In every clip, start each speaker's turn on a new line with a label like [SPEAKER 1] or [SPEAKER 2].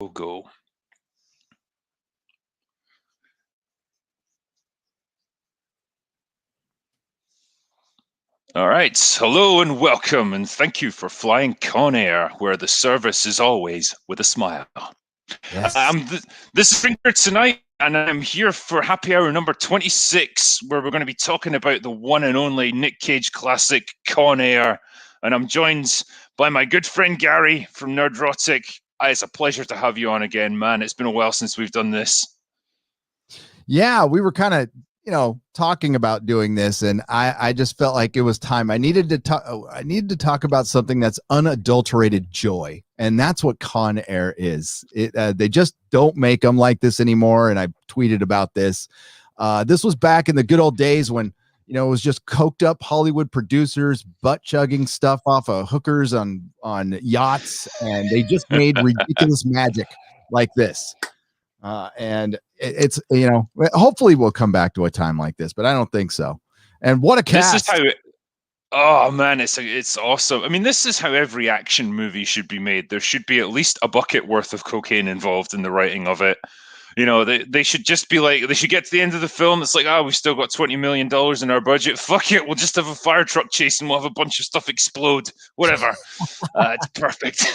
[SPEAKER 1] We'll go. All right. Hello and welcome, and thank you for flying Con Air, where the service is always with a smile.
[SPEAKER 2] Yes.
[SPEAKER 1] This is Springer tonight, and I'm here for happy hour number 26, where we're going to be talking about the one and only Nic Cage classic, Con Air. And I'm joined by my good friend Gary from Nerdrotic. It's a pleasure to have you on again, man. It's been a while since we've done this.
[SPEAKER 2] Yeah, we were kind of, talking about doing this, and I just felt like it was time. I needed to talk about something that's unadulterated joy, and that's what Con Air is. They just don't make them like this anymore, and I tweeted about this. This was back in the good old days when it was just coked up Hollywood producers butt chugging stuff off of hookers on yachts, and they just made ridiculous magic like this. And it's hopefully we'll come back to a time like this, but I don't think so. And what a cast!
[SPEAKER 1] This is how. Oh man, it's awesome. I mean, this is how every action movie should be made. There should be at least a bucket worth of cocaine involved in the writing of it. They should just be like, they should get to the end of the film. It's like, we've still got $20 million in our budget. Fuck it, we'll just have a fire truck chase and we'll have a bunch of stuff explode. Whatever. It's perfect.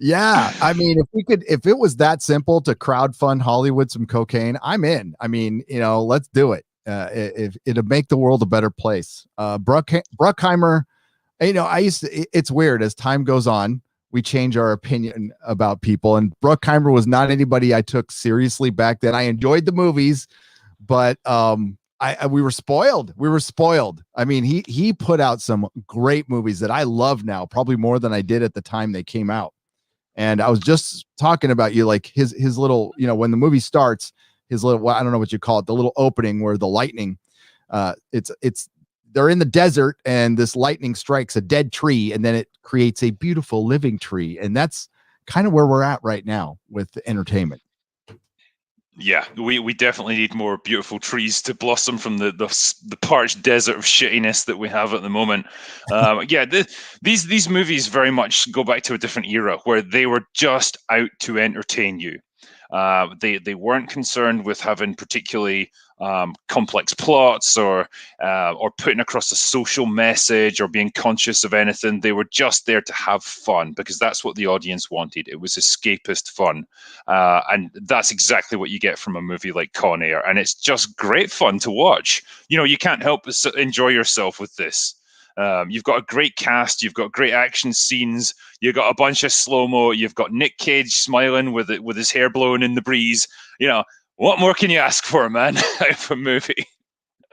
[SPEAKER 2] Yeah, I mean, if it was that simple to crowdfund Hollywood some cocaine, I'm in. I mean, let's do it. If it'll make the world a better place. Bruckheimer, it's weird as time goes on, we change our opinion about people, and Bruckheimer was not anybody I took seriously back then. I enjoyed the movies, but we were spoiled. I mean, he put out some great movies that I love now, probably more than I did at the time they came out. And I was just talking about like his little, when the movie starts, his little, I don't know what you call it, the little opening where the lightning, they're in the desert and this lightning strikes a dead tree and then it creates a beautiful living tree. And that's kind of where we're at right now with entertainment.
[SPEAKER 1] Yeah, we definitely need more beautiful trees to blossom from the parched desert of shittiness that we have at the moment. These movies very much go back to a different era where they were just out to entertain you. They weren't concerned with having particularly complex plots or putting across a social message or being conscious of anything. They were just there to have fun because that's what the audience wanted. It was escapist fun. And that's exactly what you get from a movie like Con Air. And it's just great fun to watch. You can't help but enjoy yourself with this. You've got a great cast, you've got great action scenes, you've got a bunch of slow-mo, you've got Nic Cage smiling with his hair blowing in the breeze. What more can you ask for, man, out of a movie?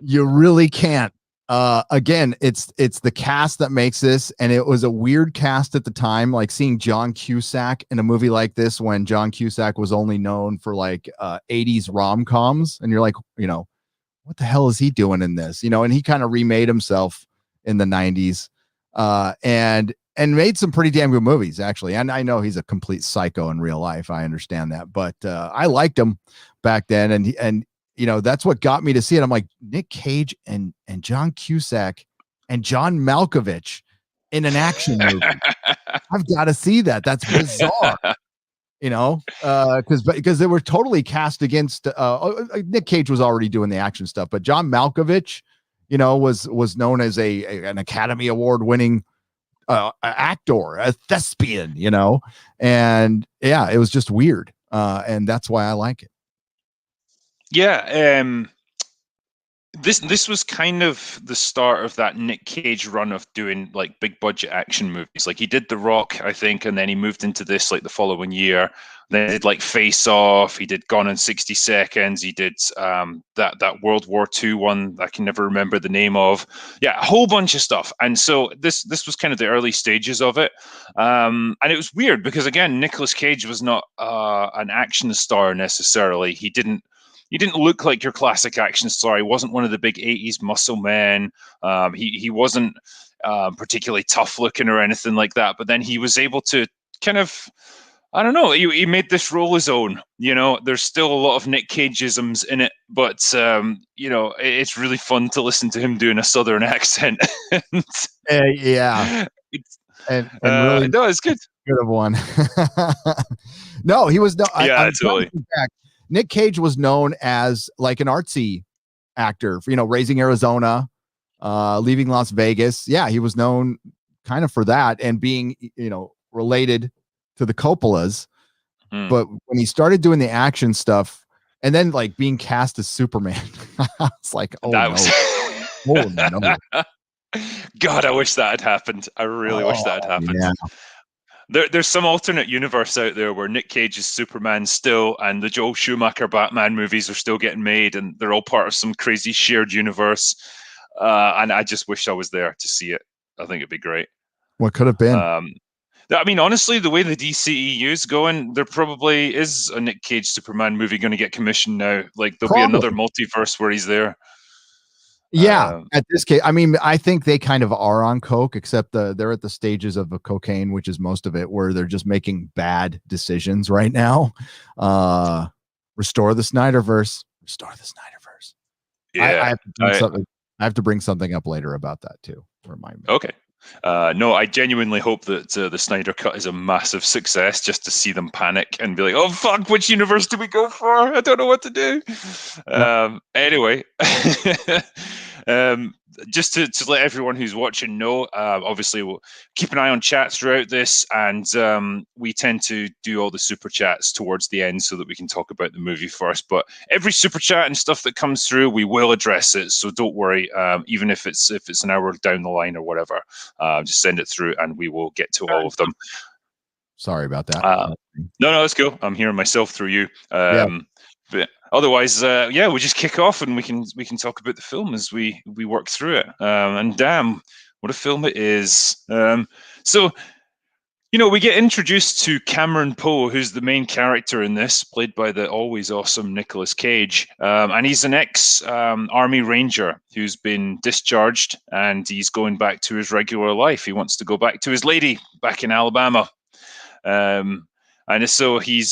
[SPEAKER 2] You really can't. Again, it's the cast that makes this, and it was a weird cast at the time, like seeing John Cusack in a movie like this when John Cusack was only known for like 80s rom-coms, and you're like, what the hell is he doing in this? And he kind of remade himself in the 90s and made some pretty damn good movies, actually. And I know he's a complete psycho in real life, I understand that, but I liked him back then, and that's what got me to see it. I'm like, Nic Cage and John Cusack and John Malkovich in an action movie. I've got to see that. That's bizarre. Because they were totally cast against Nic Cage was already doing the action stuff, but John Malkovich was known as an Academy Award winning actor, a thespian, and yeah, it was just weird. And that's why I like it.
[SPEAKER 1] Yeah. This was kind of the start of that Nic Cage run of doing like big budget action movies. Like he did The Rock, I think, and then he moved into this like the following year. Then he did like Face Off. He did Gone in 60 Seconds. He did that World War II one I can never remember the name of. Yeah, a whole bunch of stuff. And so this was kind of the early stages of it. And it was weird because again, Nicolas Cage was not an action star necessarily. He didn't look like your classic action star. He wasn't one of the big 80s muscle men. He wasn't particularly tough looking or anything like that. But then he was able to kind of, I don't know, he made this role his own. There's still a lot of Nic Cageisms in it, but it's really fun to listen to him doing a Southern accent.
[SPEAKER 2] Yeah. and really
[SPEAKER 1] No, it's good.
[SPEAKER 2] good of one. No, he was no.
[SPEAKER 1] Yeah,
[SPEAKER 2] I'm trying to
[SPEAKER 1] totally.
[SPEAKER 2] think back. Nic Cage was known as like an artsy actor. Raising Arizona, leaving Las Vegas. Yeah, he was known kind of for that and being related to the Coppolas.
[SPEAKER 1] Hmm.
[SPEAKER 2] But when he started doing the action stuff, and then like being cast as Superman, I was like, oh
[SPEAKER 1] That
[SPEAKER 2] no,
[SPEAKER 1] was.
[SPEAKER 2] oh no,
[SPEAKER 1] God, I wish that had happened. I really wish that had
[SPEAKER 2] oh
[SPEAKER 1] happened.
[SPEAKER 2] yeah.
[SPEAKER 1] There's some alternate universe out there where Nick Cage is Superman still, and the Joel Schumacher Batman movies are still getting made, and they're all part of some crazy shared universe. And I just wish I was there to see it. I think it'd be great.
[SPEAKER 2] What could have been?
[SPEAKER 1] I mean, honestly, the way the DCEU is going, there probably is a Nick Cage Superman movie going to get commissioned now. Like there'll be another
[SPEAKER 2] Probably.
[SPEAKER 1] multiverse where he's there.
[SPEAKER 2] Yeah, at this case, I mean, I think they kind of are on coke, except they're at the stages of a cocaine, which is most of it, where they're just making bad decisions right now. Restore the Snyderverse. Restore the Snyderverse.
[SPEAKER 1] Yeah,
[SPEAKER 2] I have to bring something. I have to bring something up later about that too. Remind me.
[SPEAKER 1] Okay. No, I genuinely hope that the Snyder Cut is a massive success, just to see them panic and be like, "Oh fuck, which universe do we go for? I don't know what to do." Anyway, just to let everyone who's watching know, obviously we'll keep an eye on chats throughout this, and we tend to do all the super chats towards the end so that we can talk about the movie first. But every super chat and stuff that comes through, we will address it, so don't worry. Even if it's an hour down the line or whatever, just send it through and we will get to all of them.
[SPEAKER 2] Sorry about that.
[SPEAKER 1] No, let's go. I'm hearing myself through you.
[SPEAKER 2] Yeah.
[SPEAKER 1] But otherwise, we'll just kick off and we can talk about the film as we work through it. And damn, what a film it is. So, we get introduced to Cameron Poe, who's the main character in this, played by the always awesome Nicolas Cage. And he's an ex-Army Ranger who's been discharged, and he's going back to his regular life. He wants to go back to his lady back in Alabama. And so he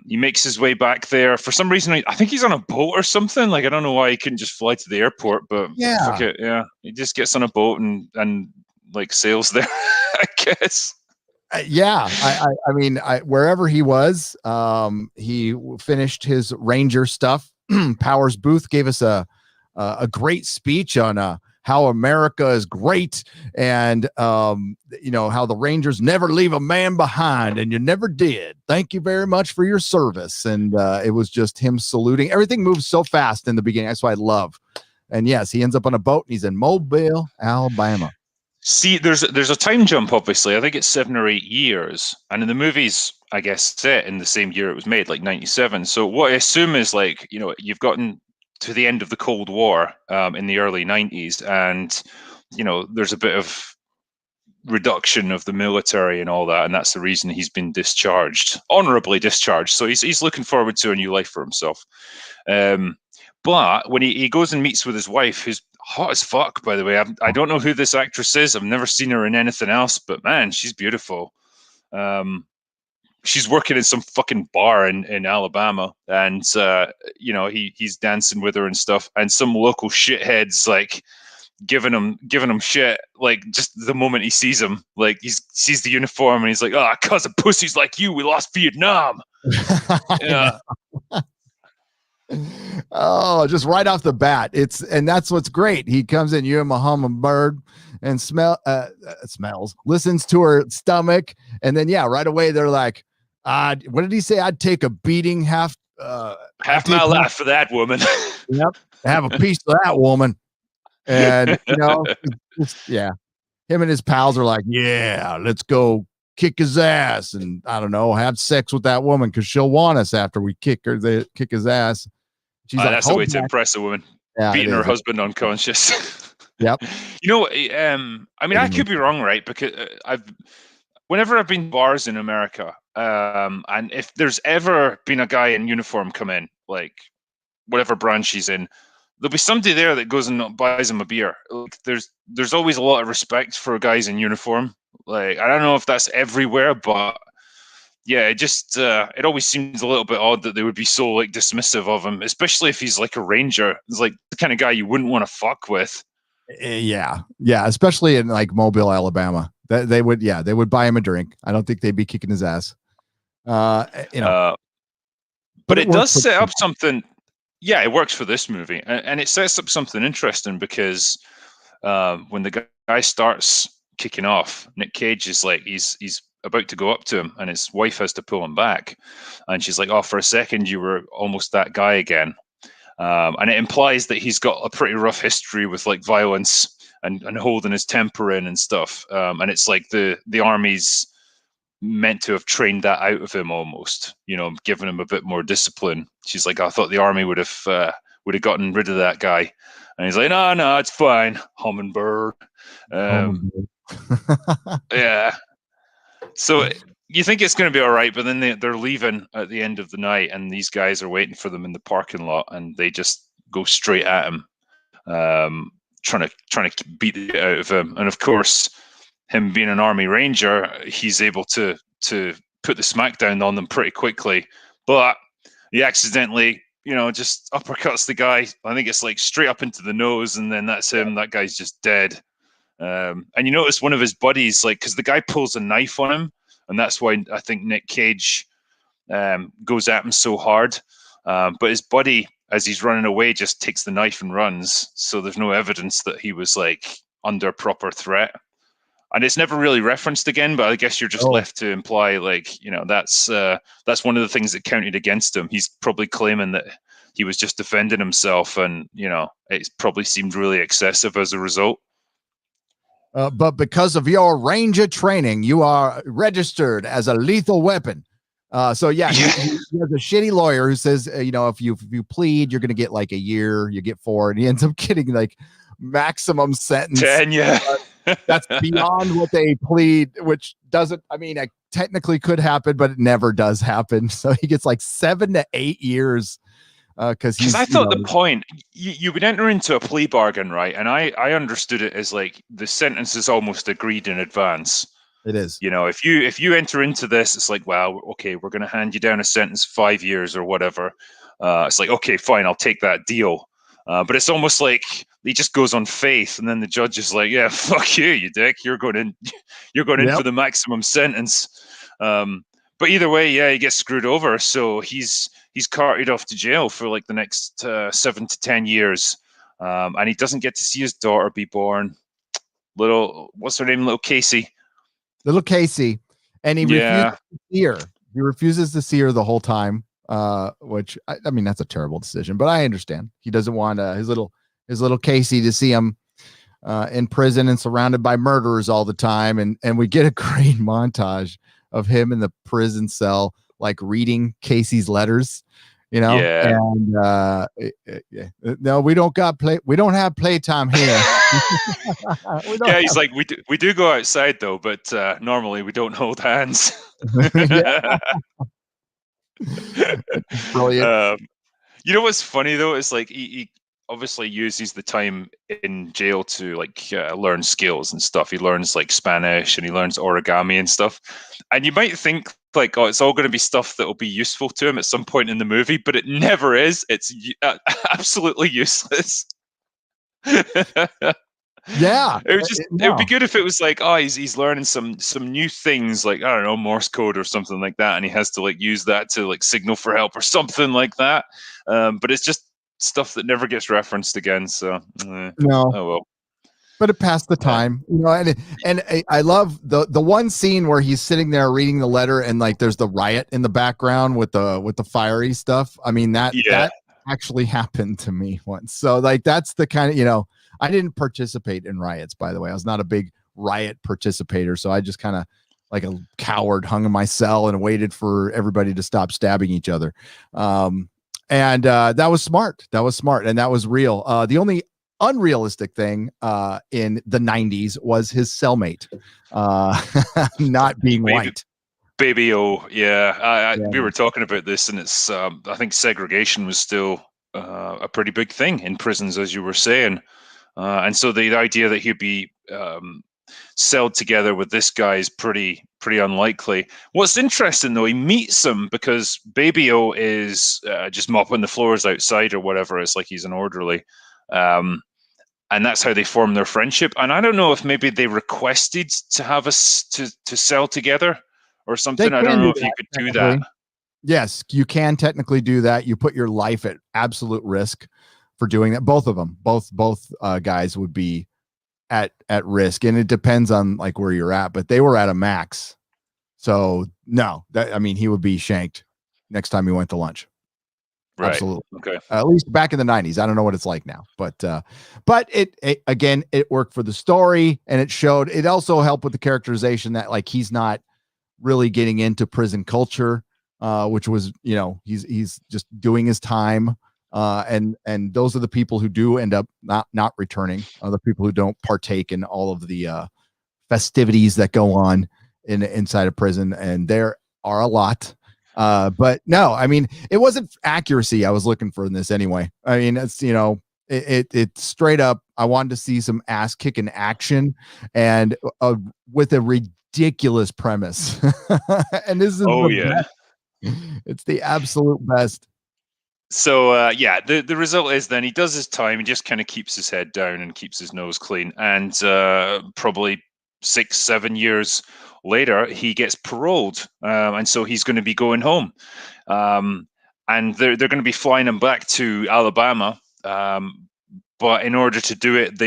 [SPEAKER 1] makes his way back there. For some reason, I think he's on a boat or something. Like, I don't know why he couldn't just fly to the airport, but fuck it, yeah. He just gets on a boat and like sails there, I guess.
[SPEAKER 2] Yeah, I mean, wherever he was, he finished his Ranger stuff. Powers Booth gave us a great speech on how America is great, and how the Rangers never leave a man behind, and you never did. Thank you very much for your service. And it was just him saluting. Everything moves so fast in the beginning. That's what I love. And yes, he ends up on a boat, and he's in Mobile, Alabama.
[SPEAKER 1] See, there's a time jump, obviously. I think it's 7 or 8 years. And in the movies, I guess, set in the same year it was made, like 97. So what I assume is, like, you've gotten to the end of the Cold War in the early 90s, and, there's a bit of reduction of the military and all that, and that's the reason he's been discharged, honorably discharged. So he's looking forward to a new life for himself. But when he goes and meets with his wife, who's hot as fuck, by the way. I don't know who this actress is. I've never seen her in anything else, but man, she's beautiful. She's working in some fucking bar in Alabama, and he's dancing with her and stuff, and some local shitheads like giving him shit, like just the moment he sees him, like he sees the uniform and he's like, "Oh, cause of pussies like you, we lost Vietnam." Yeah.
[SPEAKER 2] Oh, just right off the bat. And that's what's great. He comes in, you're a hummingbird, and smells, listens to her stomach, and then right away they're like, what did he say? I'd take a beating half
[SPEAKER 1] my life for that woman.
[SPEAKER 2] Yep. Have a piece of that woman. And him and his pals are like, yeah, let's go kick his ass, and I don't know, have sex with that woman because she'll want us after we kick his ass. She's like,
[SPEAKER 1] that's the way to impress a woman. Beating her husband unconscious.
[SPEAKER 2] Yep.
[SPEAKER 1] I mean, I could be wrong, right? Because whenever I've been to bars in America, and if there's ever been a guy in uniform come in, like whatever branch he's in, there'll be somebody there that goes and buys him a beer. Like, there's always a lot of respect for guys in uniform. Like, I don't know if that's everywhere, but yeah, it always seems a little bit odd that they would be so like dismissive of him, especially if he's like a ranger. It's like the kind of guy you wouldn't want to fuck with.
[SPEAKER 2] Yeah, especially in like Mobile, Alabama. They would buy him a drink. I don't think they'd be kicking his ass.
[SPEAKER 1] But it does set up something. Yeah, it works for this movie, and it sets up something interesting because when the guy starts kicking off, Nic Cage is like he's about to go up to him, and his wife has to pull him back, and she's like, "Oh, for a second, you were almost that guy again," and it implies that he's got a pretty rough history with like violence and holding his temper in and stuff, and it's like the army's meant to have trained that out of him almost, giving him a bit more discipline. She's like, I thought the army would have gotten rid of that guy, and he's like, no, it's fine, hummingbird. Yeah. So you think it's going to be all right, but then they're leaving at the end of the night, and these guys are waiting for them in the parking lot, and they just go straight at him, trying to beat it out of him. And of course, him being an army ranger, he's able to put the smackdown on them pretty quickly, but he accidentally, just uppercuts the guy. I think it's like straight up into the nose, and then that's him. That guy's just dead. And you notice one of his buddies, like, because the guy pulls a knife on him, and that's why I think Nic Cage goes at him so hard. But his buddy, as he's running away, just takes the knife and runs. So there's no evidence that he was like under proper threat. And it's never really referenced again, but I guess you're just left to imply, like, that's one of the things that counted against him. He's probably claiming that he was just defending himself, and it probably seemed really excessive as a result.
[SPEAKER 2] But because of your ranger training, you are registered as a lethal weapon. So he has a shitty lawyer who says, if you plead, you're going to get like a year. You get 4, and he ends up getting like maximum sentence.
[SPEAKER 1] 10, yeah.
[SPEAKER 2] That's beyond what they plead, which doesn't, it technically could happen, but it never does happen. So he gets like 7 to 8 years. Because
[SPEAKER 1] I thought the point, you would enter into a plea bargain, right? And I understood it as like the sentence is almost agreed in advance.
[SPEAKER 2] It is.
[SPEAKER 1] If you enter into this, it's like, well, okay, we're going to hand you down a sentence, 5 years or whatever. It's like, okay, fine, I'll take that deal. But it's almost like he just goes on faith, and then the judge is like, "Yeah, fuck you, you dick. You're going in for the maximum sentence." But either way, yeah, he gets screwed over. So he's carted off to jail for like the next 7 to 10 years, and he doesn't get to see his daughter be born. What's her name? Little Casey.
[SPEAKER 2] And he refuses to see her. He refuses to see her the whole time. Which that's a terrible decision, but I understand. He doesn't want his little Casey to see him in prison and surrounded by murderers all the time. And we get a great montage of him in the prison cell, like reading Casey's letters,
[SPEAKER 1] Yeah.
[SPEAKER 2] And no, we don't have playtime here.
[SPEAKER 1] He's like, we do go outside though, but normally we don't hold hands.
[SPEAKER 2] Brilliant.
[SPEAKER 1] What's funny though is like he obviously uses the time in jail to like learn skills and stuff. He learns like Spanish, and he learns origami and stuff. And you might think like, oh, it's all going to be stuff that will be useful to him at some point in the movie, but it never is. It's absolutely useless.
[SPEAKER 2] Yeah,
[SPEAKER 1] it would be good if it was like, oh, he's learning some new things, like, I don't know, Morse code or something like that, and he has to like use that to like signal for help or something like that. But it's just stuff that never gets referenced again. So
[SPEAKER 2] no,
[SPEAKER 1] oh well.
[SPEAKER 2] But it passed the time, and I love the one scene where he's sitting there reading the letter, and like there's the riot in the background with the fiery stuff. That actually happened to me once. So like that's the kind of, I didn't participate in riots, by the way. I was not a big riot participator, so I just kind of like a coward hung in my cell and waited for everybody to stop stabbing each other. And that was smart. And that was real. The only unrealistic thing in the 90s was his cellmate not being white.
[SPEAKER 1] Baby O, yeah. We were talking about this, and it's I think segregation was still a pretty big thing in prisons, as you were saying. And so the idea that he'd be celled together with this guy is pretty unlikely. What's interesting though, he meets him because Baby O is just mopping the floors outside or whatever. It's like he's an orderly. and that's how they form their friendship. And I don't know if maybe they requested to have us to cell together or
[SPEAKER 2] They
[SPEAKER 1] something. I don't
[SPEAKER 2] can
[SPEAKER 1] know
[SPEAKER 2] do
[SPEAKER 1] if you
[SPEAKER 2] that
[SPEAKER 1] could do that.
[SPEAKER 2] technically. Yes, you can technically do that. You put your life at absolute risk for doing that. Both of them, both guys would be at risk, and it depends on like where you're at. But they were at a max, so no, I mean he would be shanked next time he went to lunch.
[SPEAKER 1] Right.
[SPEAKER 2] Absolutely.
[SPEAKER 1] Okay.
[SPEAKER 2] At least back in the 90s. I don't know what it's like now, but it again, it worked for the story, and it also helped with the characterization that like he's not really getting into prison culture, which was, he's just doing his time. And those are the people who do end up not returning, the people who don't partake in all of the festivities that go on inside of prison, and there are a lot. But no, I mean, it wasn't accuracy I was looking for in this anyway. I mean, it's, it straight up, I wanted to see some ass kicking action, and with a ridiculous premise. And this is
[SPEAKER 1] Oh
[SPEAKER 2] the
[SPEAKER 1] yeah.
[SPEAKER 2] best. It's the absolute best.
[SPEAKER 1] So yeah, the result is then he does his time. He just kind of keeps his head down and keeps his nose clean. And probably 6-7 years later, he gets paroled, and so he's going to be going home. And they're going to be flying him back to Alabama. But in order to do it,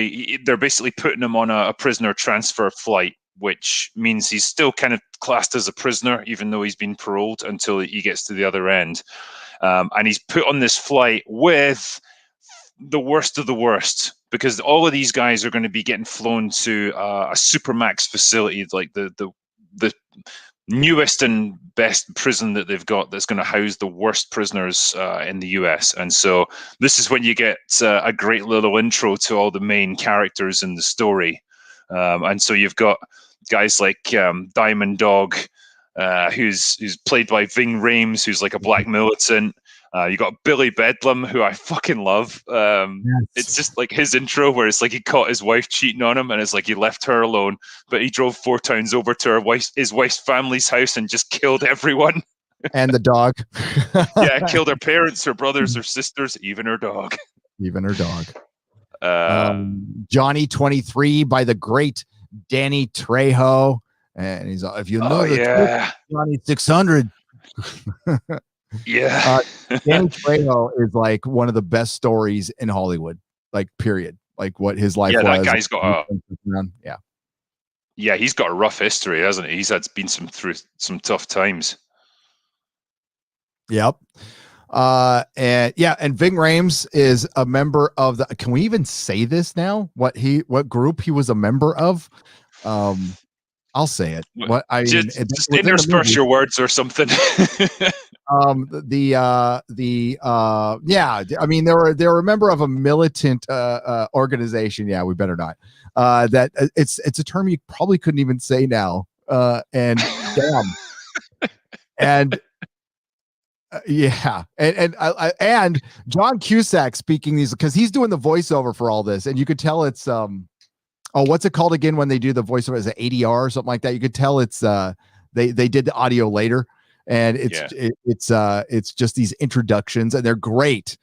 [SPEAKER 1] they're basically putting him on a prisoner transfer flight, which means he's still kind of classed as a prisoner, even though he's been paroled until he gets to the other end. And he's put on this flight with the worst of the worst, because all of these guys are going to be getting flown to a supermax facility, like the newest and best prison that they've got, that's going to house the worst prisoners in the US. And so this is when you get a great little intro to all the main characters in the story. And so you've got guys like Diamond Dog, who's played by Ving Rhames, who's like a black militant. You got Billy Bedlam, who I fucking love. It's just like his intro, where it's like he caught his wife cheating on him, and it's like he left her alone, but he drove 4 towns over to his wife's family's house and just killed everyone.
[SPEAKER 2] And the dog.
[SPEAKER 1] Yeah, killed her parents, her brothers, her sisters, even her dog.
[SPEAKER 2] Even her dog.
[SPEAKER 1] Uh,
[SPEAKER 2] Johnny 23 by the great Danny Trejo. And he's if you know the
[SPEAKER 1] yeah.
[SPEAKER 2] trick, Johnny 600.
[SPEAKER 1] Yeah.
[SPEAKER 2] Danny Trejo is like one of the best stories in Hollywood, like period. Like what his life was.
[SPEAKER 1] That guy's got
[SPEAKER 2] yeah,
[SPEAKER 1] he's got a rough history, hasn't he? He's been through some tough times.
[SPEAKER 2] Yep. And Ving Rhames is a member of the, can we even say this now? What group he was a member of? I'll say it. What I mean,
[SPEAKER 1] just intersperse your words or something.
[SPEAKER 2] Yeah, I mean, they were a member of a militant organization. Yeah, we better not. That it's a term you probably couldn't even say now. And damn. And yeah, and John Cusack speaking these, because he's doing the voiceover for all this, and you could tell it's what's it called again when they do the voiceover? Is it ADR or something like that? You could tell it's they did the audio later, and it's just these introductions, and they're great.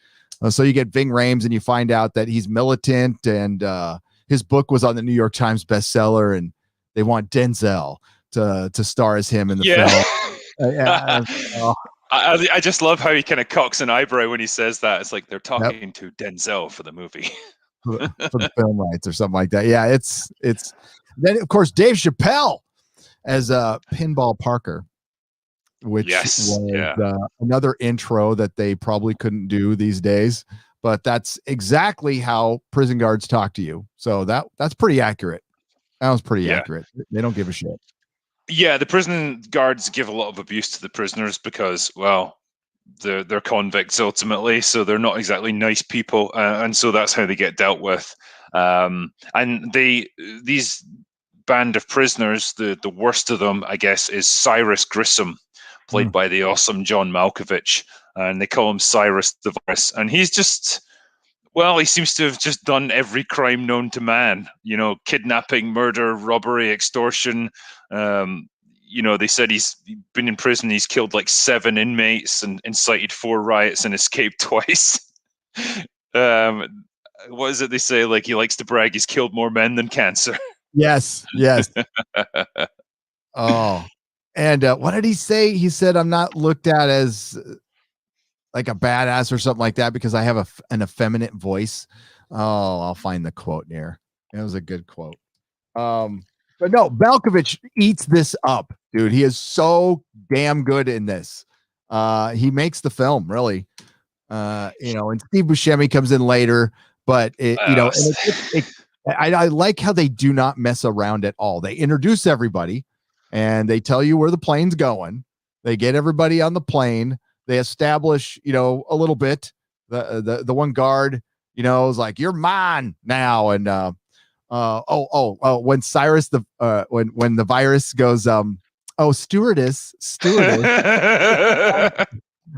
[SPEAKER 2] So you get Ving Rhames, and you find out that he's militant, and his book was on the New York Times bestseller, and they want Denzel to star as him in the film.
[SPEAKER 1] I just love how he kind of cocks an eyebrow when he says that. It's like they're talking to Denzel for the movie.
[SPEAKER 2] for the film rights or something like that. Yeah, it's then of course Dave Chappelle as Pinball Parker, which was another intro that they probably couldn't do these days, but that's exactly how prison guards talk to you. So that's pretty accurate. That was pretty accurate. They don't give a shit.
[SPEAKER 1] Yeah, the prison guards give a lot of abuse to the prisoners because, well, they're convicts ultimately, so they're not exactly nice people, and so that's how they get dealt with. And these band of prisoners, the worst of them, I guess, is Cyrus Grissom, played by the awesome John Malkovich, and they call him Cyrus the Virus, and he's just. Well, he seems to have just done every crime known to man, kidnapping, murder, robbery, extortion. They said he's been in prison. He's killed like 7 inmates and incited 4 riots and escaped twice. what is it they say? Like, he likes to brag he's killed more men than cancer.
[SPEAKER 2] Yes. Oh, and what did he say? He said, "I'm not looked at as like a badass or something like that because I have an effeminate voice." Oh, I'll find the quote here. It was a good quote. But no, Malkovich eats this up, dude. He is so damn good in this. He makes the film really. And Steve Buscemi comes in later, but I like how they do not mess around at all. They introduce everybody and they tell you where the plane's going. They get everybody on the plane. They establish, a little bit. The one guard, is like, "You're mine now." And when Cyrus when the virus goes, stewardess,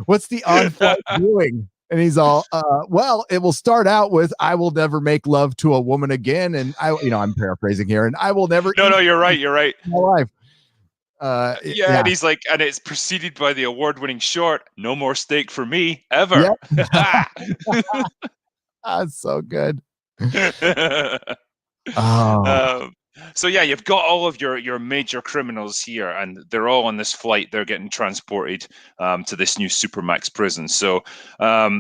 [SPEAKER 2] what's the on-flight doing? And he's all, well, it will start out with, "I will never make love to a woman again." And I'm paraphrasing here, "and I will never
[SPEAKER 1] No,
[SPEAKER 2] eat
[SPEAKER 1] you're right.
[SPEAKER 2] in my life."
[SPEAKER 1] Yeah, and he's like, and it's preceded by the award-winning short, "No more steak for me ever."
[SPEAKER 2] Yep. That's so good. Oh.
[SPEAKER 1] So yeah, you've got all of your major criminals here, and they're all on this flight. They're getting transported to this new supermax prison. So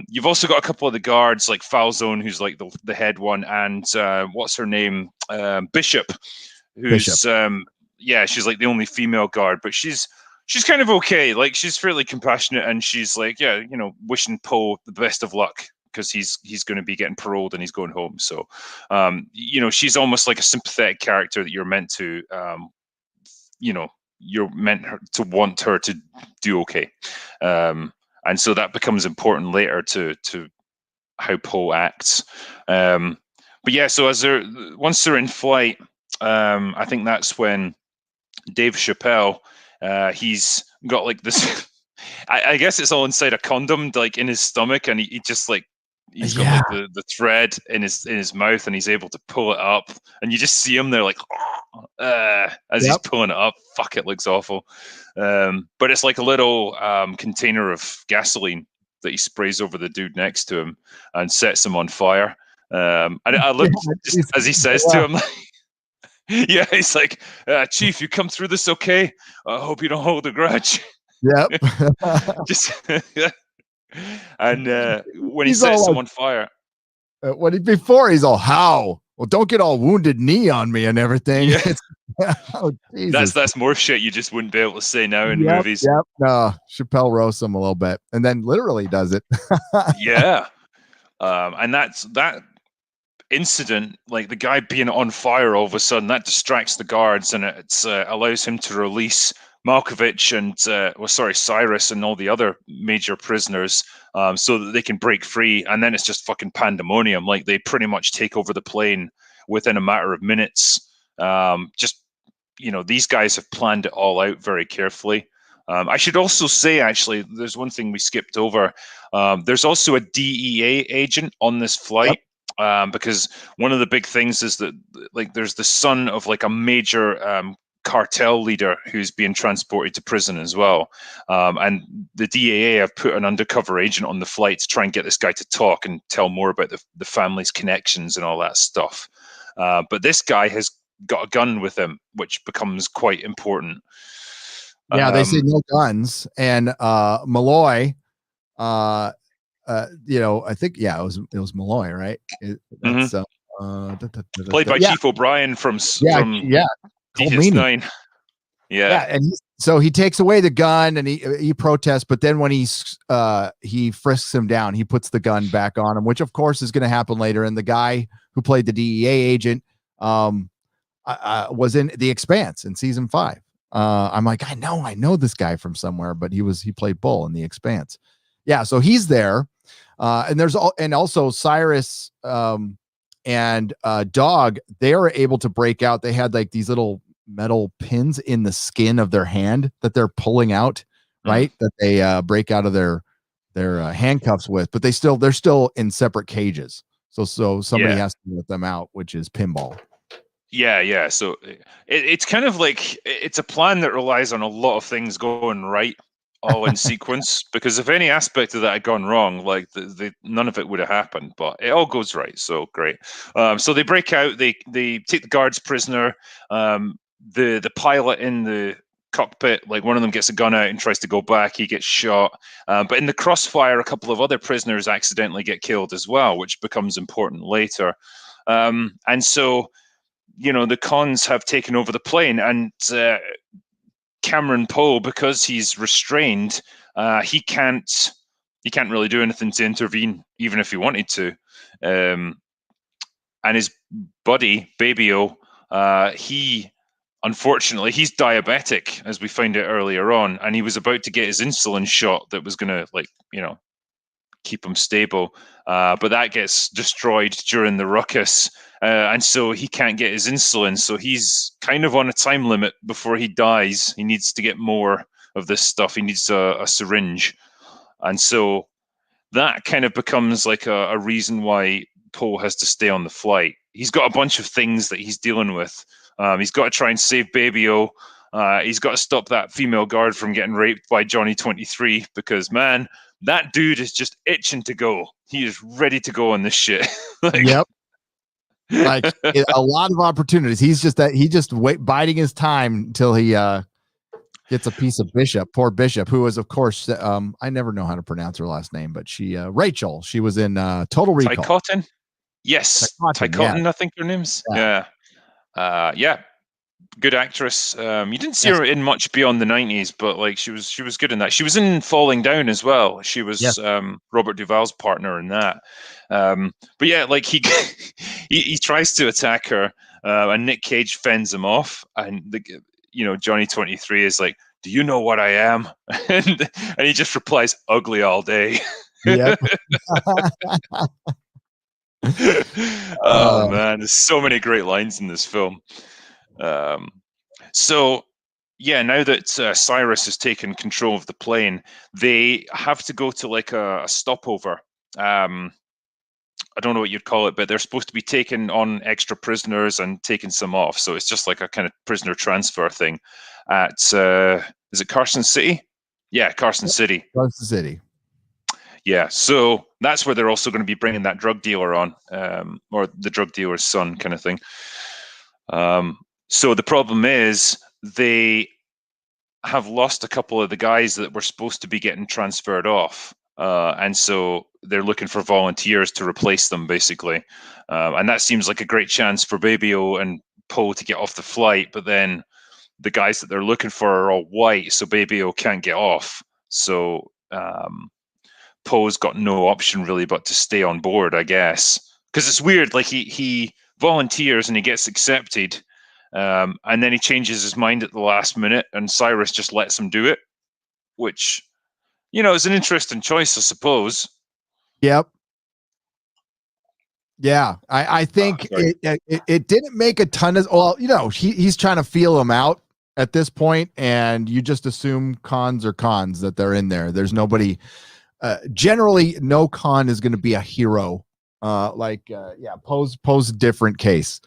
[SPEAKER 1] you've also got a couple of the guards, like Falzone, who's like the head one, and what's her name, Bishop, who's she's like the only female guard, but she's kind of okay. Like, she's fairly compassionate, and she's like, wishing Poe the best of luck, because he's going to be getting paroled and he's going home. So, she's almost like a sympathetic character that you're meant to, to want her to do okay. And so that becomes important later to how Poe acts. But yeah, so once they're in flight, I think that's when Dave Chappelle, he's got like this. I guess it's all inside a condom, like in his stomach, and he just like he's got like the thread in his mouth, and he's able to pull it up, and you just see him there like as he's pulling it up. Fuck, it looks awful. But it's like a little container of gasoline that he sprays over the dude next to him and sets him on fire. And I look just as he says to him, yeah, he's like, "Chief, you come through this okay? I hope you don't hold a grudge."
[SPEAKER 2] Yep.
[SPEAKER 1] Just and when he sets him on fire,
[SPEAKER 2] before he's all, "How? Well, don't get all Wounded Knee on me and everything."
[SPEAKER 1] Yeah.
[SPEAKER 2] Oh, Jesus.
[SPEAKER 1] That's more shit you just wouldn't be able to say now in movies.
[SPEAKER 2] Yep. No, Chappelle roasts him a little bit, and then literally does it.
[SPEAKER 1] Yeah. And that incident, like the guy being on fire all of a sudden, that distracts the guards, and it allows him to release Malkovich and Cyrus and all the other major prisoners, so that they can break free. And then it's just fucking pandemonium. Like, they pretty much take over the plane within a matter of minutes. These guys have planned it all out very carefully. I should also say, actually, there's one thing we skipped over. There's also a DEA agent on this flight. Because one of the big things is that, like, there's the son of like a major cartel leader who's being transported to prison as well. And the DEA have put an undercover agent on the flight to try and get this guy to talk and tell more about the family's connections and all that stuff. But this guy has got a gun with him, which becomes quite important.
[SPEAKER 2] Yeah, they say no guns. And Malloy, I think, it was Malloy, right? That's
[SPEAKER 1] played by Chief O'Brien from Deepest 9. Yeah,
[SPEAKER 2] and so he takes away the gun and he protests, but then when he frisks him down, he puts the gun back on him, which of course is going to happen later. And the guy who played the DEA agent was in The Expanse in season 5. I'm like, I know this guy from somewhere, but he played Bull in The Expanse. Yeah, so he's there. And also Cyrus and Dog, they are able to break out. They had like these little metal pins in the skin of their hand that they're pulling out, right? That they break out of their handcuffs with, but they're still in separate cages. So somebody has to let them out, which is Pinball.
[SPEAKER 1] Yeah. So it's kind of like, it's a plan that relies on a lot of things going right. all in sequence, because if any aspect of that had gone wrong, like none of it would have happened. But it all goes right, so great. So they break out. They take the guards prisoner. The pilot in the cockpit, like one of them gets a gun out and tries to go back. He gets shot. But in the crossfire, a couple of other prisoners accidentally get killed as well, which becomes important later. And so, the cons have taken over the plane, and Cameron Poe, because he's restrained, he can't really do anything to intervene, even if he wanted to. And his buddy Baby-O, unfortunately, he's diabetic, as we find out earlier on, and he was about to get his insulin shot that was going to, keep him stable. But that gets destroyed during the ruckus. And so he can't get his insulin. So he's kind of on a time limit before he dies. He needs to get more of this stuff. He needs a syringe. And so that kind of becomes like a reason why Poe has to stay on the flight. He's got a bunch of things that he's dealing with. He's got to try and save Baby-O. He's got to stop that female guard from getting raped by Johnny 23, because, man, that dude is just itching to go. He is ready to go on this shit.
[SPEAKER 2] Yep. Like a lot of opportunities. He just biding his time until he gets a piece of Bishop. Poor Bishop, who was, of course, I never know how to pronounce her last name, but she Rachel. She was in Total Recall.
[SPEAKER 1] Ty Cotton? Yes. Ty Cotton, I think her name's. Yeah. Good actress. You didn't see her in much beyond the 90s, but like she was good in that. She was in Falling Down as well. She was Robert Duvall's partner in that. But yeah, like he he tries to attack her, and Nic Cage fends him off, and Johnny 23 is like, "Do you know what I am?" and he just replies, "Ugly all day."
[SPEAKER 2] Yep.
[SPEAKER 1] Oh man, there's so many great lines in this film. So yeah, now that Cyrus has taken control of the plane, they have to go to like a stopover. I don't know what you'd call it, but they're supposed to be taking on extra prisoners and taking some off. So it's just like a kind of prisoner transfer thing at, is it Carson City? Yeah, Carson City.
[SPEAKER 2] Carson City.
[SPEAKER 1] Yeah, so that's where they're also going to be bringing that drug dealer on, or the drug dealer's son kind of thing. So the problem is they have lost a couple of the guys that were supposed to be getting transferred off. And so they're looking for volunteers to replace them, basically. And that seems like a great chance for Baby-O and Poe to get off the flight, but then the guys that they're looking for are all white, so Baby-O can't get off. So Poe's got no option really but to stay on board, I guess. Because it's weird, like he volunteers and he gets accepted, and then he changes his mind at the last minute, and Cyrus just lets him do it, which, is an interesting choice, I suppose.
[SPEAKER 2] Yep. Yeah, I think it didn't make a ton of. Well, he's trying to feel them out at this point, and you just assume cons are cons, that they're in there. There's nobody. Generally, no con is going to be a hero. Poe's a different case.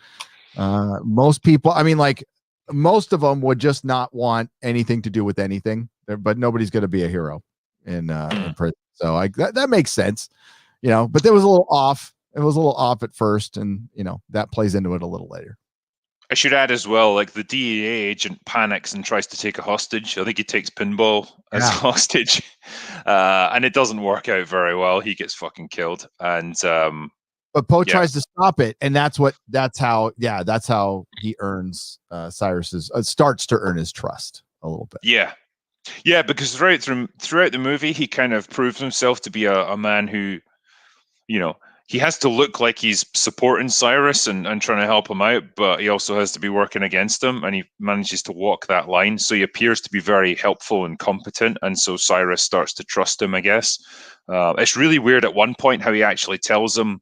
[SPEAKER 2] Most people, I mean, like most of them would just not want anything to do with anything, but nobody's going to be a hero in prison. So that makes sense, but there was a little off. It was a little off at first, and that plays into it a little later.
[SPEAKER 1] I should add as well, like the DEA agent panics and tries to take a hostage. I think he takes Pinball as a hostage, and it doesn't work out very well. He gets fucking killed, and
[SPEAKER 2] but Poe tries to stop it, and that's how he earns Cyrus's starts to earn his trust a little bit.
[SPEAKER 1] Yeah, because throughout the movie, he kind of proves himself to be a man who, he has to look like he's supporting Cyrus and trying to help him out, but he also has to be working against him, and he manages to walk that line. So he appears to be very helpful and competent, and so Cyrus starts to trust him, I guess. It's really weird at one point how he actually tells them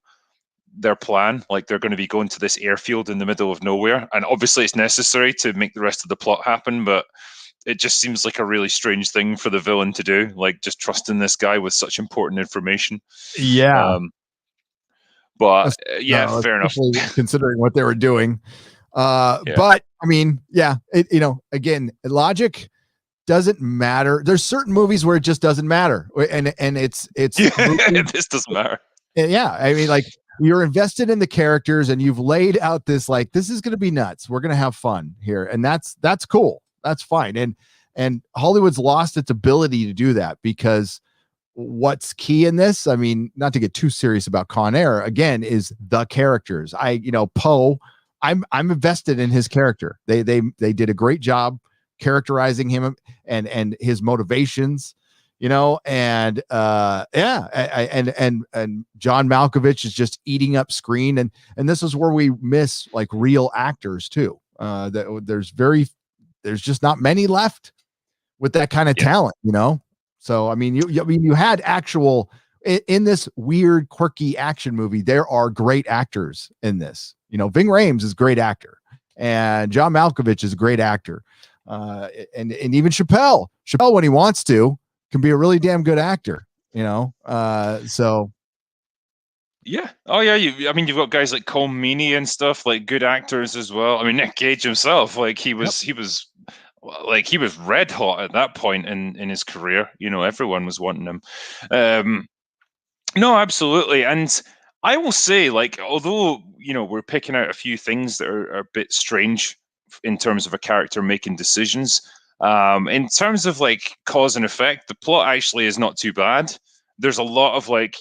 [SPEAKER 1] their plan, like they're going to be going to this airfield in the middle of nowhere, and obviously it's necessary to make the rest of the plot happen, but it just seems like a really strange thing for the villain to do, like just trusting this guy with such important information. But fair enough.
[SPEAKER 2] Considering what they were doing. But I mean, again, logic. doesn't matter. There's certain movies where it just doesn't matter, and it's
[SPEAKER 1] This doesn't matter.
[SPEAKER 2] yeah. I mean, like, you're invested in the characters, and you've laid out this, like, this is going to be nuts. We're going to have fun here, and that's cool. That's fine. And Hollywood's lost its ability to do that, because what's key in this, I mean, not to get too serious about Con Air again, is the characters. Poe, I'm invested in his character. They did a great job characterizing him and his motivations, and and John Malkovich is just eating up screen, and this is where we miss, like, real actors too. There's just not many left with that kind of talent, So I mean, you had actual in this weird, quirky action movie. There are great actors in this. Ving Rhames is a great actor, and John Malkovich is a great actor, and even Chappelle when he wants to can be a really damn good actor. So.
[SPEAKER 1] Yeah. Oh, yeah. You've got guys like Colm Meaney and stuff, like good actors as well. I mean, Nic Cage himself, like he was red hot at that point in his career. Everyone was wanting him. No, absolutely. And I will say, like, although, we're picking out a few things that are a bit strange in terms of a character making decisions, in terms of, like, cause and effect, the plot actually is not too bad. There's a lot of, like,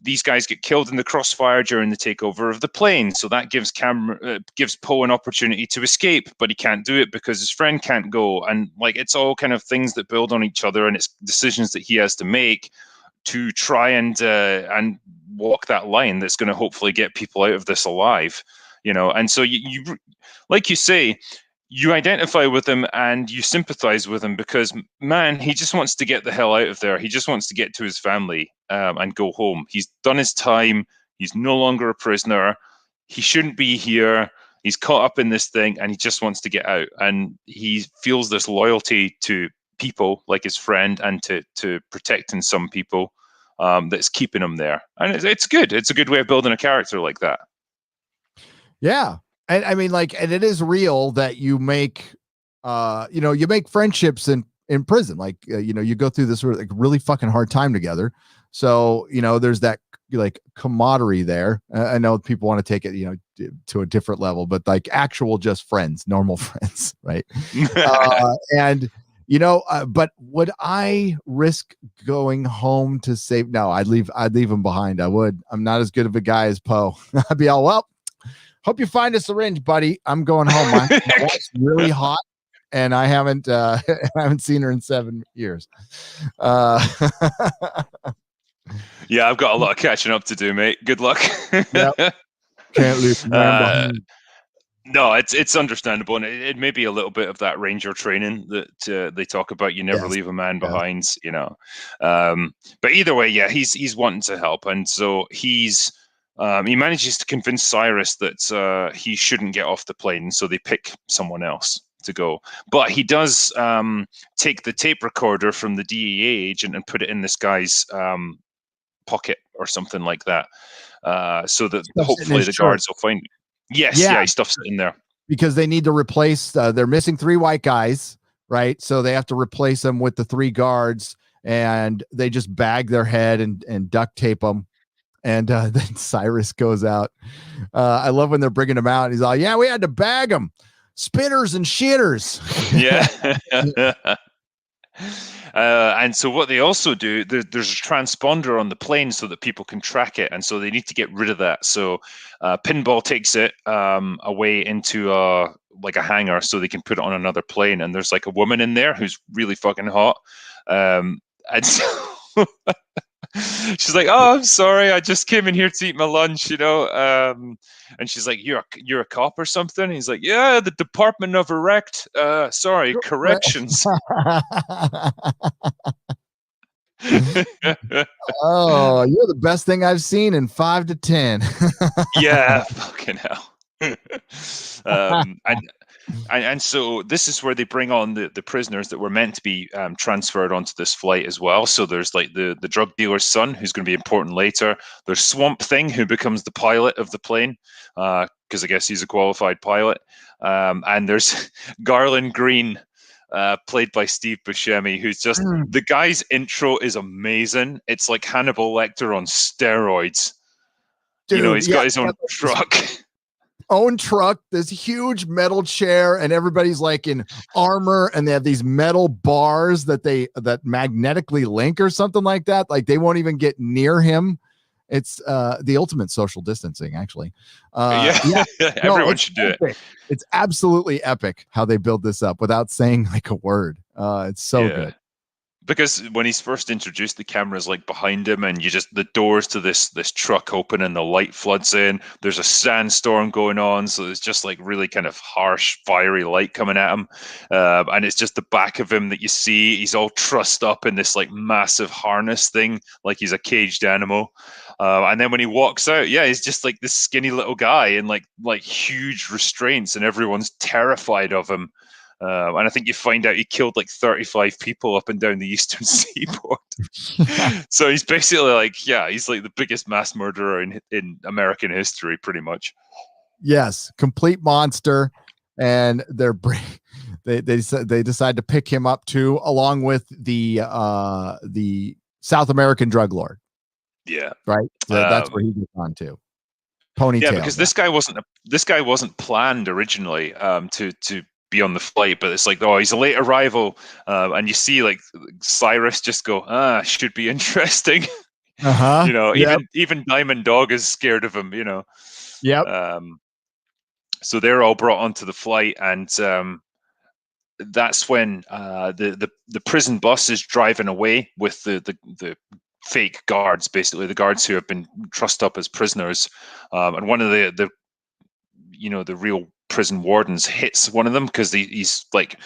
[SPEAKER 1] these guys get killed in the crossfire during the takeover of the plane. So that gives Poe an opportunity to escape, but he can't do it because his friend can't go. And, like, it's all kind of things that build on each other, and it's decisions that he has to make to try and walk that line that's going to hopefully get people out of this alive, And so you like you say, you identify with him and you sympathize with him because, man, he just wants to get the hell out of there. He just wants to get to his family and go home. He's done his time. He's no longer a prisoner. He shouldn't be here. He's caught up in this thing and he just wants to get out. And he feels this loyalty to people like his friend and to protecting some people that's keeping him there. And it's good. It's a good way of building a character like that.
[SPEAKER 2] Yeah. And I mean, like, and it is real that you make, you make friendships in prison. Like, you go through this like really fucking hard time together. So, there's that, like, camaraderie there. I know people want to take it, to a different level, but, like, actual just friends, normal friends. Right. And, but would I risk going home to save? No, I'd leave him behind. I would. I'm not as good of a guy as Poe. I'd be all, well, hope you find a syringe, buddy. I'm going home. My wife's really hot, and I haven't seen her in 7 years.
[SPEAKER 1] Yeah, I've got a lot of catching up to do, mate. Good luck.
[SPEAKER 2] Yep. Can't leave behind.
[SPEAKER 1] No, it's understandable, and it may be a little bit of that ranger training that they talk about. You never leave a man behind, But either way, yeah, he's wanting to help, and so he manages to convince Cyrus that he shouldn't get off the plane, so they pick someone else to go. But he does take the tape recorder from the DEA agent and put it in this guy's pocket or something like that, so that hopefully the guards will find it. Yes, yeah, he stuffs it in there.
[SPEAKER 2] Because they need to replace, they're missing 3 white guys, right? So they have to replace them with the 3 guards, and they just bag their head and duct tape them. And then Cyrus goes out. I love when they're bringing him out. He's all, yeah, we had to bag them. Spinners and shitters.
[SPEAKER 1] Yeah. And so what they also do, there's a transponder on the plane so that people can track it. And so they need to get rid of that. So Pinball takes it away into like a hangar so they can put it on another plane. And there's like a woman in there who's really fucking hot. And so she's like, oh, I'm sorry. I just came in here to eat my lunch, and she's like, you're a cop or something? And he's like, yeah, the Department of Corrections.
[SPEAKER 2] Oh, you're the best thing I've seen in 5 to 10.
[SPEAKER 1] Yeah, fucking hell. And so this is where they bring on the prisoners that were meant to be transferred onto this flight as well. So there's like the drug dealer's son, who's going to be important later. There's Swamp Thing, who becomes the pilot of the plane, because I guess he's a qualified pilot. And there's Garland Green, played by Steve Buscemi, who's just
[SPEAKER 2] Mm.
[SPEAKER 1] the guy's intro is amazing. It's like Hannibal Lecter on steroids.
[SPEAKER 2] Dude,
[SPEAKER 1] He's
[SPEAKER 2] yeah,
[SPEAKER 1] got his own
[SPEAKER 2] like this
[SPEAKER 1] truck.
[SPEAKER 2] own truck, this huge metal chair, and everybody's like in armor, and they have these metal bars that magnetically link or something like that. Like they won't even get near him. It's the ultimate social distancing, actually.
[SPEAKER 1] Yeah,
[SPEAKER 2] Yeah, no,
[SPEAKER 1] everyone
[SPEAKER 2] it's
[SPEAKER 1] should do it.
[SPEAKER 2] epic. It's absolutely epic how they build this up without saying like a word. It's so good.
[SPEAKER 1] Because when he's first introduced, the camera's like behind him, and the doors to this truck open, and the light floods in. There's a sandstorm going on, so it's just like really kind of harsh, fiery light coming at him, and it's just the back of him that you see. He's all trussed up in this like massive harness thing, like he's a caged animal. And then when he walks out, he's just like this skinny little guy in like huge restraints, and everyone's terrified of him. And I think you find out he killed like 35 people up and down the eastern seaboard. So he's basically like, he's like the biggest mass murderer in American history, pretty much.
[SPEAKER 2] Yes, complete monster, and they decide to pick him up too, along with the South American drug lord.
[SPEAKER 1] Yeah,
[SPEAKER 2] right. So that's where he gets on to. Ponytail.
[SPEAKER 1] Yeah, because this guy wasn't planned originally to be on the flight, but it's like, oh, he's a late arrival, and you see like Cyrus just go, should be interesting. Even Diamond Dog is scared of him.
[SPEAKER 2] Yep.
[SPEAKER 1] So they're all brought onto the flight, and that's when the prison bus is driving away with the fake guards, basically the guards who have been trussed up as prisoners, and one of the real prison wardens hits one of them because he's like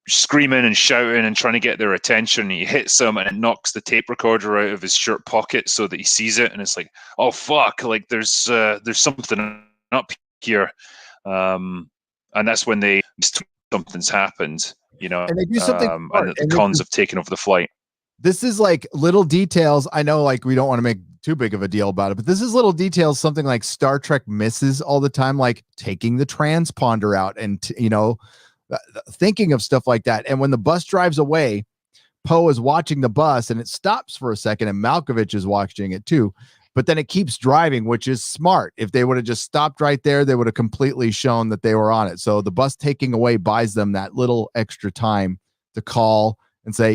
[SPEAKER 1] screaming and shouting and trying to get their attention. He hits him, and it knocks the tape recorder out of his shirt pocket so that he sees it, and it's like, oh fuck, like there's something up here, and that's when something's happened,
[SPEAKER 2] and they do something
[SPEAKER 1] and the cons have taken over the flight.
[SPEAKER 2] This is like little details. I know, like, we don't want to make too big of a deal about it, but this is little details, something like Star Trek misses all the time, like taking the transponder out and, thinking of stuff like that. And when the bus drives away, Poe is watching the bus and it stops for a second, and Malkovich is watching it too. But then it keeps driving, which is smart. If they would have just stopped right there, they would have completely shown that they were on it. So the bus taking away buys them that little extra time to call and say,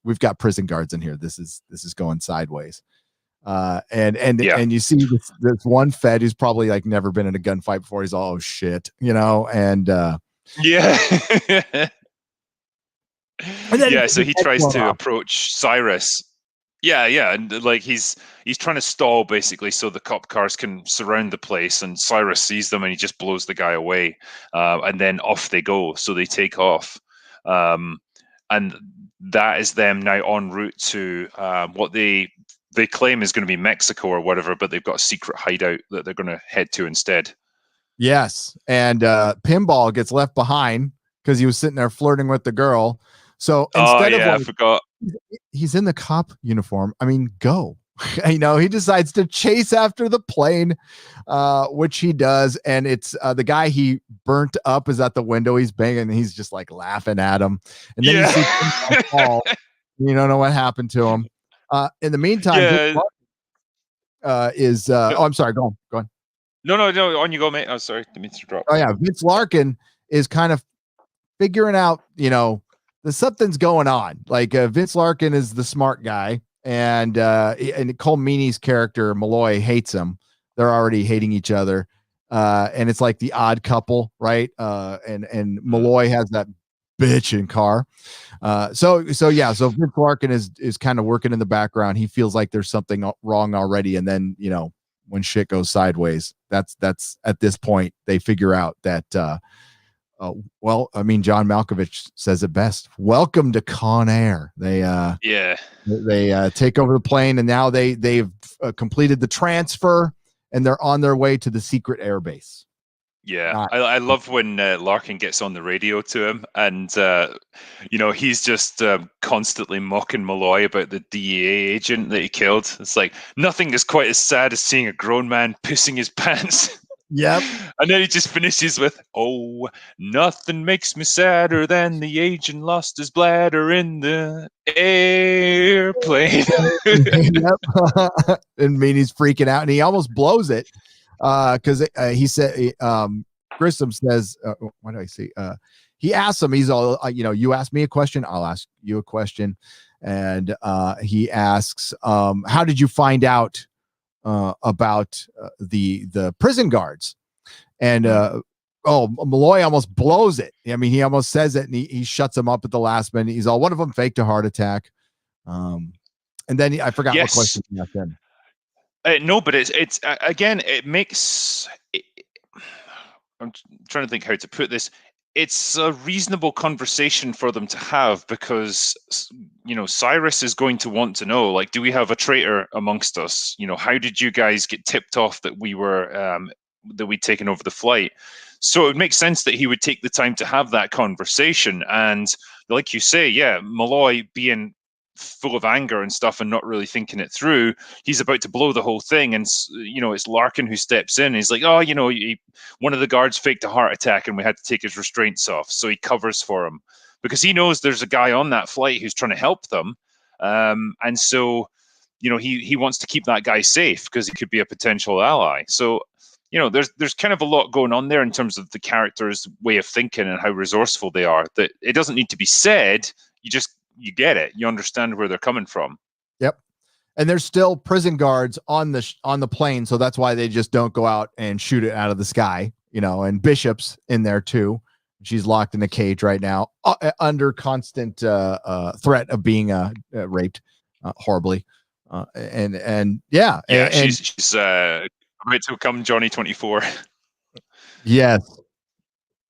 [SPEAKER 2] we've got prison guards in here. This is going sideways. And you see this one Fed who's probably like never been in a gunfight before. He's all, oh shit, and
[SPEAKER 1] so he tries to approach Cyrus. And like he's trying to stall basically so the cop cars can surround the place, and Cyrus sees them and he just blows the guy away, and then off they go. So they take off, and that is them now en route to what they claim is going to be Mexico or whatever, but they've got a secret hideout that they're going to head to instead.
[SPEAKER 2] Yes, and Pinball gets left behind because he was sitting there flirting with the girl. So instead
[SPEAKER 1] I forgot.
[SPEAKER 2] He's in the cop uniform. I mean, go. He decides to chase after the plane, which he does, and it's the guy he burnt up is at the window. He's banging, and he's just like laughing at him. And then you see him fall. You don't know what happened to him. In the meantime, I'm sorry. Go on.
[SPEAKER 1] No, on you go, mate. Oh, sorry, didn't mean to drop.
[SPEAKER 2] Oh yeah, Vince Larkin is kind of figuring out, there's something's going on. Like Vince Larkin is the smart guy, and Cole Meany's character Malloy hates him. They're already hating each other, and it's like the odd couple, right? And Malloy has that bitchin' car. So Vince Larkin is kind of working in the background. He feels like there's something wrong already, and then when shit goes sideways, that's at this point they figure out that John Malkovich says it best. Welcome to Con Air. They take over the plane, and now they've completed the transfer, and they're on their way to the secret airbase.
[SPEAKER 1] Yeah, I love when Larkin gets on the radio to him, and he's just constantly mocking Malloy about the DEA agent that he killed. It's like nothing is quite as sad as seeing a grown man pissing his pants.
[SPEAKER 2] Yep.
[SPEAKER 1] And then he just finishes with, "Oh, nothing makes me sadder than the agent lost his bladder in the airplane."
[SPEAKER 2] Yep. And mean he's freaking out, and he almost blows it because he said, Grissom says, what do I see? He asks him, he's all, you ask me a question, I'll ask you a question. And he asks, how did you find out about the prison guards? And Malloy almost blows it. I mean, he almost says it, and he shuts him up at the last minute. He's all, one of them faked a heart attack. And then I forgot what question he asked him.
[SPEAKER 1] No, but it's again, it makes. I'm trying to think how to put this. It's a reasonable conversation for them to have because, Cyrus is going to want to know, like, do we have a traitor amongst us? How did you guys get tipped off that we were that we'd taken over the flight? So it would make sense that he would take the time to have that conversation. And like you say, yeah, Malloy being full of anger and stuff and not really thinking it through, he's about to blow the whole thing, and it's Larkin who steps in. He's like, one of the guards faked a heart attack and we had to take his restraints off, so he covers for him because he knows there's a guy on that flight who's trying to help them, and so he wants to keep that guy safe because he could be a potential ally. So there's kind of a lot going on there in terms of the characters' way of thinking and how resourceful they are, that it doesn't need to be said. You get it. You understand where they're coming from.
[SPEAKER 2] Yep. And there's still prison guards on the plane, so that's why they just don't go out and shoot it out of the sky. And Bishop's in there too. She's locked in a cage right now, under constant threat of being raped horribly.
[SPEAKER 1] She's about to become Johnny 24.
[SPEAKER 2] Yes.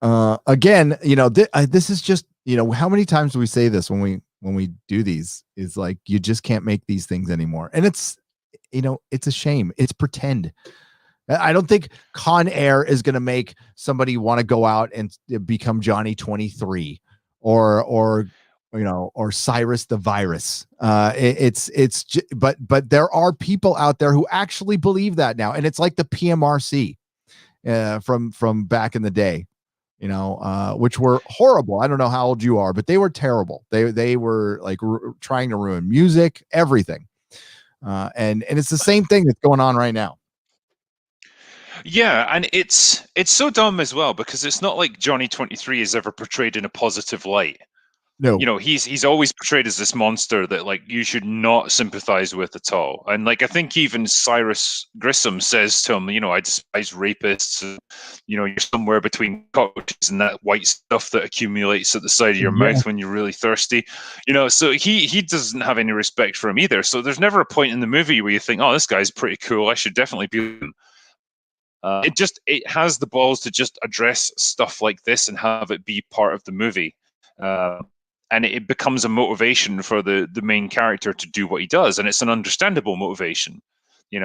[SPEAKER 2] Again, this is just, how many times do we say this when we do these, is like, you just can't make these things anymore. And it's a shame. It's pretend. I don't think Con Air is going to make somebody want to go out and become Johnny 23 or Cyrus the Virus. But there are people out there who actually believe that now. And it's like the PMRC from back in the day. Which were horrible. I don't know how old you are, but they were terrible. They were like trying to ruin music, everything. And it's the same thing that's going on right now.
[SPEAKER 1] Yeah, and it's so dumb as well because it's not like Johnny 23 is ever portrayed in a positive light.
[SPEAKER 2] No,
[SPEAKER 1] he's always portrayed as this monster that like you should not sympathize with at all. And like I think even Cyrus Grissom says to him, I despise rapists. You're somewhere between cockroaches and that white stuff that accumulates at the side of your mouth when you're really thirsty. So he doesn't have any respect for him either. So there's never a point in the movie where you think, oh, this guy's pretty cool, I should definitely be with him. It has the balls to just address stuff like this and have it be part of the movie. And it becomes a motivation for the main character to do what he does, and it's an understandable motivation,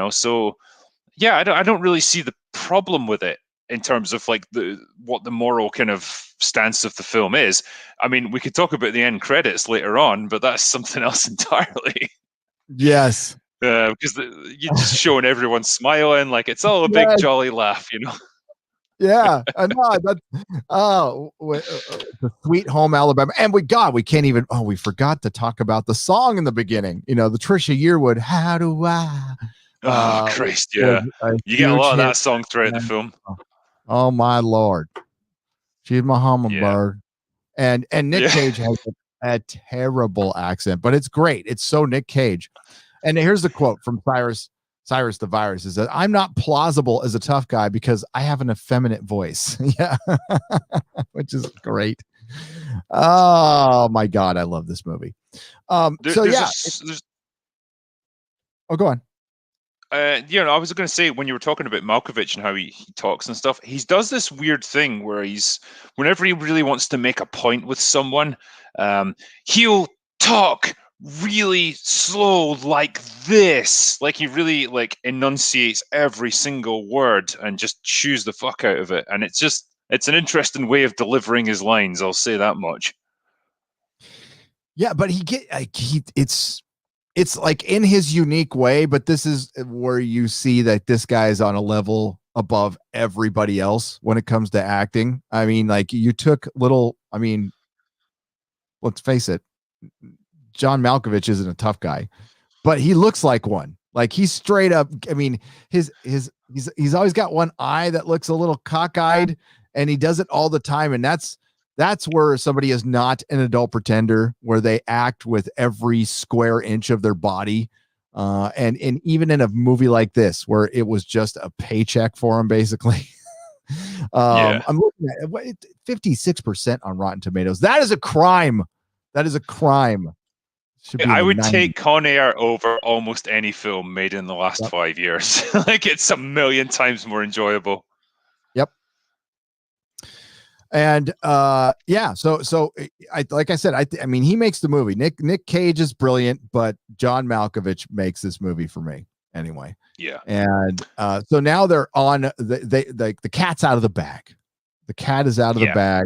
[SPEAKER 1] So, yeah, I don't really see the problem with it in terms of like what the moral kind of stance of the film is. I mean, we could talk about the end credits later on, but that's something else entirely.
[SPEAKER 2] Yes.
[SPEAKER 1] Because you're just showing everyone smiling like it's all a big jolly laugh,
[SPEAKER 2] Yeah, the Sweet Home Alabama, and we can't even. Oh, we forgot to talk about the song in the beginning. The Trisha Yearwood. How do I?
[SPEAKER 1] Oh Christ, yeah. You get a lot of that song throughout the film.
[SPEAKER 2] Oh my Lord, she's my hummingbird, and Nic Cage has a terrible accent, but it's great. It's so Nic Cage. And here's the quote from Cyrus the Virus, is that I'm not plausible as a tough guy because I have an effeminate voice. Yeah. Which is great. Oh my God. I love this movie. Oh, go on.
[SPEAKER 1] I was going to say, when you were talking about Malkovich and how he talks and stuff, he does this weird thing where whenever he really wants to make a point with someone, he'll talk really slow like this, like he really like enunciates every single word and just chews the fuck out of it. And it's an interesting way of delivering his lines, I'll say that much.
[SPEAKER 2] Yeah, but it's like in his unique way, but this is where you see that this guy is on a level above everybody else when it comes to acting. I mean, like you took little, I mean, let's face it, John Malkovich isn't a tough guy, but he looks like one. Like he's straight up. I mean, he's always got one eye that looks a little cockeyed, and he does it all the time. And that's where somebody is not an adult pretender, where they act with every square inch of their body. And even in a movie like this, where it was just a paycheck for him, basically.
[SPEAKER 1] Yeah.
[SPEAKER 2] I'm looking at 56% on Rotten Tomatoes. That is a crime. That is a crime. Should be in
[SPEAKER 1] I
[SPEAKER 2] the
[SPEAKER 1] would
[SPEAKER 2] 90s.
[SPEAKER 1] take Con Air over almost any film made in the last
[SPEAKER 2] Yep.
[SPEAKER 1] 5 years. Like it's a million times more enjoyable.
[SPEAKER 2] Yep. And yeah, so I like I said, I mean he makes the movie. Nic Cage is brilliant, but John Malkovich makes this movie for me anyway.
[SPEAKER 1] Yeah.
[SPEAKER 2] And so now they're on the cat's out of the bag. The cat is out of the bag,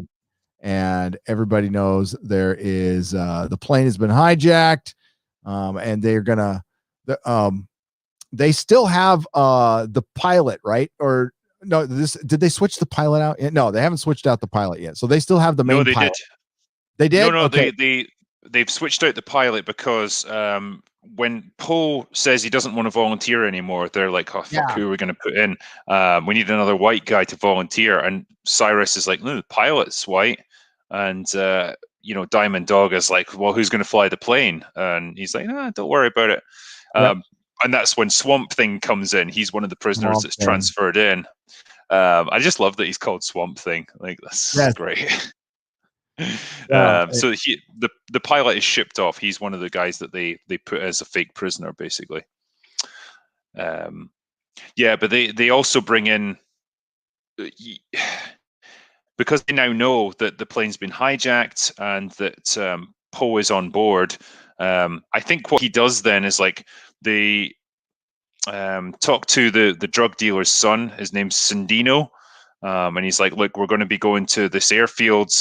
[SPEAKER 2] and everybody knows there is the plane has been hijacked, and they're gonna they still have the pilot, right? Or no, did they switch the pilot out? No, they haven't switched out the pilot yet. So they still have the main
[SPEAKER 1] No, they
[SPEAKER 2] pilot.
[SPEAKER 1] did.
[SPEAKER 2] They did?
[SPEAKER 1] No,
[SPEAKER 2] Okay.
[SPEAKER 1] they've switched out the pilot because when Poe says he doesn't want to volunteer anymore, they're like, "Oh fuck, who are we going to put in? We need another white guy to volunteer." And Cyrus is like, "No, the pilot's white." And Diamond Dog is like, "Well, who's going to fly the plane?" And he's like, "No, don't worry about it."
[SPEAKER 2] Yep.
[SPEAKER 1] And that's when Swamp Thing comes in. He's one of the prisoners
[SPEAKER 2] Swamp
[SPEAKER 1] that's
[SPEAKER 2] Thing.
[SPEAKER 1] transferred in. I just love that he's called Swamp Thing. Like that's great.
[SPEAKER 2] Yeah.
[SPEAKER 1] So the pilot is shipped off. He's one of the guys that they put as a fake prisoner, basically. Yeah, but they also bring in because they now know that the plane's been hijacked and that Poe is on board. I think what he does then is like they talk to the drug dealer's son. His name's Sandino. And he's like, "Look, we're going to be going to this airfield.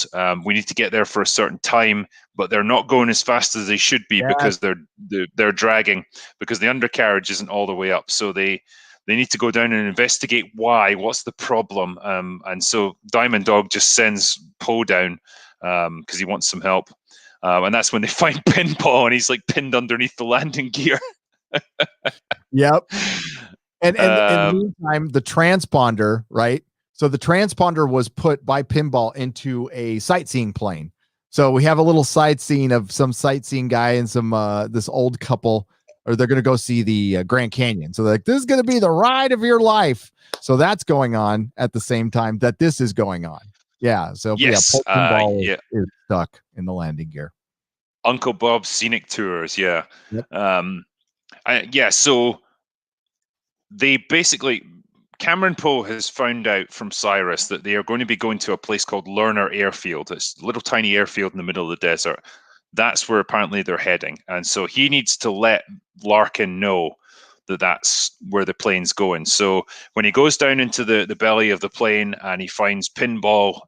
[SPEAKER 1] We need to get there for a certain time, but they're not going as fast as they should be because they're dragging because the undercarriage isn't all the way up. So they need to go down and investigate why. What's the problem?" And so Diamond Dog just sends Poe down because he wants some help. And that's when they find Pinball, and he's like pinned underneath the landing gear.
[SPEAKER 2] Yep. And in the meantime, the transponder, right? So the transponder was put by Pinball into a sightseeing plane. So we have a little sightseeing of some sightseeing guy and some this old couple, or they're going to go see the Grand Canyon. So like, this is going to be the ride of your life. So that's going on at the same time that this is going on. Yeah. So
[SPEAKER 1] yes,
[SPEAKER 2] Pinball is stuck in the landing gear.
[SPEAKER 1] Uncle Bob's Scenic Tours. Yeah.
[SPEAKER 2] Yep.
[SPEAKER 1] So they basically, Cameron Poe has found out from Cyrus that they are going to be going to a place called Lerner Airfield. It's a little tiny airfield in the middle of the desert. That's where apparently they're heading. And so he needs to let Larkin know that that's where the plane's going. So when he goes down into the belly of the plane and he finds Pinball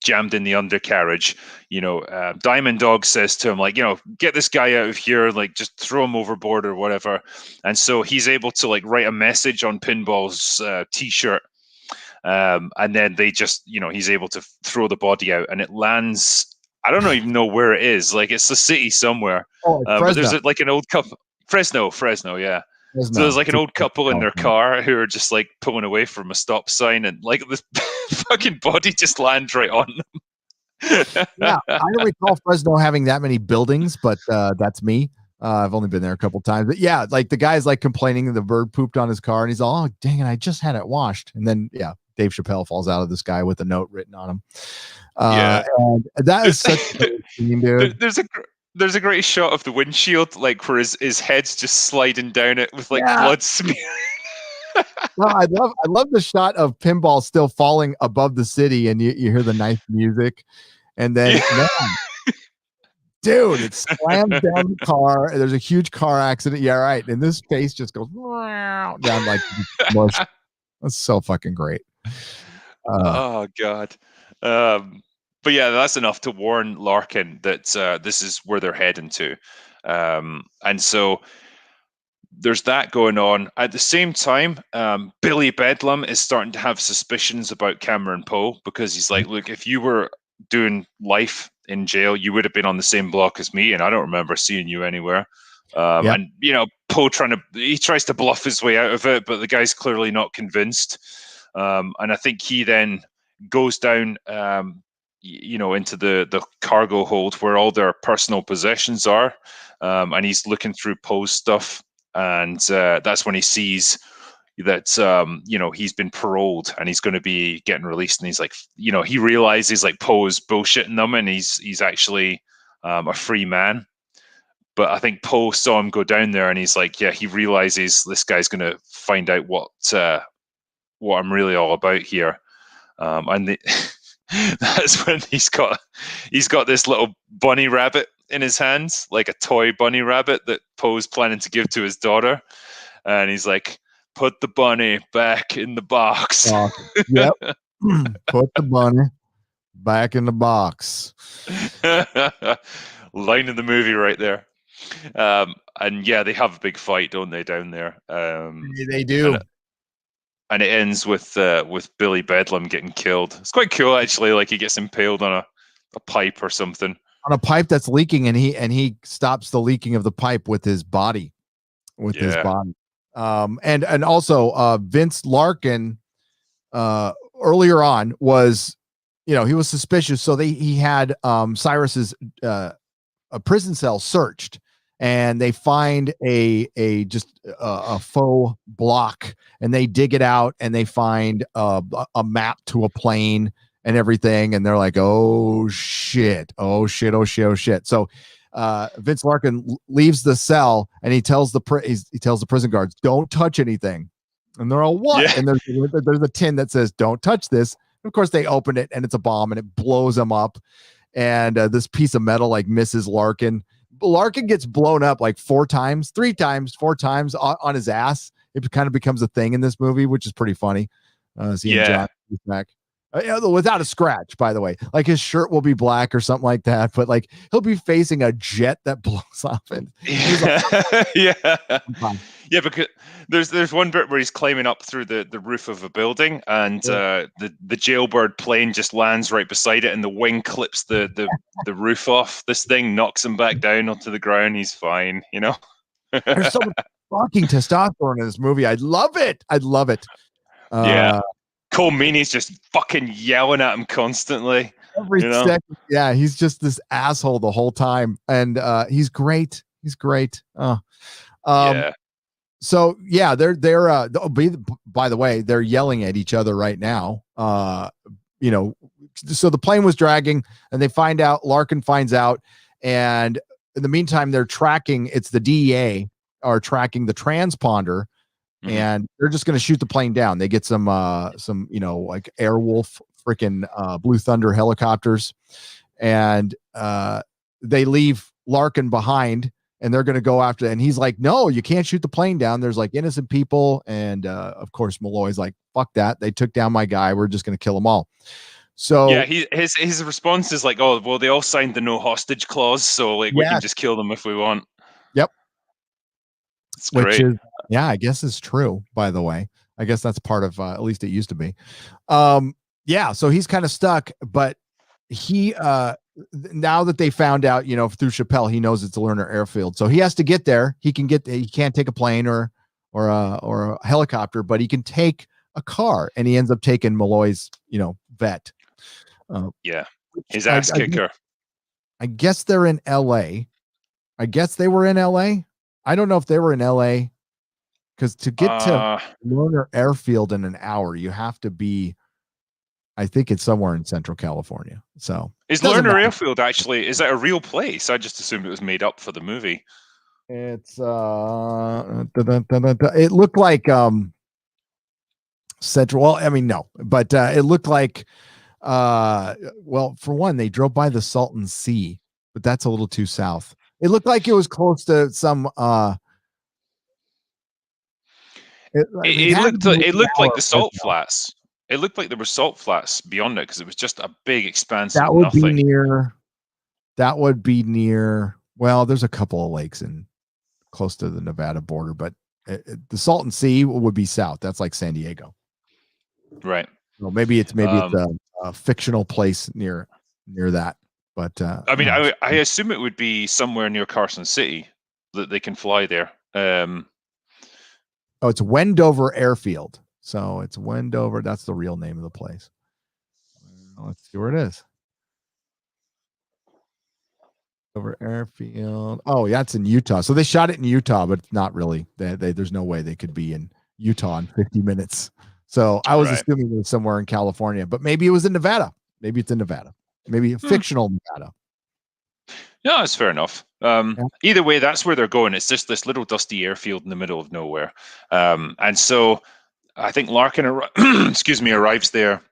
[SPEAKER 1] jammed in the undercarriage, Diamond Dog says to him, like, get this guy out of here, like just throw him overboard or whatever. And so he's able to like write a message on Pinball's t-shirt, and then they just, he's able to throw the body out, and it lands. I don't even know where it is. Like it's the city somewhere, but there's like an old couple. Fresno, yeah. So there's like an old couple in their car who are just like pulling away from a stop sign, and like this fucking body just lands right on them.
[SPEAKER 2] Yeah, I don't recall Fresno having that many buildings, but that's me. I've only been there a couple times, but yeah, like the guy's like complaining the bird pooped on his car, and he's all, "Oh, dang it, I just had it washed." And then Dave Chappelle falls out of the sky with a note written on him. And that is such a scene, dude.
[SPEAKER 1] There's a great shot of the windshield, like where his head's just sliding down it with like blood smearing.
[SPEAKER 2] No, I love the shot of Pinball still falling above the city, and you hear the nice music, and then dude, it slams down the car. There's a huge car accident. Yeah, right. And this face just goes down like mush. That's so fucking great.
[SPEAKER 1] Oh God. But yeah, that's enough to warn Larkin that this is where they're heading to. And so there's that going on. At the same time, Billy Bedlam is starting to have suspicions about Cameron Poe, because he's like, look, if you were doing life in jail, you would have been on the same block as me, and I don't remember seeing you anywhere.
[SPEAKER 2] Yep.
[SPEAKER 1] And Poe tries to bluff his way out of it, but the guy's clearly not convinced. And I think he then goes down, into the cargo hold where all their personal possessions are, and he's looking through Poe's stuff, and that's when he sees that he's been paroled and he's going to be getting released, and he's like, he realizes like Poe's bullshitting them, and he's actually a free man. But I think Poe saw him go down there, and he's like, yeah, he realizes this guy's going to find out what I'm really all about here, and that's when he's got this little bunny rabbit in his hands, like a toy bunny rabbit that Poe's planning to give to his daughter, and he's like, put the bunny back in the box.
[SPEAKER 2] Yep. Put the bunny back in the box.
[SPEAKER 1] Line of the movie right there. And yeah, they have a big fight, don't they, down there?
[SPEAKER 2] They do.
[SPEAKER 1] And it ends with Billy Bedlam getting killed. It's quite cool, actually. Like, he gets impaled on a pipe or something.
[SPEAKER 2] On a pipe that's leaking, and he stops the leaking of the pipe with his body. His body. And also Vince Larkin earlier on was, he was suspicious. So he had Cyrus's a prison cell searched, and they find a faux block, and they dig it out, and they find a map to a plane and everything, and they're like, oh shit. So Vince Larkin leaves the cell, and he tells the prison guards, don't touch anything, and they're all, what? Yeah. And there's a tin that says, don't touch this. And of course they open it, and it's a bomb, and it blows them up, and this piece of metal like misses Larkin. Larkin gets blown up like 4 times on his ass. It kind of becomes a thing in this movie, which is pretty funny. Seeing John back. Without a scratch, by the way. Like, his shirt will be black or something like that, but like, he'll be facing a jet that blows off, and
[SPEAKER 1] yeah, because there's one bit where he's climbing up through the roof of a building, and the jailbird plane just lands right beside it, and the wing clips the roof off this thing, knocks him back down onto the ground. He's fine,
[SPEAKER 2] There's so much fucking testosterone in this movie. I love it.
[SPEAKER 1] Yeah. Cole Meany's just fucking yelling at him constantly.
[SPEAKER 2] Every second. Yeah, he's just this asshole the whole time. And he's great. So yeah, they're by the way, they're yelling at each other right now. So the plane was dragging, and they find out, Larkin finds out, and in the meantime, they're tracking, it's the DEA are tracking the transponder. And they're just going to shoot the plane down. They get some like Airwolf freaking Blue Thunder helicopters, and they leave Larkin behind, and they're going to go after. And he's like, "No, you can't shoot the plane down. There's like innocent people." And of course, Malloy's like, "Fuck that! They took down my guy. We're just going to kill them all." So
[SPEAKER 1] yeah, his response is like, "Oh, well, they all signed the no hostage clause, so like we can just kill them if we want."
[SPEAKER 2] Yep,
[SPEAKER 1] it's great.
[SPEAKER 2] Which is, I guess is true, by the way. I guess that's part of, at least it used to be. So he's kind of stuck, but he, now that they found out, through Chappelle, he knows it's a Lerner airfield. So he has to get there. He can't take a plane or a helicopter, but he can take a car, and he ends up taking Malloy's, vet.
[SPEAKER 1] His ass kicker.
[SPEAKER 2] I guess they're in LA. I guess they were in LA. I don't know if they were in LA, because to get to Lerner Airfield in an hour, you have to be, I think it's somewhere in Central California. So
[SPEAKER 1] is Lerner Airfield actually, is that a real place? I just assumed it was made up for the movie.
[SPEAKER 2] It's it looked like Central. Well, I mean, no, but it looked like well, for one, they drove by the Salton Sea, but that's a little too south. It looked like it was close to some
[SPEAKER 1] it looked like the salt flats. It looked like there were salt flats beyond it, because it was just a big expanse of nothing.
[SPEAKER 2] That would be near. Well, there's a couple of lakes close to the Nevada border, but the Salton Sea would be south. That's like San Diego.
[SPEAKER 1] Right.
[SPEAKER 2] Well, maybe it's
[SPEAKER 1] Um,
[SPEAKER 2] a fictional place near that. But
[SPEAKER 1] I mean,
[SPEAKER 2] no.
[SPEAKER 1] I assume it would be somewhere near Carson City that they can fly there.
[SPEAKER 2] Oh, it's Wendover Airfield. So it's Wendover. That's the real name of the place. Let's see where it is. Over Airfield. Oh, yeah, it's in Utah. So they shot it in Utah, but it's not really. There's no way they could be in Utah in 50 minutes. So I was
[SPEAKER 1] Right.
[SPEAKER 2] assuming it was somewhere in California, but maybe it was in Nevada. Maybe it's in Nevada. Maybe fictional Nevada.
[SPEAKER 1] Yeah, that's fair enough.
[SPEAKER 2] Yeah.
[SPEAKER 1] Either way, that's where they're going. It's just this little dusty airfield in the middle of nowhere. And so I think Larkin, excuse me, arrives there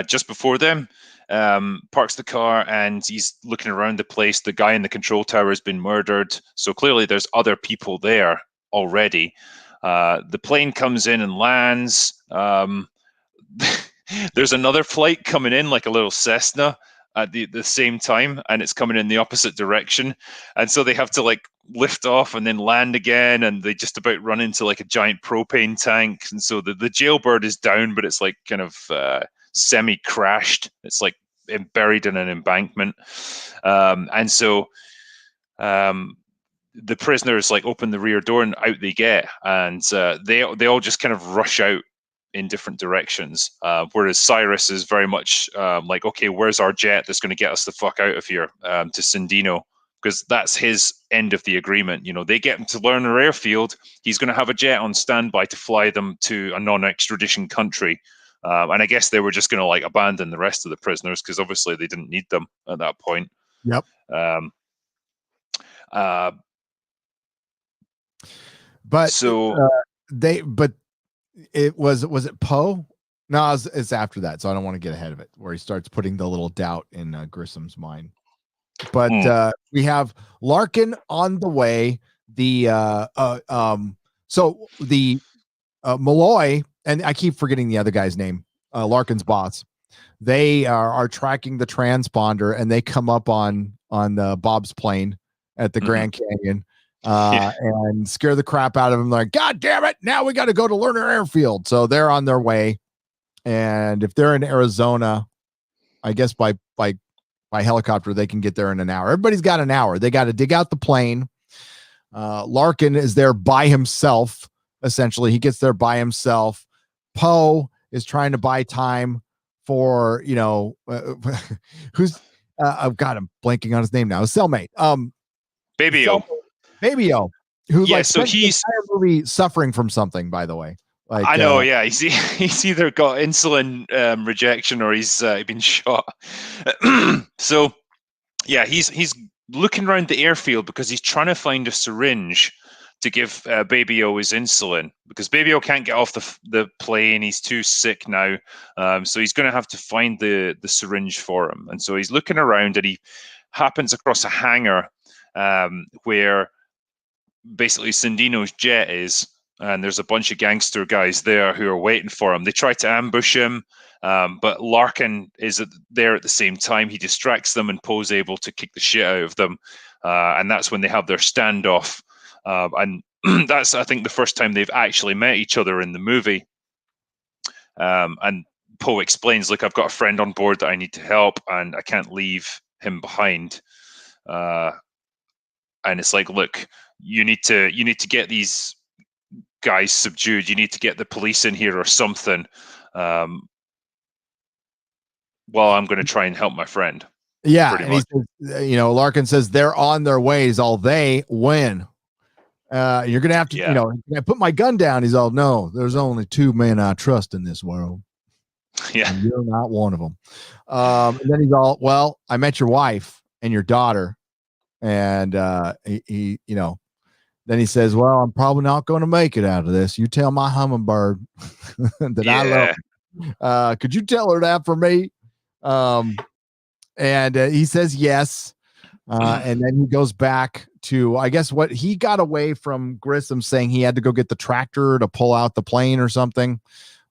[SPEAKER 1] just before them, parks the car, and he's looking around the place. The guy in the control tower has been murdered. So clearly there's other people there already. The plane comes in and lands. There's another flight coming in, like a little Cessna, at the same time, and it's coming in the opposite direction, and so they have to like lift off and then land again, and they just about run into like a giant propane tank, and so the jailbird is down, but it's like kind of semi crashed. It's like buried in an embankment, and so the prisoners like open the rear door and out they get, and they all just kind of rush out in different directions, whereas Cyrus is very much like, okay, where's our jet that's going to get us the fuck out of here, to Sandino, because that's his end of the agreement. You know, they get him to Lerner Airfield, he's going to have a jet on standby to fly them to a non-extradition country, and I guess they were just going to like abandon the rest of the prisoners because obviously they didn't need them at that point.
[SPEAKER 2] Yep. But
[SPEAKER 1] So
[SPEAKER 2] it was it Poe? No, it's after that, so I don't want to get ahead of it. Where he starts putting the little doubt in Grissom's mind. But we have Larkin on the way. So the Malloy, and I keep forgetting the other guy's name. Larkin's boss. They are tracking the transponder, and they come up on Bob's plane at the Grand Canyon. And scare the crap out of him. Like, God damn it! Now we got to go to Lerner Airfield. So they're on their way, and if they're in Arizona, I guess by helicopter they can get there in an hour. Everybody's got an hour. They got to dig out the plane. Larkin is there by himself. Essentially, he gets there by himself. Poe is trying to buy time for who's I've got him blanking on his name now. His cellmate, Baby O, who
[SPEAKER 1] so he's
[SPEAKER 2] the entire movie suffering from something, by the way. Like,
[SPEAKER 1] I know, yeah, he's either got insulin rejection or he's been shot. So yeah, he's looking around the airfield because he's trying to find a syringe to give Baby O his insulin, because Baby O can't get off the plane. He's too sick now, so he's going to have to find the syringe for him. And so he's looking around, and he happens across a hangar where basically Sandino's jet is, and there's a bunch of gangster guys there who are waiting for him. They try to ambush him, but Larkin is there at the same time. He distracts them, and Poe's able to kick the shit out of them, and that's when they have their standoff. And that's, I think, the first time they've actually met each other in the movie. And Poe explains, "Look, I've got a friend on board that I need to help, and I can't leave him behind." And it's like, look, you need to get these guys subdued. You need to get the police in here or something. While I'm going to try and help my friend.
[SPEAKER 2] Yeah, and he says, Larkin says they're on their ways. All they win. You're gonna have to, can I put my gun down? He's all, no, there's only two men I trust in this world.
[SPEAKER 1] Yeah,
[SPEAKER 2] and you're not one of them. And then he's all, well, I met your wife and your daughter. And he then he says, well, I'm probably not going to make it out of this. You tell my hummingbird that I love. Could you tell her that for me? And he says yes. And then he goes back to, I guess, what he got away from Grissom saying he had to go get the tractor to pull out the plane or something.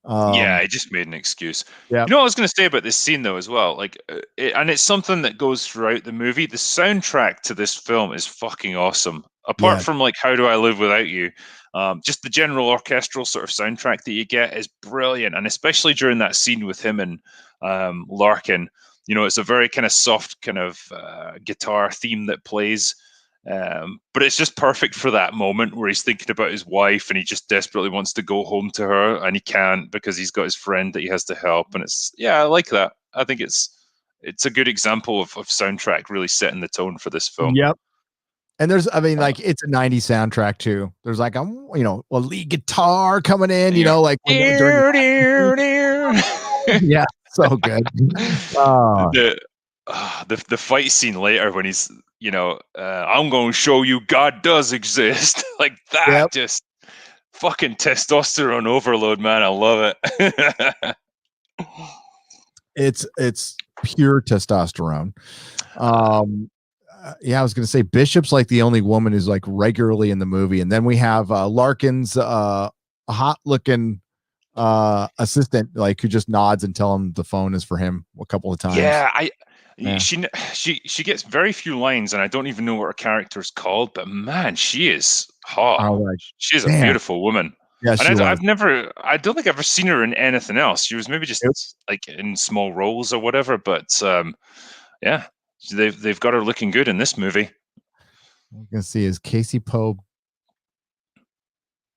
[SPEAKER 1] I just made an excuse.
[SPEAKER 2] Yeah.
[SPEAKER 1] You know what I was going to say about this scene, though, as well? Like, and it's something that goes throughout the movie. The soundtrack to this film is fucking awesome. Apart from like How Do I Live Without You, just the general orchestral sort of soundtrack that you get is brilliant, and especially during that scene with him and Larkin. It's a very kind of soft kind of guitar theme that plays, but it's just perfect for that moment where he's thinking about his wife and he just desperately wants to go home to her and he can't because he's got his friend that he has to help. And I like that. I think it's a good example of soundtrack really setting the tone for this film.
[SPEAKER 2] Yep. And there's, I mean, like it's a 90s soundtrack too. There's like a lead guitar coming in, like yeah, so good.
[SPEAKER 1] The fight scene later when he's, I'm going to show you God does exist. Like that, just fucking testosterone overload, man. I love it.
[SPEAKER 2] It's pure testosterone. I was going to say Bishop's like the only woman who's like regularly in the movie. And then we have Larkin's hot looking assistant, like who just nods and tell him the phone is for him a couple of times.
[SPEAKER 1] She gets very few lines and I don't even know what her character is called, but man, she is hot. She is a beautiful woman.
[SPEAKER 2] Yeah,
[SPEAKER 1] and I don't think I've ever seen her in anything else. She was maybe just like in small roles or whatever, but yeah, they've got her looking good in this movie.
[SPEAKER 2] I'm gonna see is Casey Poe.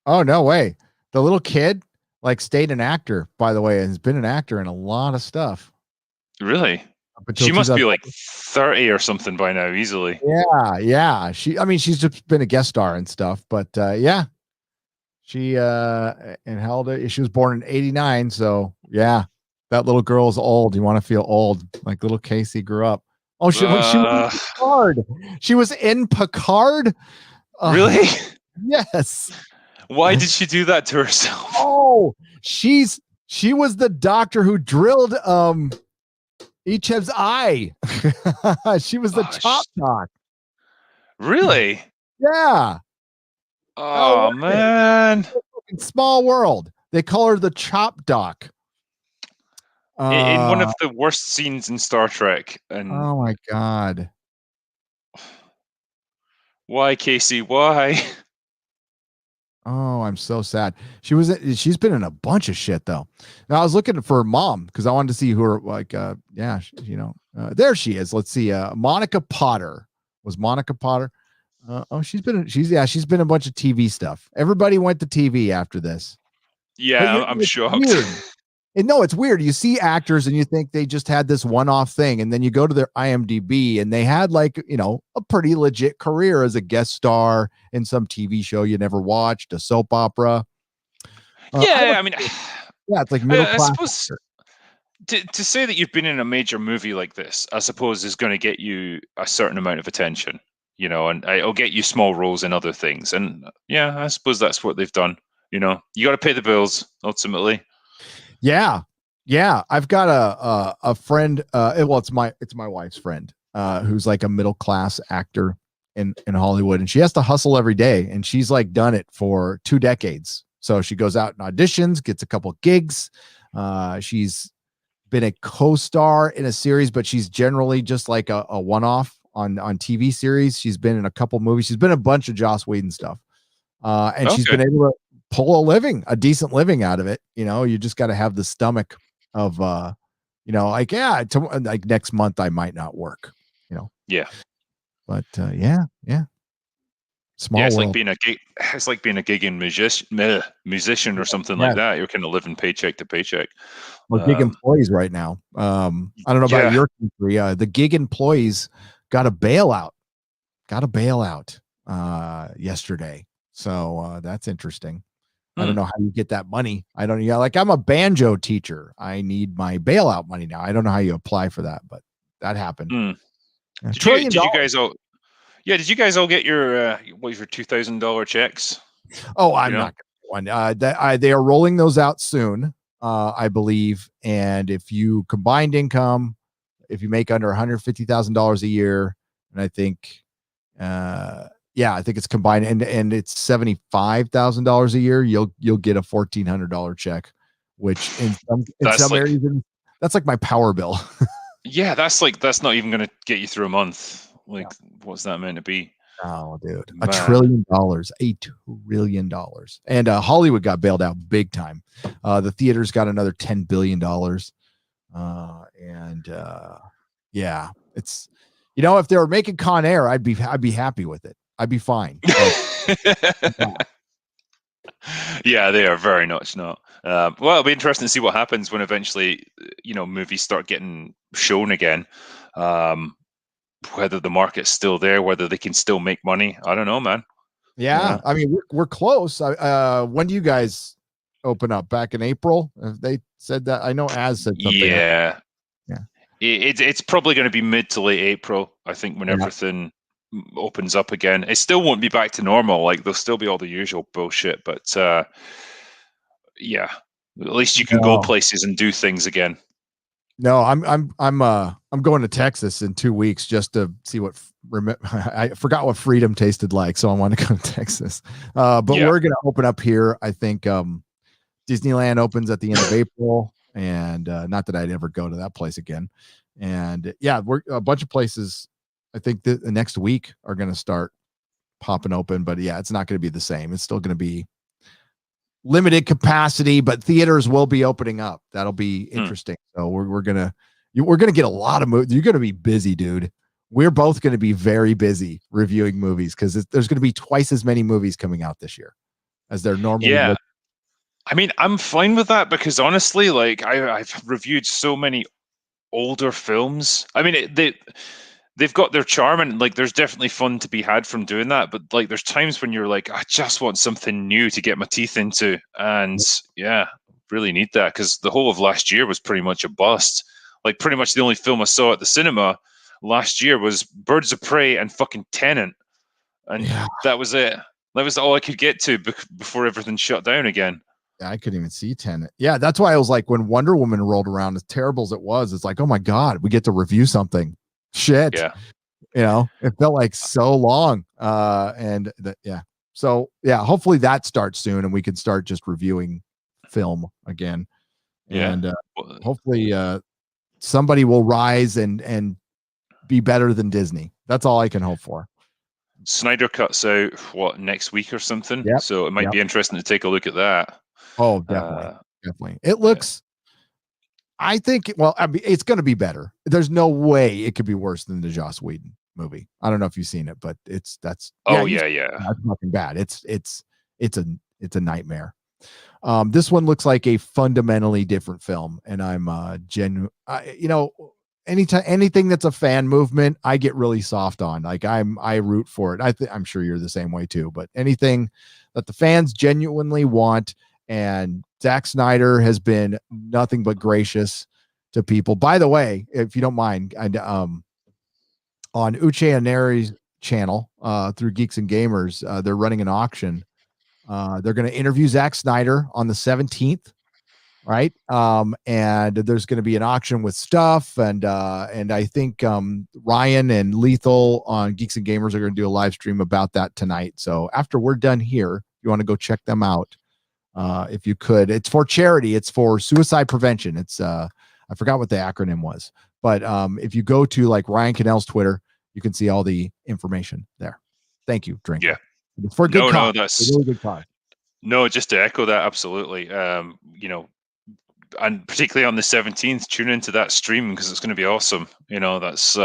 [SPEAKER 2] Oh no way! The little kid like stayed an actor, by the way, and has been an actor in a lot of stuff.
[SPEAKER 1] Really? She must be like 30 or something by now, easily.
[SPEAKER 2] Yeah. She's just been a guest star and stuff, but yeah. She she was born in 89, so yeah, that little girl is old. You want to feel old, like little Casey grew up. Oh, she was in Picard. She was in Picard.
[SPEAKER 1] Really?
[SPEAKER 2] Yes.
[SPEAKER 1] Why did she do that to herself?
[SPEAKER 2] Oh, she was the doctor who drilled Ichev's eye. She was the chop doc.
[SPEAKER 1] Really?
[SPEAKER 2] Yeah.
[SPEAKER 1] Oh man.
[SPEAKER 2] Small world. They call her the chop doc.
[SPEAKER 1] In one of the worst scenes in Star Trek. And
[SPEAKER 2] oh my God.
[SPEAKER 1] Why, Casey? Why?
[SPEAKER 2] Oh, I'm so sad. She's been in a bunch of shit though. Now I was looking for her mom because I wanted to see who her there she is. Let's see. Monica Potter. Was Monica Potter? She's been in a bunch of TV stuff. Everybody went to TV after this.
[SPEAKER 1] Yeah, I'm shocked.
[SPEAKER 2] No, it's weird. You see actors and you think they just had this one-off thing, and then you go to their IMDb and they had like, a pretty legit career as a guest star in some TV show you never watched, a soap opera.
[SPEAKER 1] It's
[SPEAKER 2] like middle class.
[SPEAKER 1] I suppose to say that you've been in a major movie like this, I suppose is going to get you a certain amount of attention, and it'll get you small roles in other things. And yeah, I suppose that's what they've done. You got to pay the bills ultimately.
[SPEAKER 2] Yeah. I've got a friend. It's my wife's friend, who's like a middle class actor in Hollywood, and she has to hustle every day. And she's like done it for 2 decades. So she goes out and auditions, gets a couple gigs. She's been a co-star in a series, but she's generally just like a one-off on TV series. She's been in a couple movies. She's been in a bunch of Joss Whedon stuff. And she's been able to pull a decent living out of it. You just got to have the stomach of, like next month I might not work,
[SPEAKER 1] Yeah.
[SPEAKER 2] But yeah. Small
[SPEAKER 1] it's
[SPEAKER 2] world.
[SPEAKER 1] like being a gig. It's like being a gigging musician or something like that. You're kind of living paycheck to paycheck.
[SPEAKER 2] Well, gig employees right now. I don't know about your country. The gig employees got a bailout. Yesterday. So that's interesting. I don't know how you get that money. I don't know. Like I'm a banjo teacher. I need my bailout money now. I don't know how you apply for that, but that happened.
[SPEAKER 1] Did you guys all? Yeah, did you guys all get your $2,000 checks?
[SPEAKER 2] Oh, I'm not going to. They are rolling those out soon, I believe. And if you combined income, if you make under $150,000 a year, and I think, I think it's combined, and it's $75,000 a year, you'll get a $1,400 check, which in some areas, that's like my power bill. Yeah,
[SPEAKER 1] that's not even going to get you through a month. Like, what's that meant to be?
[SPEAKER 2] Oh, dude, $1
[SPEAKER 1] Man.
[SPEAKER 2] trillion, $1 trillion. And Hollywood got bailed out big time. The theaters got another $10 billion. Yeah, it's, if they were making Con Air, I'd be happy with it. I'd be fine. But
[SPEAKER 1] Yeah, they are very much not. Well, it'll be interesting to see what happens when eventually, movies start getting shown again. Whether the market's still there, whether they can still make money, I don't know, man.
[SPEAKER 2] yeah, I mean, we're close. When do you guys open up? Back in April? Have they said that? I know Az said something.
[SPEAKER 1] Yeah.
[SPEAKER 2] Yeah.
[SPEAKER 1] It's probably going to be mid to late April, I think, when everything opens up again. It still won't be back to normal. Like, there'll still be all the usual bullshit, but yeah, at least you can go places and do things again.
[SPEAKER 2] No, I'm going to Texas in 2 weeks just to see what I forgot what freedom tasted like, so I want to go to Texas. But we're going to open up here. I think Disneyland opens at the end of April, and not that I'd ever go to that place again. And yeah, we're a bunch of places. I think the next week are going to start popping open, but yeah, it's not going to be the same. It's still going to be limited capacity, but theaters will be opening up. That'll be interesting. So we're gonna get a lot of movies. You're gonna be busy, dude. We're both gonna be very busy reviewing movies because there's gonna be twice as many movies coming out this year as there normally.
[SPEAKER 1] Yeah, I mean, I'm fine with that because honestly, like I've reviewed so many older films. I mean, they've got their charm, and like there's definitely fun to be had from doing that, but like there's times when you're like, I just want something new to get my teeth into, and yeah, really need that because the whole of last year was pretty much a bust. Like pretty much the only film I saw at the cinema last year was Birds of Prey and fucking Tenet, and that was it. That was all I could get to before everything shut down again.
[SPEAKER 2] I couldn't even see Tenet. Yeah, that's why I was like, when Wonder Woman rolled around, as terrible as it was, it's like, oh my god, we get to review something. Shit.
[SPEAKER 1] Yeah.
[SPEAKER 2] It felt like so long. So yeah, hopefully that starts soon and we can start just reviewing film again. And hopefully somebody will rise and be better than Disney. That's all I can hope for.
[SPEAKER 1] Snyder cuts out next week or something.
[SPEAKER 2] Yep.
[SPEAKER 1] So it might be interesting to take a look at that.
[SPEAKER 2] Oh, definitely. It looks, I think, well, I mean, it's going to be better. There's no way it could be worse than the Joss Whedon movie. I don't know if you've seen it, but that's
[SPEAKER 1] That's
[SPEAKER 2] fucking bad. It's a nightmare. This one looks like a fundamentally different film, and I'm anything that's a fan movement, I get really soft on. Like I root for it. I'm sure you're the same way too, but anything that the fans genuinely want, and Zack Snyder has been nothing but gracious to people. By the way, if you don't mind, on Uche Aneri's channel, through Geeks and Gamers, they're running an auction. They're going to interview Zack Snyder on the 17th, right? And there's going to be an auction with stuff, and I think Ryan and Lethal on Geeks and Gamers are going to do a live stream about that tonight. So after we're done here, you want to go check them out. If you could, it's for charity. It's for suicide prevention. It's I forgot what the acronym was, but if you go to like Ryan Cannell's Twitter, you can see all the information there. Thank you, Drink.
[SPEAKER 1] Yeah,
[SPEAKER 2] it's for a good cause.
[SPEAKER 1] That's
[SPEAKER 2] a really good cause.
[SPEAKER 1] No, just to echo that, absolutely. And particularly on the 17th, tune into that stream because it's going to be awesome. That's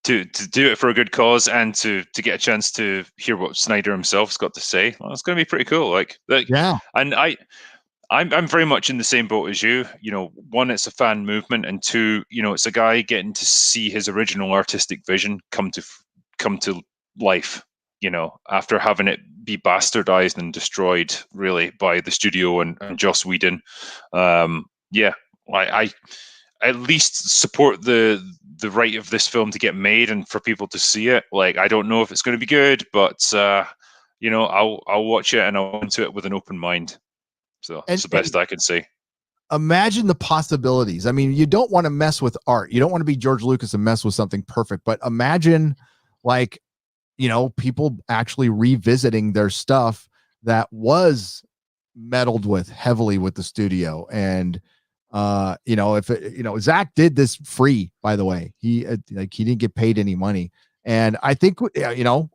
[SPEAKER 1] to do it for a good cause and to get a chance to hear what Snyder himself's got to say. Well, it's going to be pretty cool. Yeah. And I'm very much in the same boat as you. One, it's a fan movement, and two, it's a guy getting to see his original artistic vision come to life. After having it be bastardized and destroyed, really, by the studio and Joss Whedon. I at least support the right of this film to get made and for people to see it. Like, I don't know if it's going to be good, but I'll watch it and I'll go into it with an open mind. So it's the best I can say.
[SPEAKER 2] Imagine the possibilities. I mean, you don't want to mess with art. You don't want to be George Lucas and mess with something perfect, but imagine people actually revisiting their stuff that was meddled with heavily with the studio. And if Zach did this free, by the way, he didn't get paid any money. And I think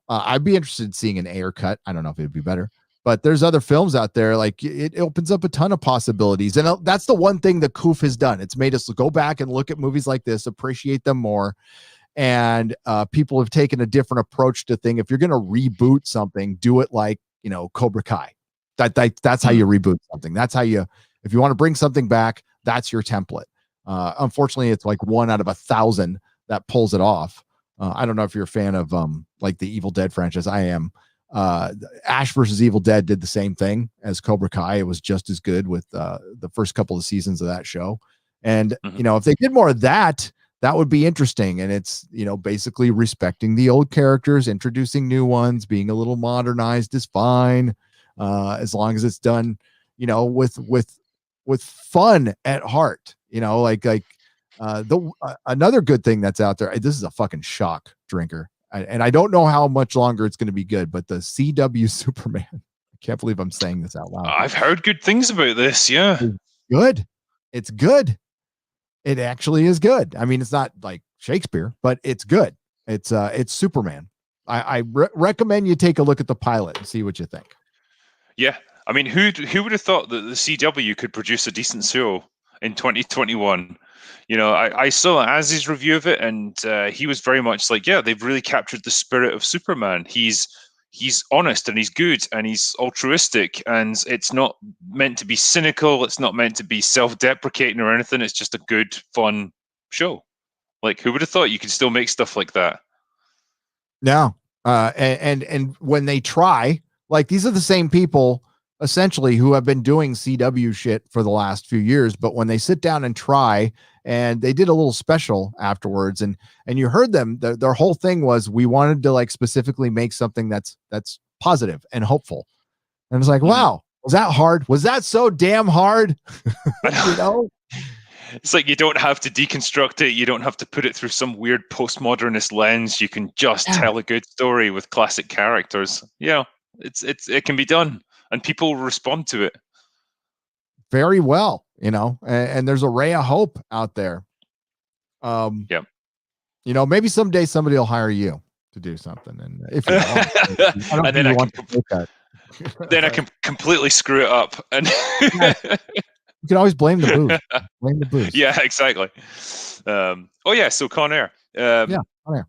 [SPEAKER 2] I'd be interested in seeing an Ayer cut. I don't know if it'd be better, but there's other films out there. Like it opens up a ton of possibilities, and that's the one thing that Koof has done. It's made us go back and look at movies like this, appreciate them more, and people have taken a different approach to thing. If you're going to reboot something, do it like Cobra Kai. That's how you reboot something. That's how you, if you want to bring something back, that's your template. Unfortunately, it's like 1 out of 1,000 that pulls it off. I don't know if you're a fan of like the Evil Dead franchise. I am. Ash versus Evil Dead did the same thing as Cobra Kai. It was just as good with the first couple of seasons of that show. And if they did more of that, that would be interesting. And it's basically respecting the old characters, introducing new ones, being a little modernized is fine, as long as it's done with fun at heart. Another good thing that's out there. This is a fucking shock drinker, and I don't know how much longer it's going to be good. But the CW Superman, I can't believe I'm saying this out loud.
[SPEAKER 1] I've heard good things about this. Yeah,
[SPEAKER 2] good. It's good. It actually is good. I mean, it's not like Shakespeare, but it's good. It's Superman. I recommend you take a look at the pilot and see what you think.
[SPEAKER 1] Yeah, I mean, who would have thought that the CW could produce a decent show in 2021? I saw Az's review of it, and he was very much like, yeah, they've really captured the spirit of Superman. He's honest, and he's good, and he's altruistic, and it's not meant to be cynical. It's not meant to be self-deprecating or anything. It's just a good, fun show. Like, who would have thought you could still make stuff like that?
[SPEAKER 2] No, and when they try, like, these are the same people essentially who have been doing CW shit for the last few years, but when they sit down and try, and they did a little special afterwards, and you heard them, their whole thing was, we wanted to like specifically make something that's positive and hopeful. And it's like, wow, was that hard? Was that so damn hard?
[SPEAKER 1] It's like, you don't have to deconstruct it. You don't have to put it through some weird postmodernist lens. You can just tell a good story with classic characters. Yeah, it can be done, and people respond to it
[SPEAKER 2] very well, and there's a ray of hope out there.
[SPEAKER 1] Yeah.
[SPEAKER 2] Maybe someday somebody will hire you to do something, and if you want,
[SPEAKER 1] then I can completely screw it up, and
[SPEAKER 2] you can always blame the booze. Blame the booze.
[SPEAKER 1] Yeah, exactly. So Con Air.
[SPEAKER 2] Con Air.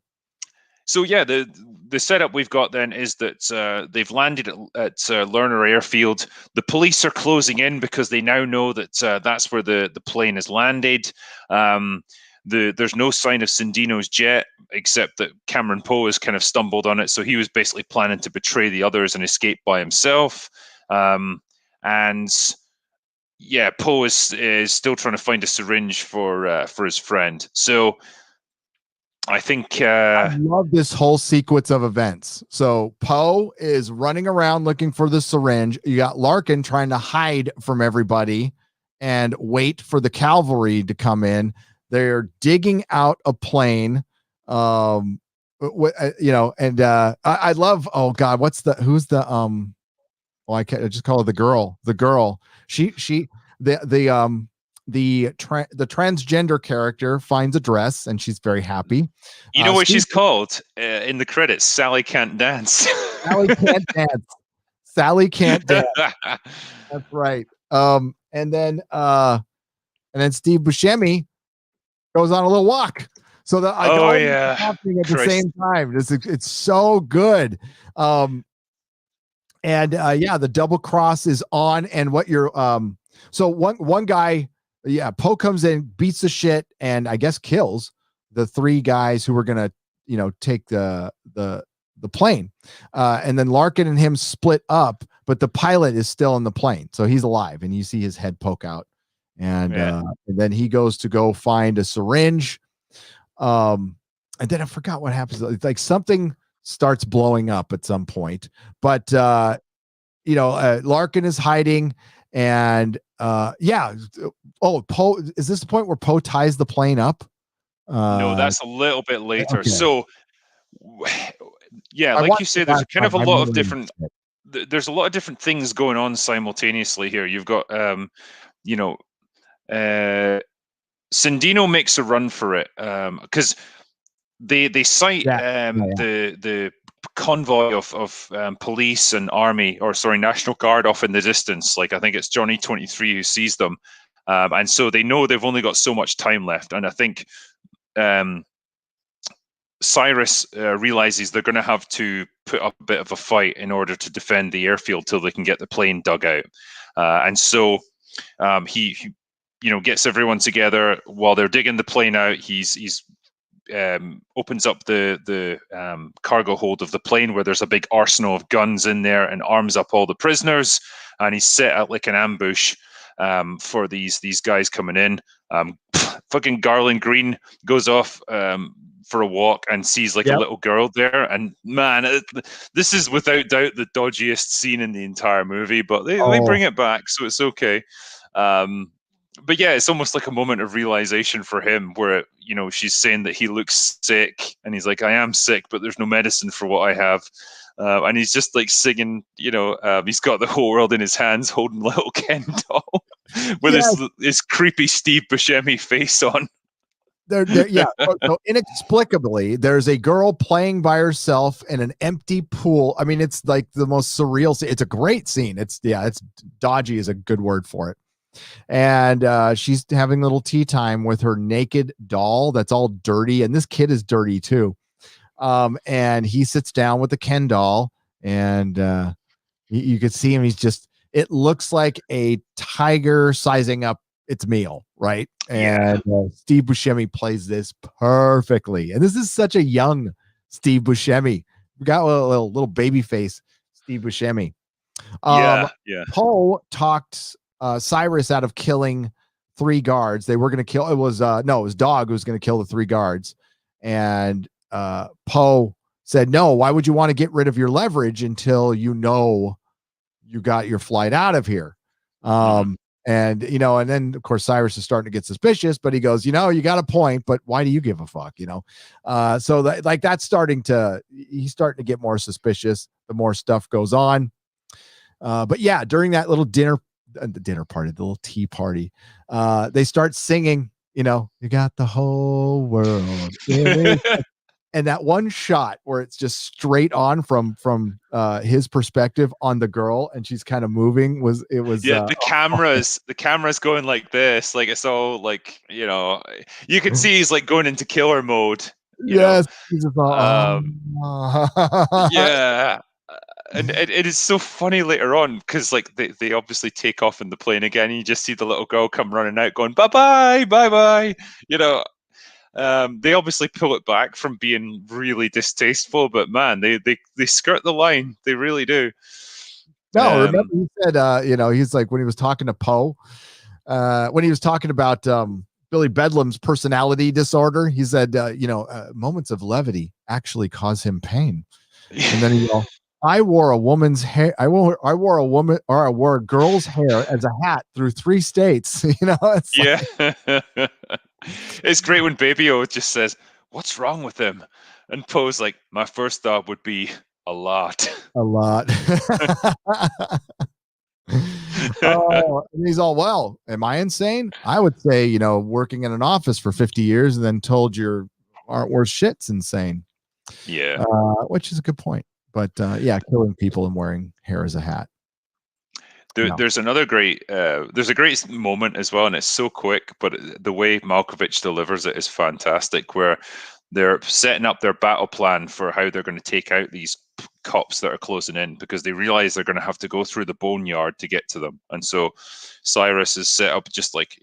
[SPEAKER 1] So yeah, the setup we've got then is that they've landed at Lerner Airfield. The police are closing in because they now know that that's where the plane has landed. There's no sign of Sandino's jet, except that Cameron Poe has kind of stumbled on it. So he was basically planning to betray the others and escape by himself. And yeah, Poe is still trying to find a syringe for his friend. So I think
[SPEAKER 2] I love this whole sequence of events. So Poe is running around looking for the syringe. You got Larkin trying to hide from everybody and wait for the cavalry to come in. They're digging out a plane. I love, oh God, I just call her the girl. The girl. The transgender character finds a dress, and she's very happy.
[SPEAKER 1] You know what she's called in the credits? Sally Can't Dance.
[SPEAKER 2] Sally Can't Dance. Sally Can't Dance. That's right. And then Steve Buscemi goes on a little walk. So that happening at the same time. It's so good. The double cross is on, and what you're so one guy, Poe comes in, beats the shit, and I guess kills the 3 guys who were gonna take the plane, and then Larkin and him split up, but the pilot is still in the plane, so he's alive, and you see his head poke out, and then he goes to go find a syringe, and then I forgot what happens. It's like something starts blowing up at some point, but Larkin is hiding, and Poe, is this the point where Poe ties the plane up?
[SPEAKER 1] No, that's a little bit later. Okay. So yeah, like you said, there's kind of a lot of different there's a lot of different things going on simultaneously here. You've got Sandino makes a run for it, because they cite the convoy of police and army, or sorry, National Guard off in the distance. Like I think it's Johnny 23 who sees them, and so they know they've only got so much time left. And I think Cyrus realizes they're going to have to put up a bit of a fight in order to defend the airfield till they can get the plane dug out. And so he gets everyone together while they're digging the plane out. He's opens up the cargo hold of the plane where there's a big arsenal of guns in there, and arms up all the prisoners. And he's set out like an ambush for these guys coming in. Fucking Garland Green goes off for a walk and sees like a little girl there, and man, this is without doubt the dodgiest scene in the entire movie, but they bring it back, so it's okay. But yeah, it's almost like a moment of realization for him where, she's saying that he looks sick, and he's like, I am sick, but there's no medicine for what I have. And he's just like singing, he's got the whole world in his hands holding little Ken doll with his creepy Steve Buscemi face on.
[SPEAKER 2] So inexplicably, there's a girl playing by herself in an empty pool. I mean, it's like the most surreal scene. It's a great scene. It's dodgy is a good word for it. And she's having a little tea time with her naked doll that's all dirty, and this kid is dirty too. And he sits down with the Ken doll, and you could see him. It looks like a tiger sizing up its meal, right? And Steve Buscemi plays this perfectly. And this is such a young Steve Buscemi. We got a little baby face Steve Buscemi. Poe talked Cyrus out of killing 3 guards. They were going to kill. It was Dog who was going to kill the 3 guards. And Poe said, no, why would you want to get rid of your leverage until you got your flight out of here? And then of course Cyrus is starting to get suspicious, but he goes, you got a point, but why do you give a fuck? So that's he's starting to get more suspicious the more stuff goes on. But yeah, during that little dinner party, the little tea party, they start singing, you got the whole world. And that one shot where it's just straight on from his perspective on the girl, and she's kind of moving, the
[SPEAKER 1] camera's going like this, like it's all like, you can see he's like going into killer mode.
[SPEAKER 2] Yes.
[SPEAKER 1] Yeah. And it is so funny later on because like they obviously take off in the plane again, and you just see the little girl come running out going bye bye. They obviously pull it back from being really distasteful, but man, they skirt the line. They really do.
[SPEAKER 2] No, remember he said, he's like, when he was talking to Poe, when he was talking about Billy Bedlam's personality disorder, he said, moments of levity actually cause him pain. And then he goes, I wore a woman's hair. I wore a girl's hair as a hat through 3 states.
[SPEAKER 1] It's great when Baby O just says, "What's wrong with him?" And Poe's like, "My first thought would be a lot."
[SPEAKER 2] A lot. And he's all, well, am I insane? I would say, working in an office for 50 years and then told you aren't worth shit's insane.
[SPEAKER 1] Yeah.
[SPEAKER 2] Which is a good point. But killing people and wearing hair as a hat.
[SPEAKER 1] There's another great there's a great moment as well, and it's so quick, but the way Malkovich delivers it is fantastic, where they're setting up their battle plan for how they're going to take out these cops that are closing in, because they realize they're going to have to go through the boneyard to get to them. And so Cyrus is set up just like,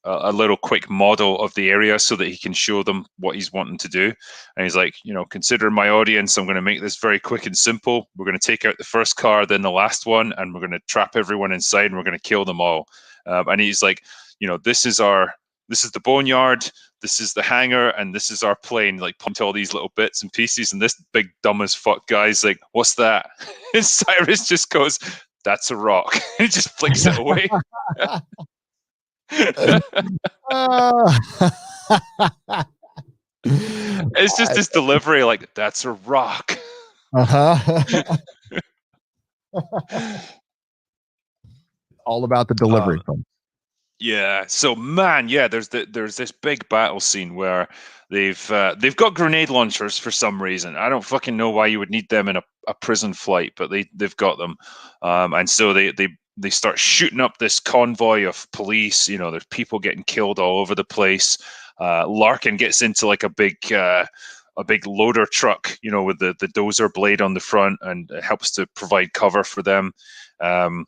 [SPEAKER 1] a little quick model of the area so that he can show them what he's wanting to do. And he's like, consider my audience, I'm going to make this very quick and simple. We're going to take out the first car, then the last one, and we're going to trap everyone inside, and we're going to kill them all. And he's like, this is the boneyard, this is the hangar, and this is our plane. Like, pumped all these little bits and pieces, and this big dumb as fuck guy's like, what's that? And Cyrus just goes, that's a rock. He just flicks it away. It's just his delivery, like, that's a rock.
[SPEAKER 2] All about the delivery.
[SPEAKER 1] Yeah. So man, yeah, there's this big battle scene where they've got grenade launchers for some reason. I don't fucking know why you would need them in a prison flight, but they've got them. And so they start shooting up this convoy of police. You know, there's people getting killed all over the place. Larkin gets into like a big loader truck, you know, with the dozer blade on the front, and it helps to provide cover for them. Um,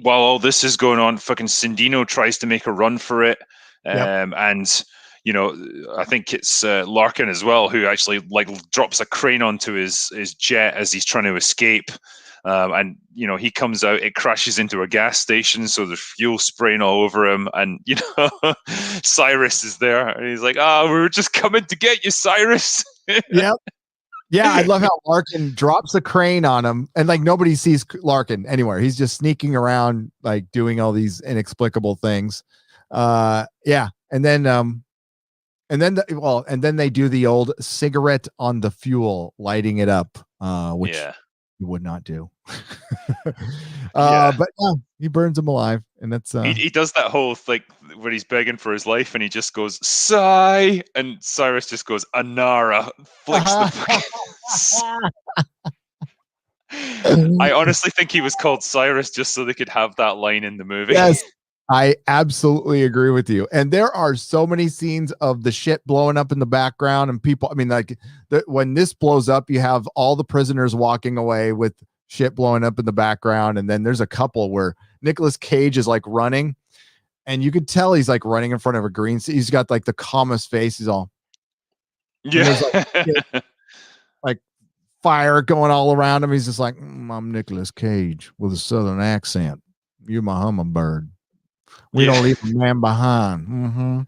[SPEAKER 1] while all this is going on, fucking Sindino tries to make a run for it,
[SPEAKER 2] Yep.
[SPEAKER 1] and you know, I think it's Larkin as well who actually like drops a crane onto his jet as he's trying to escape. And you know, he comes out, it crashes into a gas station, so there's fuel spraying all over him, and you know, Cyrus is there, and he's like, "Ah, we were just coming to get you, Cyrus."
[SPEAKER 2] Yep. Yeah, I love how Larkin drops a crane on him, and like nobody sees Larkin anywhere. He's just sneaking around, like doing all these inexplicable things. Yeah, and then and then they do the old cigarette on the fuel, lighting it up, which
[SPEAKER 1] Yeah,
[SPEAKER 2] you would not do.
[SPEAKER 1] yeah.
[SPEAKER 2] But yeah, he burns him alive, and that's
[SPEAKER 1] He does that whole thing where he's begging for his life, and he just goes sigh, and Cyrus just goes Anara, flicks the fucking. I honestly think he was called Cyrus just so they could have that line in the movie.
[SPEAKER 2] Yes, I absolutely agree with you. And there are so many scenes of the shit blowing up in the background and people. I mean, like when this blows up, you have all the prisoners walking away with shit blowing up in the background. And then there's a couple where Nicolas Cage is like running, and you could tell he's like running in front of a green. He's got like the calmest face. He's all, and there's like,
[SPEAKER 1] Yeah.
[SPEAKER 2] like fire going all around him. He's just like, I'm Nicolas Cage with a southern accent. You're my hummingbird. We don't leave a man behind.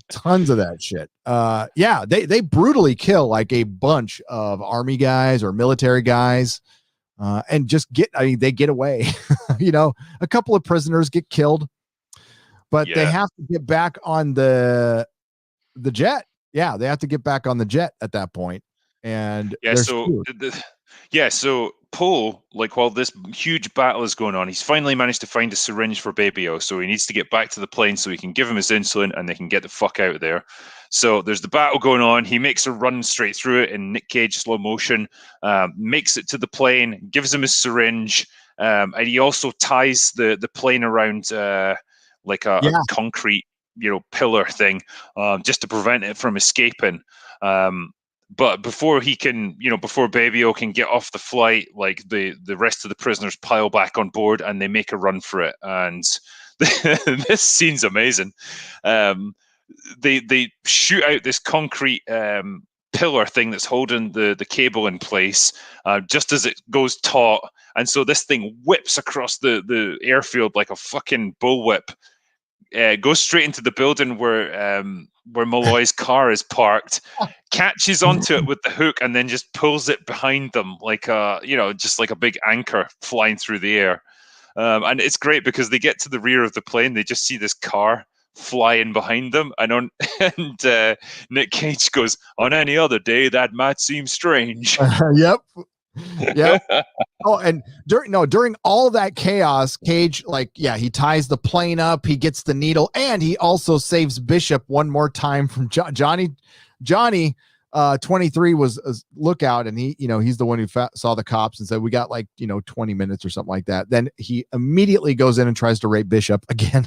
[SPEAKER 2] Tons of that shit. Yeah, they brutally kill like a bunch of army guys or military guys, and just they get away. You know, a couple of prisoners get killed, but they have to get back on the jet. Yeah, they have to get back on the jet at that point, and they're screwed.
[SPEAKER 1] So Poe, like while this huge battle is going on, he's finally managed to find a syringe for Baby-O, so he needs to get back to the plane so he can give him his insulin and they can get the fuck out of there. So there's the battle going on. He makes a run straight through it in Nic Cage slow motion, makes it to the plane, gives him his syringe, and he also ties the plane around like a concrete, you know, pillar thing, just to prevent it from escaping. But before he can, you know, before Baby-O can get off the flight, like the rest of the prisoners pile back on board and they make a run for it. And this scene's amazing. They shoot out this concrete pillar thing that's holding the cable in place, just as it goes taut. And so this thing whips across the airfield like a fucking bullwhip. Goes straight into the building where Malloy's car is parked, catches onto it with the hook, and then just pulls it behind them like just like a big anchor flying through the air. And it's great because they get to the rear of the plane, they just see this car flying behind them, and Nic Cage goes, "On any other day, that might seem strange."
[SPEAKER 2] Yep. Oh, and during all that chaos, Cage, he ties the plane up, he gets the needle, and he also saves Bishop one more time from Johnny. 23 was a lookout, and he's the one who saw the cops and said, we got 20 minutes or something like that. Then he immediately goes in and tries to rape Bishop again.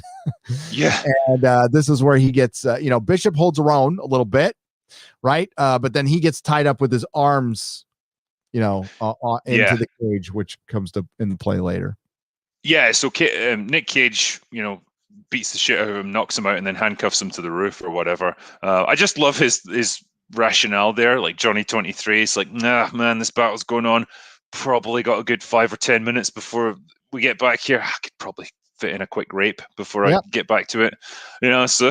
[SPEAKER 1] Yeah.
[SPEAKER 2] And this is where he gets, Bishop holds her own a little bit, right? But then he gets tied up with his arms into the cage, which comes to in play later.
[SPEAKER 1] Yeah, so Nic Cage, beats the shit out of him, knocks him out, and then handcuffs him to the roof or whatever. I just love his rationale there. Like Johnny 23, it's like, nah, man, this battle's going on. Probably got a good 5 or 10 minutes before we get back here. I could probably fit in a quick rape before I get back to it. So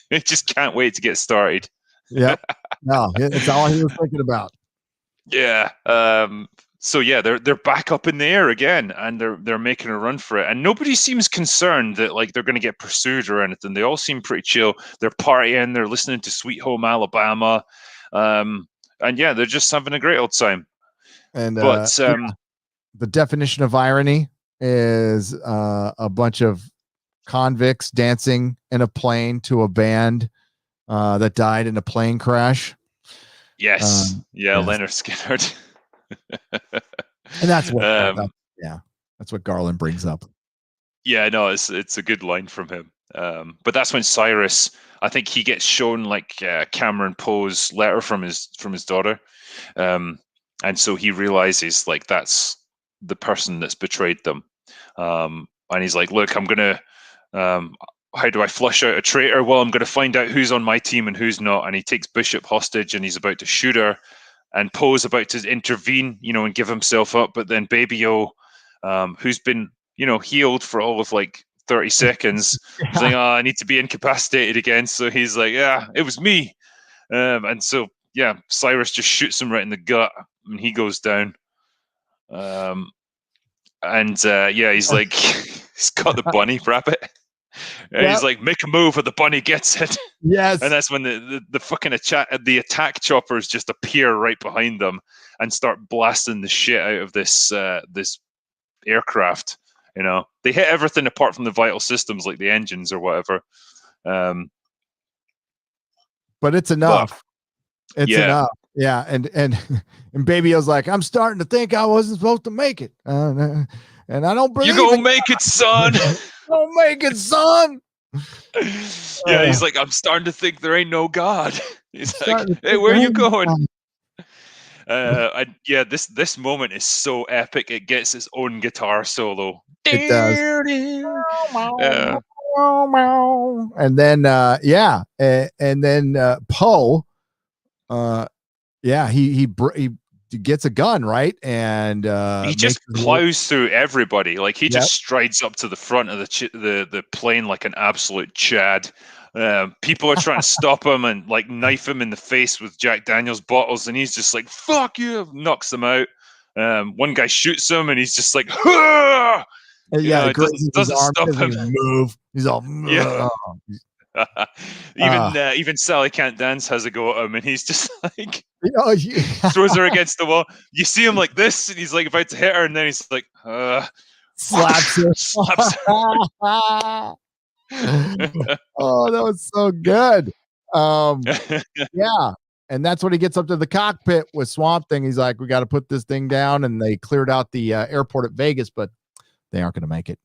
[SPEAKER 1] I just can't wait to get started.
[SPEAKER 2] Yeah, no, it's all he was thinking about.
[SPEAKER 1] Yeah. So yeah, they're back up in the air again, and they're making a run for it, and nobody seems concerned that they're going to get pursued or anything. They all seem pretty chill. They're partying. They're listening to Sweet Home Alabama, and yeah, they're just having a great old time.
[SPEAKER 2] And
[SPEAKER 1] but
[SPEAKER 2] the definition of irony is a bunch of convicts dancing in a plane to a band that died in a plane crash.
[SPEAKER 1] Yes. Yeah,
[SPEAKER 2] Yes.
[SPEAKER 1] Leonard Skinner.
[SPEAKER 2] And that's what that's what Garland brings up.
[SPEAKER 1] Yeah, no, it's a good line from him. But that's when Cyrus, I think he gets shown like Cameron Poe's letter from his daughter, and so he realizes like that's the person that's betrayed them, and he's like, "Look, I'm gonna, how do I flush out a traitor? Well, I'm gonna find out who's on my team and who's not." And he takes Bishop hostage, and he's about to shoot her, and Poe's about to intervene, and give himself up, but then Baby O, who's been healed for all of like 30 seconds. He's like, oh, I need to be incapacitated again. So he's like, yeah, it was me. And so, yeah, Cyrus just shoots him right in the gut and he goes down. Yeah, he's like, he's got the bunny rabbit. And he's like, make a move or the bunny gets it.
[SPEAKER 2] Yes.
[SPEAKER 1] And that's when the fucking attack choppers just appear right behind them and start blasting the shit out of this aircraft. They hit everything apart from the vital systems like the engines or whatever.
[SPEAKER 2] But it's enough. It's enough. Yeah. And Baby O's like, I'm starting to think I wasn't supposed to make it. And I don't believe
[SPEAKER 1] you're gonna make it, son.
[SPEAKER 2] Don't make it, son.
[SPEAKER 1] Yeah, he's like, I'm starting to think there ain't no God. He's like, hey, where are you going? This moment is so epic. It gets its own guitar solo.
[SPEAKER 2] It does. And then and then Poe, he gets a gun, right? And
[SPEAKER 1] he just plows through everybody. Like he just strides up to the front of the plane like an absolute Chad. People are trying to stop him and like knife him in the face with Jack Daniels bottles, and he's just like, fuck you, knocks them out. One guy shoots him and he's just like, Hah! It doesn't stop him.
[SPEAKER 2] Move. He's all
[SPEAKER 1] even Sally Can't Dance has a go at him, and he's just like throws her against the wall. You see him like this, and he's like about to hit her, and then he's like
[SPEAKER 2] slaps her. Oh, that was so good. And that's when he gets up to the cockpit with Swamp Thing. He's like, we got to put this thing down, and they cleared out the airport at Vegas, but they aren't going to make it.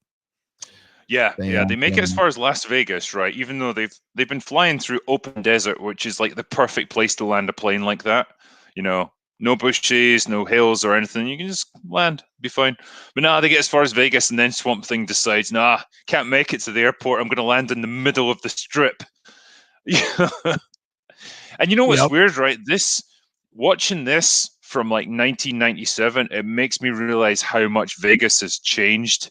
[SPEAKER 1] They make it as far as Las Vegas, right? Even though they've been flying through open desert, which is like the perfect place to land a plane like that. No bushes, no hills or anything. You can just land, be fine. But they get as far as Vegas, and then Swamp Thing decides, can't make it to the airport. I'm going to land in the middle of the strip. And you know what's weird, right? Watching this from like 1997, it makes me realize how much Vegas has changed.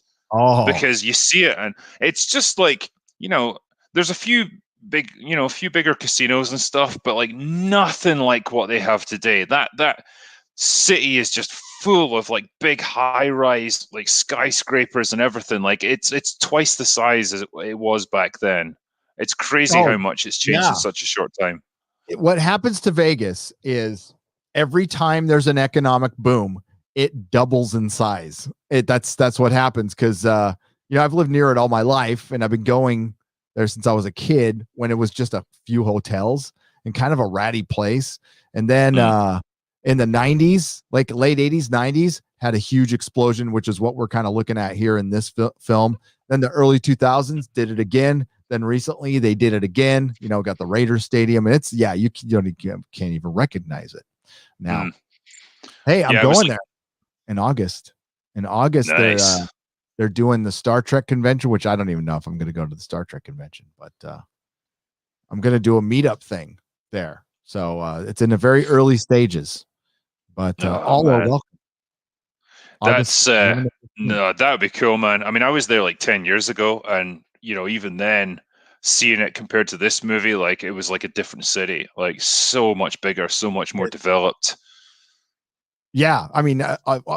[SPEAKER 1] Because you see it, and it's just like, there's a few bigger casinos and stuff, but like nothing like what they have today. That city is just full of like big high-rise like skyscrapers and everything. Like it's twice the size as it was back then. It's crazy how much it's changed in such a short time.
[SPEAKER 2] What happens to Vegas is every time there's an economic boom, it doubles in size. That's what happens because I've lived near it all my life, and I've been going there since I was a kid when it was just a few hotels and kind of a ratty place. And then in the 90s, like late 80s, 90s, had a huge explosion, which is what we're kind of looking at here in this film. Then the early 2000s did it again. Then recently they did it again. Got the Raiders Stadium, and it's you can't even recognize it now. Hey, I'm going there. In August. Nice. They're doing the Star Trek convention, which I don't even know if I'm going to go to the Star Trek convention, but I'm going to do a meetup thing there. So it's in the very early stages, but all are welcome.
[SPEAKER 1] That would be cool, man. I mean, I was there like 10 years ago, and even then, seeing it compared to this movie, like it was like a different city, like so much bigger, so much more developed.
[SPEAKER 2] Yeah, I mean,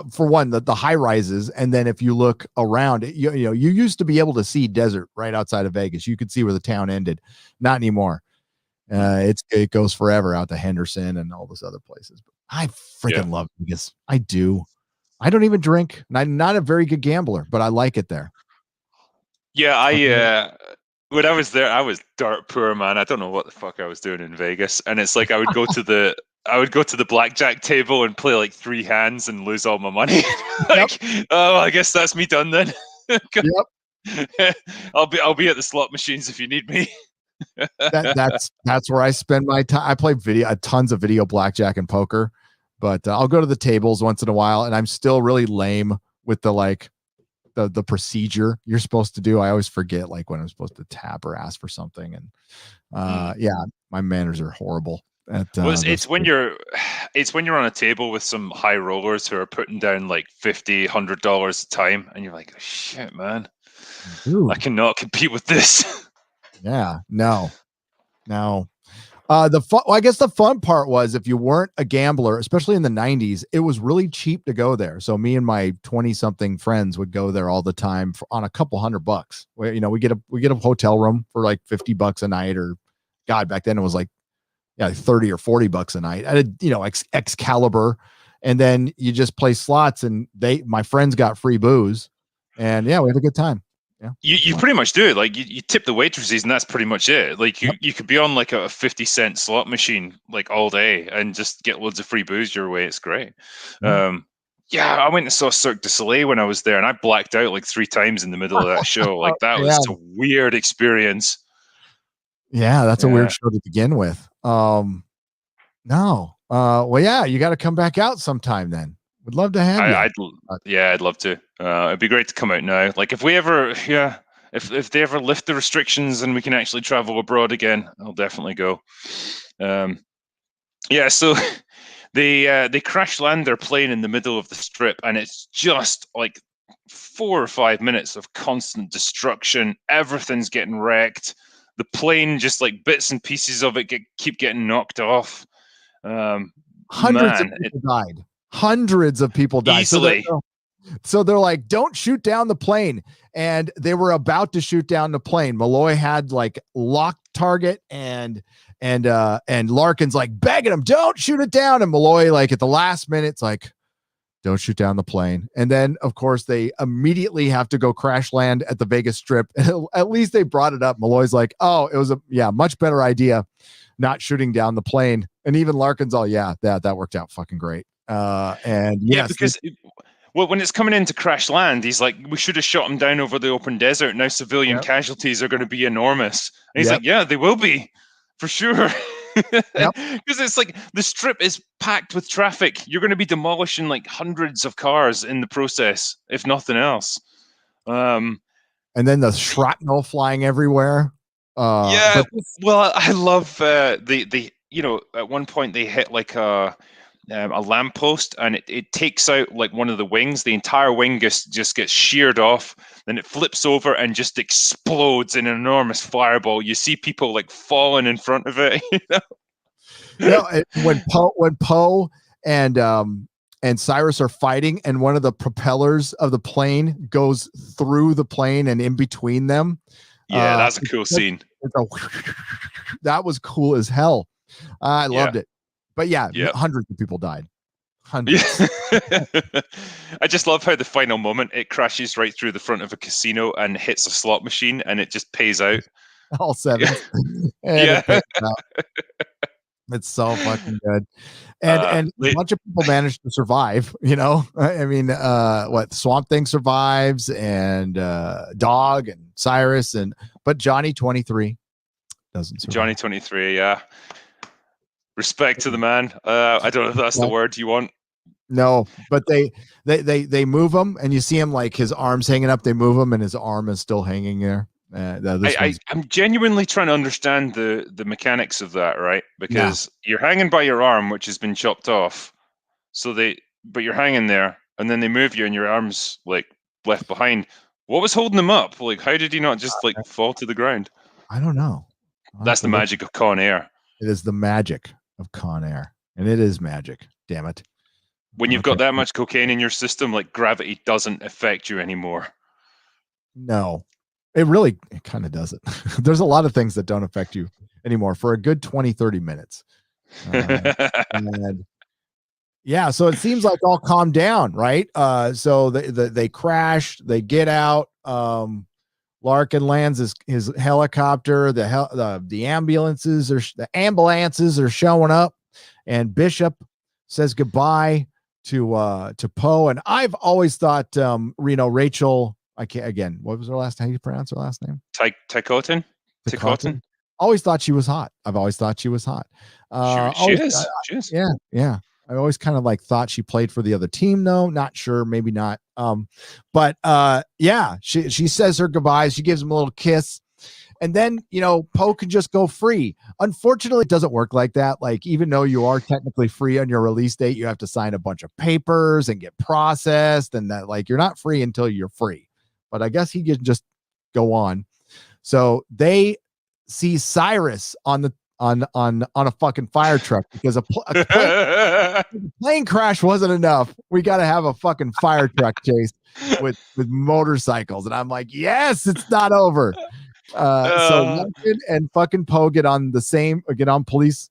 [SPEAKER 2] for one, the high rises, and then if you look around, you used to be able to see desert right outside of Vegas. You could see where the town ended. Not anymore. It goes forever out to Henderson and all those other places. But I freaking love Vegas. I do. I don't even drink. I'm not a very good gambler, but I like it there.
[SPEAKER 1] Yeah, when I was there, I was dirt poor, man. I don't know what the fuck I was doing in Vegas. And it's like I would go to the blackjack table and play like 3 hands and lose all my money.
[SPEAKER 2] Yep.
[SPEAKER 1] Like, oh, I guess that's me done then.
[SPEAKER 2] Yep.
[SPEAKER 1] I'll be at the slot machines if you need me.
[SPEAKER 2] That's where I spend my time. I play tons of video blackjack and poker, but I'll go to the tables once in a while, and I'm still really lame with the procedure you're supposed to do. I always forget like when I'm supposed to tap or ask for something, and yeah, my manners are horrible.
[SPEAKER 1] Well, it's when you're on a table with some high rollers who are putting down like $50-$100 a time, and you're like, shit, man,
[SPEAKER 2] Dude.
[SPEAKER 1] I cannot compete with this.
[SPEAKER 2] Yeah, no. I guess the fun part was if you weren't a gambler, especially in the 90s, it was really cheap to go there. So me and my 20 something friends would go there all the time on a couple $100. Where, we get a hotel room for like $50 a night, or God, back then it was like, yeah, 30 or $40 a night. I did, Excalibur, and then you just play slots, and my friends got free booze, and yeah, we had a good time. Yeah.
[SPEAKER 1] You pretty much do it. Like you tip the waitresses, and that's pretty much it. Like you could be on like a 50-cent slot machine like all day and just get loads of free booze your way. It's great. Yeah, I went and saw Cirque du Soleil when I was there, and I blacked out like 3 times in the middle of that show. Like that was a weird experience.
[SPEAKER 2] Yeah, that's a weird show to begin with. No. Well, yeah, you got to come back out sometime then. Would love to have you.
[SPEAKER 1] I'd love to. It'd be great to come out now. Like if we ever, if they ever lift the restrictions and we can actually travel abroad again, I'll definitely go. So they crash land their plane in the middle of the strip, and it's just like 4 or 5 minutes of constant destruction. Everything's getting wrecked. The plane, just like bits and pieces of it, keep getting knocked off.
[SPEAKER 2] Hundreds of people died. Hundreds of people died.
[SPEAKER 1] Easily.
[SPEAKER 2] So they're like, don't shoot down the plane. And they were about to shoot down the plane. Malloy had like locked target, and Larkin's like begging him, don't shoot it down. And Malloy, like at the last minute, it's like, don't shoot down the plane. And then of course they immediately have to go crash land at the Vegas Strip. At least they brought it up. Malloy's like, oh, it was a much better idea not shooting down the plane. And even Larkin's all, that worked out fucking great. Because
[SPEAKER 1] when it's coming in to crash land, he's like, we should have shot him down over the open desert. Now civilian casualties are going to be enormous. And he's like, yeah, they will be for sure. Because it's like the strip is packed with traffic. You're going to be demolishing like hundreds of cars in the process, if nothing else.
[SPEAKER 2] And then the shrapnel flying everywhere.
[SPEAKER 1] Well, I love the at one point they hit like a lamppost, and it takes out like one of the wings. The entire wing just gets sheared off. Then it flips over and just explodes in an enormous fireball. You see people like falling in front of it.
[SPEAKER 2] When Poe and Cyrus are fighting, and one of the propellers of the plane goes through the plane and in between them.
[SPEAKER 1] Yeah, that's a cool scene.
[SPEAKER 2] That was cool as hell. I loved it. But hundreds of people died. Hundreds.
[SPEAKER 1] I just love how the final moment it crashes right through the front of a casino and hits a slot machine, and it just pays out.
[SPEAKER 2] All 7. It's so fucking good. And a bunch of people managed to survive, I mean, Swamp Thing survives, and Dog and Cyrus, but Johnny 23 doesn't survive.
[SPEAKER 1] Johnny 23, yeah. Respect to the man. I don't know if that's the word you want.
[SPEAKER 2] No, but they move him, and you see him like his arms hanging up. They move him, and his arm is still hanging there.
[SPEAKER 1] I'm genuinely trying to understand the mechanics of that, right? Because you're hanging by your arm, which has been chopped off. But you're hanging there, and then they move you, and your arm's like left behind. What was holding him up? Like, how did he not just like fall to the ground?
[SPEAKER 2] I don't know.
[SPEAKER 1] That's the magic of Con Air.
[SPEAKER 2] It is the magic of Con Air, and it is magic. Damn it!
[SPEAKER 1] When you've got that much cocaine in your system, like gravity doesn't affect you anymore.
[SPEAKER 2] No. It kind of doesn't. There's a lot of things that don't affect you anymore for a good 20, 30 minutes. And Yeah, so it seems like all calmed down, right? So they crash, they get out. Larkin lands his helicopter. The ambulances are showing up, and Bishop says goodbye to Poe. And I've always thought Rachel. I can't again. What was her last? How do you pronounce her last name?
[SPEAKER 1] Tycotin.
[SPEAKER 2] Cotton. Always thought she was hot. I've always thought she was hot.
[SPEAKER 1] She is. She is.
[SPEAKER 2] Yeah, yeah. I always kind of like thought she played for the other team though. Not sure, maybe not. But yeah, she says her goodbyes. She gives him a little kiss. And then, Poe can just go free. Unfortunately, it doesn't work like that. Like, even though you are technically free on your release date, you have to sign a bunch of papers and get processed, and that, like, you're not free until you're free. But I guess he can just go on. So they see Cyrus on a fucking fire truck because a plane crash wasn't enough. We got to have a fucking fire truck chase with motorcycles, and I'm like, yes, it's not over. So Lincoln and fucking Poe get on police,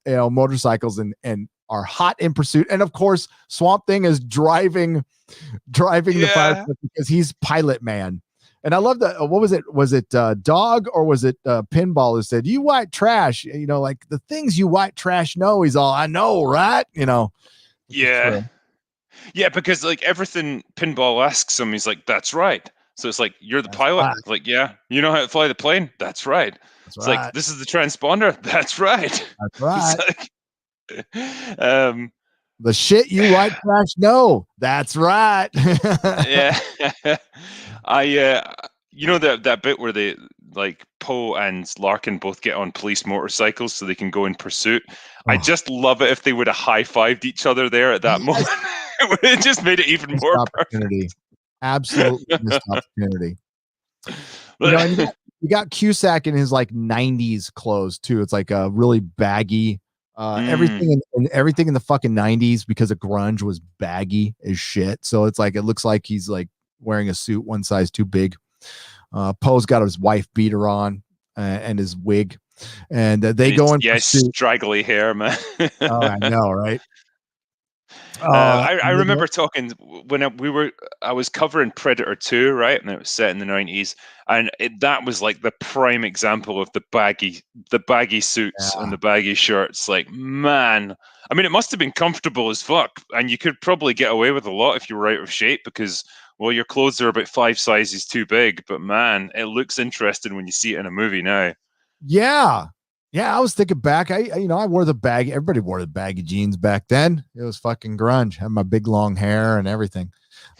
[SPEAKER 2] motorcycles and are hot in pursuit. And of course, Swamp Thing is driving the fire truck because he's pilot man. And I love that. What was it? Was it Dog or was it Pinball who said, "You white trash"? Like the things you white trash know. He's all, I know, right?
[SPEAKER 1] Yeah, yeah. Because like everything Pinball asks him, he's like, "That's right." So it's like, you're the pilot.
[SPEAKER 2] Right.
[SPEAKER 1] Like, yeah, you know how to fly the plane. That's right. It's like, this is the transponder. That's right.
[SPEAKER 2] That's right.
[SPEAKER 1] Like,
[SPEAKER 2] the shit you white trash know. That's right.
[SPEAKER 1] Yeah. That bit where they like Poe and Larkin both get on police motorcycles so they can go in pursuit. Oh. I just love it if they would have high-fived each other there at that moment. It just made it even more
[SPEAKER 2] opportunity. Perfect. Absolutely missed opportunity. You got Cusack in his like 90s clothes too. It's like a really baggy. Everything in the fucking 90s because of grunge was baggy as shit. So it's like it looks like he's like wearing a suit one size too big. Poe's got his wife beater on and his wig, and they go in.
[SPEAKER 1] Yes, straggly hair, man.
[SPEAKER 2] Oh, I know, right?
[SPEAKER 1] I remember talking when I was covering Predator 2, right? And it was set in the 90s. And that was like the prime example of the baggy suits and the baggy shirts. Like, man, I mean, it must have been comfortable as fuck. And you could probably get away with a lot if you were out of shape because, well, your clothes are about 5 sizes too big. But man, it looks interesting when you see it in a movie now.
[SPEAKER 2] Yeah. Yeah, I was thinking back. I wore the baggy. Everybody wore the baggy jeans back then. It was fucking grunge. I had my big long hair and everything.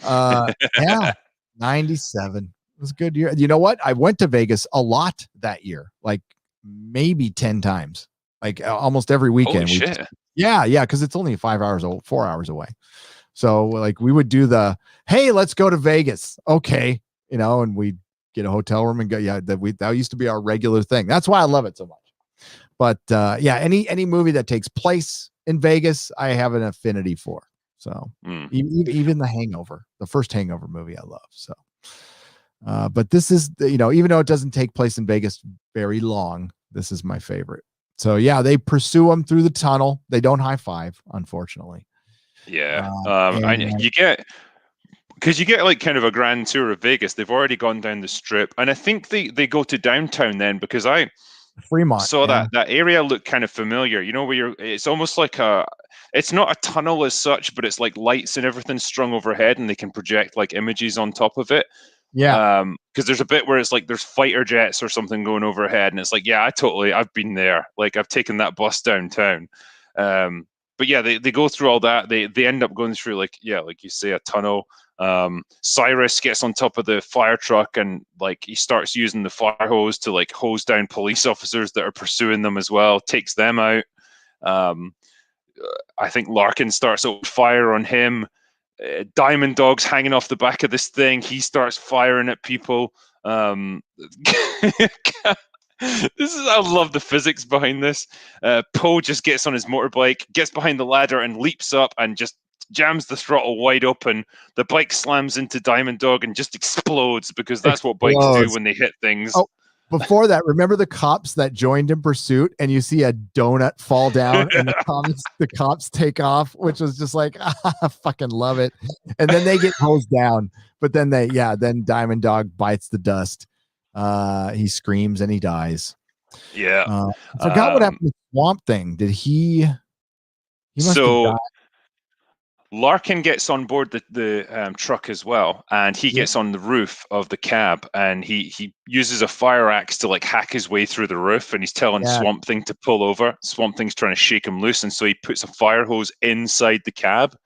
[SPEAKER 2] Yeah, 97. It was a good year. You know what? I went to Vegas a lot that year, like maybe 10 times, like almost every weekend.
[SPEAKER 1] Holy shit.
[SPEAKER 2] Yeah, because it's only 4 hours away. So like we would do hey, let's go to Vegas. Okay, and we'd get a hotel room and go. Yeah, that used to be our regular thing. That's why I love it so much. But yeah, any movie that takes place in Vegas, I have an affinity for. So even The Hangover, the first Hangover movie, I love. So, but this is even though it doesn't take place in Vegas very long, this is my favorite. So yeah, they pursue him through the tunnel. They don't high five, unfortunately.
[SPEAKER 1] Yeah, you get like kind of a grand tour of Vegas. They've already gone down the strip, and I think they go to downtown then because
[SPEAKER 2] Fremont
[SPEAKER 1] saw that area look kind of familiar, where it's almost like it's not a tunnel as such, but it's like lights and everything strung overhead and they can project like images on top of it.
[SPEAKER 2] Yeah.
[SPEAKER 1] Because there's a bit where it's like there's fighter jets or something going overhead and it's like, yeah, I've been there. Like I've taken that bus downtown. But yeah, they go through all that. They end up going through like you say, a tunnel. Cyrus gets on top of the fire truck and like he starts using the fire hose to like hose down police officers that are pursuing them as well, takes them out. I think Larkin starts opening fire on him. Diamond Dog's hanging off the back of this thing. He starts firing at people. I love the physics behind this. Poe just gets on his motorbike, gets behind the ladder and leaps up and just jams the throttle wide open. The bike slams into Diamond Dog and just explodes because that's what bikes do when they hit things.
[SPEAKER 2] before that, remember the cops that joined in pursuit, and you see a donut fall down, and the cops take off, which was just like, I fucking love it. And then they get hosed down, but then then Diamond Dog bites the dust. He screams and he dies.
[SPEAKER 1] Yeah.
[SPEAKER 2] I forgot what happened to Swamp Thing. Did he must have died.
[SPEAKER 1] Larkin gets on board the truck as well, and he gets on the roof of the cab, and he uses a fire axe to like hack his way through the roof, and he's telling Swamp Thing to pull over. Swamp Thing's trying to shake him loose, and so he puts a fire hose inside the cab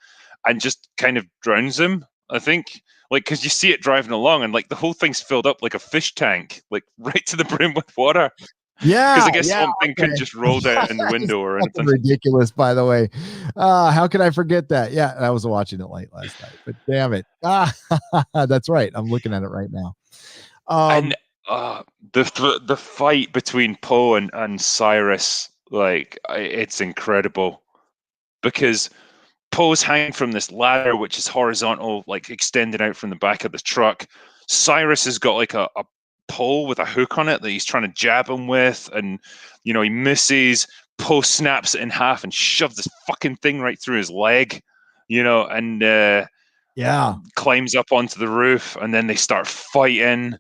[SPEAKER 1] and just kind of drowns him, I think. Like, because you see it driving along, and like the whole thing's filled up like a fish tank, like right to the brim with water.
[SPEAKER 2] Yeah,
[SPEAKER 1] because I guess Swamp Thing couldn't just roll down in the window or anything.
[SPEAKER 2] Ridiculous, by the way. How could I forget that? Yeah, I was watching it late last night, but damn it. That's right. I'm looking at it right now.
[SPEAKER 1] And the fight between Poe and Cyrus, like, it's incredible, because Poe's hanging from this ladder, which is horizontal, like extending out from the back of the truck. Cyrus has got like a pole with a hook on it that he's trying to jab him with, and he misses. Poe snaps it in half and shoves this fucking thing right through his leg, and climbs up onto the roof, and then they start fighting.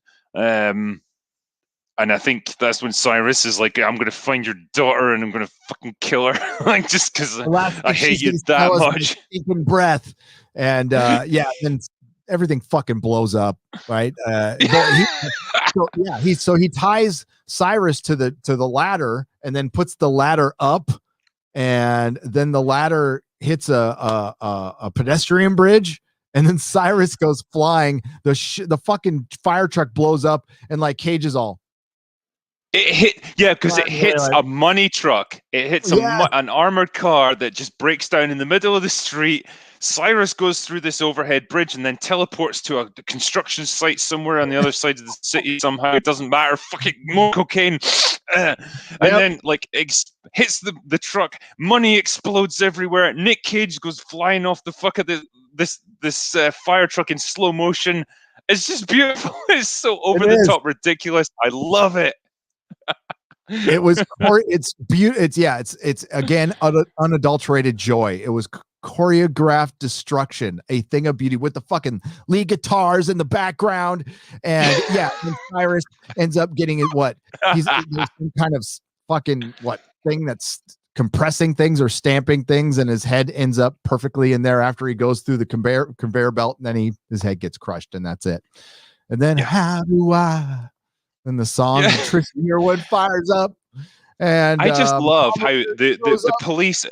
[SPEAKER 1] And I think that's when Cyrus is like, I'm going to find your daughter and I'm going to fucking kill her. Like, just because I hate you that much.
[SPEAKER 2] Taking breath. And then everything fucking blows up, right? He ties Cyrus to the ladder, and then puts the ladder up, and then the ladder hits a pedestrian bridge, and then Cyrus goes flying. The fucking fire truck blows up, and like Cage is all.
[SPEAKER 1] Because it hits a money truck. It hits an armored car that just breaks down in the middle of the street. Cyrus goes through this overhead bridge and then teleports to a construction site somewhere on the other side of the city somehow. It doesn't matter. Fucking more cocaine. And then like hits the truck. Money explodes everywhere. Nic Cage goes flying off the fuck of this fire truck in slow motion. It's just beautiful. It's so over the top ridiculous. I love it.
[SPEAKER 2] It was it's beautiful. It's again unadulterated joy. It was choreographed destruction, a thing of beauty, with the fucking lead guitars in the background. And and Cyrus ends up getting it. There's some kind of fucking thing that's compressing things or stamping things, and his head ends up perfectly in there after he goes through the conveyor belt, and then his head gets crushed, and that's it. And then how do I? And the song Tristan Yearwood fires up, and
[SPEAKER 1] I just love how the police.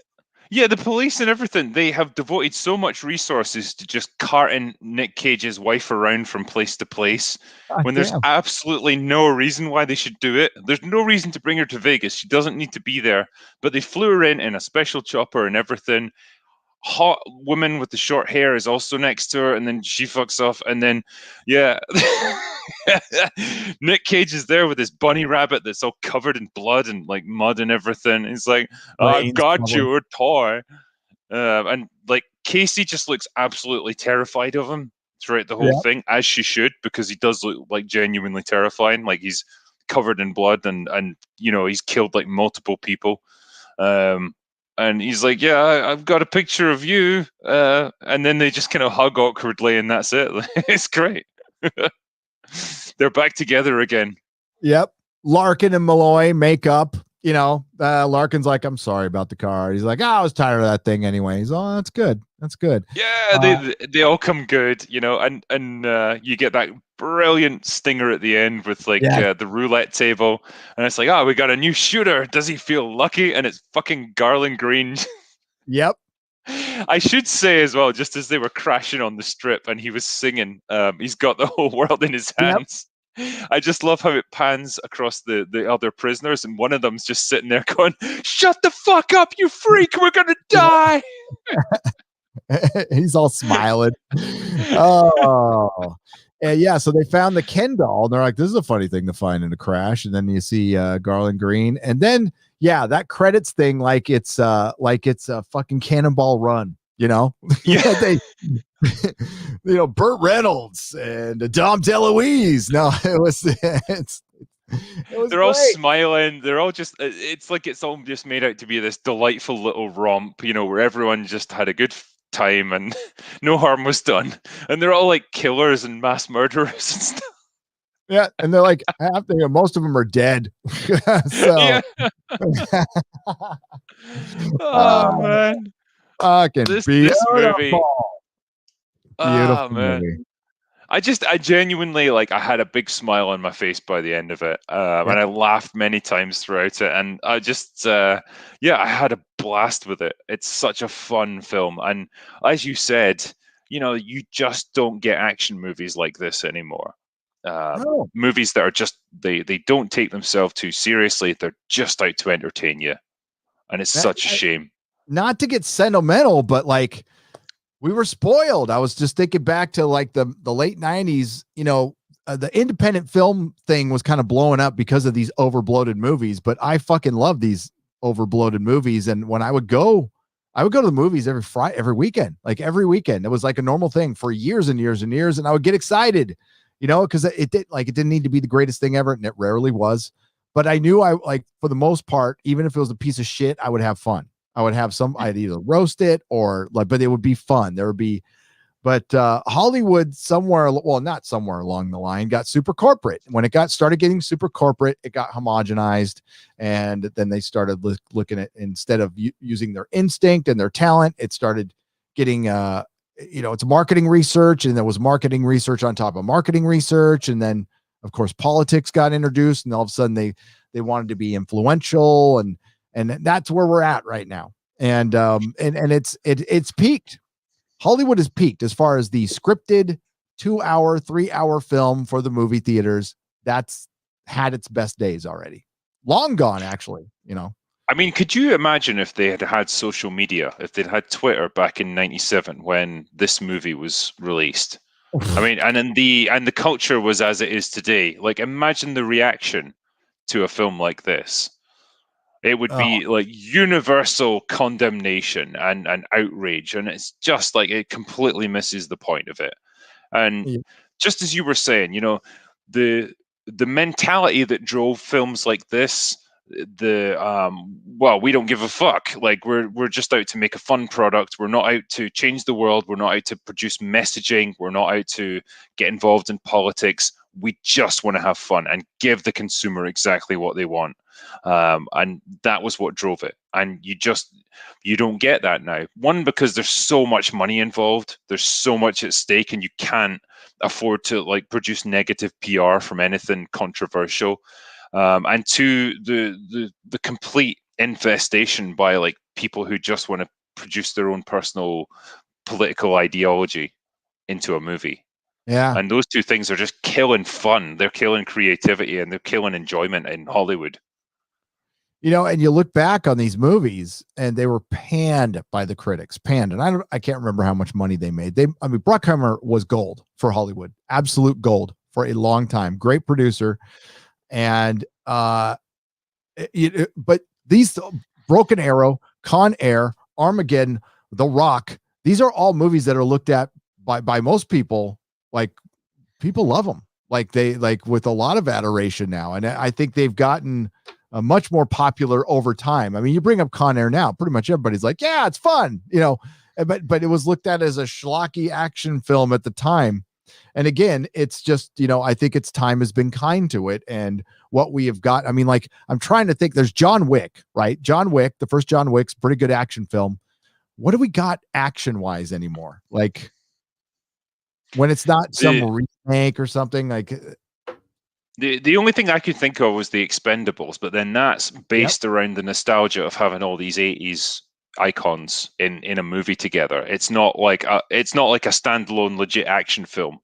[SPEAKER 1] Yeah, the police and everything, they have devoted so much resources to just carting Nic Cage's wife around from place to place when there's absolutely no reason why they should do it. There's no reason to bring her to Vegas. She doesn't need to be there. But they flew her in a special chopper and everything. Hot woman with the short hair is also next to her, and then she fucks off. And then, Nic Cage is there with this bunny rabbit that's all covered in blood and like mud and everything. He's like, I've got you a toy. And like Casey just looks absolutely terrified of him throughout the whole thing, as she should, because he does look like genuinely terrifying. Like he's covered in blood and he's killed like multiple people. And he's like, I've got a picture of you. And then they just kind of hug awkwardly, and that's it. It's great. They're back together again. Yep.
[SPEAKER 2] Larkin and Malloy make up. Larkin's like, I'm sorry about the car. He's like, I was tired of that thing anyway. He's that's good. That's good.
[SPEAKER 1] Yeah, they all come good, and you get that brilliant stinger at the end with the roulette table, and it's like, we got a new shooter. Does he feel lucky? And it's fucking Garland Green.
[SPEAKER 2] Yep.
[SPEAKER 1] I should say as well, just as they were crashing on the strip and he was singing, he's got the whole world in his hands. Yep. I just love how it pans across the other prisoners, and one of them's just sitting there going, shut the fuck up, you freak, we're gonna die.
[SPEAKER 2] He's all smiling. Oh. And so they found the Ken doll, and they're like, this is a funny thing to find in a crash. And then you see Garland Green, and then that credits thing, like it's a fucking Cannonball Run, they Burt Reynolds and Dom DeLuise. No, it's It was
[SPEAKER 1] They're all
[SPEAKER 2] great.
[SPEAKER 1] smiling. They're all just. It's like it's all just made out to be this delightful little romp, where everyone just had a good time and no harm was done. And they're all like killers and mass murderers and stuff.
[SPEAKER 2] Yeah, and they're like most of them are dead. So
[SPEAKER 1] Yeah.
[SPEAKER 2] uh,
[SPEAKER 1] Oh man,
[SPEAKER 2] fucking
[SPEAKER 1] this movie.
[SPEAKER 2] beautiful,
[SPEAKER 1] Oh
[SPEAKER 2] beautiful
[SPEAKER 1] man.
[SPEAKER 2] movie.
[SPEAKER 1] I genuinely I had a big smile on my face by the end of it,
[SPEAKER 2] Yeah.
[SPEAKER 1] and I laughed many times throughout it, and I just, yeah, I had a blast with it. It's such a fun film, and as you said, you just don't get action movies like this anymore.
[SPEAKER 2] No,
[SPEAKER 1] Movies that are just they don't take themselves too seriously. They're just out to entertain you, and it's
[SPEAKER 2] that-
[SPEAKER 1] such a shame.
[SPEAKER 2] not to get sentimental, but like we were spoiled. I was just thinking back to like the late 90s, the independent film thing was kind of blowing up because of these overbloated movies, but I fucking love these overbloated movies. And when I would go to the movies every weekend, like every weekend. It was like a normal thing for years and years and years. And I would get excited, because it didn't need to be the greatest thing ever. And it rarely was, but I knew for the most part, even if it was a piece of shit, I would have fun. I'd either roast it or but it would be fun. There would be, but Hollywood not somewhere along the line got super corporate. When it started getting super corporate, it got homogenized. And then they started looking at, instead of using their instinct and their talent, it started getting, it's marketing research, and there was marketing research on top of marketing research. And then of course politics got introduced, and all of a sudden they wanted to be influential, and that's where we're at right now. And it's peaked. Hollywood has peaked as far as the scripted 2-hour, 3-hour film for the movie theaters. That's had its best days already. Long gone, actually.
[SPEAKER 1] I mean, could you imagine if they had had social media, if they'd had Twitter back in '97 when this movie was released? I mean, and the culture was as it is today. Like, imagine the reaction to a film like this. It would
[SPEAKER 2] Oh,
[SPEAKER 1] be like universal condemnation and outrage, and it's just like it completely misses the point of it. And
[SPEAKER 2] yeah.
[SPEAKER 1] just as you were saying, the the mentality that drove films like this, well, we don't give a fuck. Like we're just out to make a fun product. We're not out to change the world. We're not out to produce messaging. We're not out to get involved in politics. We just want to have fun and give the consumer exactly what they want. And that was what drove it. And you don't get that now. One, because there's so much money involved. There's so much at stake, and you can't afford to produce negative PR from anything controversial. And two, the complete infestation by people who just want to produce their own personal political ideology into a movie.
[SPEAKER 2] Yeah.
[SPEAKER 1] And those two things are just killing fun. They're killing creativity, and they're killing enjoyment in Hollywood.
[SPEAKER 2] And you look back on these movies, and they were panned by the critics, panned. And I can't remember how much money they made. Bruckheimer was gold for Hollywood, absolute gold for a long time. Great producer. And, but these Broken Arrow, Con Air, Armageddon, The Rock, these are all movies that are looked at by most people. Like, people love them. They with a lot of adoration now. And I think they've gotten much more popular over time. I mean, you bring up Con Air now, pretty much everybody's like, yeah, it's fun, but it was looked at as a schlocky action film at the time. And again, it's just, I think its time has been kind to it. And what we have got, I mean, I'm trying to think, there's John Wick, right? John Wick, the first John Wick's pretty good action film. What do we got action wise anymore? When it's not some
[SPEAKER 1] The
[SPEAKER 2] remake or something
[SPEAKER 1] the only thing I could think of was the Expendables, but then that's
[SPEAKER 2] yep.
[SPEAKER 1] based around the nostalgia of having all these '80s icons in a movie together. It's not like a standalone legit action film.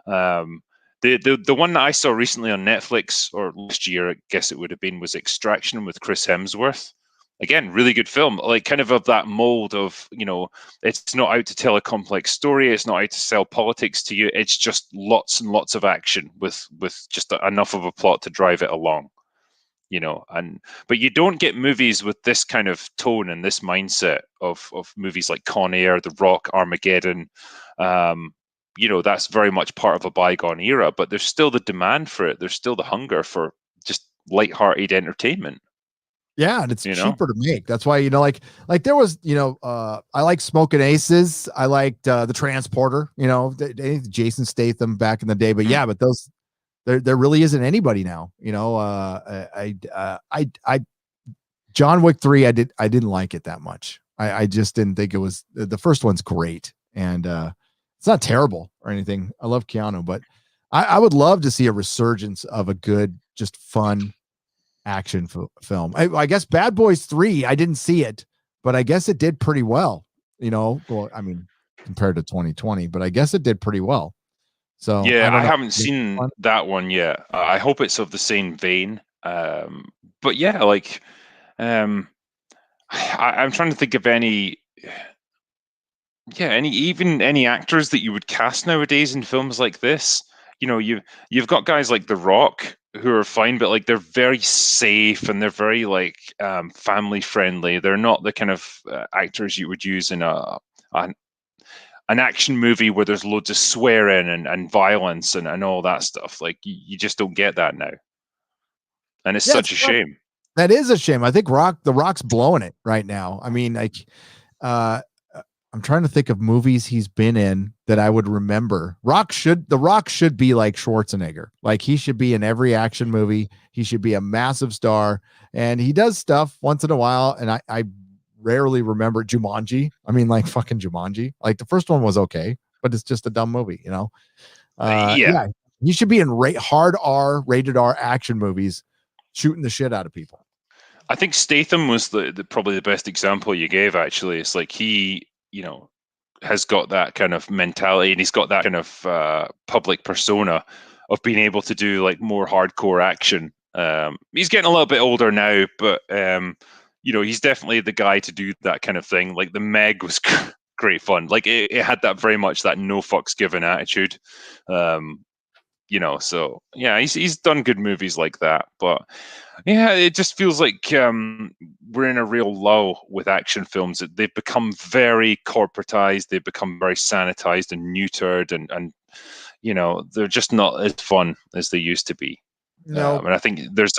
[SPEAKER 1] The one that I saw recently on Netflix, or last year, I guess it would have been, was Extraction with Chris Hemsworth. Again, really good film, kind of that mold of, it's not out to tell a complex story, it's not out to sell politics to you, it's just lots and lots of action with just enough of a plot to drive it along. But you don't get movies with this kind of tone and this mindset of movies like Con Air, The Rock, Armageddon. That's very much part of a bygone era, but there's still the demand for it. There's still the hunger for lighthearted entertainment.
[SPEAKER 2] Yeah, and it's
[SPEAKER 1] You know,
[SPEAKER 2] cheaper to make. That's why, like there was, I like Smoking Aces. I liked the Transporter. Jason Statham back in the day. But
[SPEAKER 1] Mm.
[SPEAKER 2] yeah, but those there really isn't anybody now. I John Wick 3. I didn't like it that much. I just didn't think it was the first one's great, and it's not terrible or anything. I love Keanu, but I would love to see a resurgence of a good, just fun action film. I guess Bad Boys 3, I didn't see it, but I guess it did pretty well, I mean, compared to 2020, but I guess it did pretty well. So I
[SPEAKER 1] yeah,
[SPEAKER 2] don't
[SPEAKER 1] I
[SPEAKER 2] know.
[SPEAKER 1] haven't seen that one yet. I hope it's of the same vein. But yeah, like, I'm trying to think of any actors that you would cast nowadays in films like this. You've got guys like The Rock who are fine, but like they're very safe and they're very like family friendly. They're not the kind of actors you would use in an action movie where there's loads of swearing and violence and all that stuff. Like you just don't get that now, and it's
[SPEAKER 2] Yeah,
[SPEAKER 1] such a shame.
[SPEAKER 2] that is a shame. I think The Rock's blowing it right now. I mean, like, uh, I'm trying to think of movies he's been in that I would remember. The Rock should be like Schwarzenegger. Like he should be in every action movie. He should be a massive star. And he does stuff once in a while. And I rarely remember Jumanji. I mean, like fucking Jumanji. Like the first one was okay, but it's just a dumb movie,
[SPEAKER 1] Yeah,
[SPEAKER 2] Yeah. He should be in hard R, rated R action movies, shooting the shit out of people.
[SPEAKER 1] I think Statham was probably the best example you gave. Actually, it's like he, has got that kind of mentality, and he's got that kind of public persona of being able to do like more hardcore action. He's getting a little bit older now, but he's definitely the guy to do that kind of thing. Like the Meg was great fun. Like it had that very much that no fucks given attitude. So yeah, he's done good movies like that, but yeah, it just feels like we're in a real lull with action films. They've become very corporatized. They've become very sanitized and neutered, and they're just not as fun as they used to be.
[SPEAKER 2] No,
[SPEAKER 1] And I think there's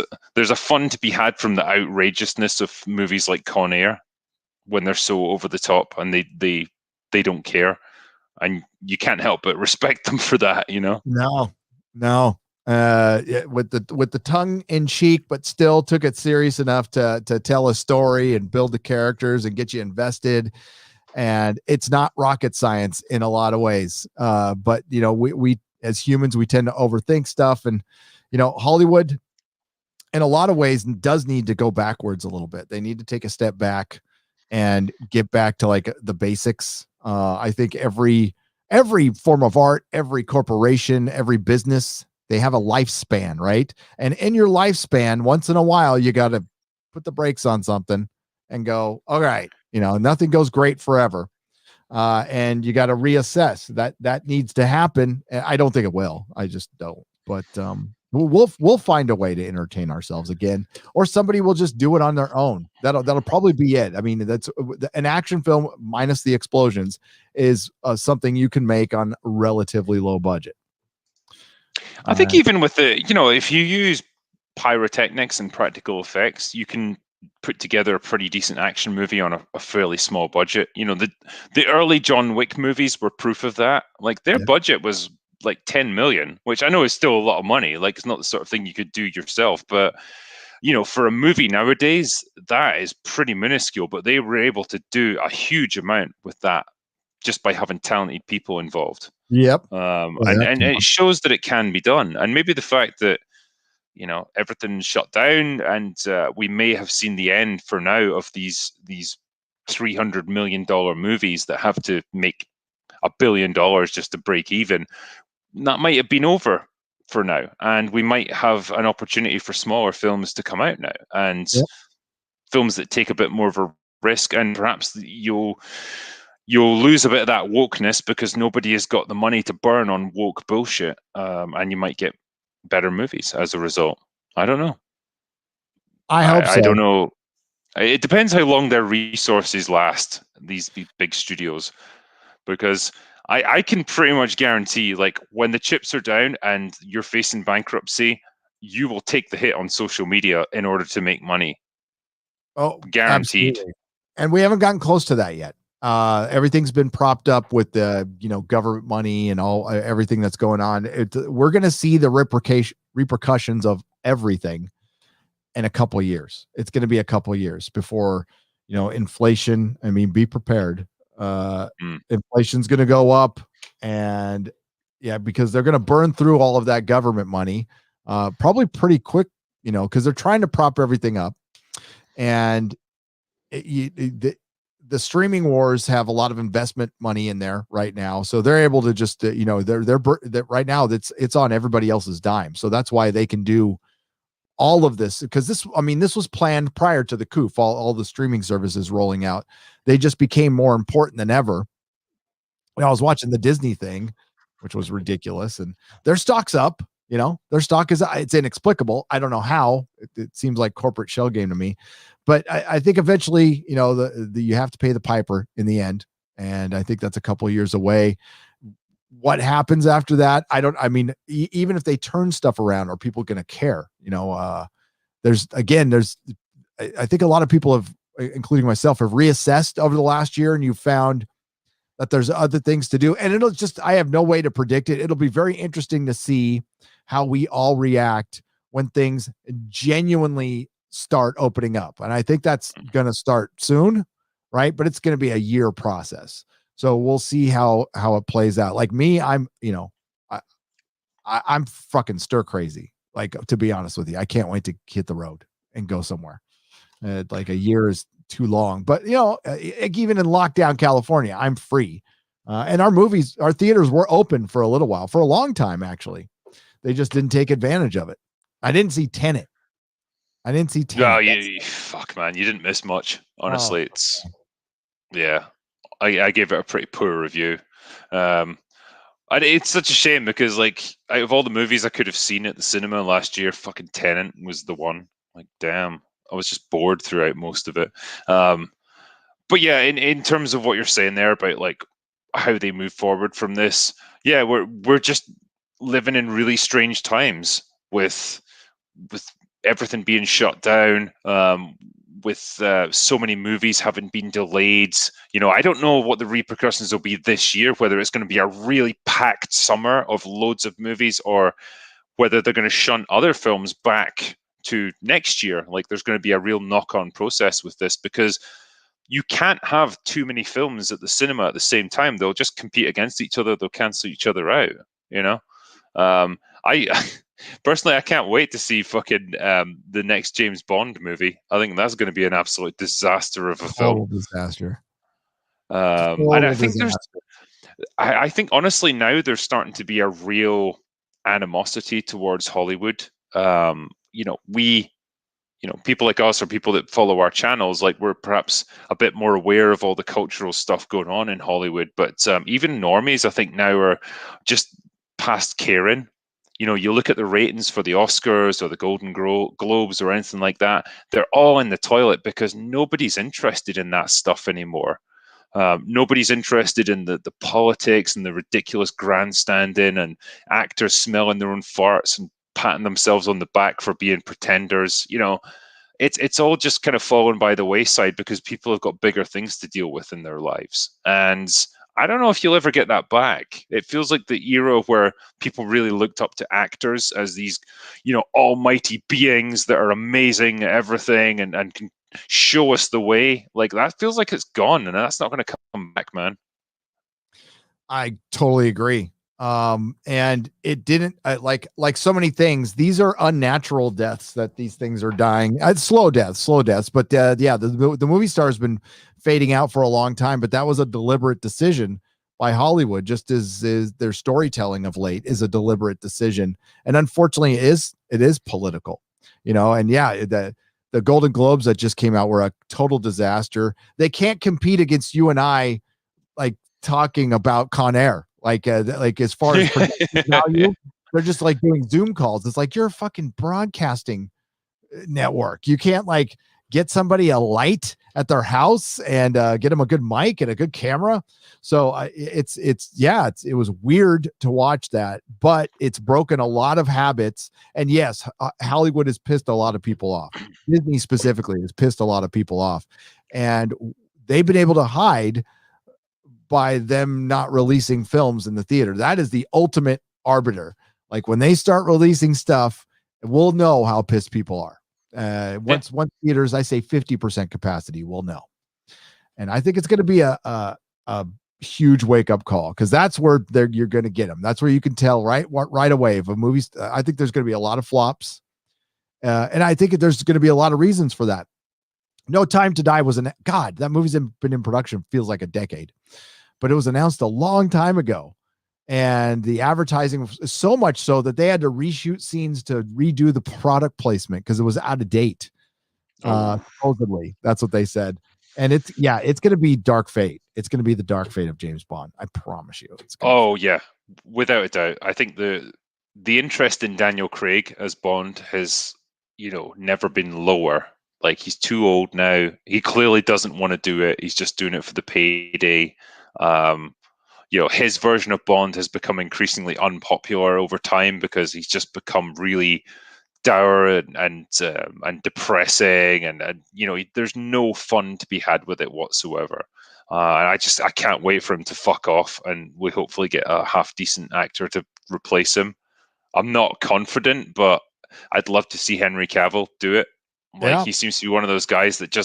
[SPEAKER 1] a fun to be had from the outrageousness of movies like Con Air when they're so over the top and they don't care, and you can't help but respect them for that.
[SPEAKER 2] No. With the tongue in cheek, but still took it serious enough to tell a story and build the characters and get you invested. And it's not rocket science in a lot of ways. But we as humans, we tend to overthink stuff, and Hollywood in a lot of ways does need to go backwards a little bit. They need to take a step back and get back to like the basics. I think every form of art, every corporation, every business, they have a lifespan, right? And in your lifespan, once in a while, you got to put the brakes on something and go, all right, nothing goes great forever. And you got to reassess that needs to happen. I don't think it will. I just don't. But we'll find a way to entertain ourselves again, or somebody will just do it on their own. That'll probably be it. I mean, that's an action film minus the explosions is something you can make on relatively low budget.
[SPEAKER 1] I think even with if you use pyrotechnics and practical effects, you can put together a pretty decent action movie on a fairly small budget. The early John Wick movies were proof of that. Like their budget was like 10 million, which I know is still a lot of money. Like it's not the sort of thing you could do yourself, but for a movie nowadays, that is pretty minuscule, but they were able to do a huge amount with that just by having talented people involved.
[SPEAKER 2] Yep.
[SPEAKER 1] And it shows that it can be done. And maybe the fact that everything's shut down, and we may have seen the end for now of these $300 million movies that have to make $1 billion just to break even. That might have been over for now, and we might have an opportunity for smaller films to come out now, and films that take a bit more of a risk, and perhaps you'll lose a bit of that wokeness because nobody has got the money to burn on woke bullshit, and you might get better movies as a result. I don't know.
[SPEAKER 2] I hope so.
[SPEAKER 1] I don't know. It depends how long their resources last, these big studios, because I can pretty much guarantee, like, when the chips are down and you're facing bankruptcy, you will take the hit on social media in order to make money.
[SPEAKER 2] Oh,
[SPEAKER 1] Guaranteed.
[SPEAKER 2] absolutely. And we haven't gotten close to that yet. Everything's been propped up with the, government money and all everything that's going on. We're going to see the repercussions of everything in a couple of years. It's going to be a couple of years before, inflation. I mean, be prepared. Inflation's going to go up, and because they're going to burn through all of that government money, probably pretty quick, because they're trying to prop everything up. And the streaming wars have a lot of investment money in there right now, so they're able to just they're right now it's on everybody else's dime, so that's why they can do all of this, because this was planned prior to the coup. All the streaming services rolling out, they just became more important than ever. I was watching the Disney thing, which was ridiculous, and their stock's up. Their stock it's inexplicable. I don't know how. It seems like corporate shell game to me, but I think eventually, you have to pay the piper in the end, and I think that's a couple of years away. What happens after that? Even if they turn stuff around, are people going to care? I think a lot of people have, including myself, have reassessed over the last year, and you found that there's other things to do, and I have no way to predict it. It'll be very interesting to see how we all react when things genuinely start opening up. And I think that's going to start soon, right? But it's going to be a year process. So we'll see how it plays out. Like me, I'm fucking stir crazy. Like, to be honest with you, I can't wait to hit the road and go somewhere. Like a year is too long, but even in lockdown California, I'm free. And our theaters were open for a little while, for a long time, actually. They just didn't take advantage of it. I didn't see Tenet.
[SPEAKER 1] No, fuck, man, you didn't miss much. Honestly, I gave it a pretty poor review. It's such a shame because, like, out of all the movies I could have seen at the cinema last year, fucking Tenet was the one. Like, damn, I was just bored throughout most of it. But yeah, in terms of what you're saying there about like how they move forward from this, we're just living in really strange times with everything being shut down, with so many movies having been delayed. I don't know what the repercussions will be this year, whether it's going to be a really packed summer of loads of movies, or whether they're going to shunt other films back to next year. Like, there's going to be a real knock-on process with this, because you can't have too many films at the cinema at the same time. They'll just compete against each other. They'll cancel each other out. I personally, I can't wait to see fucking the next James Bond movie. I think that's going to be an absolute disaster of a film.
[SPEAKER 2] Disaster.
[SPEAKER 1] And I think honestly now there's starting to be a real animosity towards Hollywood. People like us, or people that follow our channels, like, we're perhaps a bit more aware of all the cultural stuff going on in Hollywood. But even normies, I think, now are just past caring. You look at the ratings for the Oscars or the Golden Globes or anything like that, they're all in the toilet because nobody's interested in that stuff anymore. Nobody's interested in the politics and the ridiculous grandstanding and actors smelling their own farts and patting themselves on the back for being pretenders. It's all just kind of fallen by the wayside because people have got bigger things to deal with in their lives. And I don't know if you'll ever get that back. It feels like the era where people really looked up to actors as these, almighty beings that are amazing at everything and can show us the way. Like, that feels like it's gone, and that's not going to come back, man.
[SPEAKER 2] I totally agree. And it didn't, like so many things, these are unnatural deaths that these things are dying. Slow deaths. But the movie star has been fading out for a long time, but that was a deliberate decision by Hollywood, just as is their storytelling of late is a deliberate decision. And unfortunately it is political, and the Golden Globes that just came out were a total disaster. They can't compete against you and I, like, talking about Con Air. Like as far as production value, they're just like doing Zoom calls. It's like, you're a fucking broadcasting network. You can't like get somebody a light at their house and get them a good mic and a good camera. So it was weird to watch that, but it's broken a lot of habits. And yes, Hollywood has pissed a lot of people off. Disney specifically has pissed a lot of people off, and they've been able to hide by them not releasing films in the theater. That is the ultimate arbiter. Like when they start releasing stuff, we'll know how pissed people are. Once theaters, I say 50% capacity, we'll know. And I think it's going to be a huge wake up call, because that's where you're going to get them. That's where you can tell right away if a movie's. I think there's going to be a lot of flops, and I think there's going to be a lot of reasons for that. No Time to Die was that movie's been in production, feels like a decade, but it was announced a long time ago. And the advertising was so much so that they had to reshoot scenes to redo the product placement because it was out of date. Supposedly, that's what they said. And it's going to be dark fate. It's going to be the dark fate of James Bond. I promise you.
[SPEAKER 1] Yeah, without a doubt. I think the interest in Daniel Craig as Bond has, never been lower. Like, he's too old now. He clearly doesn't want to do it. He's just doing it for the payday. His version of Bond has become increasingly unpopular over time because he's just become really dour and depressing, and there's no fun to be had with it whatsoever. And I can't wait for him to fuck off, and we hopefully get a half decent actor to replace him. I'm not confident, but I'd love to see Henry Cavill do it. He seems to be one of those guys that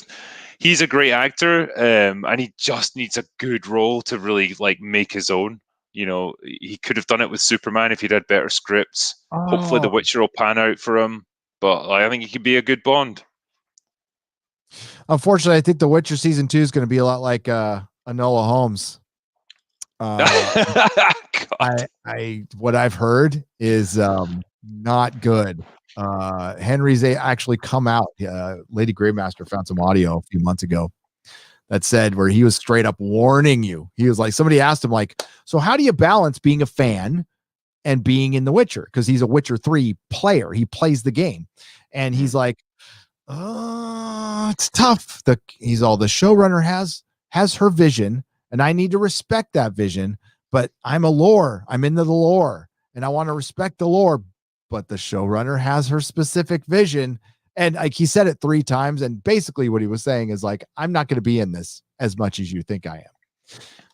[SPEAKER 1] he's a great actor, and he just needs a good role to really make his own. He could have done it with Superman if he'd had better scripts. Hopefully The Witcher will pan out for him, but I think he could be a good Bond.
[SPEAKER 2] Unfortunately, I think The Witcher season 2 is going to be a lot like Enola Holmes. What I've heard is not good. Henry's actually come out. Lady Greymaster found some audio a few months ago that said where he was straight up warning you. He was like, somebody asked him so how do you balance being a fan and being in The Witcher? Because he's a Witcher 3 player. He plays the game. And he's like, it's tough. The showrunner has her vision, and I need to respect that vision, but I'm into the lore, and I want to respect the lore. But the showrunner has her specific vision. And he said it 3 times. And basically what he was saying is I'm not going to be in this as much as you think I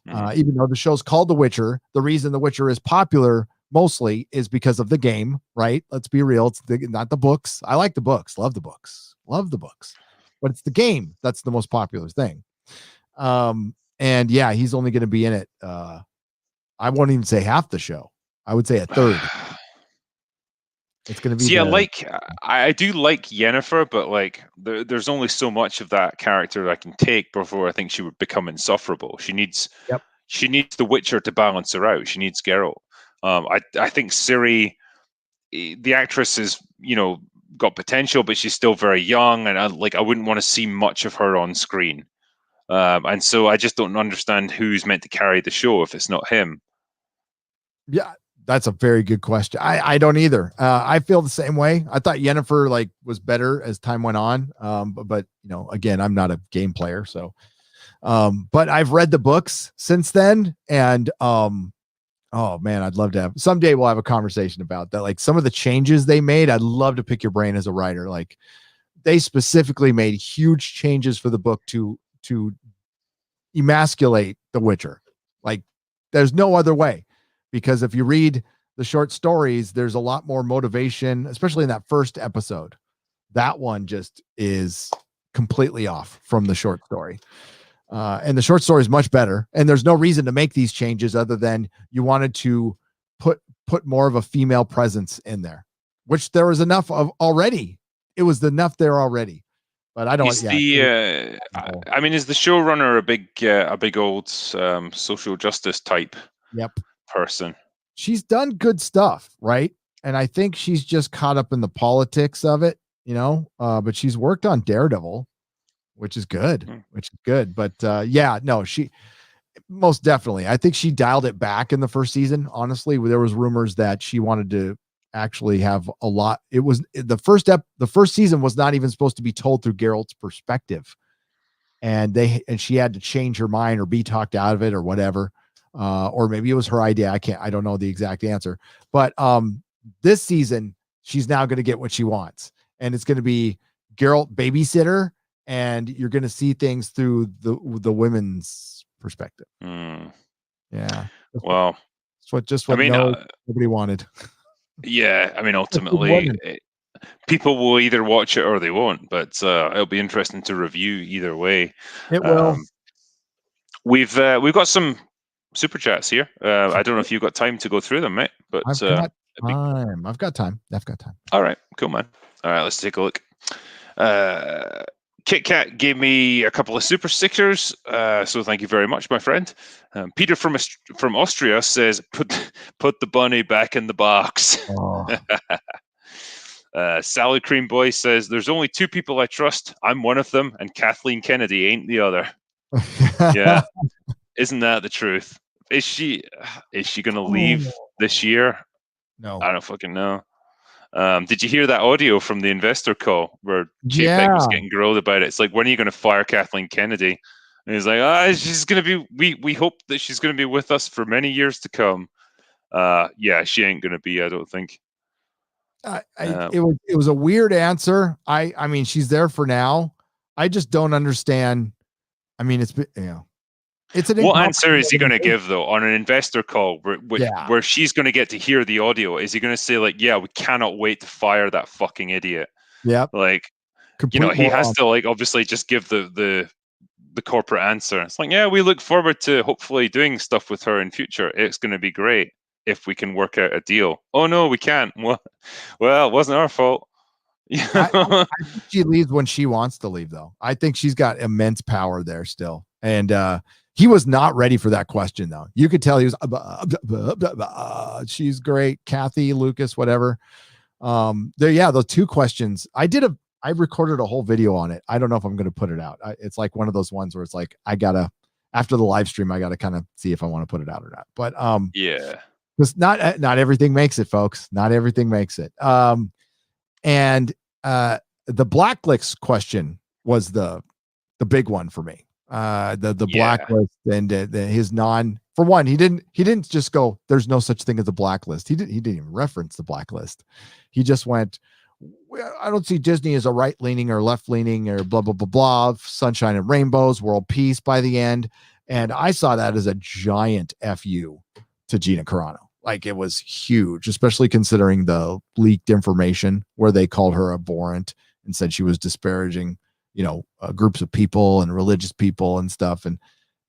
[SPEAKER 2] am. Even though the show's called The Witcher, the reason The Witcher is popular mostly is because of the game, right? Let's be real. It's not the books. I like the books. Love the books. But it's the game that's the most popular thing. And yeah, he's only going to be in it. I won't even say half the show. I would say a third. It's going to be.
[SPEAKER 1] I do like Yennefer, but there's only so much of that character I can take before I think she would become insufferable. She needs The Witcher to balance her out. She needs Geralt. I think Ciri, the actress, is got potential, but she's still very young, and I wouldn't want to see much of her on screen. And so I just don't understand who's meant to carry the show if it's not him.
[SPEAKER 2] Yeah. That's a very good question. I don't either. I feel the same way. I thought Yennefer was better as time went on. But again, I'm not a game player, so. But I've read the books since then, and oh man, I'd love to have someday. We'll have a conversation about that. Some of the changes they made, I'd love to pick your brain as a writer. They specifically made huge changes for the book to emasculate the Witcher. There's no other way. Because if you read the short stories, there's a lot more motivation, especially in that first episode. That one just is completely off from the short story. And the short story is much better. And there's no reason to make these changes other than you wanted to put more of a female presence in there, which there was enough of already. It was enough there already. But I don't.
[SPEAKER 1] Is the showrunner a big old social justice type?
[SPEAKER 2] Yep.
[SPEAKER 1] Person.
[SPEAKER 2] She's done good stuff, right? And I think she's just caught up in the politics of it, but she's worked on Daredevil, which is good. But she most definitely, I think she dialed it back in the first season. Honestly, there was rumors that she wanted to actually have a lot. It was the first season was not even supposed to be told through Geralt's perspective. and she had to change her mind or be talked out of it or whatever. Or maybe it was her idea. I don't know the exact answer, but this season she's now going to get what she wants, and it's going to be girl babysitter, and you're going to see things through the women's perspective. Yeah.
[SPEAKER 1] Well,
[SPEAKER 2] Just what nobody wanted.
[SPEAKER 1] Yeah, I mean, ultimately, people will either watch it or they won't, but it'll be interesting to review either way.
[SPEAKER 2] It will.
[SPEAKER 1] We've got some super chats here. I don't know if you've got time to go through them, mate, but
[SPEAKER 2] I've got time.
[SPEAKER 1] All right, cool, man. All right, let's take a look. Kit Kat gave me a couple of super stickers, so thank you very much, my friend. Peter from Austria says, "Put the bunny back in the box."
[SPEAKER 2] Oh.
[SPEAKER 1] Salad Cream Boy says, "There's only two people I trust. I'm one of them, and Kathleen Kennedy ain't the other." Yeah, isn't that the truth? Is she going to leave this year?
[SPEAKER 2] No,
[SPEAKER 1] I don't fucking know. Did you hear that audio from the investor call where Chapek was getting grilled about it? It's like, when are you going to fire Kathleen Kennedy? And he's like, she's going to be. We hope that she's going to be with us for many years to come. Yeah, she ain't going to be. I don't think.
[SPEAKER 2] It was a weird answer. I mean, she's there for now. I just don't understand. I mean, it's an.
[SPEAKER 1] What answer is he going to give though on an investor call where she's going to get to hear the audio? Is he going to say like, "Yeah, we cannot wait to fire that fucking idiot"?
[SPEAKER 2] Yeah,
[SPEAKER 1] like he has to like obviously just give the corporate answer. It's like, yeah, we look forward to hopefully doing stuff with her in future. It's going to be great if we can work out a deal. Oh no, we can't. Well, it wasn't our fault.
[SPEAKER 2] I think she leaves when she wants to leave, though. I think she's got immense power there still, and he was not ready for that question, though. You could tell he was. She's great, Kathy, Lucas, whatever. Those two questions. I recorded a whole video on it. I don't know if I'm going to put it out. It's like one of those ones where it's like after the live stream, I gotta kind of see if I want to put it out or not. But
[SPEAKER 1] yeah,
[SPEAKER 2] because not everything makes it, folks. Not everything makes it. And the blacklist question was the big one for me. The blacklist and his for one, he didn't just go, "There's no such thing as a blacklist." He didn't even reference the blacklist. He just went, "I don't see Disney as a right leaning or left leaning or blah blah blah blah. Sunshine and rainbows, world peace by the end." And I saw that as a giant FU to Gina Carano. Like, it was huge, especially considering the leaked information where they called her abhorrent and said she was disparaging, groups of people and religious people and stuff. And,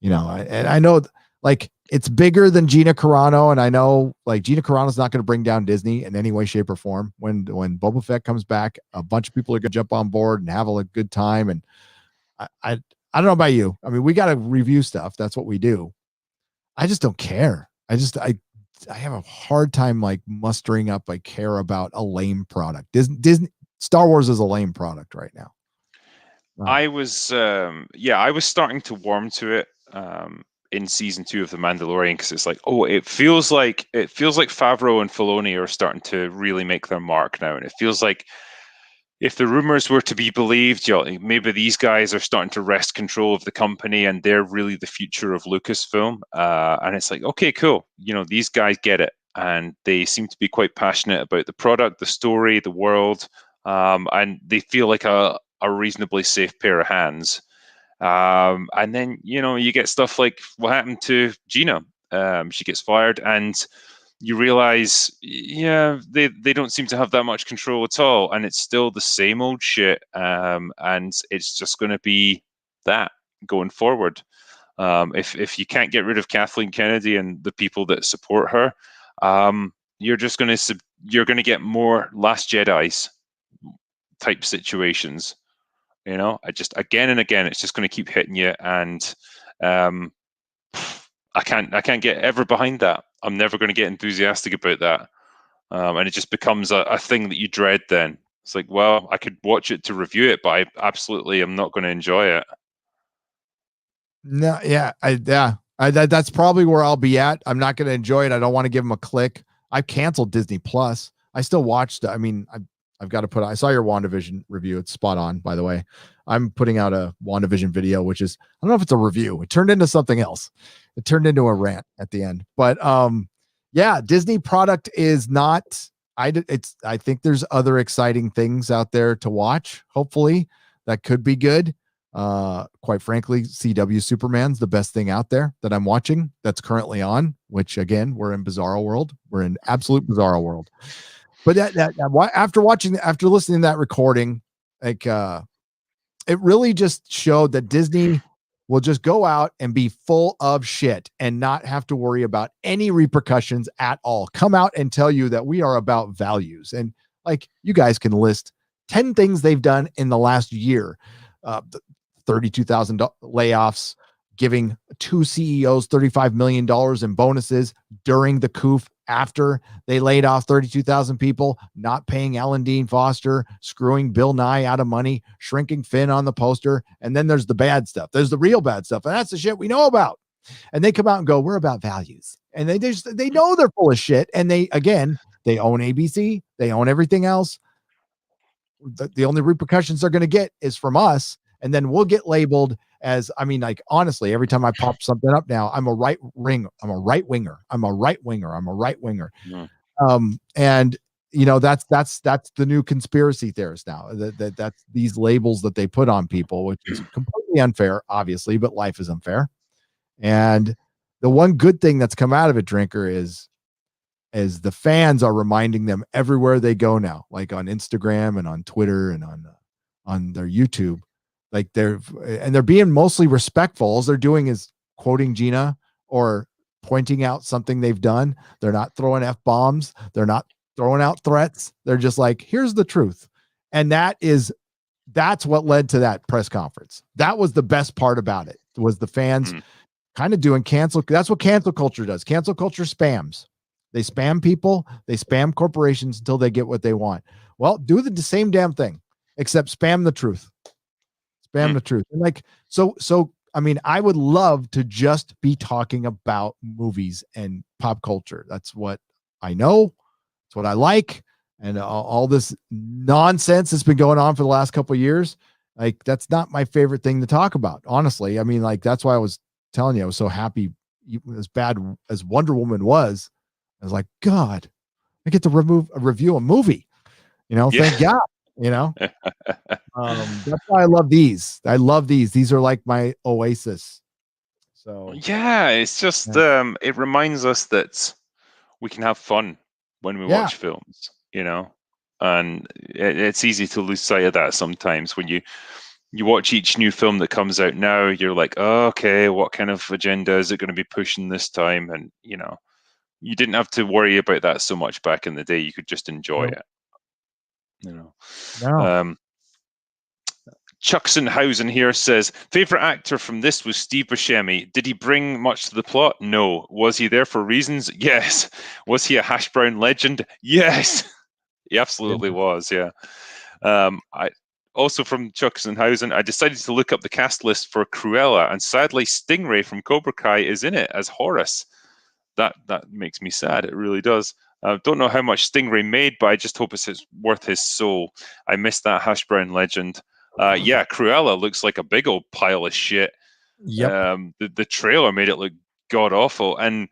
[SPEAKER 2] I know like it's bigger than Gina Carano. And I know like Gina Carano's not going to bring down Disney in any way, shape or form. When Boba Fett comes back, a bunch of people are going to jump on board and have a good time. And I don't know about you. I mean, we got to review stuff. That's what we do. I just don't care. I have a hard time like mustering up I care about a lame product. Disney Star Wars is a lame product right now.
[SPEAKER 1] I was starting to warm to it in season 2 of The Mandalorian, because it's like, it feels like Favreau and Filoni are starting to really make their mark now, and it feels like, if the rumors were to be believed, maybe these guys are starting to wrest control of the company and they're really the future of Lucasfilm. And it's like, okay, cool. These guys get it. And they seem to be quite passionate about the product, the story, the world. And they feel like a reasonably safe pair of hands. And then, you get stuff like what happened to Gina. She gets fired, and you realize, they don't seem to have that much control at all, and it's still the same old shit, and it's just going to be that going forward. If you can't get rid of Kathleen Kennedy and the people that support her, you're going to get more Last Jedi's type situations. I just, again and again, it's just going to keep hitting you, and I can't get ever behind that. I'm never going to get enthusiastic about that. And it just becomes a thing that you dread then. It's like, well, I could watch it to review it, but I absolutely am not going to enjoy it.
[SPEAKER 2] No, yeah. That's probably where I'll be at. I'm not going to enjoy it. I don't want to give them a click. I've canceled Disney Plus. I still watched. I mean, I've got to put. I saw your WandaVision review. It's spot on, by the way. I'm putting out a WandaVision video, which is, I don't know if it's a review. It turned into something else. It turned into a rant at the end. But yeah, Disney product is not. I think there's other exciting things out there to watch. Hopefully, that could be good. Quite frankly, CW Superman's the best thing out there that I'm watching. That's currently on. Which again, we're in Bizarro world. We're in absolute Bizarro world. But after listening to that recording, like it really just showed that Disney will just go out and be full of shit and not have to worry about any repercussions at all. Come out and tell you that we are about values. And like, you guys can list 10 things they've done in the last year. 32,000 layoffs, giving 2 CEOs $35 million in bonuses during the coup after they laid off 32,000 people, not paying Alan Dean Foster, screwing Bill Nye out of money, shrinking Finn on the poster. And then there's the bad stuff. There's the real bad stuff. And that's the shit we know about. And they come out and go, we're about values. And they know they're full of shit. And they own ABC. They own everything else. The only repercussions they're going to get is from us. And then we'll get labeled as, I mean, like, honestly, every time I pop something up now, I'm a right winger. I'm a right winger.
[SPEAKER 1] Yeah.
[SPEAKER 2] And you know, that's the new conspiracy theorist now. That's these labels that they put on people, which is completely unfair, obviously, but life is unfair. And the one good thing that's come out of it, Drinker, is the fans are reminding them everywhere they go now, like on Instagram and on Twitter and on their YouTube. Like they're being mostly respectful. All they're doing is quoting Gina or pointing out something they've done. They're not throwing F-bombs. They're not throwing out threats. They're just like, here's the truth. And that's what led to that press conference. That was the best part about it, was the fans kind of doing cancel. That's what cancel culture does. Cancel culture spams. They spam people. They spam corporations until they get what they want. Well, do the same damn thing, except spam the truth. Spam the truth. And like, so, I mean, I would love to just be talking about movies and pop culture. That's what I know. It's what I like. And all this nonsense that's been going on for the last couple of years, like, that's not my favorite thing to talk about, honestly. I mean, like, that's why I was telling you, I was so happy, as bad as Wonder Woman was. I was like, God, I get to review a movie, you know, thank God, you know. That's why I love these. These are like my oasis. So
[SPEAKER 1] yeah, it's just it reminds us that we can have fun when we watch films, you know, and it's easy to lose sight of that sometimes. When you watch each new film that comes out now, you're like, oh, okay, what kind of agenda is it going to be pushing this time? And you know, you didn't have to worry about that so much back in the day. You could just enjoy it, you know.
[SPEAKER 2] no.
[SPEAKER 1] Chucksenhausen here says, favorite actor from this was Steve Buscemi. Did he bring much to the plot? No. Was he there for reasons? Yes. Was he a hash brown legend? Yes. He absolutely was, yeah. I also, from Chucksenhausen, I decided to look up the cast list for Cruella, and sadly Stingray from Cobra Kai is in it as Horace. That makes me sad. It really does. Don't know how much Stingray made, but I just hope it's worth his soul. I missed that hash brown legend. Yeah, Cruella looks like a big old pile of shit.
[SPEAKER 2] Yep.
[SPEAKER 1] The trailer made it look god awful, and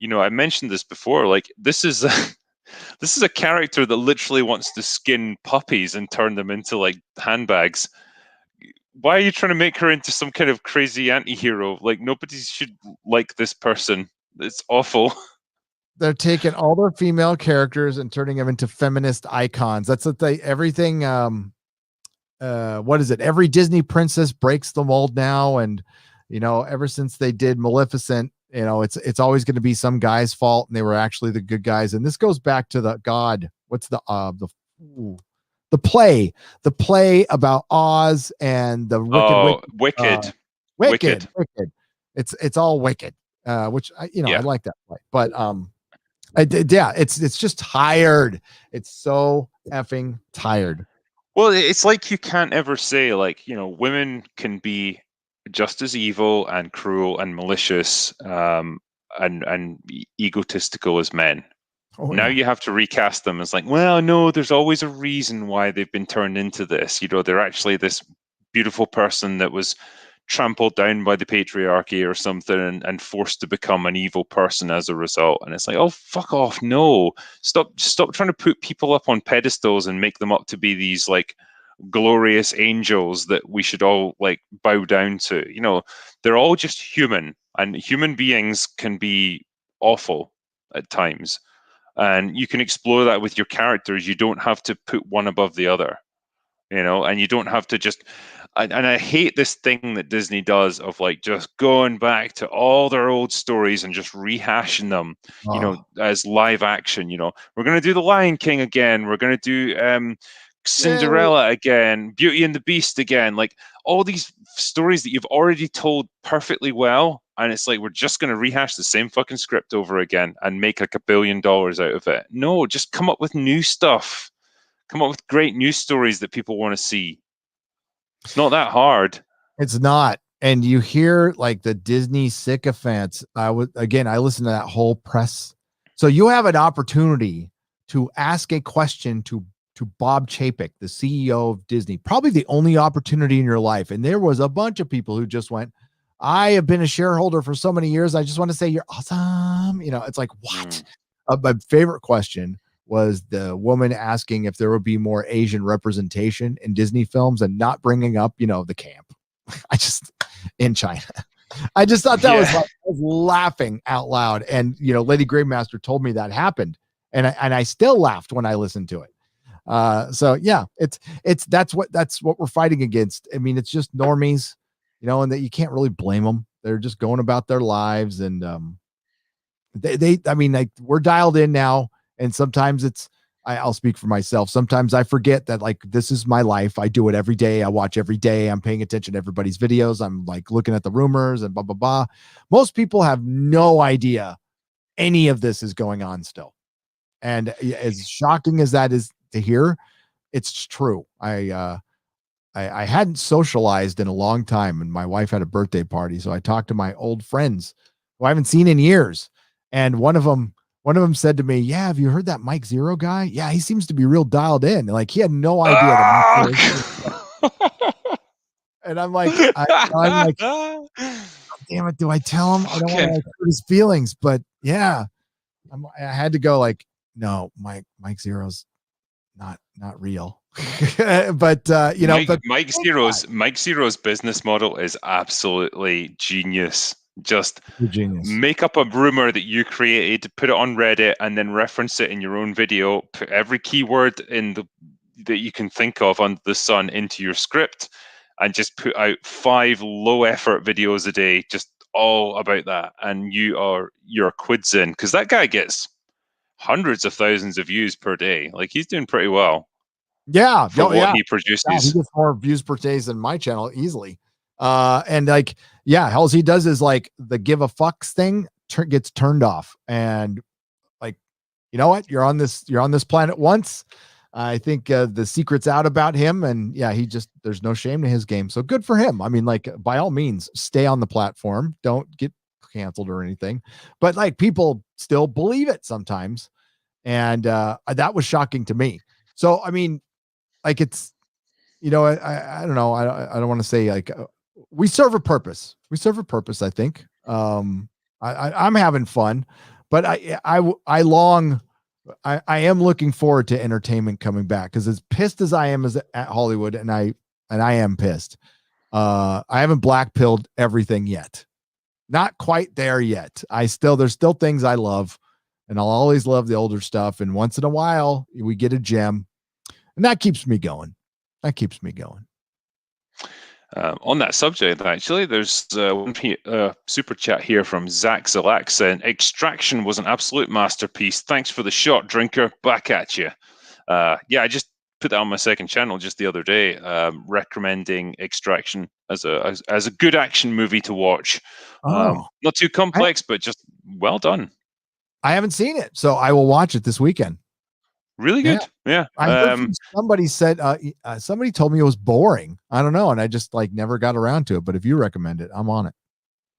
[SPEAKER 1] you know, I mentioned this before. Like, this is a character that literally wants to skin puppies and turn them into like handbags. Why are you trying to make her into some kind of crazy anti-hero? Like, nobody should like this person. It's awful.
[SPEAKER 2] They're taking all their female characters and turning them into feminist icons. That's what everything. What is it? Every Disney princess breaks the mold now. And, you know, ever since they did Maleficent, you know, it's always going to be some guy's fault. And they were actually the good guys. And this goes back to what's the play about Oz and the Wicked. It's all Wicked, which I like that play, but, it's just tired. It's so effing tired.
[SPEAKER 1] Well, it's like you can't ever say, like, you know, women can be just as evil and cruel and malicious and egotistical as men.
[SPEAKER 2] Oh
[SPEAKER 1] Now
[SPEAKER 2] yeah.
[SPEAKER 1] you have to recast them as like, well, no, there's always a reason why they've been turned into this. They're actually this beautiful person that was trampled down by the patriarchy or something, and forced to become an evil person as a result. And it's like, oh, fuck off. No, stop trying to put people up on pedestals and make them up to be these like glorious angels that we should all like bow down to. They're all just human, and human beings can be awful at times. And you can explore that with your characters. You don't have to put one above the other, and you don't have to just. And I hate this thing that Disney does of like just going back to all their old stories and just rehashing them,
[SPEAKER 2] Oh,
[SPEAKER 1] as live action. We're going to do The Lion King again. We're going to do
[SPEAKER 2] yay.
[SPEAKER 1] Cinderella again, Beauty and the Beast again. Like all these stories that you've already told perfectly well. And it's like, we're just going to rehash the same fucking script over again and make like $1 billion out of it. No, just come up with new stuff. Come up with great news stories that people want to see. It's not that hard.
[SPEAKER 2] It's not. And you hear like the Disney sycophants. I listened to that whole press. So you have an opportunity to ask a question to Bob Chapek, the CEO of Disney, probably the only opportunity in your life. And there was a bunch of people who just went, I have been a shareholder for so many years. I just want to say you're awesome. It's like, what? My favorite question was the woman asking if there would be more Asian representation in Disney films and not bringing up, the camp. In China. I just thought that was like, I was laughing out loud. And, Lady Gravemaster told me that happened. And I still laughed when I listened to it. So yeah, that's what we're fighting against. I mean, it's just normies, and that you can't really blame them. They're just going about their lives. And, I mean, like we're dialed in now. And sometimes I'll speak for myself. Sometimes I forget that like, this is my life. I do it every day. I watch every day. I'm paying attention to everybody's videos. I'm like looking at the rumors and blah, blah, blah. Most people have no idea any of this is going on still. And as shocking as that is to hear, it's true. I hadn't socialized in a long time, and my wife had a birthday party. So I talked to my old friends who I haven't seen in years. And one of them said to me, yeah, have you heard that Mike Zero guy? Yeah, he seems to be real dialed in. Like he had no idea that. And I'm like, damn it, do I tell him? I don't want to hurt his feelings, but yeah, I had to go like, no, Mike Zero's not real. But
[SPEAKER 1] Mike Zero's business model is absolutely genius. Just
[SPEAKER 2] genius.
[SPEAKER 1] Make up a rumor that you created, put it on Reddit, and then reference it in your own video. Put every keyword that you can think of under the sun into your script, and just put out 5 low effort videos a day, just all about that. And you're quids in, because that guy gets hundreds of thousands of views per day. Like he's doing pretty well.
[SPEAKER 2] Yeah,
[SPEAKER 1] for what he produces.
[SPEAKER 2] Yeah, he gets more views per day than my channel easily. And like, yeah, hell, he does is like the give a fucks thing gets turned off, and like, you know what? You're on this planet once. I think the secret's out about him, and yeah, there's no shame to his game. So good for him. I mean, like by all means, stay on the platform. Don't get canceled or anything. But like people still believe it sometimes, and that was shocking to me. So I mean, like it's, I don't know. I don't want to say like we serve a purpose. I think. I'm having fun, but I am looking forward to entertainment coming back, because as pissed as I am at Hollywood, and I am pissed. I haven't blackpilled everything yet. Not quite there yet. There's still things I love, and I'll always love the older stuff. And once in a while we get a gem, and that keeps me going.
[SPEAKER 1] On that subject, actually, there's one super chat here from Zach Zalak saying, Extraction was an absolute masterpiece. Thanks for the shot, drinker. Back at you. Yeah, I just put that on my second channel just the other day, recommending Extraction as a good action movie to watch. Not too complex, but just well done.
[SPEAKER 2] I haven't seen it, so I will watch it this weekend.
[SPEAKER 1] Really good. Yeah.
[SPEAKER 2] I heard from somebody said somebody told me it was boring. I don't know, and I just like never got around to it. But if you recommend it, I'm on it.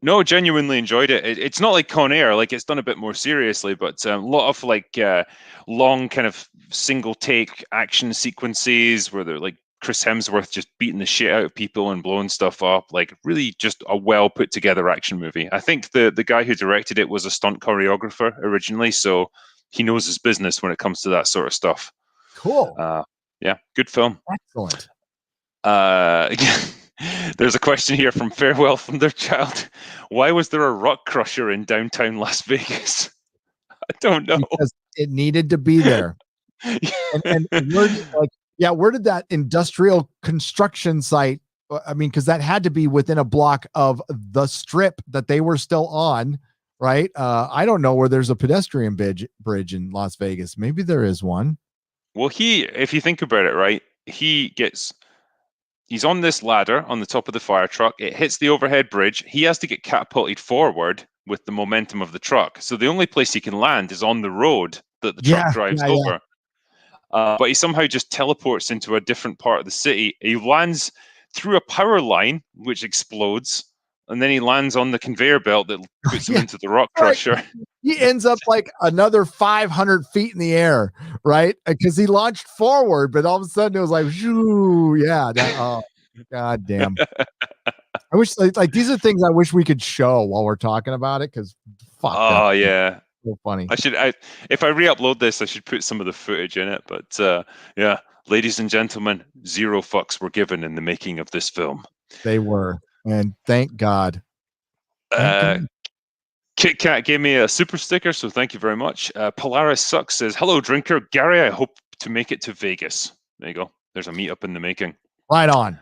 [SPEAKER 1] No, genuinely enjoyed it. It's not like Con Air, like it's done a bit more seriously, but a lot of like long kind of single take action sequences where they're like Chris Hemsworth just beating the shit out of people and blowing stuff up. Like really just a well put together action movie. I think the guy who directed it was a stunt choreographer originally, so he knows his business when it comes to that sort of stuff.
[SPEAKER 2] Cool.
[SPEAKER 1] Yeah, good film.
[SPEAKER 2] Excellent.
[SPEAKER 1] There's a question here from Farewell Thunderchild. Why was there a rock crusher in downtown Las Vegas? I don't know.
[SPEAKER 2] Because it needed to be there. and where did that industrial construction site? I mean, because that had to be within a block of the strip that they were still on, right? I don't know where there's a pedestrian bridge in Las Vegas. Maybe there is one.
[SPEAKER 1] Well, if you think about it, right, he's on this ladder on the top of the fire truck. It hits the overhead bridge. He has to get catapulted forward with the momentum of the truck. So the only place he can land is on the road that the truck drives over. But he somehow just teleports into a different part of the city. He lands through a power line, which explodes. And then he lands on the conveyor belt that puts him into the rock crusher.
[SPEAKER 2] He ends up like another 500 feet in the air, right? Because he launched forward, but all of a sudden it was like, shoo, yeah. Oh, god damn. I wish like these are things I wish we could show while we're talking about it, because fuck.
[SPEAKER 1] Oh yeah.
[SPEAKER 2] So funny.
[SPEAKER 1] If I re-upload this, I should put some of the footage in it. But yeah, ladies and gentlemen, 0 fucks were given in the making of this film.
[SPEAKER 2] They were, and thank God.
[SPEAKER 1] Kit Kat gave me a super sticker, so thank you very much. Polaris Sucks says, "Hello, drinker Gary. I hope to make it to Vegas." There you go. There's a meetup in the making.
[SPEAKER 2] Right on.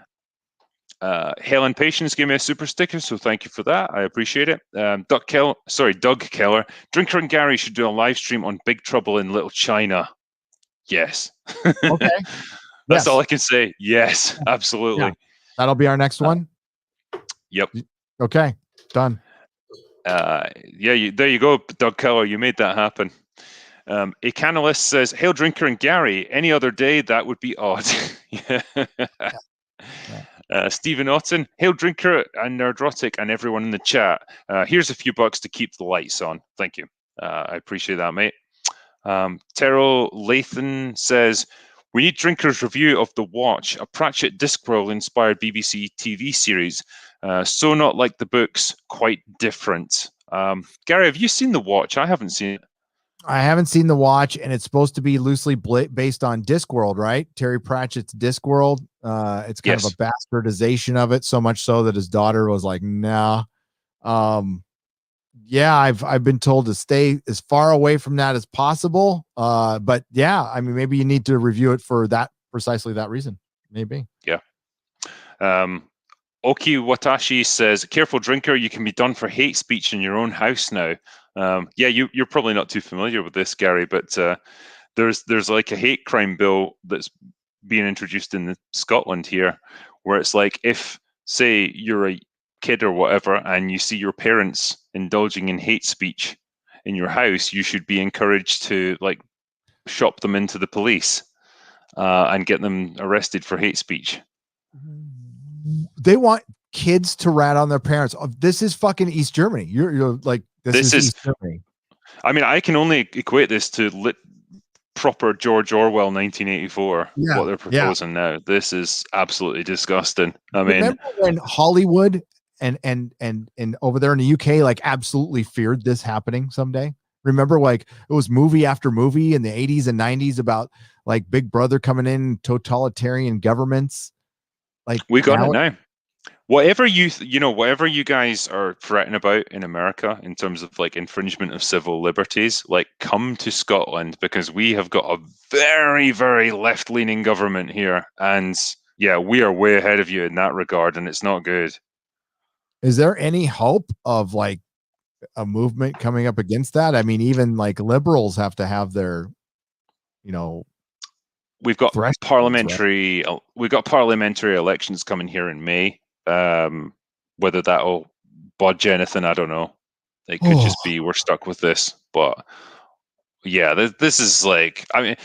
[SPEAKER 1] Helen Patience gave me a super sticker, so thank you for that. I appreciate it. Doug Keller. Drinker and Gary should do a live stream on Big Trouble in Little China. Yes.
[SPEAKER 2] Okay.
[SPEAKER 1] That's all I can say. Yes, absolutely.
[SPEAKER 2] Yeah. That'll be our next one.
[SPEAKER 1] Yep.
[SPEAKER 2] Okay. Done.
[SPEAKER 1] Yeah, there you go, Doug Keller. You made that happen. A Canalist says, "Hail, Drinker and Gary. Any other day, that would be odd." Yeah. Stephen Otten, "Hail, Drinker and Nerdrotic and everyone in the chat. Here's a few bucks to keep the lights on. Thank you. I appreciate that, mate." Terrell Lathan says, "We need Drinker's review of The Watch, a Pratchett Discworld-inspired BBC TV series. So not like the books, quite different." Gary, have you seen The Watch? I haven't seen it.
[SPEAKER 2] I haven't seen The Watch, and it's supposed to be loosely based on Discworld, right? Terry Pratchett's Discworld. It's kind of a bastardization of it, so much so that his daughter was like, "Nah." Yeah, I've been told to stay as far away from that as possible. But yeah, I mean, maybe you need to review it for precisely that reason. Maybe.
[SPEAKER 1] Yeah. Oki Watashi says, "Careful, drinker, you can be done for hate speech in your own house now." Yeah, you're probably not too familiar with this, Gary, but there's like a hate crime bill that's being introduced in Scotland here, where it's like, if, say, you're a kid or whatever, and you see your parents indulging in hate speech in your house, you should be encouraged to like shop them into the police and get them arrested for hate speech.
[SPEAKER 2] They want kids to rat on their parents. Oh, this is fucking East Germany. You're like, this is East Germany.
[SPEAKER 1] I mean, I can only equate this to proper George Orwell 1984.
[SPEAKER 2] Yeah,
[SPEAKER 1] what they're proposing now. This is absolutely disgusting. I mean,
[SPEAKER 2] remember when Hollywood and over there in the UK like absolutely feared this happening someday? Remember, like, it was movie after movie in the 80s and 90s about like Big Brother coming in, totalitarian governments. Like,
[SPEAKER 1] we got it now. Whatever whatever you guys are fretting about in America in terms of like infringement of civil liberties, like, come to Scotland, because we have got a very, very left-leaning government here, and yeah, we are way ahead of you in that regard, and it's not good.
[SPEAKER 2] Is there any hope of like a movement coming up against that? I mean, even like liberals have to have their,
[SPEAKER 1] we've got parliamentary elections coming here in May. Whether that'll budge anything, I don't know. It could just be we're stuck with this. But yeah, this is like, I mean,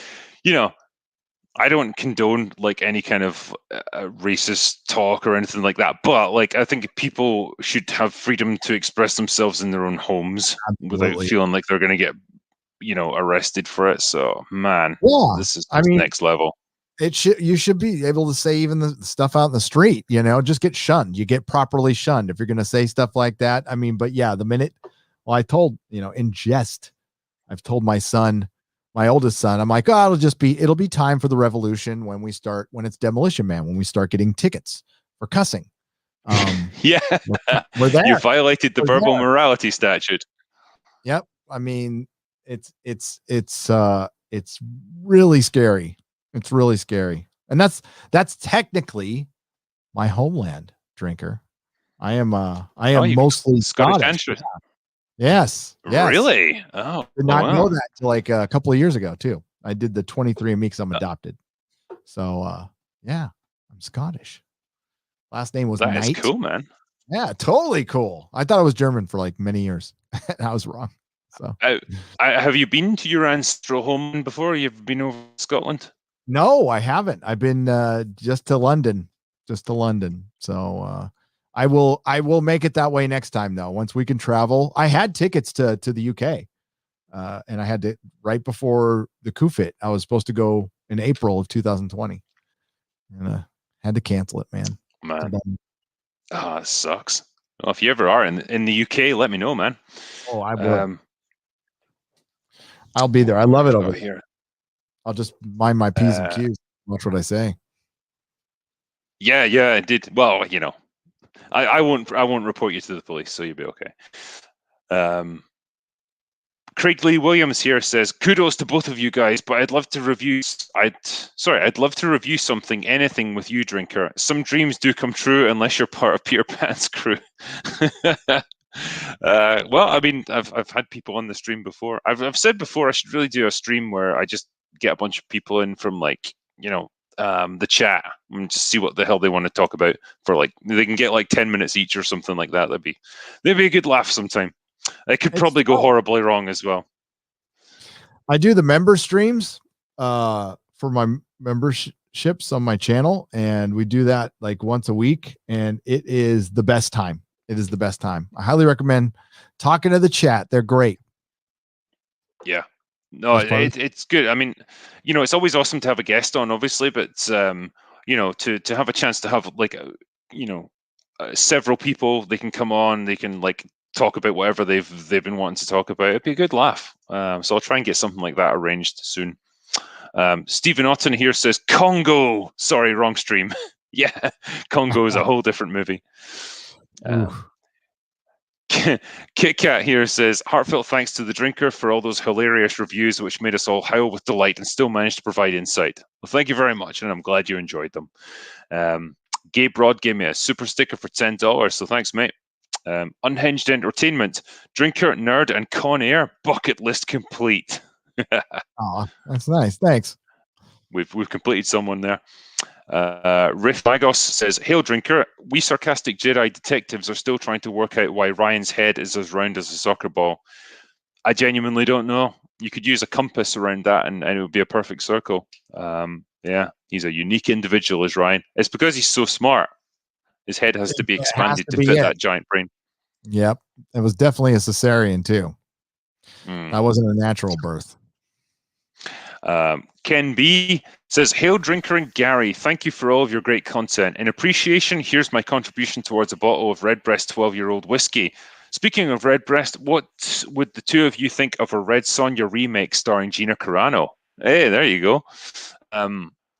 [SPEAKER 1] I don't condone like any kind of racist talk or anything like that, but like I think people should have freedom to express themselves in their own homes without
[SPEAKER 2] Absolutely.
[SPEAKER 1] feeling like they're going to get, arrested for it. So, man,
[SPEAKER 2] Yeah.
[SPEAKER 1] this is
[SPEAKER 2] I
[SPEAKER 1] just
[SPEAKER 2] mean,
[SPEAKER 1] next level.
[SPEAKER 2] you should be able to say even the stuff out in the street, just get shunned. You get properly shunned if you're going to say stuff like that. I mean, but yeah, I told, in jest, I've told my son, my oldest son, I'm like, oh, it'll be time for the revolution when it's Demolition Man, when we start getting tickets for cussing.
[SPEAKER 1] Yeah,
[SPEAKER 2] we're there.
[SPEAKER 1] you violated the
[SPEAKER 2] We're
[SPEAKER 1] verbal
[SPEAKER 2] there.
[SPEAKER 1] morality statute.
[SPEAKER 2] Yep. I mean, it's really scary. It's really scary. And that's technically my homeland, Drinker. I am
[SPEAKER 1] Oh, you
[SPEAKER 2] mostly
[SPEAKER 1] Scottish
[SPEAKER 2] Scottish.
[SPEAKER 1] ancestry.
[SPEAKER 2] Yes. Yes.
[SPEAKER 1] Really? Oh,
[SPEAKER 2] Did not know
[SPEAKER 1] wow.
[SPEAKER 2] that till like a couple of years ago too. I did the 23andMe because I'm adopted. So yeah, I'm Scottish. Last name was
[SPEAKER 1] That is
[SPEAKER 2] Knight.
[SPEAKER 1] cool, man.
[SPEAKER 2] Yeah, totally cool. I thought it was German for like many years. I was wrong. So
[SPEAKER 1] Have you been to your ancestral home before? You've been over Scotland?
[SPEAKER 2] no, I haven't. I've been just to London. So I will make it that way next time though. Once we can travel. I had tickets to the UK. And I had to right before the coup fit. I was supposed to go in April of 2020. And had to cancel it, man.
[SPEAKER 1] Man. Oh, it sucks. Well, if you ever are in the UK, let me know, man.
[SPEAKER 2] Oh, I will. I'll be there. I love it over here. I'll just mind my P's and Q's. Watch what I say.
[SPEAKER 1] Yeah, I did. Well, I won't report you to the police, so you'll be okay. Craig Lee Williams here says, kudos to both of you guys, but I'd love to review anything with you, Drinker. Some dreams do come true unless you're part of Peter Pan's crew. Well, I mean, I've had people on the stream before. I've said before I should really do a stream where I just get a bunch of people in from like, the chat and just see what the hell they want to talk about for like, they can get like 10 minutes each or something like that. That'd be a good laugh sometime. It could probably go horribly wrong as well.
[SPEAKER 2] I do the member streams for my memberships on my channel, and we do that like once a week, and it is the best time. It is the best time. I highly recommend talking to the chat. They're great.
[SPEAKER 1] Yeah. No, it's good. I mean, it's always awesome to have a guest on, obviously, but to have a chance to have like several people, they can come on, they can like talk about whatever they've been wanting to talk about. It'd be a good laugh. So I'll try and get something like that arranged soon. Stephen Otten here says Congo. Sorry, wrong stream. Yeah, Congo is a whole different movie. Kit Kat here says, heartfelt thanks to the Drinker for all those hilarious reviews which made us all howl with delight and still managed to provide insight. Well, thank you very much, and I'm glad you enjoyed them. Gabe Rod gave me a super sticker for $10, so thanks, mate. Unhinged Entertainment, Drinker, Nerd, and Con Air, bucket list complete.
[SPEAKER 2] Oh, that's nice. Thanks.
[SPEAKER 1] We've completed someone there. Riff Magos says, hail Drinker, we sarcastic Jedi detectives are still trying to work out why Ryan's head is as round as a soccer ball. I genuinely don't know. You could use a compass around that and it would be a perfect circle. Yeah, he's a unique individual, is Ryan. It's because he's so smart. His head has to be expanded to fit that giant brain.
[SPEAKER 2] Yep. It was definitely a cesarean too. That wasn't a natural birth.
[SPEAKER 1] Ken B says, hail Drinker and Gary, thank you for all of your great content. In appreciation, here's my contribution towards a bottle of Redbreast 12-year-old whiskey. Speaking of Redbreast, what would the two of you think of a Red Sonja remake starring Gina Carano? Hey, there you go.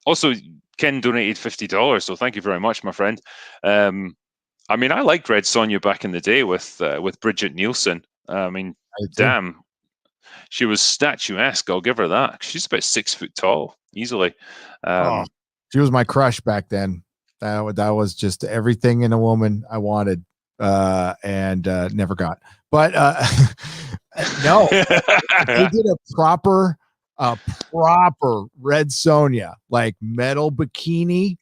[SPEAKER 1] Also, Ken donated $50, so thank you very much, my friend. I mean, I liked Red Sonja back in the day with Bridget Nielsen. I mean, damn. She was statuesque. I'll give her that. She's about 6 foot tall, easily.
[SPEAKER 2] She was my crush back then. That was just everything in a woman I wanted, and never got. But no, they did a proper Red Sonja, like metal bikini.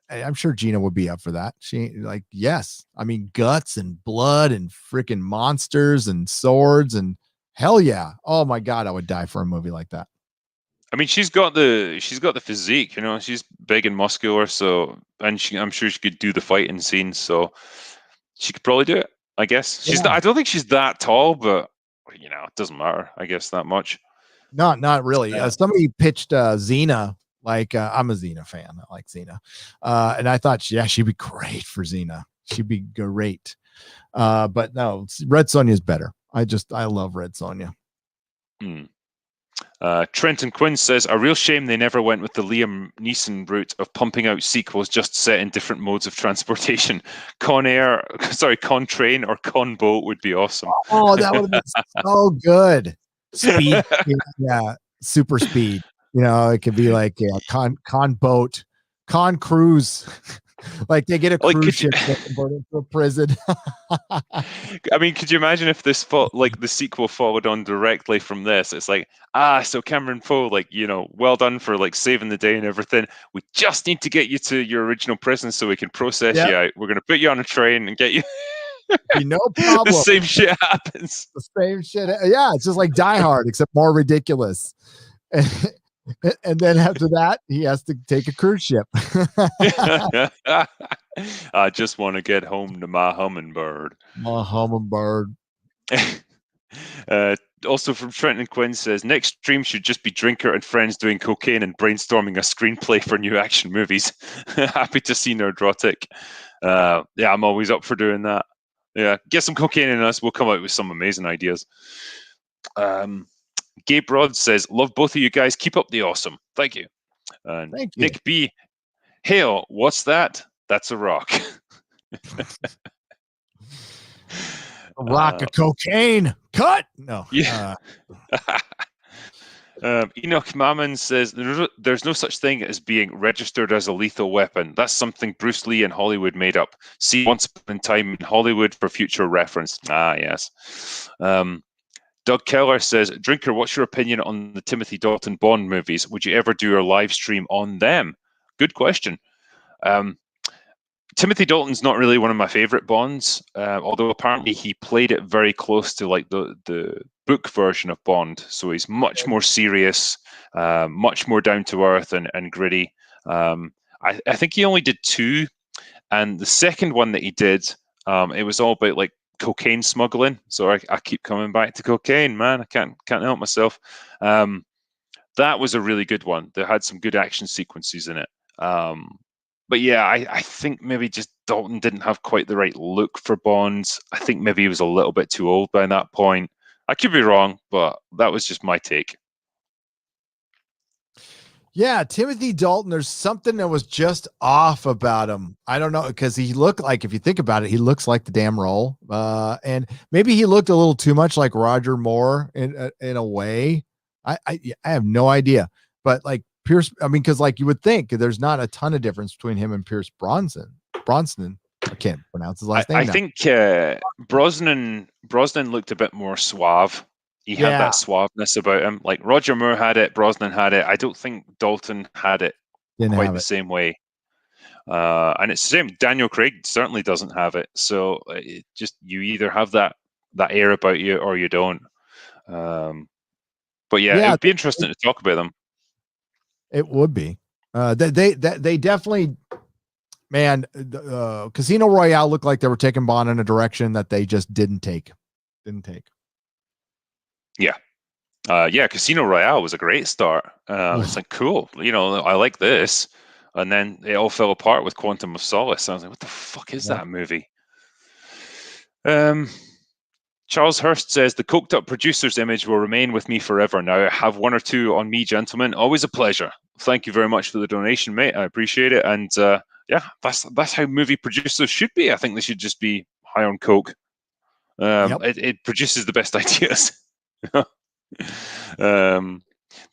[SPEAKER 2] I'm sure Gina would be up for that. Yes. I mean, guts and blood and freaking monsters and swords and hell yeah. Oh my God, I would die for a movie like that.
[SPEAKER 1] I mean, she's got the physique, you know. She's big and muscular, so I'm sure she could do the fighting scenes, so she could probably do it. I guess she's not.
[SPEAKER 2] Yeah.
[SPEAKER 1] I don't think she's that tall, but you know, it doesn't matter. I guess that much.
[SPEAKER 2] Not really.
[SPEAKER 1] Uh,
[SPEAKER 2] Somebody pitched Xena. Like I'm a Xena fan. I like Xena, and I thought, yeah, she'd be great for Xena. She'd be great. But no, Red Sonja's better. I love Red Sonja.
[SPEAKER 1] hmm. Trenton Quinn says, a real shame they never went with the Liam Neeson route of pumping out sequels just set in different modes of transportation. Con train or con boat would be awesome.
[SPEAKER 2] Oh, that would have been so good. Speed, yeah, super speed. You know, it could be like con boat, con cruise. Like they get a
[SPEAKER 1] Like,
[SPEAKER 2] cruise ship converted into a prison.
[SPEAKER 1] I mean, could you imagine if this like the sequel followed on directly from this? It's like, so Cameron Poe, like, you know, well done for like saving the day and everything. We just need to get you to your original prison so we can process
[SPEAKER 2] Yep.
[SPEAKER 1] you out. We're gonna put you on a train and get you.
[SPEAKER 2] Be no problem.
[SPEAKER 1] The same shit happens.
[SPEAKER 2] The same shit. Yeah, it's just like Die Hard, except more ridiculous. And then after that, he has to take a cruise ship.
[SPEAKER 1] I just want to get home to my hummingbird.
[SPEAKER 2] My hummingbird.
[SPEAKER 1] Also from Trenton Quinn says, next stream should just be Drinker and friends doing cocaine and brainstorming a screenplay for new action movies. Happy to see Nerdrotic. Yeah, I'm always up for doing that. Yeah, get some cocaine in us. We'll come out with some amazing ideas. Gabe Rod says, love both of you guys. Keep up the awesome. Thank you.
[SPEAKER 2] Thank you.
[SPEAKER 1] Nick B. Hail, what's that? That's a rock.
[SPEAKER 2] A rock of cocaine. Cut. No.
[SPEAKER 1] Yeah. Enoch Mammon says, there's no such thing as being registered as a lethal weapon. That's something Bruce Lee in Hollywood made up. See Once Upon a Time in Hollywood for future reference. Yes. Doug Keller says, Drinker, what's your opinion on the Timothy Dalton Bond movies? Would you ever do a live stream on them? Good question. Timothy Dalton's not really one of my favorite Bonds, although apparently he played it very close to like the book version of Bond. So he's much more serious, much more down to earth and gritty. I think he only did 2, and the second one that he did, it was all about like cocaine smuggling. So I keep coming back to cocaine, man. I can't help myself. That was a really good one. They had some good action sequences in it. But yeah, I think maybe just Dalton didn't have quite the right look for Bonds. I think maybe he was a little bit too old by that point. I could be wrong, but that was just my take.
[SPEAKER 2] Yeah, Timothy Dalton, there's something that was just off about him. I don't know, because he looked like, if you think about it, he looks like the damn role. And maybe he looked a little too much like Roger Moore in a way. I have no idea. But like Pierce, I mean, because like you would think there's not a ton of difference between him and Pierce Bronson. I can't pronounce his last name.
[SPEAKER 1] I think Brosnan looked a bit more suave. He had that suaveness about him. Like Roger Moore had it, Brosnan had it. I don't think Dalton had it quite the same way. And it's the same. Daniel Craig certainly doesn't have it. So it just you either have that air about you or you don't. But yeah, it'd be interesting to talk about them.
[SPEAKER 2] It would be. They definitely. Man, Casino Royale looked like they were taking Bond in a direction that they just didn't take.
[SPEAKER 1] Yeah. Casino Royale was a great start. It's like, cool, you know, I like this. And then it all fell apart with Quantum of Solace. I was like, what the fuck is that movie? Charles Hurst says, the coked up producer's image will remain with me forever. Now I have 1 or 2 on me, gentlemen. Always a pleasure. Thank you very much for the donation, mate. I appreciate it. And yeah, that's how movie producers should be. I think they should just be high on coke. It produces the best ideas.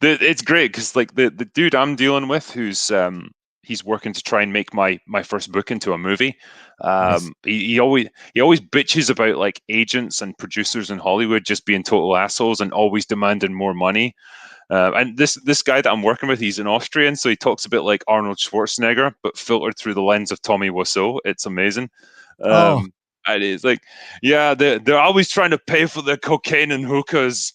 [SPEAKER 1] It's great because like the dude I'm dealing with, who's he's working to try and make my first book into a movie. He always bitches about like agents and producers in Hollywood just being total assholes and always demanding more money. And this guy that I'm working with, he's an Austrian, so he talks a bit like Arnold Schwarzenegger, but filtered through the lens of Tommy Wiseau. It's amazing. And it's like, yeah, they're always trying to pay for their cocaine and hookahs.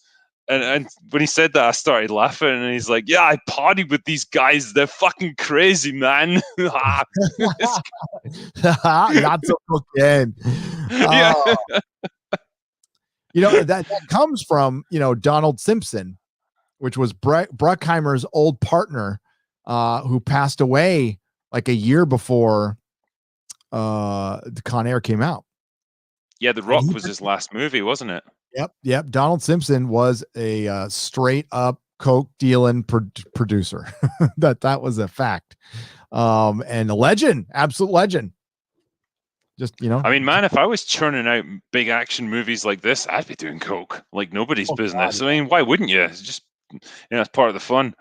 [SPEAKER 1] And when he said that, I started laughing, and he's like, "Yeah, I partied with these guys. They're fucking crazy, man."
[SPEAKER 2] Lots of cocaine.
[SPEAKER 1] Yeah.
[SPEAKER 2] That comes from Donald Simpson, which was Bruckheimer's old partner, who passed away like a year before the Con Air came out.
[SPEAKER 1] Yeah, The Rock was his last movie, wasn't it?
[SPEAKER 2] Yep. Donald Simpson was a straight up coke dealing producer. that was a fact. And a legend, absolute legend. Just
[SPEAKER 1] I mean, man, if I was churning out big action movies like this, I'd be doing coke like nobody's business.
[SPEAKER 2] God.
[SPEAKER 1] I mean, why wouldn't you? It's just, it's part of the fun.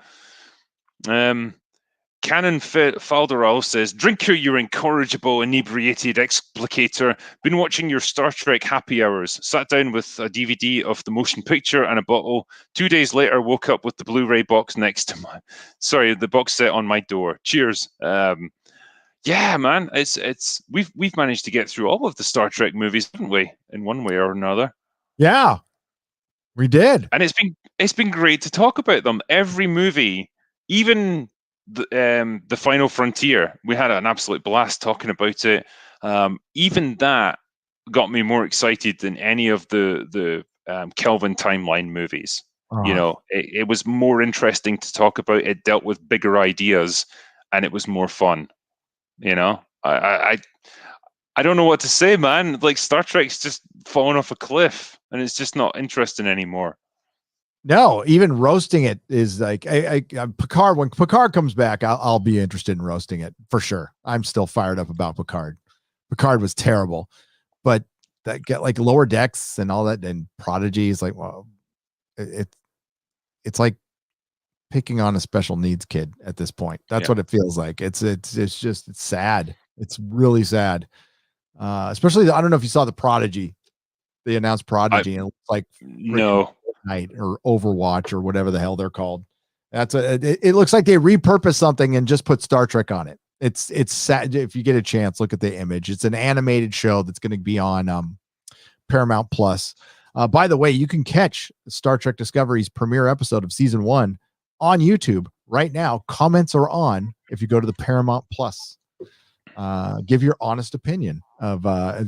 [SPEAKER 1] Canon Falderal says, "Drink your incorrigible, inebriated explicator. Been watching your Star Trek happy hours. Sat down with a DVD of the motion picture and a bottle. 2 days later, woke up with the Blu-ray box next to the box set on my door. Cheers." Yeah, man, we've managed to get through all of the Star Trek movies, haven't we? In one way or another.
[SPEAKER 2] Yeah, we did,
[SPEAKER 1] and it's been great to talk about them. Every movie, even the Final Frontier, we had an absolute blast talking about it. Even that got me more excited than any of the Kelvin timeline movies. It was more interesting to talk about. It dealt with bigger ideas, and it was more fun. I don't know what to say, man. Like, Star Trek's just fallen off a cliff, and it's just not interesting anymore.
[SPEAKER 2] No, even roasting it is like Picard. When Picard comes back, I'll be interested in roasting it for sure. I'm still fired up about Picard. Picard was terrible, but that get like Lower Decks and all that, and Prodigy is like, well, it's like picking on a special needs kid at this point. That's what it feels like. It's sad. It's really sad. Especially I don't know if you saw the Prodigy. They announced Prodigy, and it looks like
[SPEAKER 1] no
[SPEAKER 2] Night or Overwatch or whatever the hell they're called. It looks like they repurposed something and just put Star Trek on it. It's sad. If you get a chance, look at the image. It's an animated show that's going to be on Paramount Plus. By the way, you can catch Star Trek Discovery's premiere episode of season 1 on YouTube right now. Comments are on if you go to the Paramount Plus. Give your honest opinion of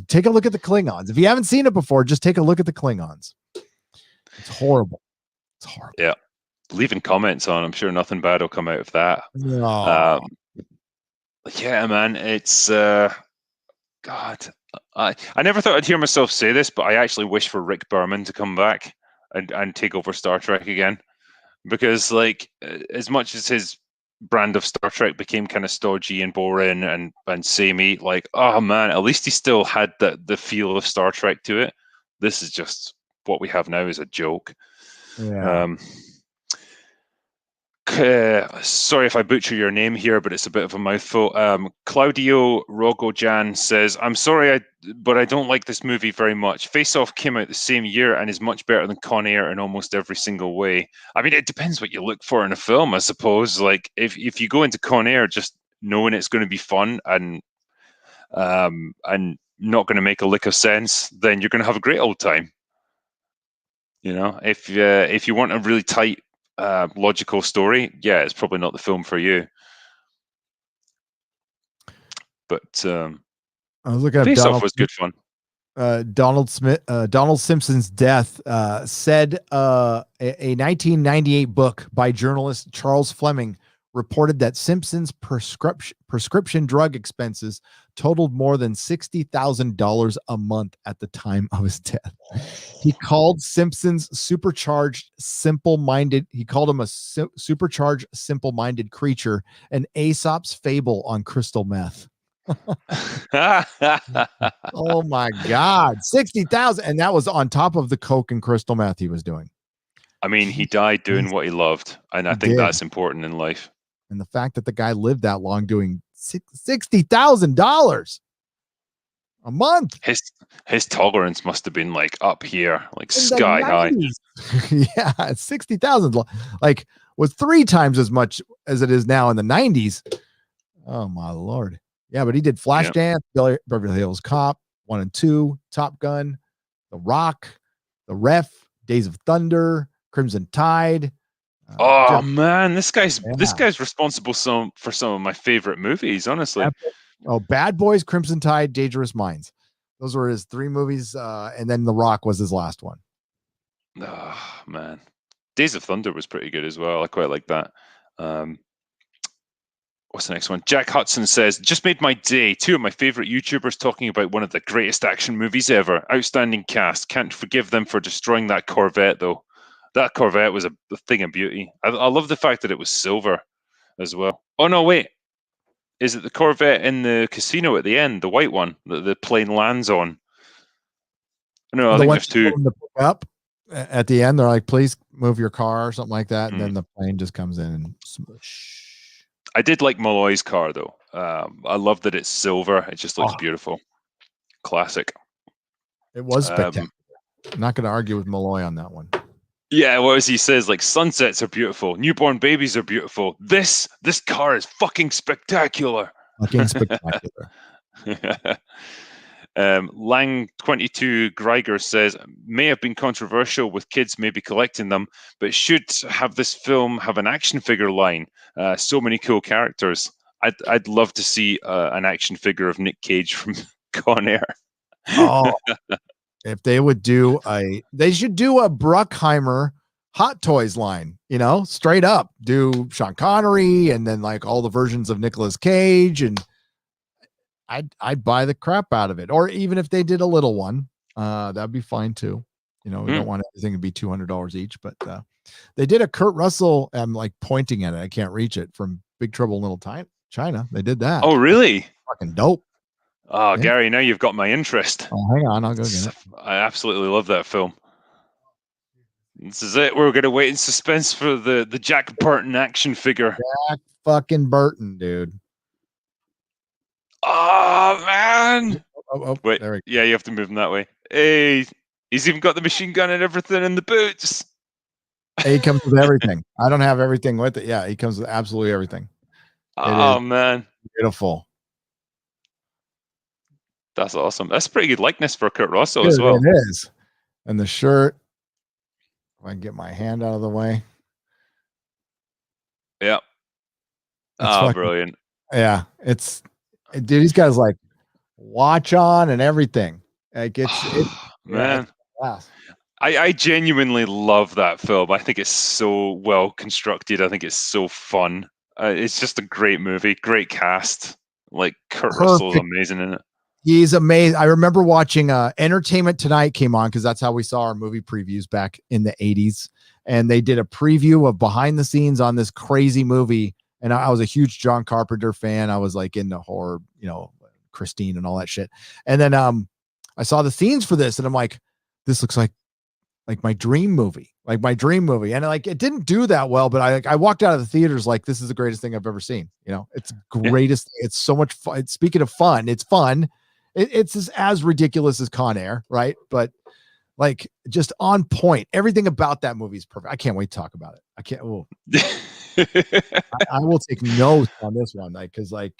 [SPEAKER 2] take a look at the Klingons. If you haven't seen it before, just take a look at the Klingons. It's horrible.
[SPEAKER 1] Yeah, leaving comments on, I'm sure nothing bad will come out of that.
[SPEAKER 2] No.
[SPEAKER 1] Yeah, man, it's God. I never thought I'd hear myself say this, but I actually wish for Rick Berman to come back and take over Star Trek again, because like, as much as his brand of Star Trek became kind of stodgy and boring and samey, like, oh man, at least he still had the feel of Star Trek to it. This is just what we have now is a joke.
[SPEAKER 2] Yeah.
[SPEAKER 1] Sorry if I butcher your name here, but it's a bit of a mouthful. Claudio Rogojan says, "I'm sorry, but I don't like this movie very much. Face Off came out the same year and is much better than Con Air in almost every single way." I mean, it depends what you look for in a film, I suppose. Like, if you go into Con Air just knowing it's going to be fun and not going to make a lick of sense, then you're going to have a great old time. If you want a really tight, logical story, yeah, it's probably not the film for you. But
[SPEAKER 2] I was looking at
[SPEAKER 1] Face Off was good fun.
[SPEAKER 2] Donald Simpson's death said a 1998 book by journalist Charles Fleming reported that Simpson's prescription drug expenses totaled more than $60,000 a month at the time of his death. He called Simpson's supercharged, simple-minded. He called him a supercharged, simple-minded creature, an Aesop's fable on crystal meth. Oh my God, 60,000, and that was on top of the coke and crystal meth he was doing.
[SPEAKER 1] I mean, he died doing what he loved, and I think that's important in life.
[SPEAKER 2] And the fact that the guy lived that long doing $60,000 a month.
[SPEAKER 1] His tolerance must have been like up here, like sky high.
[SPEAKER 2] Yeah, 60,000 like was 3 times as much as it is now in the 90s. Oh my Lord. Yeah, but he did Flashdance, Beverly Hills Cop 1 and 2, Top Gun, The Rock, The Ref, Days of Thunder, Crimson Tide.
[SPEAKER 1] Oh man, this guy's
[SPEAKER 2] Yeah.
[SPEAKER 1] responsible for some of my favorite movies, honestly.
[SPEAKER 2] Bad Boys, Crimson Tide, Dangerous Minds. Those were his 3 movies, and then The Rock was his last one.
[SPEAKER 1] Oh man, Days of Thunder was pretty good as well. I quite like that. What's the next one? Jack Hudson says, just made my day. 2 of my favorite YouTubers talking about one of the greatest action movies ever. Outstanding cast. Can't forgive them for destroying that Corvette, though. That Corvette was a thing of beauty. I love the fact that it was silver as well. Oh, no, wait. Is it the Corvette in the casino at the end? The white one that the plane lands on? No, I think there's 2.
[SPEAKER 2] Up at the end, they're like, please move your car or something like that. And then the plane just comes in and smush.
[SPEAKER 1] I did like Malloy's car, though. I love that it's silver. It just looks beautiful. Classic.
[SPEAKER 2] It was spectacular. I'm not going to argue with Malloy on that one.
[SPEAKER 1] Yeah, well, as he says, like, sunsets are beautiful. Newborn babies are beautiful. This car is fucking spectacular.
[SPEAKER 2] Fucking spectacular.
[SPEAKER 1] Lang22 Greiger says, may have been controversial with kids maybe collecting them, but should have this film have an action figure line. So many cool characters. I'd love to see an action figure of Nic Cage from Con Air.
[SPEAKER 2] Oh, if they would they should do a Bruckheimer Hot Toys line, straight up do Sean Connery and then like all the versions of Nicolas Cage, and I'd buy the crap out of it. Or even if they did a little one, that'd be fine too. We don't want everything to be $200 each, but they did a Kurt Russell. I'm like pointing at it. I can't reach it, from Big Trouble in Little China. They did that.
[SPEAKER 1] Oh, really?
[SPEAKER 2] Fucking dope.
[SPEAKER 1] Oh, yeah. Gary, now you've got my interest.
[SPEAKER 2] Oh, hang on. I'll go get it.
[SPEAKER 1] I absolutely love that film. This is it. We're going to wait in suspense for the Jack Burton action figure.
[SPEAKER 2] Jack fucking Burton, dude.
[SPEAKER 1] Oh, man. Wait.
[SPEAKER 2] There we go.
[SPEAKER 1] Yeah, you have to move him that way. Hey, he's even got the machine gun and everything in the boots.
[SPEAKER 2] He comes with everything. I don't have everything with it. Yeah, he comes with absolutely everything.
[SPEAKER 1] Oh, man.
[SPEAKER 2] Beautiful.
[SPEAKER 1] That's awesome. That's a pretty good likeness for Kurt Russell as well.
[SPEAKER 2] It is. And the shirt, if I can get my hand out of the way.
[SPEAKER 1] Yeah. Oh, brilliant.
[SPEAKER 2] Yeah. Dude, he's got his like watch on and everything. Like
[SPEAKER 1] man. I genuinely love that film. I think it's so well constructed. I think it's so fun. It's just a great movie, great cast. Like Kurt Russell's amazing in it.
[SPEAKER 2] He's amazing. I remember watching Entertainment Tonight came on because that's how we saw our movie previews back in the 80s. And they did a preview of behind the scenes on this crazy movie. And I was a huge John Carpenter fan. I was like into horror, Christine and all that shit. And then I saw the scenes for this and I'm like, this looks like my dream movie, And like, it didn't do that well, but I walked out of the theaters like, this is the greatest thing I've ever seen. It's greatest. It's so much fun. Speaking of fun, it's fun. It's as ridiculous as Con Air, right? But like just on point. Everything about that movie is perfect. I can't wait to talk about it. I can't. Oh. I will take notes on this one, because it's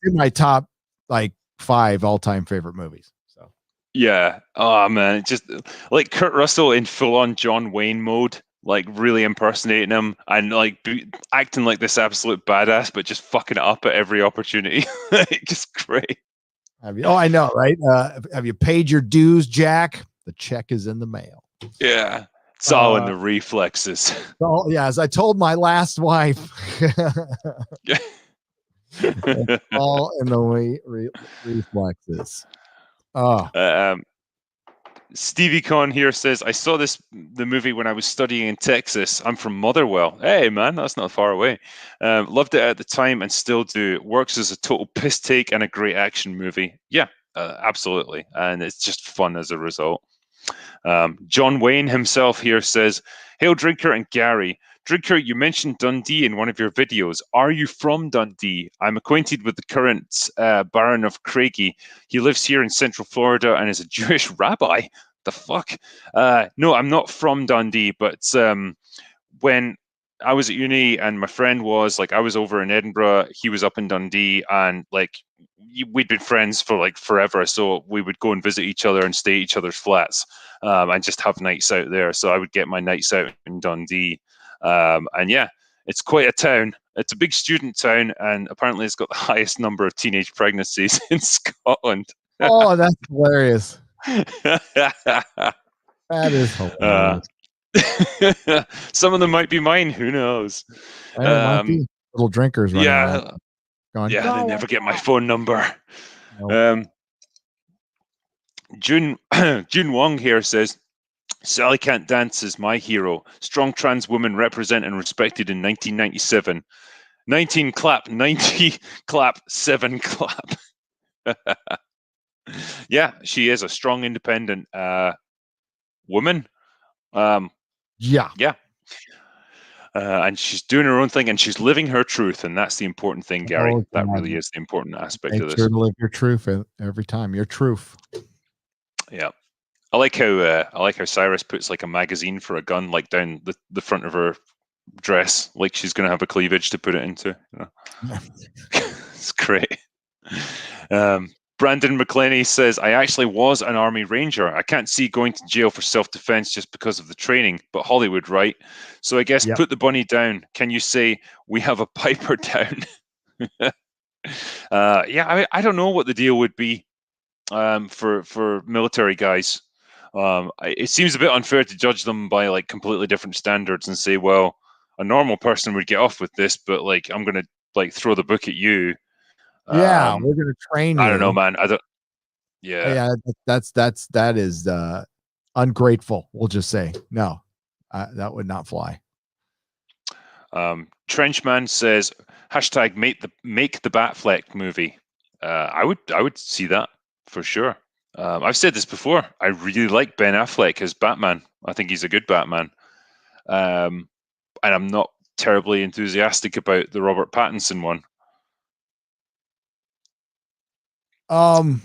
[SPEAKER 2] in my top 5 all-time favorite movies. So
[SPEAKER 1] yeah. Oh man, just like Kurt Russell in full-on John Wayne mode. Like really impersonating him and like acting like this absolute badass, but just fucking it up at every opportunity. Just great.
[SPEAKER 2] I know, right? Have you paid your dues, Jack? The check is in the mail.
[SPEAKER 1] Yeah, it's all in the reflexes.
[SPEAKER 2] Oh yeah, as I told my last wife. It's all in the reflexes. Oh.
[SPEAKER 1] Stevie Con here says, I saw the movie when I was studying in Texas. I'm from Motherwell. Hey, man, that's not far away. Loved it at the time and still do. Works as a total piss take and a great action movie. Yeah, absolutely. And it's just fun as a result. John Wayne himself here says, Hail Drinker and Gary. Drinker, you mentioned Dundee in one of your videos. Are you from Dundee? I'm acquainted with the current Baron of Craigie. He lives here in Central Florida and is a Jewish rabbi. The fuck? No, I'm not from Dundee, but when I was at uni, and my friend was like, I was over in Edinburgh, he was up in Dundee, and like we'd been friends for like forever. So we would go and visit each other and stay at each other's flats, and just have nights out there. So I would get my nights out in Dundee, and yeah, it's quite a town. It's a big student town, and apparently it's got the highest number of teenage pregnancies in Scotland.
[SPEAKER 2] Oh, that's hilarious. That is
[SPEAKER 1] uh,
[SPEAKER 2] hilarious.
[SPEAKER 1] some of them might be mine. Who knows?
[SPEAKER 2] It might be little drinkers running around
[SPEAKER 1] Yeah,
[SPEAKER 2] going,
[SPEAKER 1] yeah. They
[SPEAKER 2] "Go,
[SPEAKER 1] never get my phone number.
[SPEAKER 2] no."
[SPEAKER 1] Um, June June Wong here says, Sally Can't Dance is my hero. Strong trans woman represented and respected in 1997. 19 clap, 90 clap, 7 clap. Yeah, she is a strong, independent woman.
[SPEAKER 2] Yeah.
[SPEAKER 1] Yeah. And she's doing her own thing, and she's living her truth, and that's the important thing, Gary.
[SPEAKER 2] Oh,
[SPEAKER 1] That
[SPEAKER 2] God.
[SPEAKER 1] really is the important aspect
[SPEAKER 2] Make
[SPEAKER 1] of this.
[SPEAKER 2] sure to live your truth every time. Your truth.
[SPEAKER 1] Yeah. I like how Cyrus puts like a magazine for a gun like down the front of her dress, like she's gonna have a cleavage to put it into. You know? It's great. Brandon McClenny says, I actually was an Army Ranger. I can't see going to jail for self-defense just because of the training, but Hollywood, right? So I guess
[SPEAKER 2] Yep.
[SPEAKER 1] put the bunny down. Can you say, we have a Piper down? Yeah, I don't know what the deal would be for military guys. It seems a bit unfair to judge them by like completely different standards and say, well, a normal person would get off with this, but like I'm gonna like throw the book at you.
[SPEAKER 2] Yeah, we're gonna train
[SPEAKER 1] I don't know,
[SPEAKER 2] you.
[SPEAKER 1] man. I don't. Yeah.
[SPEAKER 2] Yeah, that is ungrateful. We'll just say no. That would not fly.
[SPEAKER 1] Trenchman says hashtag make the Batfleck movie. I would see that for sure. I've said this before. I really like Ben Affleck as Batman. I think he's a good Batman. And I'm not terribly enthusiastic about the Robert Pattinson one.
[SPEAKER 2] No,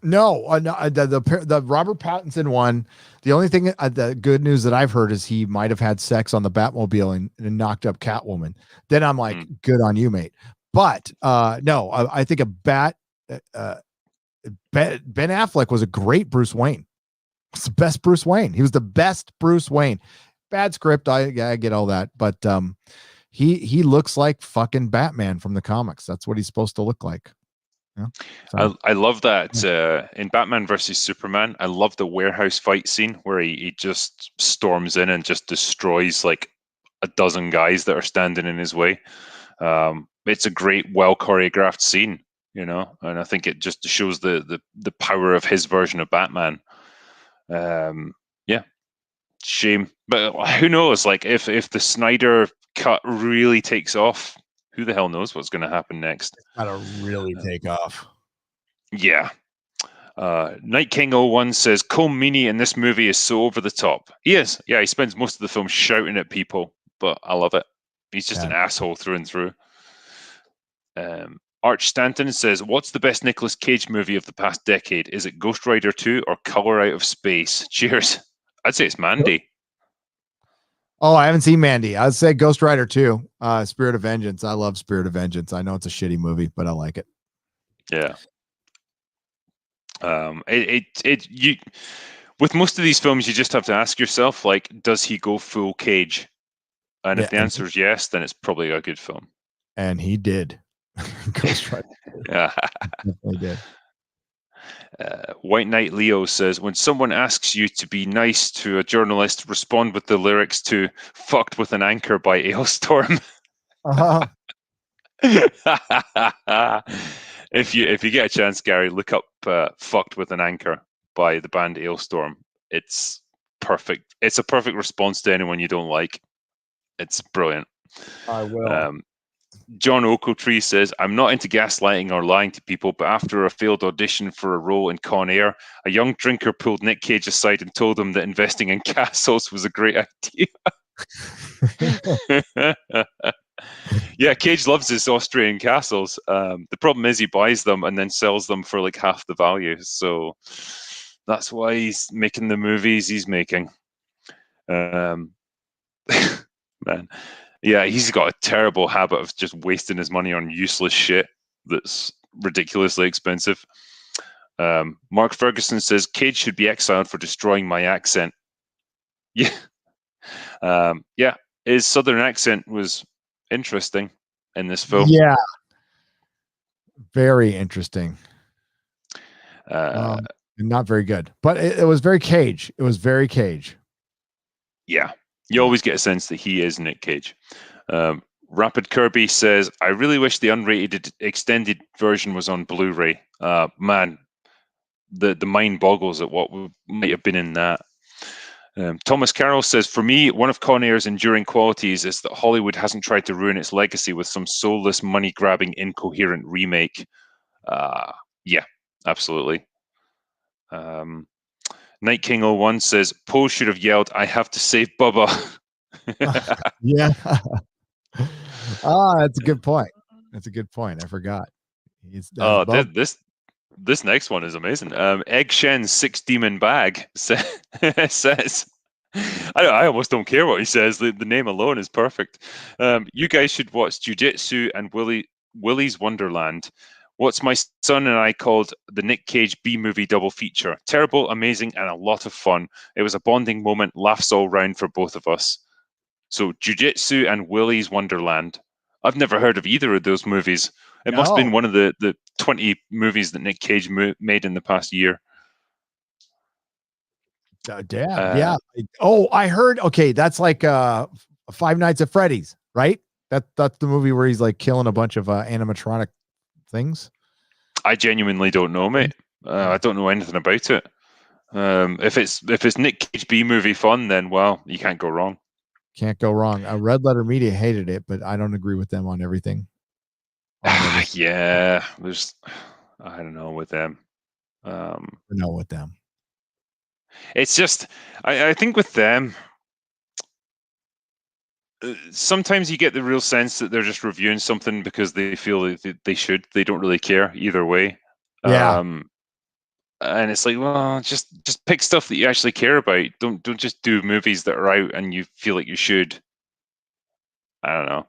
[SPEAKER 2] the Robert Pattinson one. The only thing, the good news that I've heard is he might have had sex on the Batmobile and knocked up Catwoman. Then I'm like, good on you, mate. But no, I think Ben Affleck was a great Bruce Wayne. It's the best Bruce Wayne. He was the best Bruce Wayne. Bad script, I get all that, but he looks like fucking Batman from the comics. That's what he's supposed to look like. Yeah. So.
[SPEAKER 1] I love that in Batman versus Superman. I love the warehouse fight scene where he just storms in and just destroys like a dozen guys that are standing in his way. It's a great, well choreographed scene, you know, and I think it just shows the power of his version of Batman. Yeah, shame, but who knows? Like if the Snyder cut really takes off, who the hell knows what's going to happen next?
[SPEAKER 2] Gotta really take off.
[SPEAKER 1] Yeah. Night King 01 says Cole Meany in this movie is so over the top. He is. Yeah, he spends most of the film shouting at people, but I love it. He's just an asshole through and through. Arch Stanton says, what's the best Nicolas Cage movie of the past decade? Is it Ghost Rider 2 or Color Out of Space? Cheers. I'd say it's Mandy.
[SPEAKER 2] Oh, I haven't seen Mandy. I'd say Ghost Rider 2, Spirit of Vengeance. I love Spirit of Vengeance. I know it's a shitty movie, but I like it.
[SPEAKER 1] Yeah. You with most of these films, you just have to ask yourself, like, does he go full Cage? And if the answer is yes, then it's probably a good film.
[SPEAKER 2] And he did. Ghost Rider.
[SPEAKER 1] Yeah,
[SPEAKER 2] definitely did.
[SPEAKER 1] White Knight Leo says, when someone asks you to be nice to a journalist, respond with the lyrics to "Fucked with an Anchor" by Ailstorm. If you get a chance, Gary, look up "Fucked with an Anchor" by the band Ailstorm. It's perfect. It's a perfect response to anyone you don't like. It's brilliant.
[SPEAKER 2] I will.
[SPEAKER 1] John Ochiltree says, I'm not into gaslighting or lying to people, but after a failed audition for a role in Con Air, a young drinker pulled Nic Cage aside and told him that investing in castles was a great idea. Yeah, Cage loves his Austrian castles. The problem is he buys them and then sells them for like half the value. So that's why he's making the movies he's making. Man, man. Yeah, he's got a terrible habit of just wasting his money on useless shit that's ridiculously expensive. Mark Ferguson says Cage should be exiled for destroying my accent. Yeah, yeah. His southern accent was interesting in this film.
[SPEAKER 2] Yeah, very interesting.
[SPEAKER 1] Uh,
[SPEAKER 2] And not very good, but it was very Cage. It was very Cage.
[SPEAKER 1] yeah, you always get a sense that he is Nic Cage. Rapid Kirby says, I really wish the unrated extended version was on Blu-ray. Man, the mind boggles at what might have been in that. Thomas Carroll says, for me, one of Con Air's enduring qualities is that Hollywood hasn't tried to ruin its legacy with some soulless, money-grabbing, incoherent remake. Yeah, absolutely. Night King 01 says, Poe should have yelled, I have to save Bubba.
[SPEAKER 2] Yeah. That's a good point. That's a good point. I forgot.
[SPEAKER 1] This next one is amazing. Egg Shen's Six Demon Bag says, I almost don't care what he says. The name alone is perfect. You guys should watch Jiu-Jitsu and Willy's Wonderland. What's my son and I called the Nic Cage B-movie double feature. Terrible, amazing, and a lot of fun. It was a bonding moment, laughs all round for both of us. So Jiu-Jitsu and Willy's Wonderland. I've never heard of either of those movies. It must have been one of the 20 movies that Nic Cage made in the past year.
[SPEAKER 2] Yeah. Oh, I heard. Okay, that's like Five Nights at Freddy's, right? That's the movie where he's like killing a bunch of animatronic things.
[SPEAKER 1] I genuinely don't know, mate. I don't know anything about it. If it's Nic Cage B movie fun, then well, you can't go wrong.
[SPEAKER 2] Can't go wrong. Red Letter Media hated it, but I don't agree with them on everything.
[SPEAKER 1] Yeah, I don't know with them. It's just, I think with them, sometimes you get the real sense that they're just reviewing something because they feel that they should. They don't really care either way.
[SPEAKER 2] Yeah.
[SPEAKER 1] And it's like, well, just pick stuff that you actually care about. Don't just do movies that are out and you feel like you should. I don't know.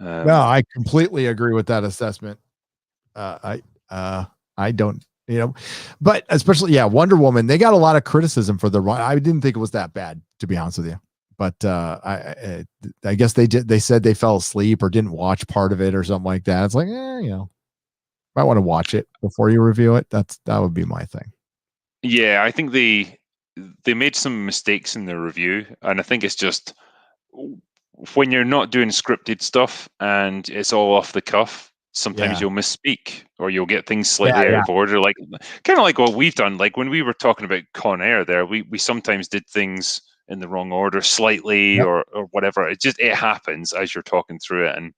[SPEAKER 2] No, I completely agree with that assessment. I don't, but especially, Wonder Woman, they got a lot of criticism for the run. I didn't think it was that bad, to be honest with you. But I guess they said they fell asleep or didn't watch part of it or something like that. It's like, might want to watch it before you review it. That would be my thing.
[SPEAKER 1] Yeah, I think they made some mistakes in their review, and I think it's just when you're not doing scripted stuff and it's all off the cuff, sometimes you'll misspeak or you'll get things slightly out of order, like kind of like what we've done. Like when we were talking about Con Air there, we sometimes did things in the wrong order slightly or whatever. It happens as you're talking through it, and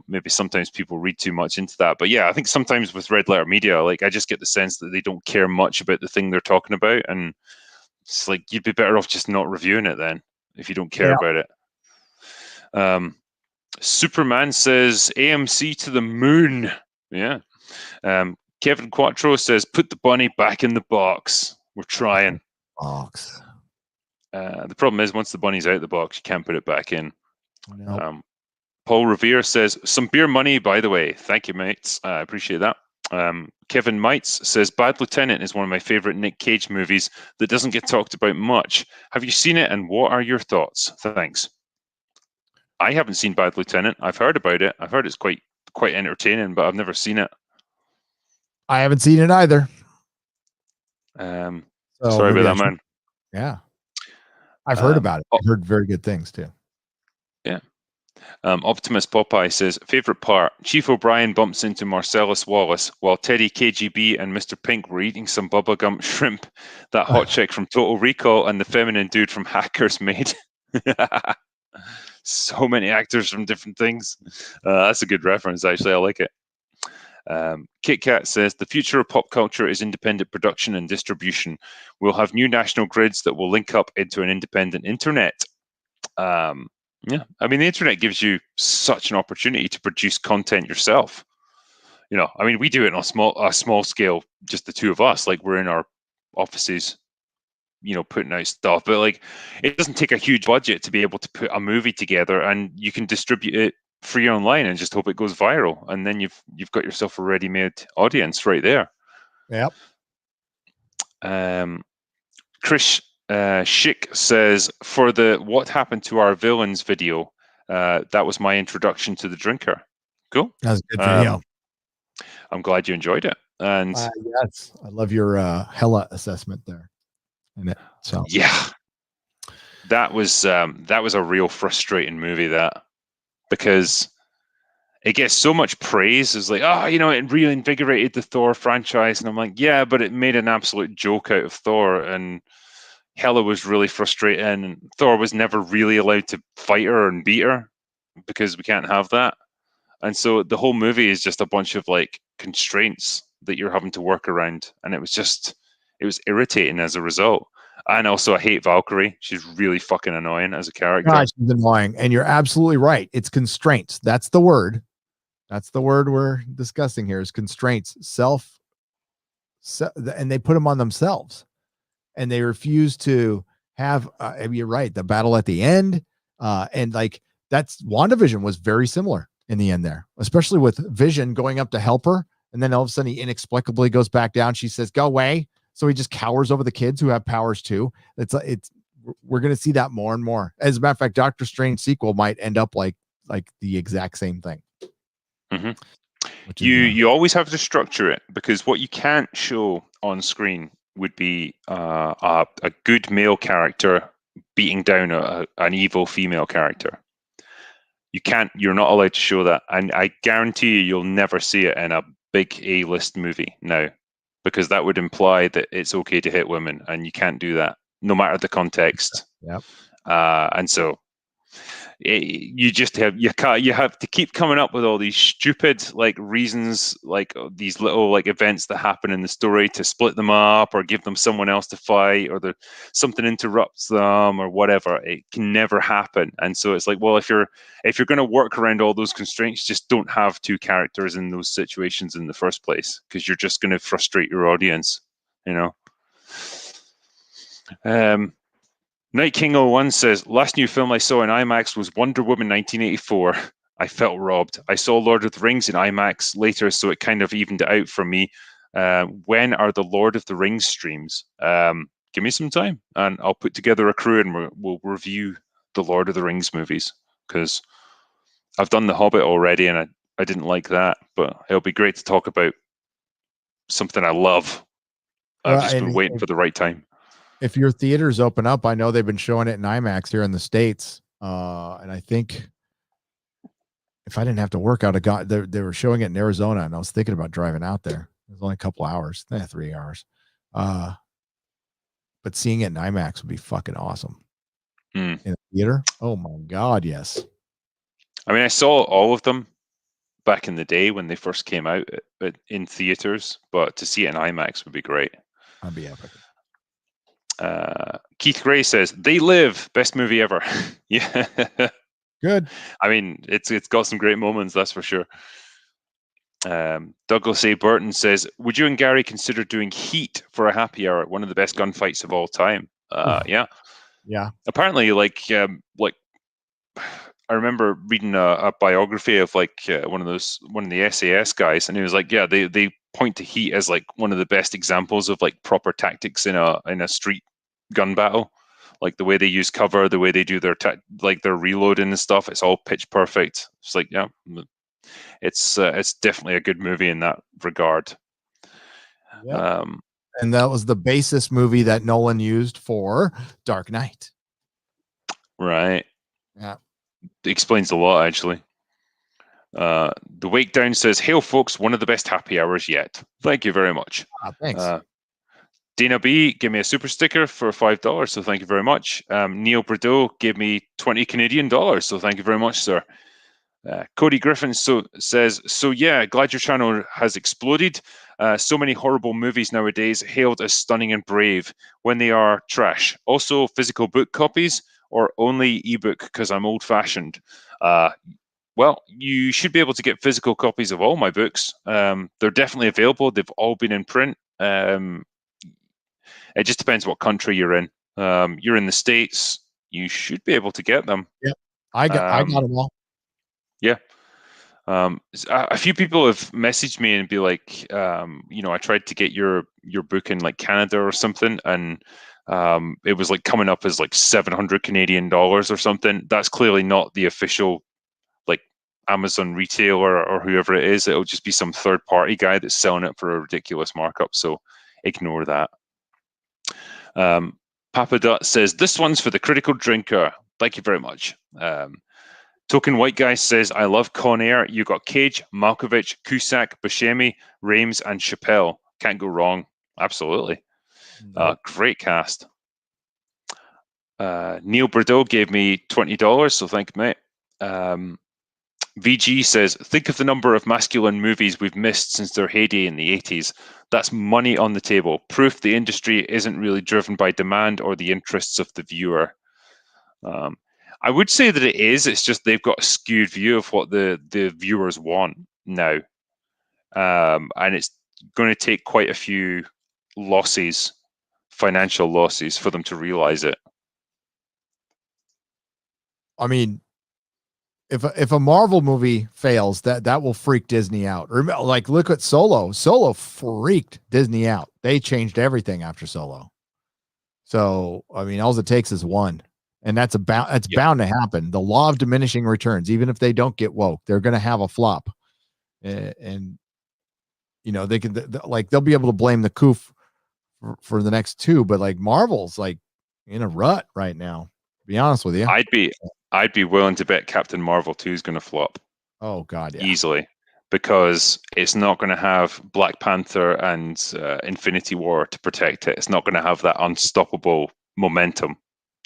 [SPEAKER 1] maybe sometimes people read too much into that. But yeah, I think sometimes with Red Letter Media, like I just get the sense that they don't care much about the thing they're talking about, and it's like you'd be better off just not reviewing it then if you don't care about it. Superman says AMC to the moon. Yeah. Kevin Quattro says put the bunny back in the box. We're trying.
[SPEAKER 2] Box.
[SPEAKER 1] The problem is once the bunny's out of the box, you can't put it back in.
[SPEAKER 2] Nope.
[SPEAKER 1] Paul Revere says some beer money, by the way. Thank you, mates. I appreciate that. Kevin Mites says Bad Lieutenant is one of my favorite Nic Cage movies that doesn't get talked about much. Have you seen it, and what are your thoughts? Thanks. I haven't seen Bad Lieutenant. I've heard about it. I've heard it's quite entertaining, but I've never seen it.
[SPEAKER 2] I haven't seen it either.
[SPEAKER 1] Sorry about that, man.
[SPEAKER 2] Yeah. I've heard about it. I've heard very good things too.
[SPEAKER 1] Yeah. Optimus Popeye says, favorite part, Chief O'Brien bumps into Marcellus Wallace while Teddy KGB and Mr. Pink were eating some Bubba Gump shrimp that hot chick from Total Recall and the feminine dude from Hackers made. So many actors from different things. That's a good reference, actually. I like it. Kit Kat says, the future of pop culture is independent production and distribution. We'll have new national grids that will link up into an independent internet. Yeah, I mean, the internet gives you such an opportunity to produce content yourself. I mean, we do it on a small scale, just the two of us. Like we're in our offices putting out stuff. But like, it doesn't take a huge budget to be able to put a movie together, and you can distribute it free online and just hope it goes viral, and then you've got yourself a ready-made audience right there.
[SPEAKER 2] Yep.
[SPEAKER 1] Chris Schick says, for the What Happened to Our Villains video, that was my introduction to The Drinker. Cool.
[SPEAKER 2] That was a good video.
[SPEAKER 1] I'm glad you enjoyed it. And
[SPEAKER 2] yes, I love your hella assessment there. So
[SPEAKER 1] yeah, that was a real frustrating movie, because it gets so much praise. It's like, it reinvigorated the Thor franchise, and I'm like, yeah, but it made an absolute joke out of Thor, and Hela was really frustrating, and Thor was never really allowed to fight her and beat her because we can't have that. And so the whole movie is just a bunch of like constraints that you're having to work around, and it was irritating as a result. And also, I hate Valkyrie. She's really fucking annoying as a character.
[SPEAKER 2] God, she's annoying, and you're absolutely right. It's constraints. That's the word. That's the word we're discussing here. Is constraints. And they put them on themselves, and they refuse to have. You're right. The battle at the end, and like that's WandaVision was very similar in the end there, especially with Vision going up to help her, and then all of a sudden he inexplicably goes back down. She says, "Go away." So he just cowers over the kids who have powers too. We're going to see that more and more. As a matter of fact, Doctor Strange sequel might end up like the exact same thing.
[SPEAKER 1] Mm-hmm. You always have to structure it, because what you can't show on screen would be a good male character beating down an evil female character. You're not allowed to show that, and I guarantee you'll never see it in a big A-list movie now, because that would imply that it's okay to hit women, and you can't do that no matter the context.
[SPEAKER 2] Yep.
[SPEAKER 1] And so you have to keep coming up with all these stupid like reasons, like these little like events that happen in the story to split them up or give them someone else to fight, or something interrupts them or whatever. It can never happen. And so it's like, well, if you're going to work around all those constraints, just don't have two characters in those situations in the first place, because you're just going to frustrate your audience, Night King 01 says, last new film I saw in IMAX was Wonder Woman 1984. I felt robbed. I saw Lord of the Rings in IMAX later, so it kind of evened it out for me. When are the Lord of the Rings streams? Give me some time, and I'll put together a crew, and we'll review the Lord of the Rings movies, because I've done The Hobbit already, and I didn't like that, but it'll be great to talk about something I love. I've just been waiting for the right time.
[SPEAKER 2] If your theaters open up, I know they've been showing it in IMAX here in the States. And I think if I didn't have to work out, they were showing it in Arizona, and I was thinking about driving out there. It was only a couple hours, 3 hours. But seeing it in IMAX would be fucking awesome. In the theater? Oh my God, yes.
[SPEAKER 1] I mean, I saw all of them back in the day when they first came out in theaters, but to see it in IMAX would be great.
[SPEAKER 2] That'd be epic.
[SPEAKER 1] Keith Gray says, They Live, best movie ever. Yeah.
[SPEAKER 2] Good.
[SPEAKER 1] I mean, it's got some great moments, that's for sure. Douglas A. Burton says, would you and Gary consider doing Heat for a happy hour? One of the best gunfights of all time. Yeah. Apparently, like I remember reading a biography of one of the SAS guys, and he was like, yeah, they point to Heat as like one of the best examples of like proper tactics in a street gun battle. Like the way they use cover, the way they do their their reloading and stuff, it's all pitch perfect. It's like, yeah, it's definitely a good movie in that regard.
[SPEAKER 2] Yep. And that was the basis movie that Nolan used for Dark Knight.
[SPEAKER 1] Right.
[SPEAKER 2] Yeah.
[SPEAKER 1] It explains a lot, actually. The Wake Down says, hail folks, one of the best happy hours yet. Thank you very much.
[SPEAKER 2] Thanks.
[SPEAKER 1] Dana B gave me a super sticker for $5, so thank you very much. Neil Bordeaux gave me 20 Canadian dollars, so thank you very much, sir. Cody Griffin says, so yeah, glad your channel has exploded. So many horrible movies nowadays hailed as stunning and brave when they are trash. Also, physical book copies or only ebook because I'm old-fashioned. Well, you should be able to get physical copies of all my books. They're definitely available. They've all been in print. It just depends what country you're in. You're in the States, you should be able to get them.
[SPEAKER 2] Yep. I got them all.
[SPEAKER 1] Yeah. A few people have messaged me and be like, I tried to get your book in like Canada or something, and it was like coming up as like 700 Canadian dollars or something. That's clearly not the official like Amazon retailer or whoever it is. It'll just be some third party guy that's selling it for a ridiculous markup. So ignore that. Papa Dot says, this one's for the critical drinker. Thank you very much. Token White Guy says, I love Con Air. You got Cage, Malkovich, Cusack, Buscemi, Rames, and Chappelle. Can't go wrong. Absolutely.
[SPEAKER 2] Nope.
[SPEAKER 1] Great cast. Neil Bordeaux gave me $20, so thank you, mate. VG says, think of the number of masculine movies we've missed since their heyday in the 80s. That's money on the table. Proof the industry isn't really driven by demand or the interests of the viewer. I would say that it is. It's just they've got a skewed view of what the viewers want now. And it's going to take quite a few losses, financial losses, for them to realize it.
[SPEAKER 2] I mean, if a Marvel movie fails, that will freak Disney out. Like, look at Solo. Solo freaked Disney out. They changed everything after Solo. So, I mean, all it takes is one. And that's bound to happen. The law of diminishing returns, even if they don't get woke, they're going to have a flop. And they can they'll be able to blame the coof for the next two, but like Marvel's like in a rut right now, to be honest with you.
[SPEAKER 1] I'd be willing to bet Captain Marvel 2 is going to flop.
[SPEAKER 2] Oh God, yeah.
[SPEAKER 1] Easily, because it's not going to have Black Panther and Infinity War to protect it. It's not going to have that unstoppable momentum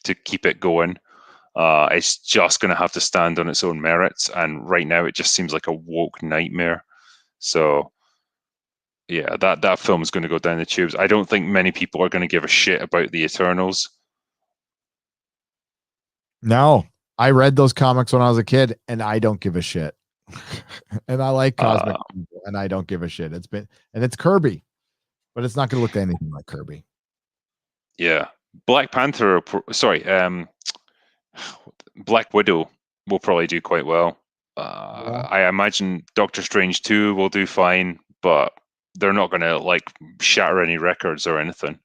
[SPEAKER 1] to keep it going. It's just going to have to stand on its own merits, and right now it just seems like a woke nightmare. So yeah, that film is going to go down the tubes. I don't think many people are going to give a shit about the Eternals.
[SPEAKER 2] No, I read those comics when I was a kid, and I don't give a shit. And I like cosmic people, and I don't give a shit. It's Kirby, but it's not going to look anything like Kirby.
[SPEAKER 1] Yeah, Black Panther. Sorry, Black Widow will probably do quite well. I imagine Doctor Strange 2 will do fine, but they're not going to like shatter any records or anything.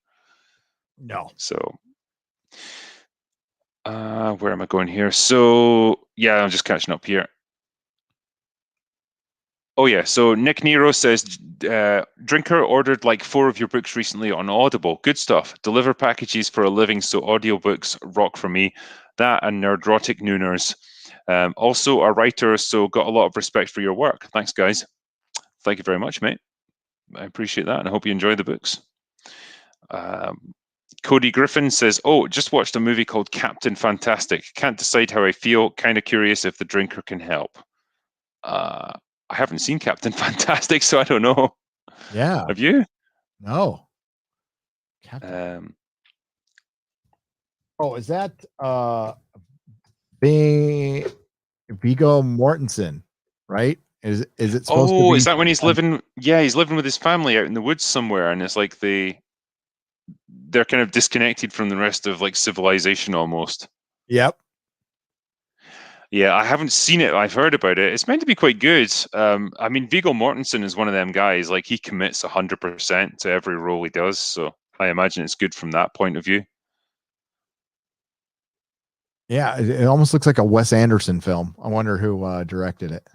[SPEAKER 2] No.
[SPEAKER 1] So, where am I going here? So, yeah, I'm just catching up here. Oh, yeah. So, Nick Nero says, Drinker ordered like 4 of your books recently on Audible. Good stuff. Deliver packages for a living, so audiobooks rock for me. That and Nerdrotic Nooners. Also, a writer, so got a lot of respect for your work. Thanks, guys. Thank you very much, mate. I appreciate that, and I hope you enjoy the books. Cody Griffin says, oh, just watched a movie called Captain Fantastic. Can't decide how I feel. Kind of curious if the drinker can help. I haven't seen Captain Fantastic, so I don't know.
[SPEAKER 2] Yeah.
[SPEAKER 1] Have you?
[SPEAKER 2] No. Captain. Oh, is that Viggo Mortensen, right? Is it supposed to be?
[SPEAKER 1] Is that when he's living? Yeah, he's living with his family out in the woods somewhere, and it's like they're kind of disconnected from the rest of like civilization almost.
[SPEAKER 2] Yep.
[SPEAKER 1] Yeah, I haven't seen it. I've heard about it. It's meant to be quite good. I mean, Viggo Mortensen is one of them guys. Like, he commits 100% to every role he does. So I imagine it's good from that point of view.
[SPEAKER 2] Yeah, it almost looks like a Wes Anderson film. I wonder who directed it.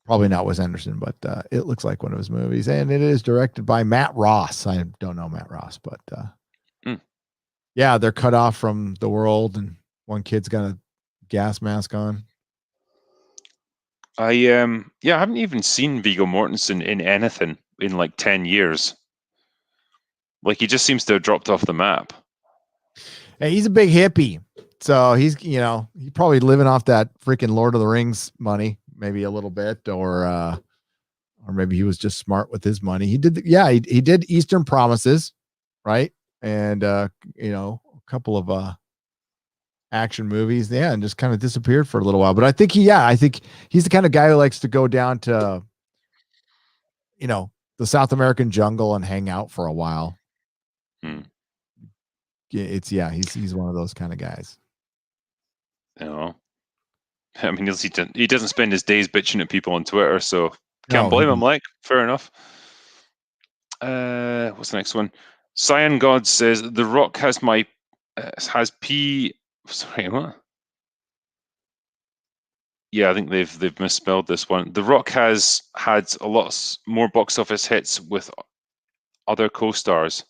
[SPEAKER 2] Probably not Wes Anderson, but it looks like one of his movies. And it is directed by Matt Ross. I don't know Matt Ross, but yeah, they're cut off from the world, and one kid's got a gas mask on.
[SPEAKER 1] I haven't even seen Viggo Mortensen in anything in like 10 years. Like, he just seems to have dropped off the map.
[SPEAKER 2] Hey, he's a big hippie. So he's probably living off that freaking Lord of the Rings money, maybe a little bit, or maybe he was just smart with his money. He did he did Eastern Promises, right? And a couple of action movies, and just kind of disappeared for a little while. But I think he's the kind of guy who likes to go down to the South American jungle and hang out for a while.
[SPEAKER 1] Hmm.
[SPEAKER 2] He's one of those kind of guys.
[SPEAKER 1] You know, I mean, he doesn't spend his days bitching at people on Twitter, so can't
[SPEAKER 2] No,
[SPEAKER 1] blame him. Like, fair enough. What's the next one? Cyan God says The Rock has P. Sorry, what? Yeah, I think they've misspelled this one. The Rock has had a lot more box office hits with other co-stars.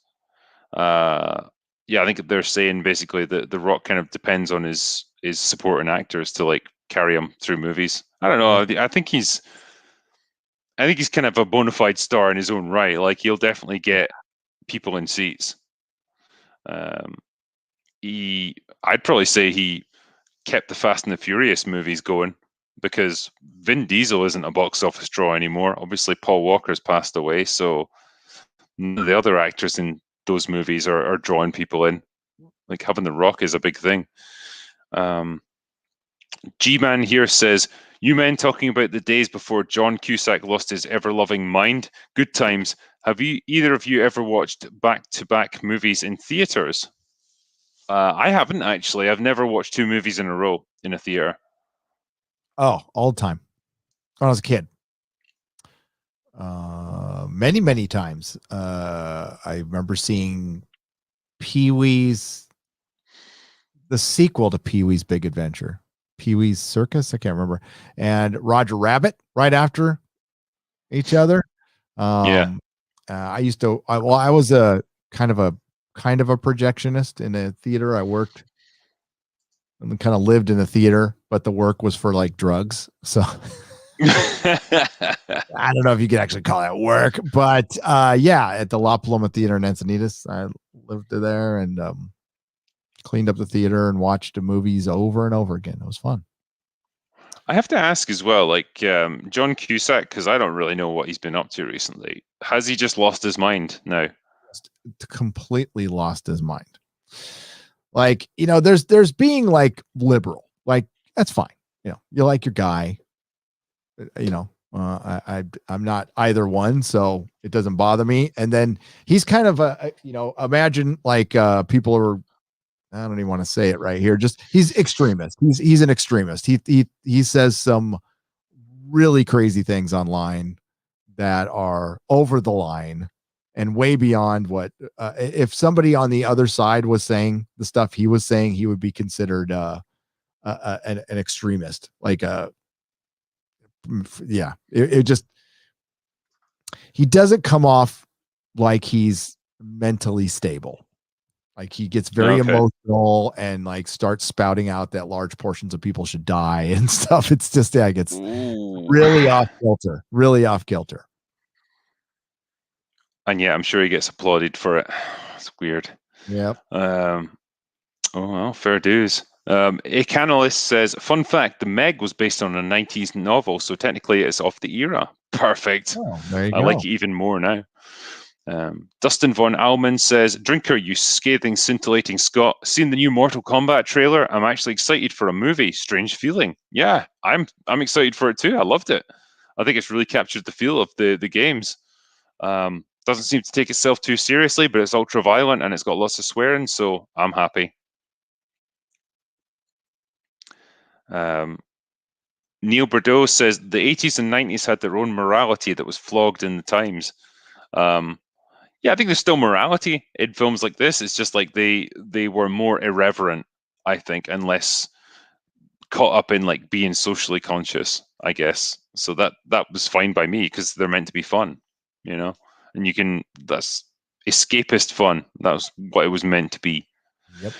[SPEAKER 1] Yeah, I think they're saying basically that The Rock kind of depends on his supporting actors to like carry him through movies. I don't know. I think he's kind of a bona fide star in his own right. Like he'll definitely get people in seats. Um, I'd probably say he kept the Fast and the Furious movies going because Vin Diesel isn't a box office draw anymore. Obviously, Paul Walker's passed away, so none of the other actors in those movies are drawing people in. Like having The Rock is a big thing. G-Man here says, you men talking about the days before John Cusack lost his ever-loving mind. Good times. Have either of you ever watched back-to-back movies in theaters? I haven't actually. I've never watched two movies in a row in a theater.
[SPEAKER 2] Oh, all the time. When I was a kid. Many times. I remember seeing Pee-wee's, the sequel to Pee-wee's Big Adventure, Pee-wee's Circus. I can't remember, and Roger Rabbit right after each other.
[SPEAKER 1] Yeah.
[SPEAKER 2] I used to. I was a kind of a projectionist in a theater. I worked and kind of lived in the theater, but the work was for like drugs. So I don't know if you could actually call that work, but yeah, at the La Paloma Theater in Encinitas, I lived there and cleaned up the theater and watched the movies over and over again. It was fun.
[SPEAKER 1] I have to ask as well, like John Cusack, because I don't really know what he's been up to recently. Has he just lost his mind now?
[SPEAKER 2] Just completely lost his mind. Like, there's being like liberal, like that's fine. You like your guy. I'm not either one, so it doesn't bother me. And then he's kind of imagine like people are, I don't even want to say it right here. Just he's extremist. He's an extremist. He says some really crazy things online that are over the line and way beyond what if somebody on the other side was saying the stuff he was saying, he would be considered an extremist. Like it just, he doesn't come off like he's mentally stable. Like he gets very emotional and like starts spouting out that large portions of people should die and stuff. It's just, yeah, it gets really off kilter,
[SPEAKER 1] And yeah, I'm sure he gets applauded for it. It's weird.
[SPEAKER 2] Yeah.
[SPEAKER 1] Oh well, fair dues. A Canalist says, fun fact, The Meg was based on a 90s novel, so technically it's off the era. Perfect.
[SPEAKER 2] Oh, there you
[SPEAKER 1] I
[SPEAKER 2] go.
[SPEAKER 1] like it even more now. Dustin Von Alman says, Drinker, you scathing, scintillating Scot. Seen the new Mortal Kombat trailer? I'm actually excited for a movie. Strange feeling. Yeah, I'm excited for it too. I loved it. I think it's really captured the feel of the games. Doesn't seem to take itself too seriously, but it's ultra violent and it's got lots of swearing, so I'm happy. Neil Bordeaux says the 80s and 90s had their own morality that was flogged in the times. Yeah, I think there's still morality in films like this. It's just like they were more irreverent, I think, and less caught up in like being socially conscious, I guess. So that was fine by me because they're meant to be fun, and that's escapist fun. That was what it was meant to be.
[SPEAKER 2] Yep.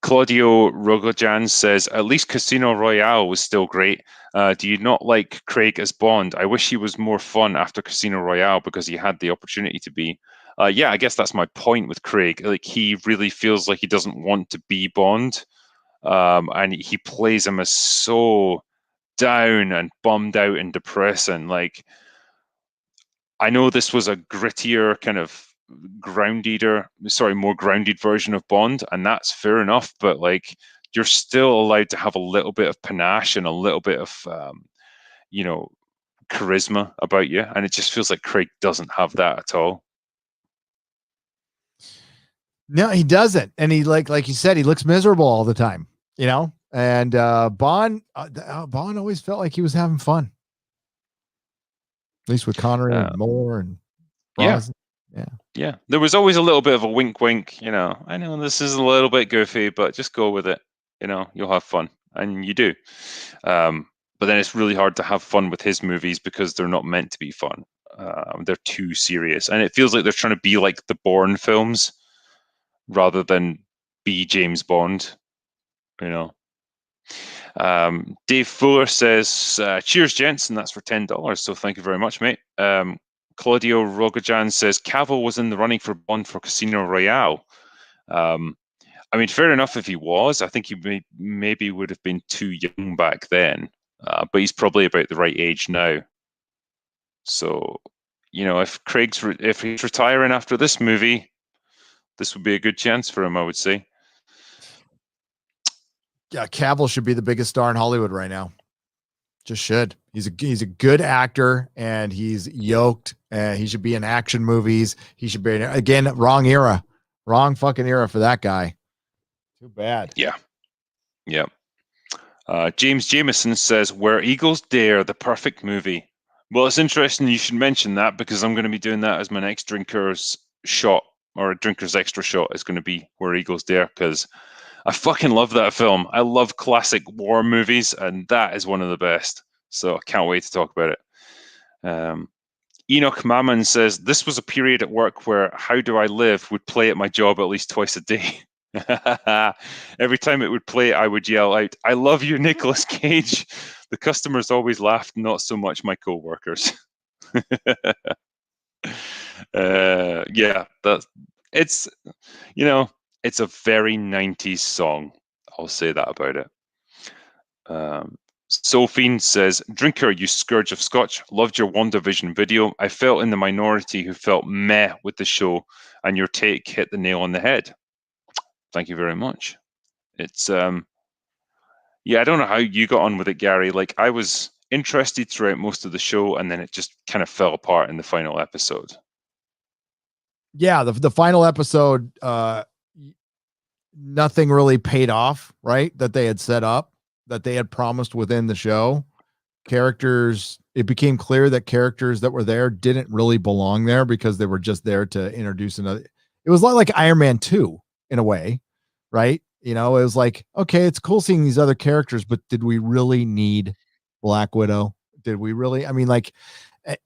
[SPEAKER 1] Claudio Rogojan says, at least Casino Royale was still great. Do you not like Craig as Bond? I wish he was more fun after Casino Royale because he had the opportunity to be. Yeah, I guess that's my point with Craig. Like he really feels like he doesn't want to be Bond, and he plays him as so down and bummed out and depressing. Like I know this was a grittier kind of more grounded version of Bond, and that's fair enough. But like, you're still allowed to have a little bit of panache and a little bit of, charisma about you, and it just feels like Craig doesn't have that at all.
[SPEAKER 2] No, he doesn't. And he like you said, he looks miserable all the time, you know? And Bond always felt like he was having fun. At least with Connery
[SPEAKER 1] Uh,
[SPEAKER 2] and Moore and
[SPEAKER 1] yeah,
[SPEAKER 2] Brosnan. Yeah.
[SPEAKER 1] yeah. There was always a little bit of a wink, wink. I know this is a little bit goofy, but just go with it. You'll have fun, and you do. But then it's really hard to have fun with his movies because they're not meant to be fun. They're too serious, and it feels like they're trying to be like the Bourne films rather than be James Bond. You know. Dave Fuller says, "Cheers, gents," and that's for $10. So thank you very much, mate. Claudio Rogajan says Cavill was in the running for Bond for Casino Royale. I mean, fair enough if he was. I think he maybe would have been too young back then, but he's probably about the right age now. So, if he's retiring after this movie, this would be a good chance for him, I would say.
[SPEAKER 2] Yeah, Cavill should be the biggest star in Hollywood right now. Just should. He's a good actor, and he's yoked, and he should be in action movies. He should be again, wrong fucking era for that guy. Too bad.
[SPEAKER 1] Yeah. James Jameson says, "Where Eagles Dare, the perfect movie." Well, it's interesting you should mention that because I'm going to be doing that as my next drinker's shot, or a drinker's extra shot is going to be Where Eagles Dare, because I fucking love that film. I love classic war movies, and that is one of the best. So I can't wait to talk about it. Enoch Mammon says, "This was a period at work where How Do I Live would play at my job at least twice a day." Every time it would play, I would yell out, "I love you, Nicolas Cage." The customers always laughed, not so much my co-workers. Yeah, it's it's a very 90s song. I'll say that about it. Sophie says, "Drinker, you scourge of scotch. Loved your WandaVision video. I felt in the minority who felt meh with the show, and your take hit the nail on the head." Thank you very much. It's yeah, I don't know how you got on with it, Gary. Like, I was interested throughout most of the show, and then it just kind of fell apart in the final episode.
[SPEAKER 2] Yeah, the final episode, nothing really paid off, right? That they had set up, that they had promised within the show. Characters, it became clear that characters that were there didn't really belong there because they were just there to introduce another. It was like Iron Man 2 in a way, right? It was like, okay, it's cool seeing these other characters, but did we really need Black Widow? Did we really? I mean, like,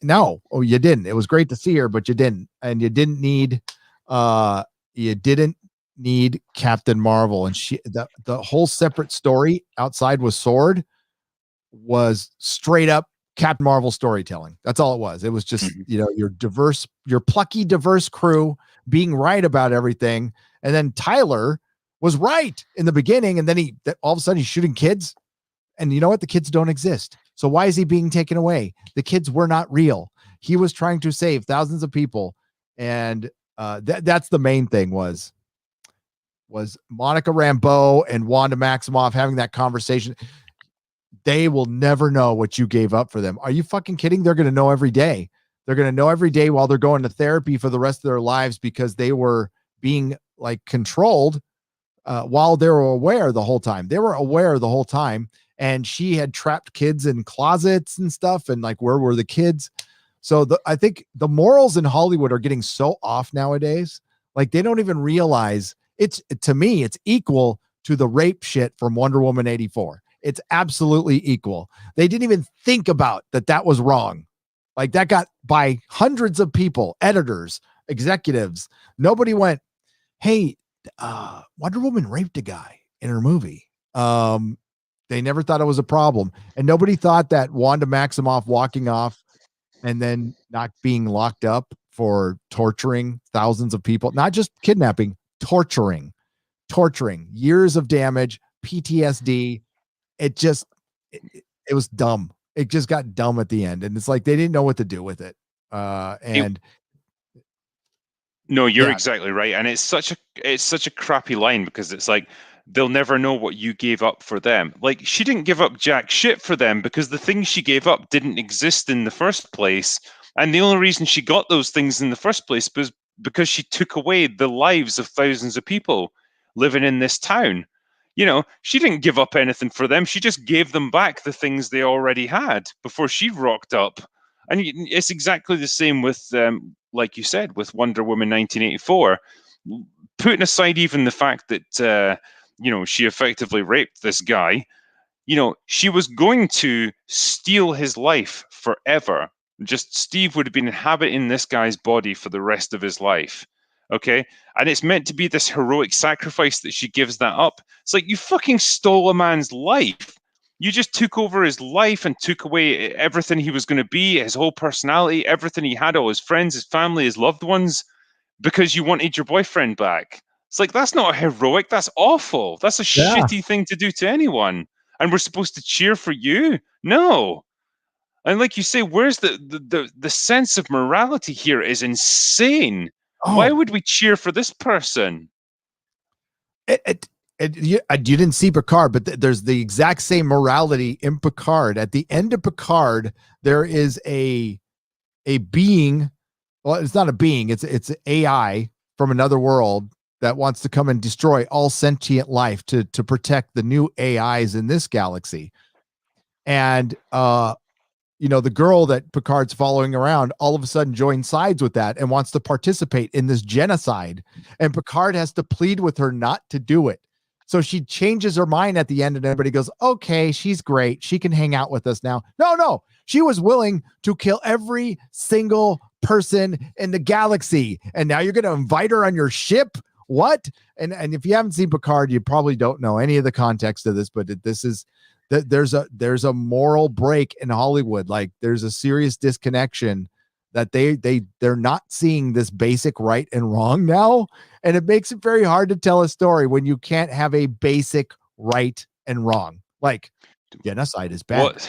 [SPEAKER 2] no, you didn't. It was great to see her, but you didn't. And you didn't need Captain Marvel. And the whole separate story outside with Sword was straight up Captain Marvel storytelling. That's all it was. It was just, your plucky, diverse crew being right about everything. And then Tyler was right in the beginning. And then all of a sudden he's shooting kids. And you know what? The kids don't exist. So why is he being taken away? The kids were not real. He was trying to save thousands of people. And that's the main thing was Monica Rambeau and Wanda Maximoff having that conversation. They will never know what you gave up for them. Are you fucking kidding? They're going to know every day. They're going to know every day while they're going to therapy for the rest of their lives because they were being like controlled while they were aware the whole time. They were aware the whole time. And she had trapped kids in closets and stuff. And like, where were the kids? So I think the morals in Hollywood are getting so off nowadays. Like they don't even realize to me, it's equal to the rape shit from Wonder Woman 84. It's absolutely equal. They didn't even think about that was wrong. Like that got by hundreds of people, editors, executives. Nobody went, hey, Wonder Woman raped a guy in her movie. They never thought it was a problem. And nobody thought that Wanda Maximoff walking off and then not being locked up for torturing thousands of people, not just kidnapping, torturing years of damage, PTSD. It was dumb. It just got dumb at the end. And it's like, they didn't know what to do with it.
[SPEAKER 1] No, you're exactly right. And it's such a crappy line because it's like, they'll never know what you gave up for them. Like, she didn't give up jack shit for them because the things she gave up didn't exist in the first place. And the only reason she got those things in the first place because she took away the lives of thousands of people living in this town. You know, she didn't give up anything for them. She just gave them back the things they already had before she rocked up. And it's exactly the same with, like you said, with Wonder Woman 1984. Putting aside even the fact that, she effectively raped this guy, she was going to steal his life forever. Just Steve would have been inhabiting this guy's body for the rest of his life. Okay. And it's meant to be this heroic sacrifice that she gives that up. It's like, you fucking stole a man's life. You just took over his life and took away everything he was going to be, his whole personality, everything he had, all his friends, his family, his loved ones, because you wanted your boyfriend back. It's like, that's not heroic. That's awful. That's a shitty thing to do to anyone. And we're supposed to cheer for you? No. And like you say, where's the sense of morality here is insane. Why would we cheer for this person?
[SPEAKER 2] You didn't see Picard, but there's the exact same morality in Picard. At the end of Picard, there is a being. Well, it's not a being. It's AI from another world that wants to come and destroy all sentient life to protect the new AIs in this galaxy. And the girl that Picard's following around all of a sudden joins sides with that and wants to participate in this genocide. And Picard has to plead with her not to do it. So she changes her mind at the end and everybody goes, okay, she's great. She can hang out with us now. No. She was willing to kill every single person in the galaxy. And now you're going to invite her on your ship? What? And if you haven't seen Picard, you probably don't know any of the context of this, but this is that there's a moral break in Hollywood. Like there's a serious disconnection that they're not seeing this basic right and wrong now. And it makes it very hard to tell a story when you can't have a basic right and wrong. Like genocide is bad.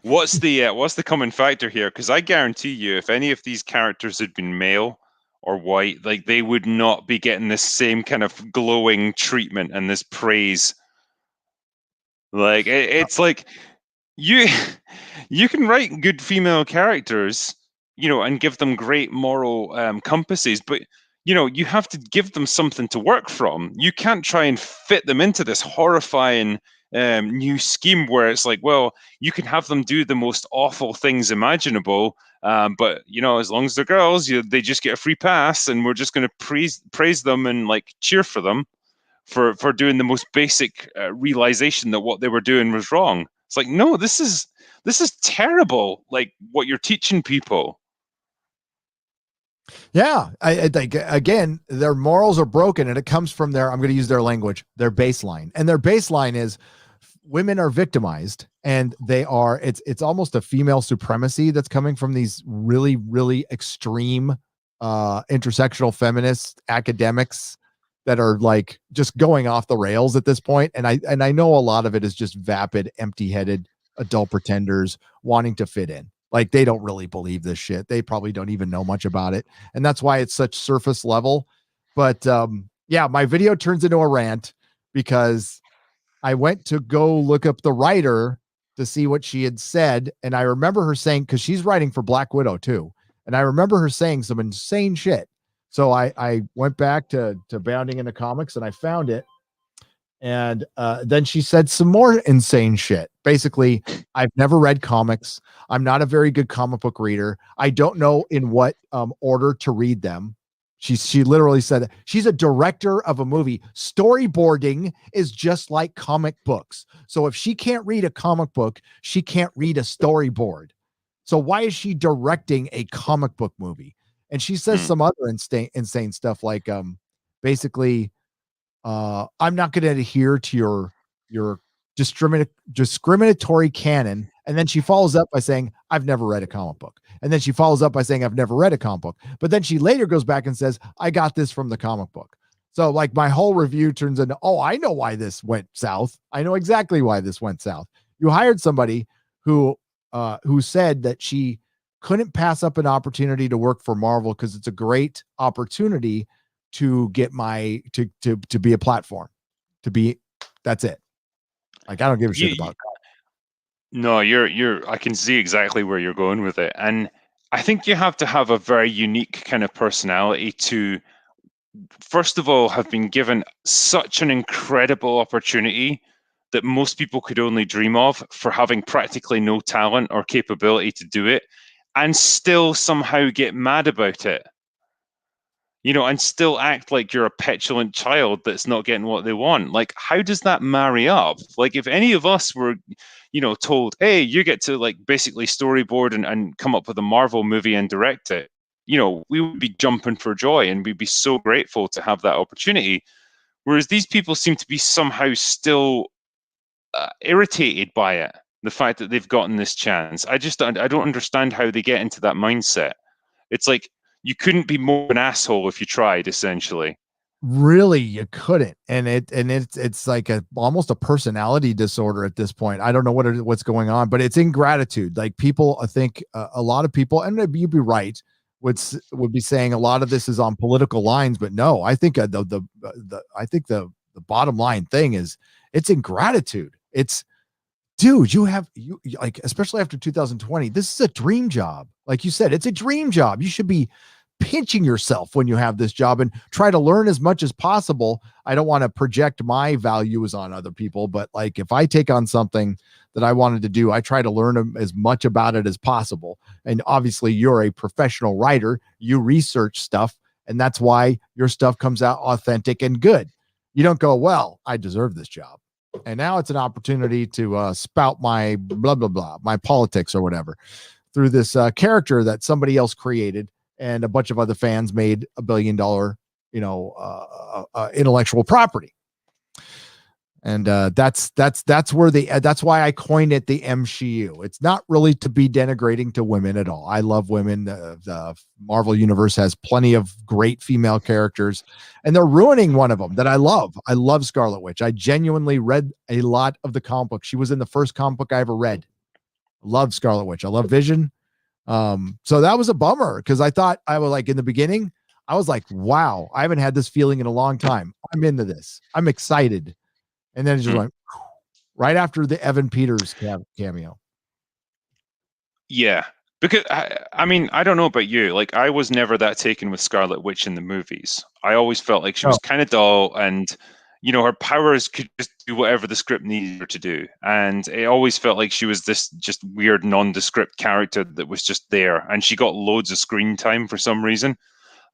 [SPEAKER 1] What's the common factor here? Because I guarantee you, if any of these characters had been male or white, like they would not be getting this same kind of glowing treatment and this praise. Like it's like you can write good female characters, and give them great moral compasses, but you have to give them something to work from. You can't try and fit them into this horrifying new scheme where it's like, well, you can have them do the most awful things imaginable, but as long as they're girls, they just get a free pass, and we're just going to praise them and like cheer for them for doing the most basic realization that what they were doing was wrong. It's like, no, this is terrible. Like what you're teaching people.
[SPEAKER 2] Yeah, I think again, their morals are broken, and it comes from I'm going to use their language, their baseline, and their baseline is women are victimized, and it's almost a female supremacy that's coming from these really, really extreme intersectional feminist academics that are like just going off the rails at this point. And I know a lot of it is just vapid, empty-headed adult pretenders wanting to fit in. Like they don't really believe this shit. They probably don't even know much about it. And that's why it's such surface level. But yeah, my video turns into a rant because I went to go look up the writer to see what she had said. And I remember her saying, because she's writing for Black Widow too. And I remember her saying some insane shit. So I went back to Bounding into Comics and I found it. And then she said some more insane shit. Basically, I've never read comics. I'm not a very good comic book reader. I don't know in what order to read them. She literally said that she's a director of a movie. Storyboarding is just like comic books. So if she can't read a comic book, she can't read a storyboard. So why is she directing a comic book movie? And she says some other insane stuff like basically I'm not going to adhere to your discriminatory canon. And then she follows up by saying, I've never read a comic book. And then she follows up by saying, I've never read a comic book. But then she later goes back and says, I got this from the comic book. So like my whole review turns into, oh, I know why this went south. I know exactly why this went south. You hired somebody who said that she couldn't pass up an opportunity to work for Marvel because it's a great opportunity to get to be a platform, that's it. Like, I don't give a shit about
[SPEAKER 1] No, you're I can see exactly where you're going with it. And I think you have to have a very unique kind of personality to, first of all, have been given such an incredible opportunity that most people could only dream of, for having practically no talent or capability to do it, and still somehow get mad about it, and still act like you're a petulant child that's not getting what they want. Like, how does that marry up? Like, if any of us were, told, hey, you get to like basically storyboard and come up with a Marvel movie and direct it, we would be jumping for joy and we'd be so grateful to have that opportunity. Whereas these people seem to be somehow still irritated by it, the fact that they've gotten this chance. I don't understand how they get into that mindset. It's like, you couldn't be more an asshole if you tried, essentially.
[SPEAKER 2] Really, you couldn't. And it's like almost a personality disorder at this point. I don't know what's going on, but it's ingratitude. Like, people, I think a lot of people, and you'd be right, would be saying a lot of this is on political lines, but no, I think the bottom line thing is, it's ingratitude. It's, dude, you like, especially after 2020, this is a dream job. Like you said, it's a dream job. You should be pinching yourself when you have this job and try to learn as much as possible. I don't want to project my values on other people, but like, if I take on something that I wanted to do, I try to learn as much about it as possible. And obviously, you're a professional writer, you research stuff, and that's why your stuff comes out authentic and good. You don't go, well, I deserve this job, and now it's an opportunity to spout my blah blah blah, my politics or whatever, through this character that somebody else created and a bunch of other fans made $1 billion, intellectual property. And that's where that's why I coined it the MCU. It's not really to be denigrating to women at all. I love women. The Marvel universe has plenty of great female characters, and they're ruining one of them that I love. I love Scarlet Witch. I genuinely read a lot of the comic book. She was in the first comic book I ever read. Love Scarlet Witch. I love Vision. So that was a bummer, because I thought, I was like, in the beginning, I was like, wow, I haven't had this feeling in a long time. I'm into this. I'm excited. And then it just went right after the Evan Peters cameo.
[SPEAKER 1] Yeah, because I mean, I don't know about you. Like, I was never that taken with Scarlet Witch in the movies. I always felt like she was kind of dull, and her powers could just do whatever the script needed her to do. And it always felt like she was this just weird nondescript character that was just there, and she got loads of screen time for some reason.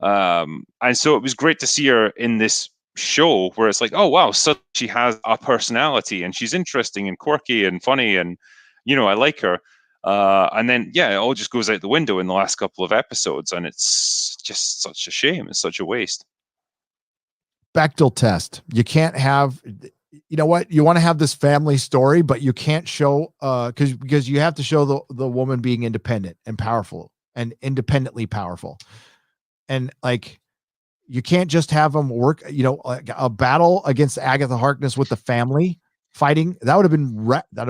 [SPEAKER 1] And so it was great to see her in this show where it's like, oh wow, suddenly she has a personality and she's interesting and quirky and funny, and I like her. And then it all just goes out the window in the last couple of episodes, and it's just such a shame. It's such a waste.
[SPEAKER 2] Bechdel test. You can't have, what, you want to have this family story, but you can't show because you have to show the woman being independent and powerful and independently powerful. And like, you can't just have them work, like a battle against Agatha Harkness with the family fighting. That would have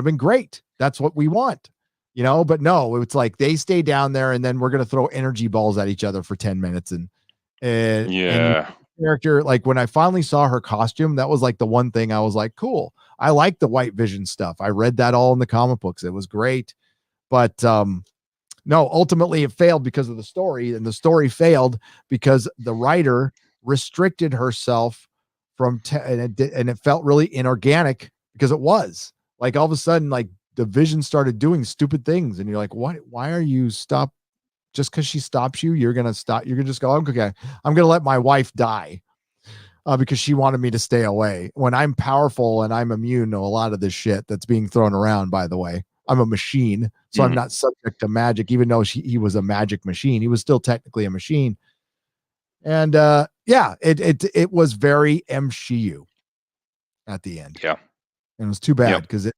[SPEAKER 2] been great. That's what we want, but no, it's like they stay down there and then we're going to throw energy balls at each other for 10 minutes. And character, like, when I finally saw her costume, that was like the one thing I was like, cool. I like the White Vision stuff. I read that all in the comic books. It was great. But no, ultimately it failed because of the story, and the story failed because the writer restricted herself from and it felt really inorganic, because it was like, all of a sudden, like, the Vision started doing stupid things, and you're like, what? Why are you stop? Just because she stops you, you're gonna stop. You're gonna just go, okay, I'm gonna let my wife die because she wanted me to stay away, when I'm powerful and I'm immune to a lot of this shit that's being thrown around. By the way, I'm a machine, so I'm not subject to magic. Even though he was a magic machine, he was still technically a machine. And it was very MCU at the end.
[SPEAKER 1] Yeah,
[SPEAKER 2] and it was too bad because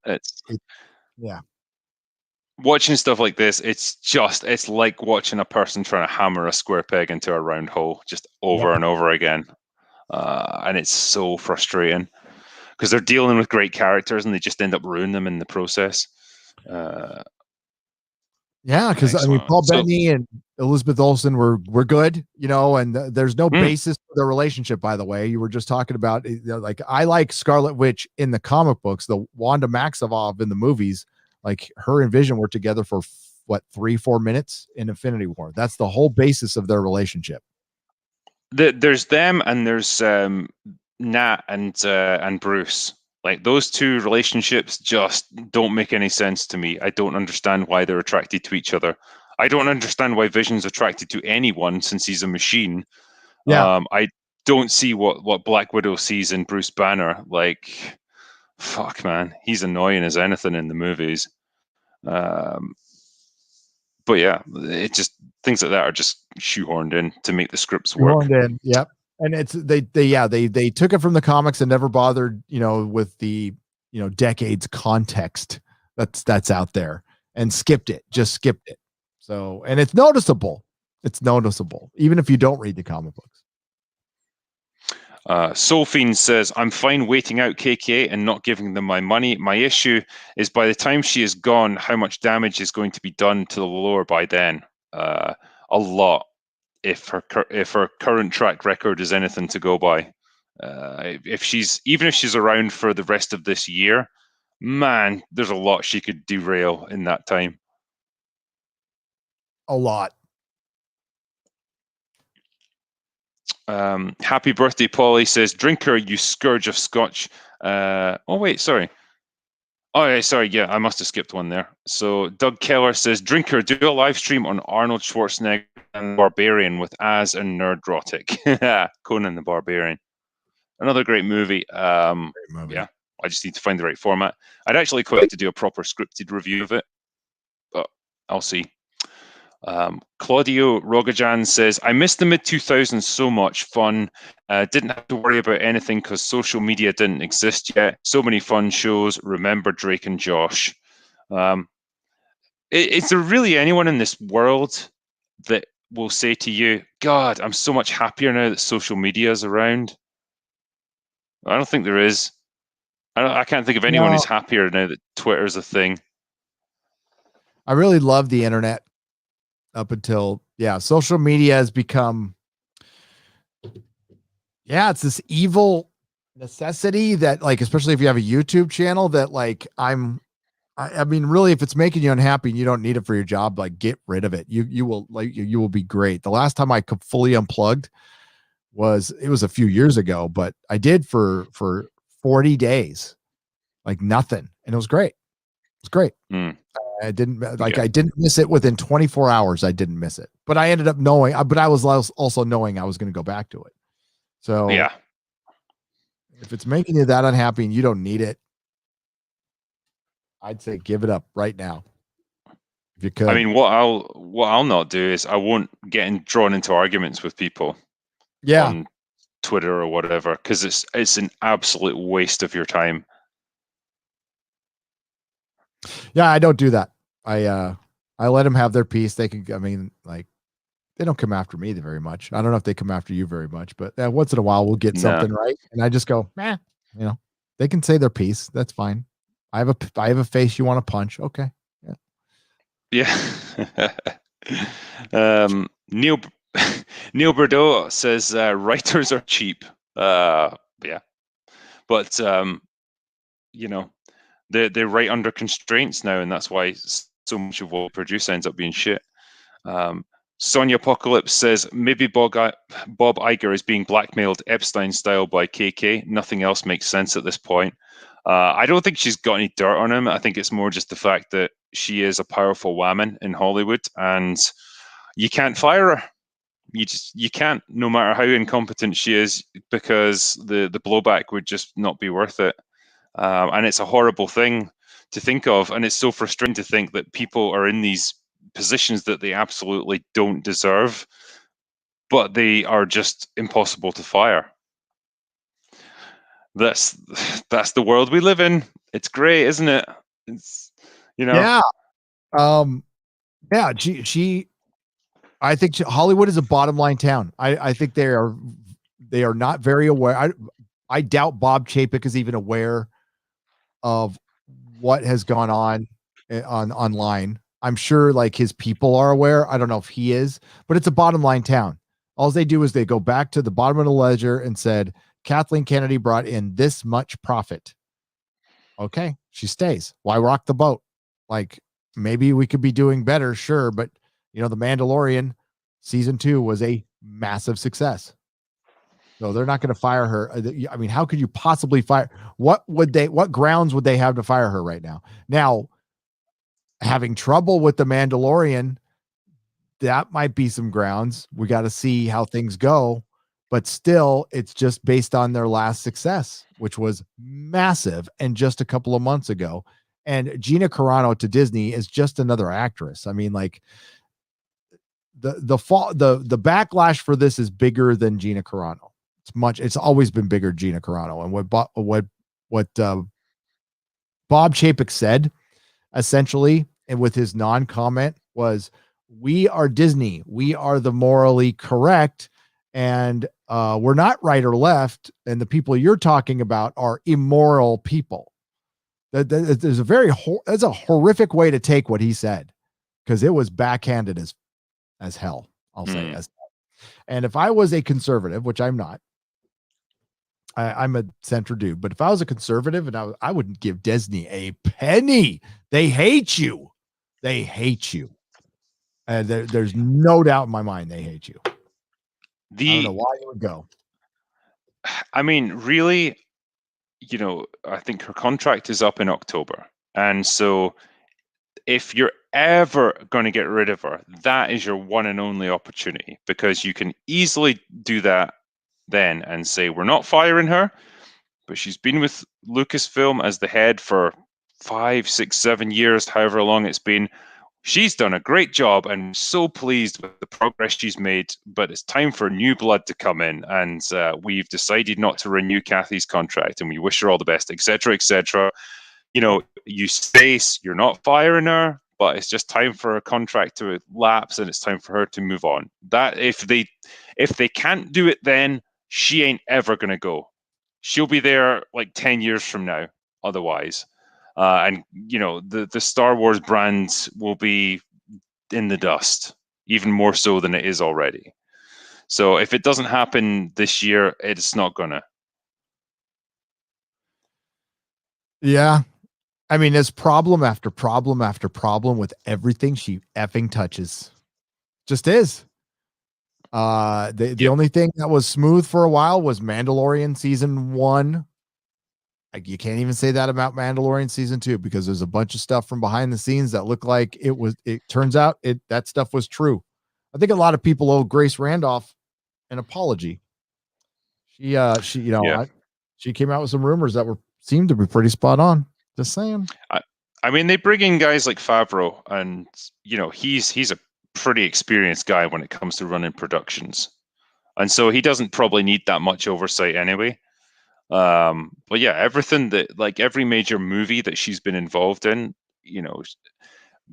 [SPEAKER 1] watching stuff like this, it's like watching a person trying to hammer a square peg into a round hole just over and over again. And it's so frustrating because they're dealing with great characters and they just end up ruining them in the process.
[SPEAKER 2] Because I mean, Paul Bettany and Elizabeth Olsen were good, and there's no basis for their relationship. By the way, you were just talking about, like, I like Scarlet Witch in the comic books, the Wanda Maximoff in the movies. Like, her and Vision were together for what 3-4 minutes in Infinity War. That's the whole basis of their relationship.
[SPEAKER 1] There's them, and there's Nat and Bruce. Like, those two relationships just don't make any sense to me. I don't understand why they're attracted to each other. I don't understand why Vision's attracted to anyone since he's a machine.
[SPEAKER 2] Yeah.
[SPEAKER 1] I don't see what Black Widow sees in Bruce Banner. Like, fuck, man, he's annoying as anything in the movies. But yeah, it just, things like that are just shoehorned in to make the scripts work.
[SPEAKER 2] Shoehorned in, yep. And it's they took it from the comics and never bothered, with the decades context that's out there, and just skipped it. So, and it's noticeable. It's noticeable, even if you don't read the comic books.
[SPEAKER 1] Soulfiend says, I'm fine waiting out KK and not giving them my money. My issue is by the time she is gone, how much damage is going to be done to the lore by then? A lot, if her current track record is anything to go by. If she's around for the rest of this year, man, there's a lot she could derail in that time.
[SPEAKER 2] A lot.
[SPEAKER 1] Happy birthday, Polly says, "Drinker, you scourge of scotch." Oh wait, sorry. Oh yeah, sorry. Yeah, I must have skipped one there. So Doug Keller says, "Drinker, do a live stream on Arnold Schwarzenegger and Barbarian with Az and Nerdrotic." Conan the Barbarian, another great movie. Great movie. Yeah, I just need to find the right format. I'd actually quite like to do a proper scripted review of it, but I'll see. Claudio Rogajan says, I missed the mid-2000s so much. Fun. Didn't have to worry about anything because social media didn't exist yet. So many fun shows. Remember Drake and Josh. Is there really anyone in this world that will say to you, God, I'm so much happier now that social media is around? I don't think there is. I can't think of anyone who's happier now that Twitter is a thing.
[SPEAKER 2] I really love the internet. Up until, social media has become, it's this evil necessity that, like, especially if you have a YouTube channel, that, like, I mean, really, if it's making you unhappy and you don't need it for your job, like, get rid of it. You will be great. The last time I could fully unplugged was a few years ago, but I did for 40 days, like nothing. And it was great. It was great. I didn't I didn't miss it within 24 hours. I didn't miss it, but I ended up knowing, but I was also knowing I was going to go back to it. So if it's making you that unhappy and you don't need it, I'd say give it up right now. If you could.
[SPEAKER 1] I mean, what I'll not do is I won't get drawn into arguments with people on Twitter or whatever, because it's an absolute waste of your time.
[SPEAKER 2] Yeah, I don't do that. I let them have their piece. They can, I mean, like, they don't come after me very much. I don't know if they come after you very much, but once in a while we'll get something right. And I just go, they can say their piece. That's fine. I have a face you want to punch. Okay.
[SPEAKER 1] Yeah. Neil Bordeaux says, writers are cheap. But they write under constraints now, and that's why so much of what we produce ends up being shit. Sonia Apocalypse says, maybe Bob Iger is being blackmailed Epstein style by KK. Nothing else makes sense at this point. I don't think she's got any dirt on him. I think it's more just the fact that she is a powerful woman in Hollywood, and you can't fire her. You can't, no matter how incompetent she is, because the blowback would just not be worth it. And it's a horrible thing to think of, and it's so frustrating to think that people are in these positions that they absolutely don't deserve, but they are just impossible to fire. That's the world we live in. It's great, isn't it? It's,
[SPEAKER 2] I think Hollywood is a bottom line town. I think they are not very aware. I doubt Bob Chapek is even aware of what has gone on online. I'm sure, like, his people are aware. I don't know if he is, but it's a bottom line town. All they do is they go back to the bottom of the ledger and said, Kathleen Kennedy brought in this much profit. Okay, she stays. Why rock the boat? Like, maybe we could be doing better, sure, but The Mandalorian season 2 was a massive success. So they're not going to fire her. I mean, how could you possibly fire? What grounds would they have to fire her right now? Now, having trouble with The Mandalorian, that might be some grounds. We got to see how things go, but still, it's just based on their last success, which was massive and just a couple of months ago. And Gina Carano to Disney is just another actress. I mean, like the backlash for this is bigger than Gina Carano. It's always been bigger than Gina Carano. And what Bob Chapek said essentially, and with his non-comment, was, we are Disney. We are the morally correct, and we're not right or left. And the people you're talking about are immoral people. There's that's a horrific way to take what he said, because it was backhanded as hell. I'll say as hell. And if I was a conservative, which I'm not, I'm a center dude, but if I was a conservative, and I wouldn't give Disney a penny. They hate you. They hate you. And there's no doubt in my mind they hate you. I don't know why you would go.
[SPEAKER 1] I mean, really, I think her contract is up in October. And so if you're ever going to get rid of her, that is your one and only opportunity, because you can easily do that then and say, we're not firing her, but she's been with Lucasfilm as the head for 5, 6, 7 years, however long it's been. She's done a great job, and I'm so pleased with the progress she's made, but it's time for new blood to come in, and we've decided not to renew Kathy's contract, and we wish her all the best, etc., etc. You say you're not firing her, but it's just time for her contract to lapse, and it's time for her to move on. That if they can't do it, then she ain't ever going to go. She'll be there like 10 years from now otherwise. And the Star Wars brand will be in the dust, even more so than it is already. So if it doesn't happen this year, it's not gonna.
[SPEAKER 2] Yeah. I mean, there's problem after problem after problem with everything she effing touches. Just is. The only thing that was smooth for a while was Mandalorian season 1. Like, you can't even say that about Mandalorian season 2, because there's a bunch of stuff from behind the scenes that looked like it turns out that stuff was true. I think a lot of people owe Grace Randolph an apology. She came out with some rumors that seemed to be pretty spot on. Just saying.
[SPEAKER 1] I mean, they bring in guys like Favreau, and he's a pretty experienced guy when it comes to running productions, and so he doesn't probably need that much oversight anyway. But yeah, everything that, like, every major movie that she's been involved in,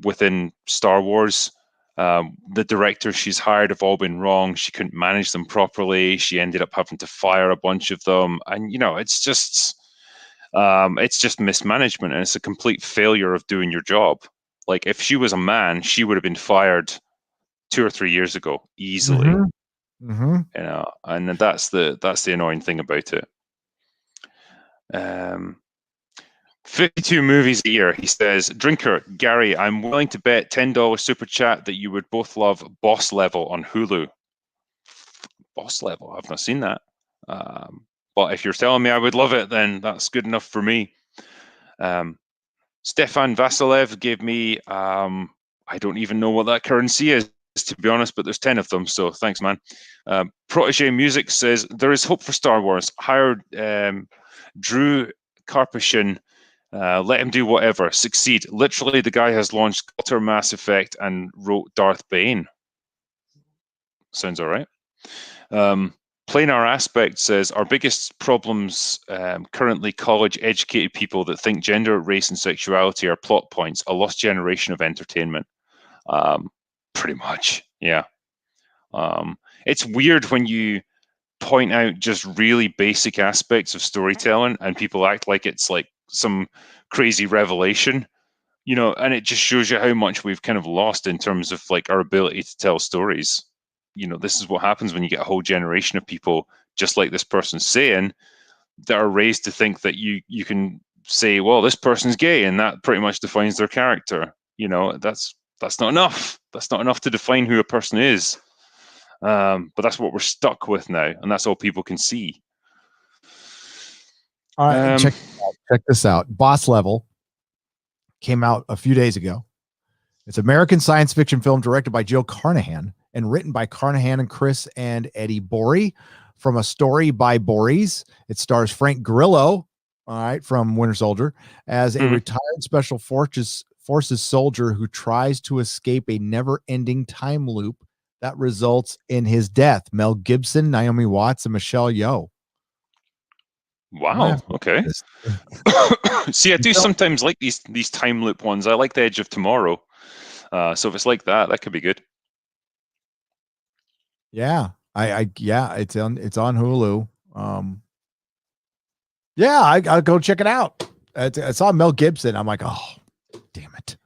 [SPEAKER 1] within Star Wars, the directors she's hired have all been wrong. She couldn't manage them properly. She ended up having to fire a bunch of them, and it's just mismanagement, and it's a complete failure of doing your job. Like, if she was a man, she would have been fired 2 or 3 years ago easily. And that's the annoying thing about it. 52 movies a year, he says. Drinker Gary, I'm willing to bet $10 super chat that you would both love Boss Level on Hulu. Boss Level, I've not seen that. But if you're telling me I would love it, then that's good enough for me. Stefan Vasilev gave me, I don't even know what that currency is, to be honest, but there's 10 of them, so thanks, man. Protege Music says, there is hope for Star Wars. Hire Drew Karpyshyn. Let him do whatever. Succeed. Literally, the guy has launched Counter Mass Effect and wrote Darth Bane. Sounds all right. Planar Aspect says, our biggest problems currently college-educated people that think gender, race, and sexuality are plot points, a lost generation of entertainment. Pretty much, yeah. It's weird when you point out just really basic aspects of storytelling and people act like it's like some crazy revelation, and it just shows you how much we've kind of lost in terms of like our ability to tell stories. This is what happens when you get a whole generation of people, just like this person's saying, that are raised to think that you can say, well, this person's gay, and that pretty much defines their character. that's not enough. That's not enough to define who a person is. But that's what we're stuck with now, and that's all people can see.
[SPEAKER 2] All right, check this out. Boss Level came out a few days ago. It's an American science fiction film directed by Joe Carnahan and written by Carnahan and Chris and Eddie Borey from a story by Borys. It stars Frank Grillo, all right, from Winter Soldier, as a retired special forces soldier who tries to escape a never-ending time loop that results in his death. Mel Gibson, Naomi Watts, and Michelle Yeoh.
[SPEAKER 1] Wow. Okay. See, I do sometimes like these time loop ones. I like The Edge of Tomorrow. So if it's like that could be good.
[SPEAKER 2] Yeah, it's on Hulu. Yeah, I'll go check it out. I saw Mel Gibson. I'm like, oh, damn it.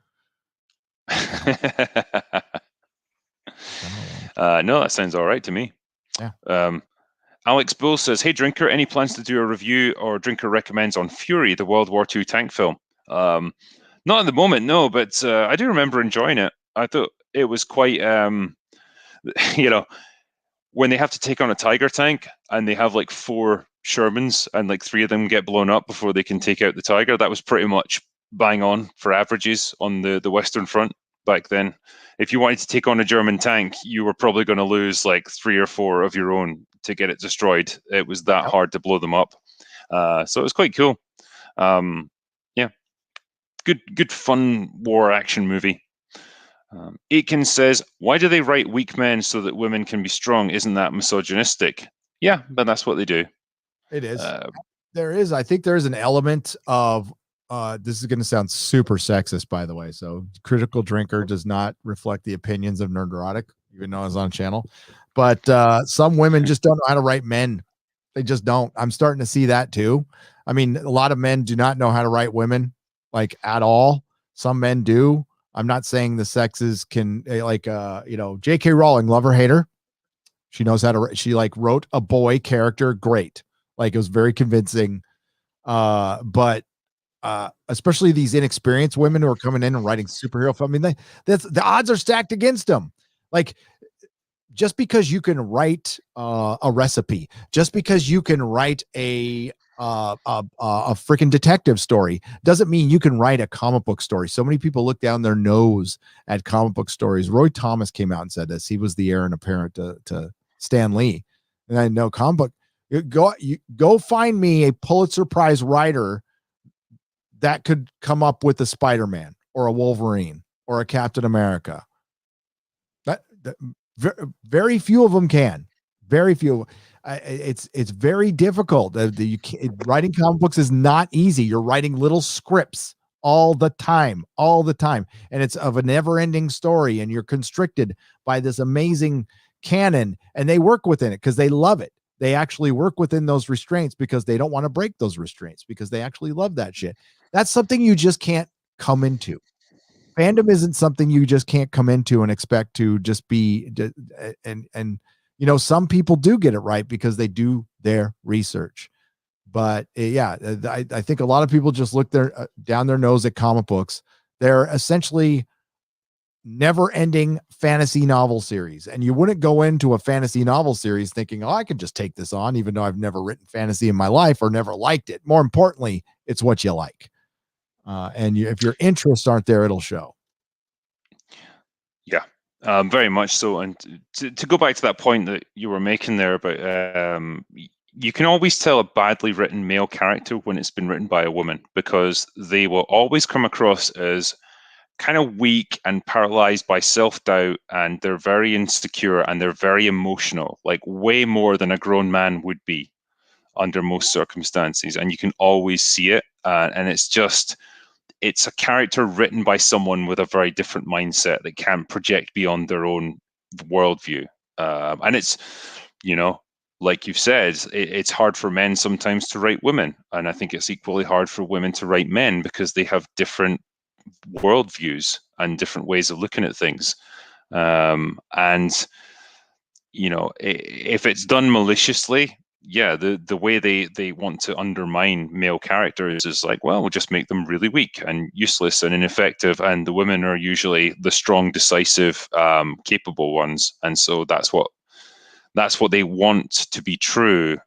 [SPEAKER 1] No, that sounds all right to me.
[SPEAKER 2] Yeah.
[SPEAKER 1] Alex Bull says, "Hey, Drinker, any plans to do a review or Drinker recommends on Fury, the World War II tank film?" Not at the moment, no, but I do remember enjoying it. I thought it was quite, when they have to take on a Tiger tank and they have like 4 Shermans and like 3 of them get blown up before they can take out the Tiger. That was pretty much bang on for averages on the Western Front back then. If you wanted to take on a German tank, you were probably going to lose like 3 or 4 of your own to get it destroyed. It was that hard to blow them up. So it was quite cool. Yeah, good fun war action movie. Aitken says, "Why do they write weak men so that women can be strong? Isn't that misogynistic?" Yeah, but that's what they do.
[SPEAKER 2] It is. I think there's an element of, this is going to sound super sexist, by the way. So Critical Drinker does not reflect the opinions of Nerdrotic, even though it's on channel. But some women just don't know how to write men. They just don't. I'm starting to see that too. I mean, a lot of men do not know how to write women, like, at all. Some men do. I'm not saying the sexes can, like, J.K. Rowling, love her, hate her. She knows how to, she like wrote a boy character. Great. Like, it was very convincing. But especially these inexperienced women who are coming in and writing superhero film. I mean, the odds are stacked against them. Like, just because you can write a recipe, just because you can write a freaking detective story, doesn't mean you can write a comic book story. So many people look down their nose at comic book stories. Roy Thomas came out and said this. He was the heir and apparent to Stan Lee. And I know comic book, go find me a Pulitzer Prize writer that could come up with a Spider-Man or a Wolverine or a Captain America. That very few of them can. Very few. It's very difficult. Writing comic books is not easy. You're writing little scripts all the time, and it's of a never-ending story, and you're constricted by this amazing canon, and they work within it because they love it. They actually work within those restraints because they don't want to break those restraints, because they actually love that shit. That's something you just can't come into. Fandom isn't something you just can't come into and expect to just be, and some people do get it right because they do their research. But I think a lot of people just look down their nose at comic books. They're essentially never-ending fantasy novel series, and you wouldn't go into a fantasy novel series thinking, "Oh, I can just take this on," even though I've never written fantasy in my life or never liked it. More importantly, it's what you like. And if your interests aren't there, it'll show.
[SPEAKER 1] Yeah, very much so. And to go back to that point that you were making there about, you can always tell a badly written male character when it's been written by a woman, because they will always come across as kind of weak and paralyzed by self-doubt, and they're very insecure and they're very emotional, like way more than a grown man would be under most circumstances. And you can always see it. And it's a character written by someone with a very different mindset that can project beyond their own worldview. And it's, like you've said, it's hard for men sometimes to write women. And I think it's equally hard for women to write men because they have different worldviews and different ways of looking at things. And if it's done maliciously, yeah, the way they want to undermine male characters is like, well, we'll just make them really weak and useless and ineffective, and the women are usually the strong, decisive, capable ones, and so that's what they want to be true.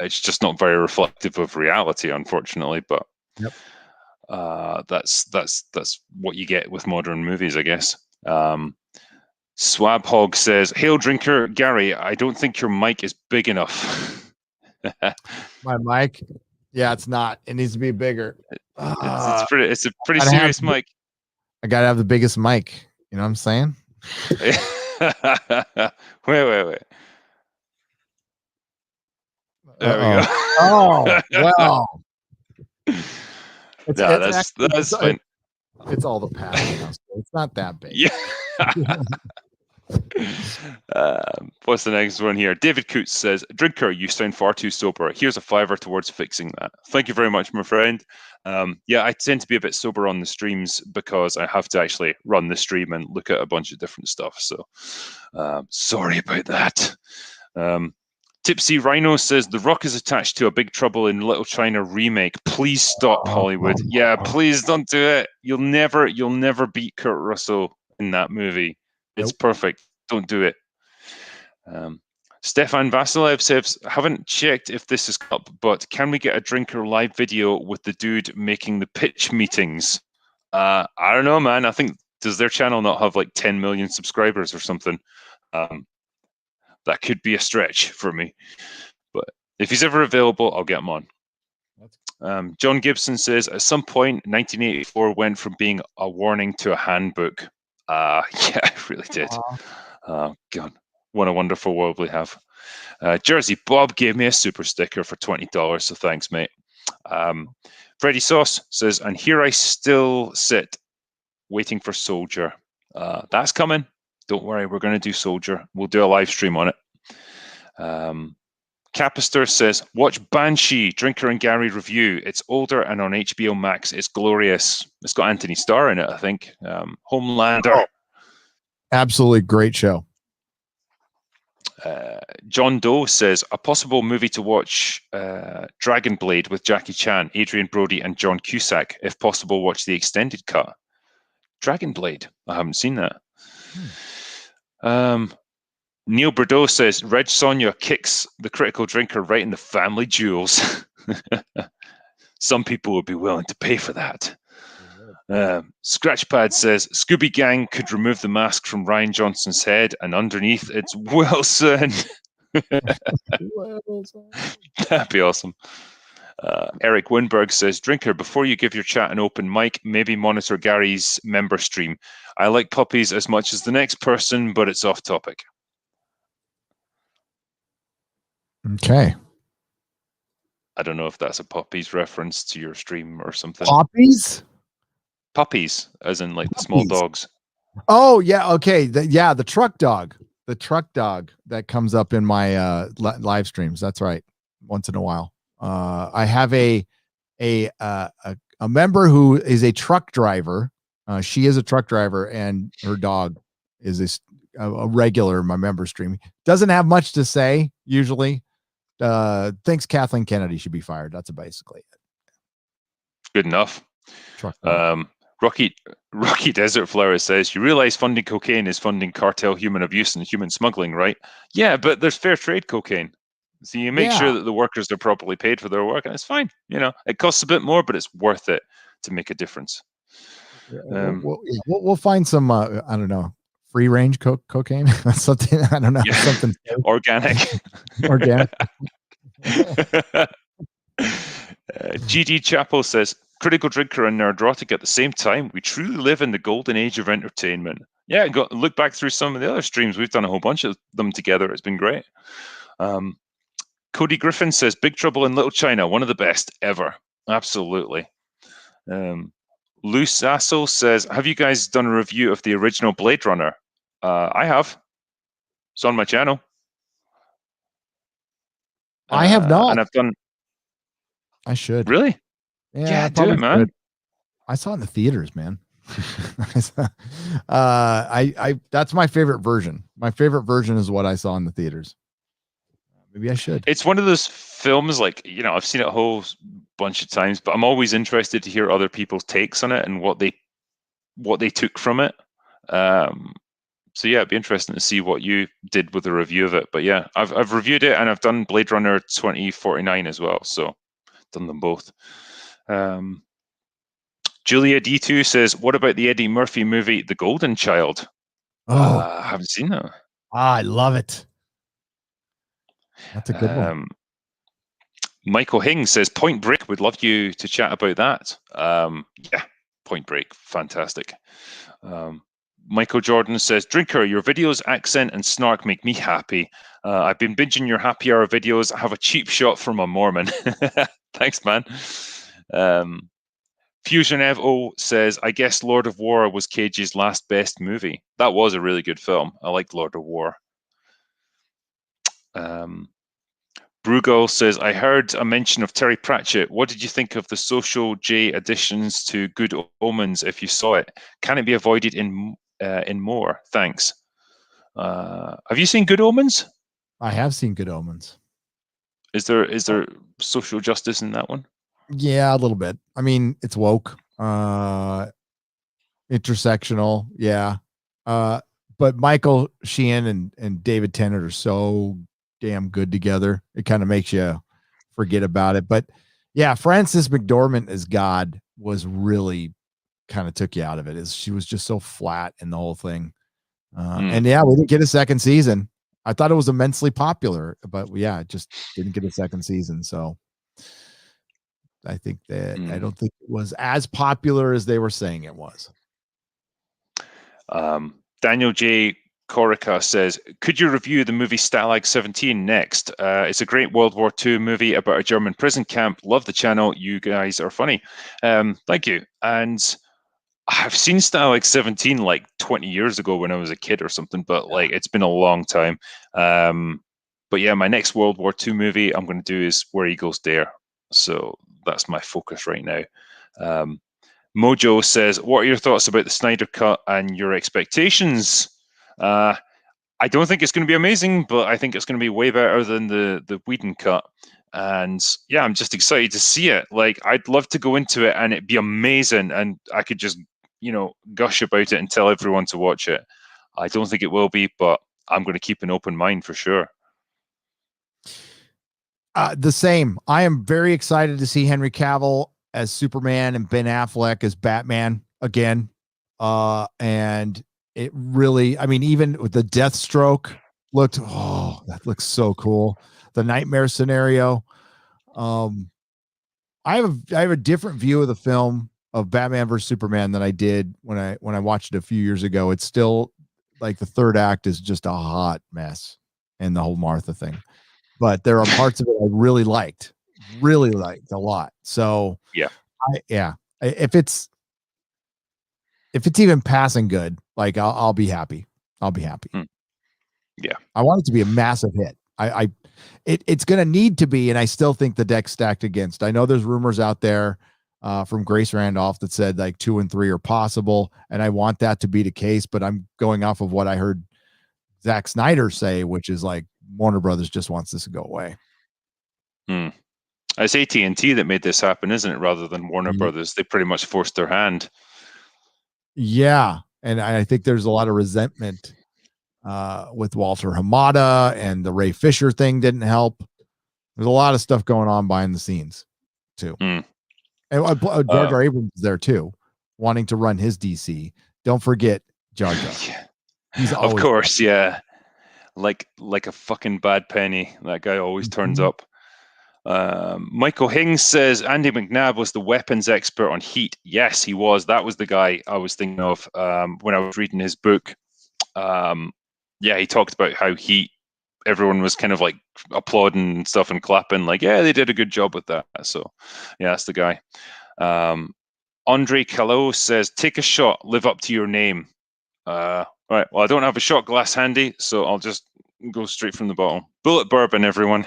[SPEAKER 1] It's just not very reflective of reality, unfortunately. But
[SPEAKER 2] Yep.
[SPEAKER 1] that's what you get with modern movies, I guess. Swab Hog says, "Hail, drinker Gary. I don't think your mic is big enough."
[SPEAKER 2] My mic, yeah, it's not. It needs to be bigger.
[SPEAKER 1] It's a pretty
[SPEAKER 2] Gotta have
[SPEAKER 1] serious mic.
[SPEAKER 2] I gotta have the biggest mic. You know what I'm saying?
[SPEAKER 1] Wait. There we go.
[SPEAKER 2] Oh, well.
[SPEAKER 1] Nah, that's fine.
[SPEAKER 2] It's all the past now, so it's not that big.
[SPEAKER 1] Yeah. What's the next one here? David Coots says, "Drinker, you sound far too sober. Here's a $5 towards fixing that." Thank you very much, my friend. Yeah, I tend to be a bit sober on the streams because I have to actually run the stream and look at a bunch of different stuff. So sorry about that. Tipsy Rhino says, "The Rock is attached to a Big Trouble in Little China remake. Please stop, Hollywood." Yeah, please don't do it. You'll never beat Kurt Russell in that movie. It's perfect. Don't do it. Stefan Vasilev says, "Haven't checked if this is up, but can we get a Drinker live video with the dude making the pitch meetings?" I don't know, man. I think, does their channel not have like 10 million subscribers or something? That could be a stretch for me. But if he's ever available, I'll get him on. John Gibson says, "At some point, 1984 went from being a warning to a handbook." Yeah, it really did. Oh, God. What a wonderful world we have. Jersey Bob gave me a super sticker for $20, so thanks, mate. Freddie Sauce says, "And here I still sit waiting for Soldier." That's coming. Don't worry, we're going to do Soldier. We'll do a live stream on it. Capister says, "Watch Banshee, Drinker and Gary review. It's older and on HBO Max. It's glorious." It's got Anthony Starr in it, I think. Homelander.
[SPEAKER 2] Absolutely great show.
[SPEAKER 1] John Doe says, "A possible movie to watch, Dragon Blade with Jackie Chan, Adrian Brody, and John Cusack. If possible, watch the extended cut." Dragon Blade. I haven't seen that. Neil Bordeaux says, "Reg Sonja kicks the critical drinker right in the family jewels." Some people would be willing to pay for that. Scratchpad says, "Scooby Gang could remove the mask from Ryan Johnson's head, and underneath it's Wilson." That'd be awesome. Eric Winberg says, "Drinker, before you give your chat an open mic, maybe monitor Gary's member stream. I like puppies as much as the next person, but it's off topic."
[SPEAKER 2] Okay.
[SPEAKER 1] I don't know if that's a puppies reference to your stream or something.
[SPEAKER 2] Puppies?
[SPEAKER 1] Puppies, as in like the small dogs.
[SPEAKER 2] Oh, yeah. Okay. The truck dog. The truck dog that comes up in my live streams. That's right. Once in a while. I have a member who is a truck driver. She is a truck driver, and her dog is a regular in my member stream. Doesn't have much to say usually. Thinks Kathleen Kennedy should be fired. That's basically it.
[SPEAKER 1] Good enough.
[SPEAKER 2] Truck
[SPEAKER 1] Rocky Desert Flower says, "You realize funding cocaine is funding cartel human abuse and human smuggling, right?" Yeah, but there's fair trade cocaine. So you make sure that the workers are properly paid for their work, and it's fine. You know, it costs a bit more, but it's worth it to make a difference.
[SPEAKER 2] We'll find some, I don't know, free range cocaine. Something, I don't know.
[SPEAKER 1] Yeah.
[SPEAKER 2] Something
[SPEAKER 1] organic. GD Chapel says, "Critical Drinker and Nerdrotic at the same time. We truly live in the golden age of entertainment." Yeah, look back through some of the other streams. We've done a whole bunch of them together. It's been great. Cody Griffin says, "Big Trouble in Little China, one of the best ever." Absolutely. Loose Assel says, "Have you guys done a review of the original Blade Runner?" I have. It's on my channel.
[SPEAKER 2] I have not.
[SPEAKER 1] And I've done.
[SPEAKER 2] I should.
[SPEAKER 1] Really?
[SPEAKER 2] Yeah,
[SPEAKER 1] do it, man.
[SPEAKER 2] Should. I saw it in the theaters, man. I that's my favorite version. My favorite version is what I saw in the theaters. Maybe I should.
[SPEAKER 1] It's one of those films, like, I've seen it a whole bunch of times, but I'm always interested to hear other people's takes on it and what they took from it. So yeah, it'd be interesting to see what you did with the review of it. But yeah, I've reviewed it, and I've done Blade Runner 2049 as well, so done them both. Julia D2 says, "What about the Eddie Murphy movie, The Golden Child?" I haven't seen that.
[SPEAKER 2] I love it. That's a good one.
[SPEAKER 1] Michael Hing says, "Point Break, would love you to chat about that." Yeah, Point Break, fantastic. Michael Jordan says, "Drinker, your videos, accent, and snark make me happy. I've been binging your happy hour videos. I have a cheap shot from a Mormon." Thanks, man. Fusion Evo says, "I guess Lord of War was Cage's last best movie." That was a really good film. I liked Lord of War. Bruegel says, "I heard a mention of Terry Pratchett. What did you think of the Social J additions to Good Omens if you saw it? Can it be avoided in more? Thanks." Have you seen Good Omens?
[SPEAKER 2] I have seen Good Omens.
[SPEAKER 1] Is there social justice in that one?
[SPEAKER 2] Yeah, a little bit. I mean, it's woke, intersectional. Yeah. But Michael Sheehan and David Tennant are so damn good together. It kind of makes you forget about it. But yeah, Frances McDormand as God was really kind of took you out of it. She was just so flat in the whole thing. And yeah, we didn't get a second season. I thought it was immensely popular, but yeah, it just didn't get a second season. So I think that I don't think it was as popular as they were saying it was.
[SPEAKER 1] Daniel J. Corica says, "Could you review the movie Stalag 17 next? It's a great World War II movie about a German prison camp. Love the channel. You guys are funny." Thank you. And I've seen Stalag 17 like 20 years ago when I was a kid or something, but like it's been a long time. But yeah, my next World War II movie I'm going to do is Where Eagles Dare. So that's my focus right now. Mojo says, "What are your thoughts about the Snyder Cut and your expectations?" I don't think it's going to be amazing, but I think it's going to be way better than the Whedon cut. And yeah, I'm just excited to see it. Like, I'd love to go into it and it'd be amazing, and I could just gush about it and tell everyone to watch it. I don't think it will be, but I'm going to keep an open mind for sure.
[SPEAKER 2] The same. I am very excited to see Henry Cavill as Superman and Ben Affleck as Batman again. And it really, I mean, even with the Deathstroke that looks so cool. The nightmare scenario. I have a different view of the film of Batman versus Superman than I did when I watched it a few years ago. It's still like the third act is just a hot mess, and the whole Martha thing. But there are parts of it I really liked a lot. So
[SPEAKER 1] Yeah.
[SPEAKER 2] If it's even passing good, like I'll be happy. I'll be happy.
[SPEAKER 1] Yeah.
[SPEAKER 2] I want it to be a massive hit. It's going to need to be, and I still think the deck's stacked against. I know there's rumors out there from Grace Randolph that said like 2 and 3 are possible, and I want that to be the case. But I'm going off of what I heard Zack Snyder say, which is like Warner Brothers just wants this to go away.
[SPEAKER 1] It's AT&T that made this happen, isn't it? Rather than Warner Brothers, they pretty much forced their hand.
[SPEAKER 2] Yeah, and I think there's a lot of resentment with Walter Hamada, and the Ray Fisher thing didn't help. There's a lot of stuff going on behind the scenes too. And Jar Jar Abrams is there too, wanting to run his DC. Don't forget Jar Jar.
[SPEAKER 1] Yeah.
[SPEAKER 2] He's always
[SPEAKER 1] of course, yeah. Like a fucking bad penny. That guy always turns up. Michael Hings says Andy McNabb was the weapons expert on Heat. Yes, he was. That was the guy I was thinking of when I was reading his book. Yeah, he talked about how Heat, everyone was kind of like applauding and stuff and clapping, like, yeah, they did a good job with that. So, yeah, that's the guy. Andre Callot says, "Take a shot, live up to your name." Right. Well, I don't have a shot glass handy, so I'll just go straight from the bottle. Bullet bourbon, everyone.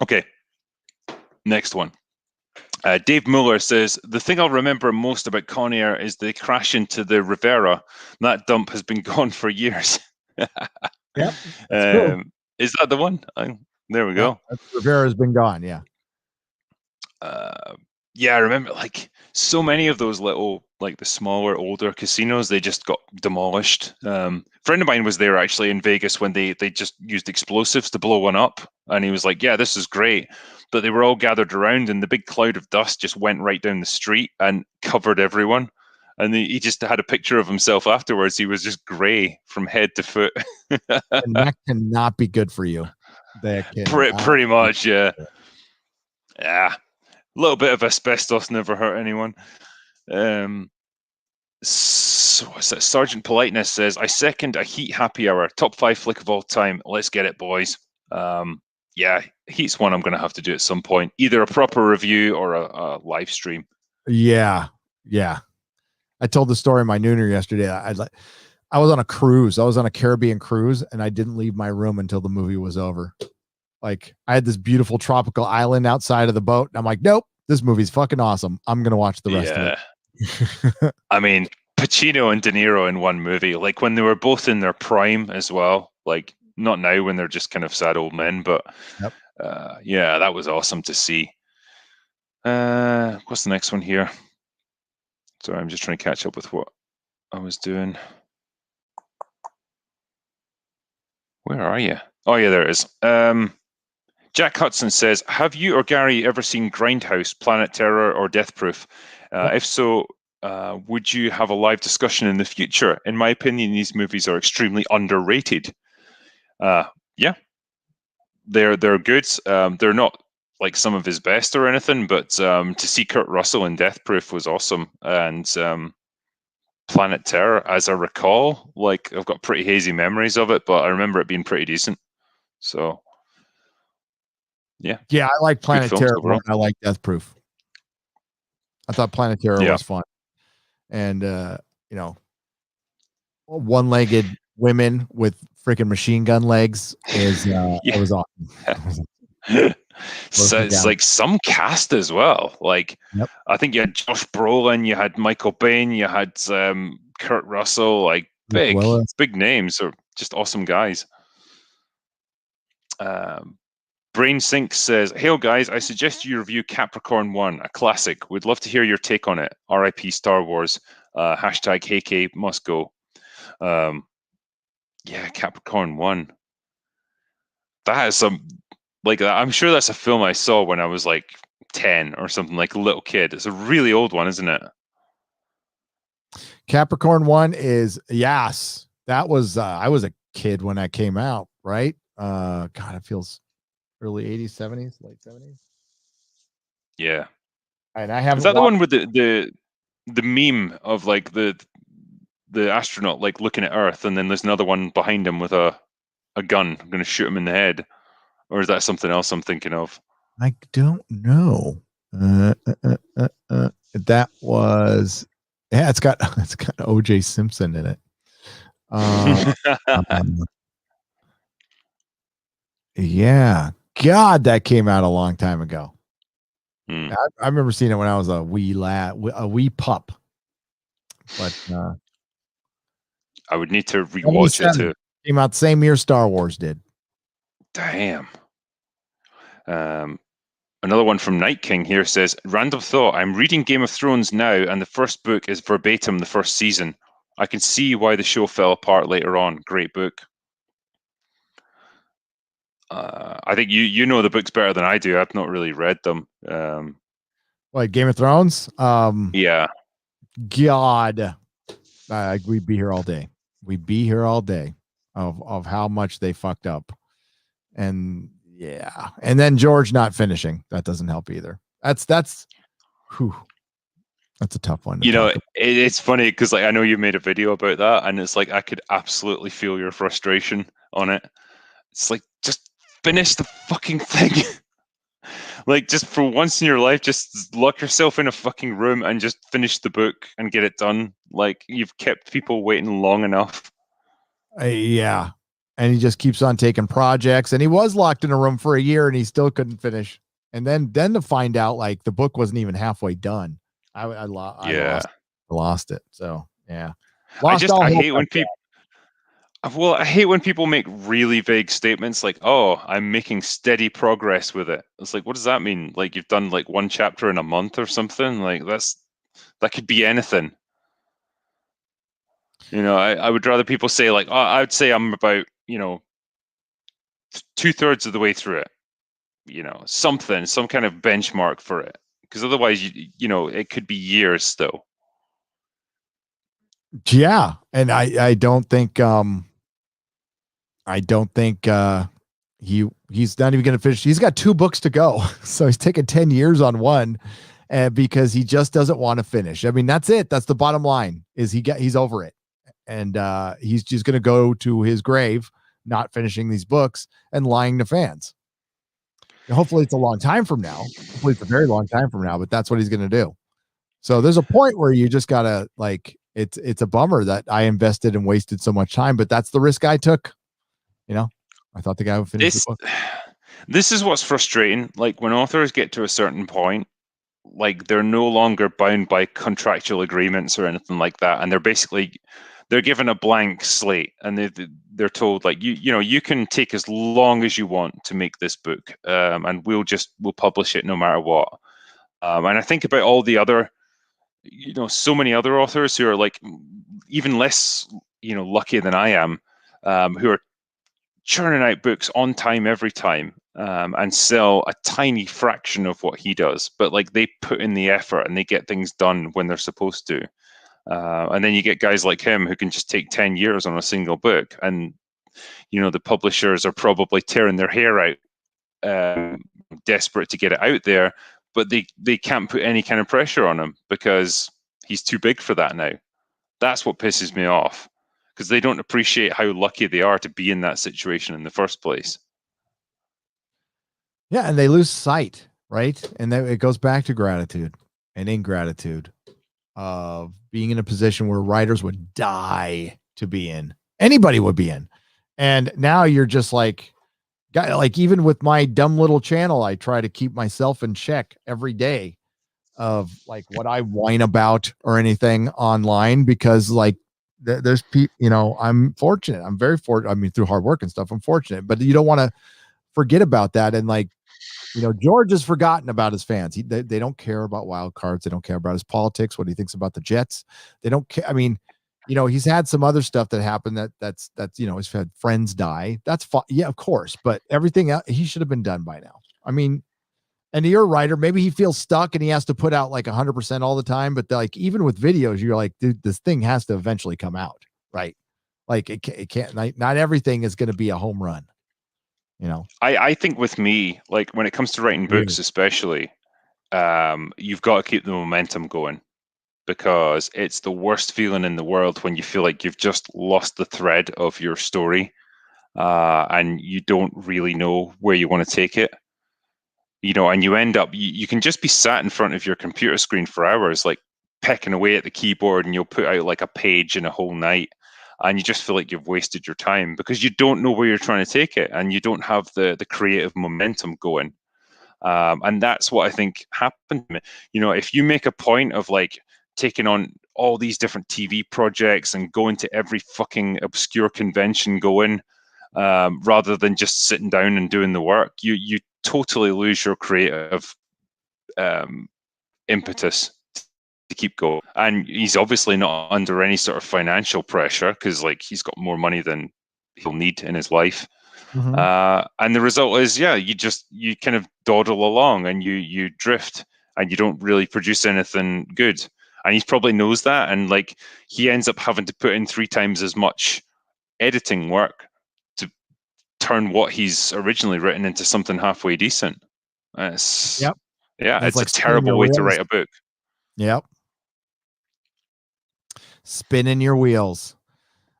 [SPEAKER 1] Okay. Next one. Dave Muller says, the thing I'll remember most about Con Air is they crash into the Rivera. That dump has been gone for years.
[SPEAKER 2] Yep, that's true.
[SPEAKER 1] Is that the one? There we go.
[SPEAKER 2] Rivera's been gone. Yeah.
[SPEAKER 1] Yeah, I remember like so many of those little, like the smaller, older casinos, they just got demolished. Friend of mine was there actually in Vegas when they just used explosives to blow one up, and he was like, "Yeah, this is great," but they were all gathered around, and the big cloud of dust just went right down the street and covered everyone. And he just had a picture of himself afterwards. He was just gray from head to foot.
[SPEAKER 2] And that cannot be good for you. That can
[SPEAKER 1] Pretty much, yeah. Yeah. A little bit of asbestos never hurt anyone. So what's that? Sergeant Politeness says, I second a Heat happy hour. Top 5 flick of all time. Let's get it, boys. Yeah, Heat's one I'm going to have to do at some point. Either a proper review or a live stream.
[SPEAKER 2] Yeah. I told the story in my nooner yesterday. I was on a cruise. I was on a Caribbean cruise, and I didn't leave my room until the movie was over. Like, I had this beautiful tropical island outside of the boat, and I'm like, nope, this movie's fucking awesome. I'm gonna watch the rest of
[SPEAKER 1] it. I mean, Pacino and De Niro in one movie, like when they were both in their prime as well. Like, not now when they're just kind of sad old men, but yeah, that was awesome to see. What's the next one here? Sorry, I'm just trying to catch up with what I was doing. Where are you? Oh yeah, there it is. Jack Hudson says, have you or Gary ever seen Grindhouse, Planet Terror, or Death Proof? If so, would you have a live discussion in the future? In my opinion, these movies are extremely underrated. Yeah, they're good. They're not like some of his best or anything, but to see Kurt Russell in Death Proof was awesome. And Planet Terror, as I recall, like I've got pretty hazy memories of it, but I remember it being pretty decent. So yeah,
[SPEAKER 2] I like Planet Terror more than I like Death Proof. I thought Planet Terror was fun, and one-legged women with freaking machine gun legs is it was awesome.
[SPEAKER 1] So it's like some cast as well. Like I think you had Josh Brolin, you had Michael Biehn, you had Kurt Russell, like big names, or just awesome guys. Brain Sync says, "Hail guys, I suggest you review Capricorn 1, a classic. Would love to hear your take on it. RIP Star Wars. Hashtag HK must go." Yeah, Capricorn 1. That is some, like, I'm sure that's a film I saw when I was like 10 or something, like a little kid. It's a really old one, isn't it?
[SPEAKER 2] Capricorn 1 is, yes. That was, I was a kid when that came out, right? God, it feels early 80s, 70s, late 70s.
[SPEAKER 1] Yeah.
[SPEAKER 2] And I haven't.
[SPEAKER 1] Is that the one with the meme of like the astronaut like looking at Earth, and then there's another one behind him with a gun. I'm going to shoot him in the head, or is that something else I'm thinking of?
[SPEAKER 2] I don't know. That was, yeah. It's got O.J. Simpson in it. Yeah. God, that came out a long time ago. I remember seeing it when I was a wee pup. But
[SPEAKER 1] I would need to rewatch it too.
[SPEAKER 2] Came out the same year Star Wars did.
[SPEAKER 1] Damn. Another one from Night King here says, random thought, I'm reading Game of Thrones now, and the first book is verbatim the first season. I can see why the show fell apart later on. Great book. I think you know the books better than I do. I've not really read them.
[SPEAKER 2] Like Game of Thrones?
[SPEAKER 1] Yeah.
[SPEAKER 2] God. We'd be here all day. We'd be here all day of how much they fucked up. And yeah. And then George not finishing. That doesn't help either. That's a tough one.
[SPEAKER 1] You know, it's funny because like I know you made a video about that, and it's like I could absolutely feel your frustration on it. It's like, just finish the fucking thing. Like, just for once in your life, just lock yourself in a fucking room and just finish the book and get it done. Like, you've kept people waiting long enough.
[SPEAKER 2] Yeah. And he just keeps on taking projects, and he was locked in a room for a year and he still couldn't finish. And then to find out like the book wasn't even halfway done. I
[SPEAKER 1] Yeah.
[SPEAKER 2] lost it. So yeah.
[SPEAKER 1] I
[SPEAKER 2] Lost
[SPEAKER 1] just
[SPEAKER 2] all
[SPEAKER 1] I
[SPEAKER 2] hope
[SPEAKER 1] hate when
[SPEAKER 2] after
[SPEAKER 1] people well, I hate when people make really vague statements like, "Oh, I'm making steady progress with it." It's like, what does that mean? Like you've done like one chapter in a month or something? Like that could be anything. I would rather people say like, "Oh, I would say I'm about, 2/3 of the way through it." Something, some kind of benchmark for it. Because otherwise, it could be years still.
[SPEAKER 2] Yeah. And I don't think he's not even going to finish. He's got 2 books to go. So he's taking 10 years on one, and because he just doesn't want to finish. I mean, that's it. That's the bottom line is he's over it. And he's just going to go to his grave not finishing these books and lying to fans. And hopefully it's a long time from now. Hopefully it's a very long time from now, but that's what he's going to do. So there's a point where you just got to like it's a bummer that I invested and wasted so much time, but that's the risk I took. I thought the guy would finish the
[SPEAKER 1] This
[SPEAKER 2] book.
[SPEAKER 1] this is what's frustrating. Like when authors get to a certain point, like they're no longer bound by contractual agreements or anything like that, and they're given a blank slate, and they're told like you can take as long as you want to make this book, and we'll publish it no matter what. And I think about all the other, so many other authors who are like even less, lucky than I am, who are churning out books on time every time, and sell a tiny fraction of what he does, but like they put in the effort and they get things done when they're supposed to. And then you get guys like him who can just take 10 years on a single book, and the publishers are probably tearing their hair out, desperate to get it out there, but they can't put any kind of pressure on him because he's too big for that now. That's what pisses me off, because they don't appreciate how lucky they are to be in that situation in the first place.
[SPEAKER 2] Yeah, and they lose sight, right? And then it goes back to gratitude and ingratitude of being in a position where writers would die to be in. Anybody would be in. And now you're just like, even with my dumb little channel, I try to keep myself in check every day of like what I whine about or anything online, because like there's people, I'm fortunate. I'm very fortunate. I mean, through hard work and stuff, I'm fortunate, but you don't want to forget about that. And like, George has forgotten about his fans. They don't care about wild cards. They don't care about his politics, what he thinks about the Jets. They don't care. I mean, he's had some other stuff that happened that's he's had friends die. That's fine. Yeah, of course. But everything else, he should have been done by now. I mean, and you're a writer. Maybe he feels stuck and he has to put out like 100% all the time. But like, even with videos, you're like, dude, this thing has to eventually come out, right? Like it can't. Not everything is going to be a home run.
[SPEAKER 1] I think with me, like when it comes to writing books, especially, you've got to keep the momentum going, because it's the worst feeling in the world when you feel like you've just lost the thread of your story, and you don't really know where you want to take it. And you end up, you can just be sat in front of your computer screen for hours, like pecking away at the keyboard, and you'll put out like a page in a whole night, and you just feel like you've wasted your time because you don't know where you're trying to take it, and you don't have the creative momentum going. And that's what I think happened to me. If you make a point of like taking on all these different TV projects and going to every fucking obscure convention going, rather than just sitting down and doing the work, you totally lose your creative impetus to keep going. And he's obviously not under any sort of financial pressure, because like he's got more money than he'll need in his life. And the result is, yeah, you kind of dawdle along and you drift, and you don't really produce anything good. And he probably knows that, and like he ends up having to put in 3 times as much editing work to turn what he's originally written into something halfway decent. It's
[SPEAKER 2] Yep.
[SPEAKER 1] Yeah,
[SPEAKER 2] It's
[SPEAKER 1] it's a
[SPEAKER 2] like spinning
[SPEAKER 1] terrible
[SPEAKER 2] your
[SPEAKER 1] way to
[SPEAKER 2] wheels.
[SPEAKER 1] write a book.
[SPEAKER 2] Yep. Spinning your wheels.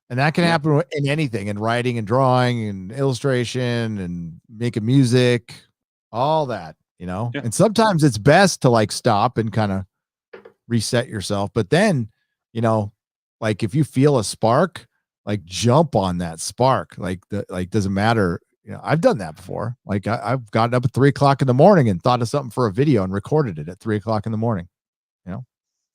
[SPEAKER 2] And that can
[SPEAKER 1] Yeah.
[SPEAKER 2] happen in anything, in writing and drawing and illustration and making music, all that,
[SPEAKER 1] Yeah.
[SPEAKER 2] And sometimes it's best to like stop and kind of reset yourself. But then, like if you feel a spark, like jump on that spark. Like doesn't matter, I've done that before. Like I've gotten up at 3:00 in the morning and thought of something for a video and recorded it at 3:00 in the morning.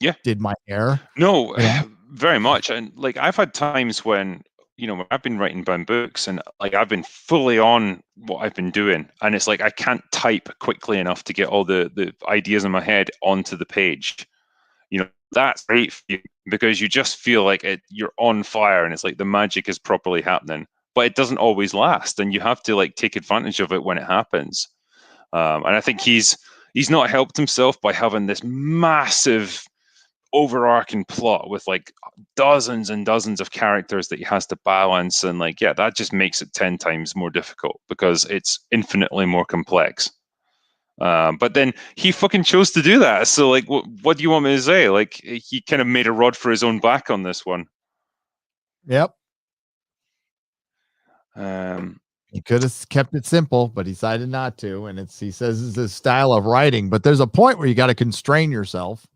[SPEAKER 1] Yeah.
[SPEAKER 2] Did my hair.
[SPEAKER 1] No,
[SPEAKER 2] You know?
[SPEAKER 1] very much. And like I've had times when, when I've been writing down books and like I've been fully on what I've been doing. And it's like I can't type quickly enough to get all the ideas in my head onto the page. That's great for you because you just feel like you're on fire and it's like the magic is properly happening. But it doesn't always last, and you have to like take advantage of it when it happens. And I think he's not helped himself by having this massive overarching plot with like dozens and dozens of characters that he has to balance, and like that just makes it 10 times more difficult because it's infinitely more complex. But then he fucking chose to do that, so like what do you want me to say? Like he kind of made a rod for his own back on this one.
[SPEAKER 2] Yep. He could have kept it simple, but he decided not to. And he says it's his style of writing, but there's a point where you got to constrain yourself,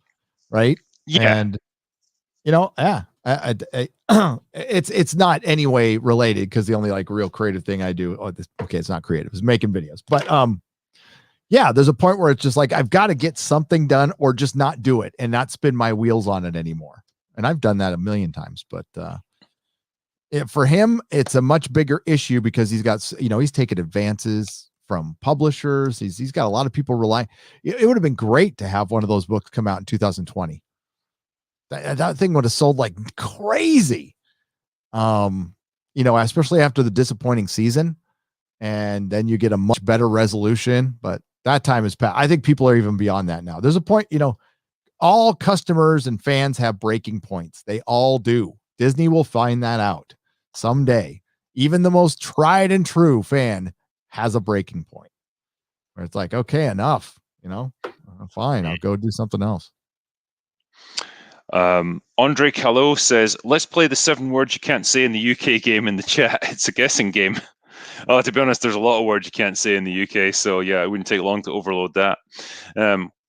[SPEAKER 2] right?
[SPEAKER 1] Yeah.
[SPEAKER 2] And it's not anyway related because the only like real creative thing I do, it's not creative, is making videos. But there's a point where it's just like I've got to get something done or just not do it and not spin my wheels on it anymore. And I've done that a million times, but for him, it's a much bigger issue because he's got, he's taken advances from publishers. He's got a lot of people relying. It would have been great to have one of those books come out in 2020. That thing would have sold like crazy. Especially after the disappointing season, and then you get a much better resolution, but that time is past. I think people are even beyond that now. There's a point, all customers and fans have breaking points. They all do. Disney will find that out someday. Even the most tried and true fan has a breaking point where it's like, okay, enough, fine. I'll go do something else.
[SPEAKER 1] Andre Callo says, let's play the 7 words you can't say in the UK game in the chat. It's a guessing game. To be honest, there's a lot of words you can't say in the UK, so yeah, it wouldn't take long to overload that.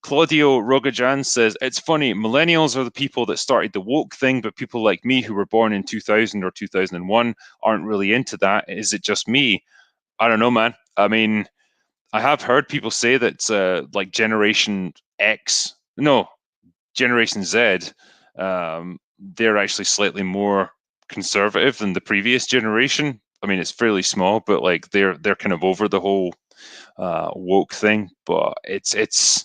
[SPEAKER 1] Claudio Rogajan says, it's funny, millennials are the people that started the woke thing, but people like me who were born in 2000 or 2001 aren't really into that. Is it just me? I don't know, man. I mean, I have heard people say that like Generation Z, they're actually slightly more conservative than the previous generation. I mean, it's fairly small, but like they're kind of over the whole woke thing. But it's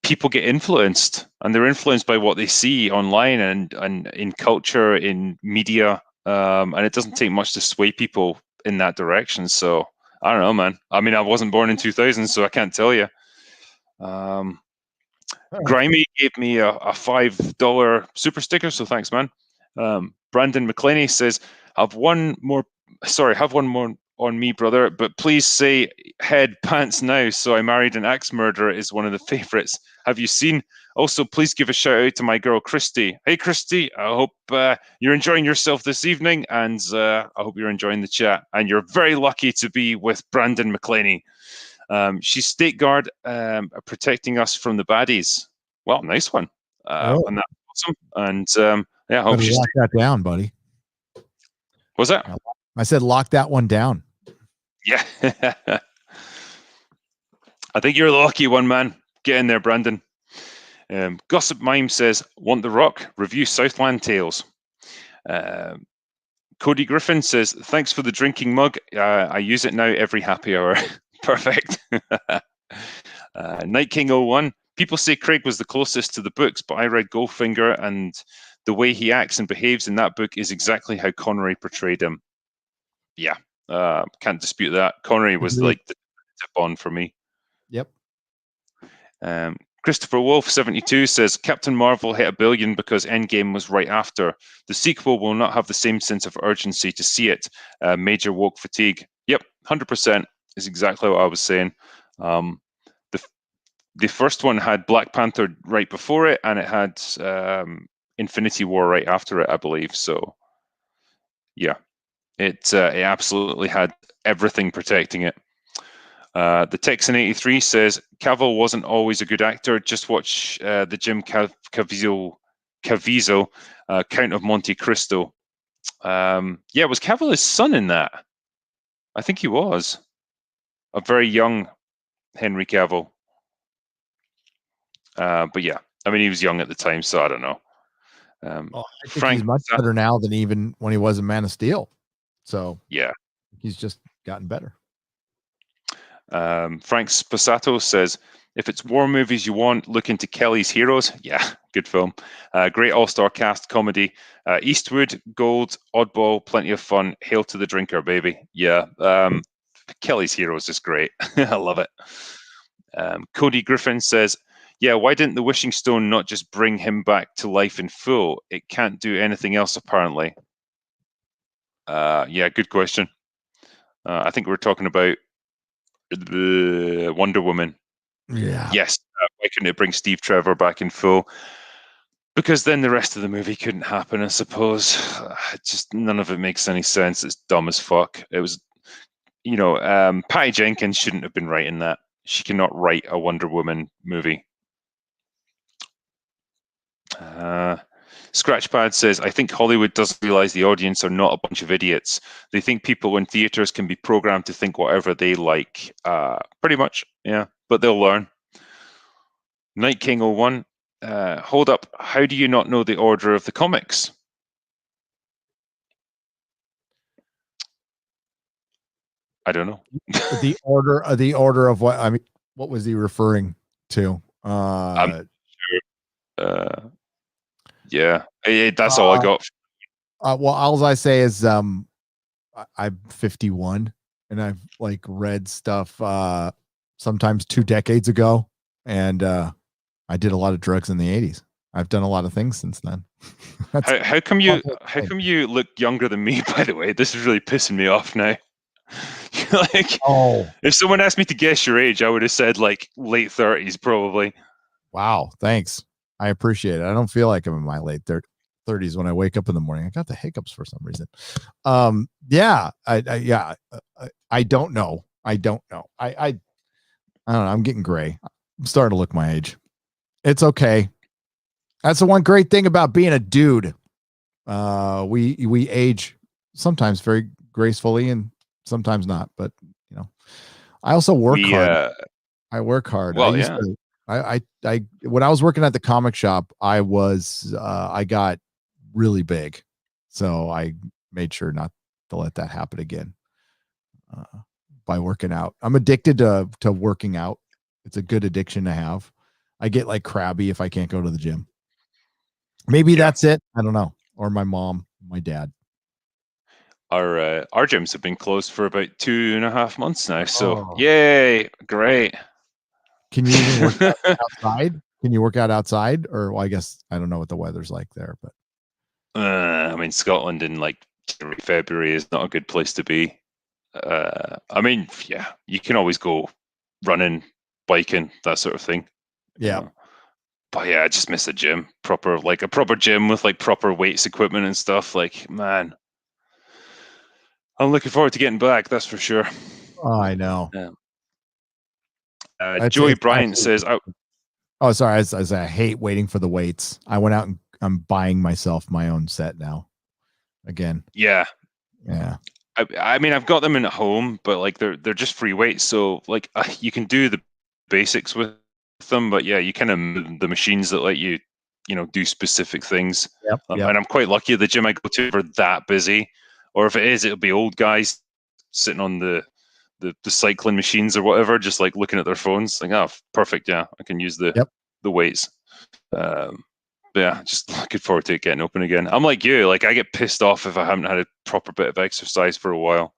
[SPEAKER 1] people get influenced, and they're influenced by what they see online and in culture, in media, and it doesn't take much to sway people in that direction. So I don't know, man. I mean, I wasn't born in 2000, so I can't tell you. Grimy gave me a $5 super sticker, so thanks, man. Brandon McClaney says, have one more on me, brother, but please say head pants now. So I married an axe murderer is one of the favorites. Have you seen? Also, please give a shout out to my girl, Christy. Hey, Christy, I hope you're enjoying yourself this evening, and I hope you're enjoying the chat. And you're very lucky to be with Brandon McClaney. She's state guard, protecting us from the baddies. Well, nice one. And that's awesome. And I hope she's
[SPEAKER 2] lock that down, buddy.
[SPEAKER 1] What's that?
[SPEAKER 2] I said lock that one down.
[SPEAKER 1] Yeah. I think you're the lucky one, man. Get in there, Brandon. Gossip Mime says, want the rock? Review Southland Tales. Cody Griffin says, thanks for the drinking mug. I use it now every happy hour. Perfect. Night King 01. People say Craig was the closest to the books, but I read Goldfinger, and the way he acts and behaves in that book is exactly how Connery portrayed him. Yeah, can't dispute that. Connery was like the Bond for me.
[SPEAKER 2] Yep.
[SPEAKER 1] Christopher Wolf 72 says Captain Marvel hit $1 billion because Endgame was right after. The sequel will not have the same sense of urgency to see it. Major woke fatigue. Yep, 100% is exactly what I was saying. The first one had Black Panther right before it, and it had Infinity War right after it, I believe. So, yeah, it absolutely had everything protecting it. The Texan 83 says Cavill wasn't always a good actor. Just watch the Jim Caviezel Count of Monte Cristo. Was Cavill his son in that? I think he was a very young Henry Cavill. But yeah, I mean, he was young at the time, so I don't know.
[SPEAKER 2] Well, I think
[SPEAKER 1] Frank,
[SPEAKER 2] he's much better now than even when he was in Man of Steel. So
[SPEAKER 1] yeah.
[SPEAKER 2] he's just gotten better.
[SPEAKER 1] Frank Sposato says, if it's war movies you want, look into Kelly's Heroes. Yeah, good film. Great all-star cast comedy. Eastwood, Gold, Oddball, plenty of fun. Hail to the drinker, baby. Yeah. Kelly's Heroes is great. I love it. Cody Griffin says, yeah, why didn't the Wishing Stone not just bring him back to life in full? It can't do anything else, apparently. Yeah, good question. I think we're talking about the Wonder Woman.
[SPEAKER 2] Yeah.
[SPEAKER 1] Yes. Why couldn't it bring Steve Trevor back in full? Because then the rest of the movie couldn't happen, I suppose. Just none of it makes any sense. It's dumb as fuck. It was, Patty Jenkins shouldn't have been writing that. She cannot write a Wonder Woman movie. Scratchpad says, I think Hollywood doesn't realize the audience are not a bunch of idiots. They think people in theaters can be programmed to think whatever they like. Pretty much, yeah. But they'll learn. Night King 01, hold up. How do you not know the order of the comics? I don't know.
[SPEAKER 2] the order of what? I mean, what was he referring to?
[SPEAKER 1] Yeah, that's all I got.
[SPEAKER 2] Well, all I say is I'm 51 and I've like read stuff sometimes 2 decades ago, and I did a lot of drugs in the 80s. I've done a lot of things since then.
[SPEAKER 1] How come you look younger than me, by the way? This is really pissing me off now. Like, if someone asked me to guess your age, I would have said like late 30s probably.
[SPEAKER 2] Wow, thanks. I appreciate it. I don't feel like I'm in my late 30s when I wake up in the morning. I got the hiccups for some reason. Yeah, I don't know. I don't know. I don't know. I'm getting gray. I'm starting to look my age. It's okay. That's the one great thing about being a dude. We age sometimes very gracefully and sometimes not, but I also work hard. I work hard.
[SPEAKER 1] Well,
[SPEAKER 2] I when I was working at the comic shop, I got really big, so I made sure not to let that happen again by working out. I'm addicted to working out. It's a good addiction to have. I get like crabby if I can't go to the gym. Maybe that's it. I don't know. Or my mom, my dad.
[SPEAKER 1] Our gyms have been closed for about 2.5 months now. So yay, great.
[SPEAKER 2] Can you even work out outside? Can you work out outside? Or well, I guess I don't know what the weather's like there, but
[SPEAKER 1] I mean, Scotland in like February is not a good place to be. I mean, yeah, you can always go running, biking, that sort of thing.
[SPEAKER 2] Yeah.
[SPEAKER 1] But yeah, I just miss a gym, a proper gym with like proper weights equipment and stuff. Like, man, I'm looking forward to getting back. That's for sure.
[SPEAKER 2] Oh, I know.
[SPEAKER 1] Joey Bryant says,
[SPEAKER 2] "Oh, sorry. I hate waiting for the weights. I went out and I'm buying myself my own set now. Again.
[SPEAKER 1] Yeah.
[SPEAKER 2] I
[SPEAKER 1] mean, I've got them in at home, but like they're just free weights, so like you can do the basics with them, but yeah, you kind of the machines that let you do specific things.
[SPEAKER 2] Yep.
[SPEAKER 1] And I'm quite lucky the gym I go to are that busy, or if it is, it'll be old guys sitting on the cycling machines or whatever, just like looking at their phones, like, oh, perfect, yeah, I can use the weights. But yeah, just looking forward to it getting open again. I'm like you, like I get pissed off if I haven't had a proper bit of exercise for a while.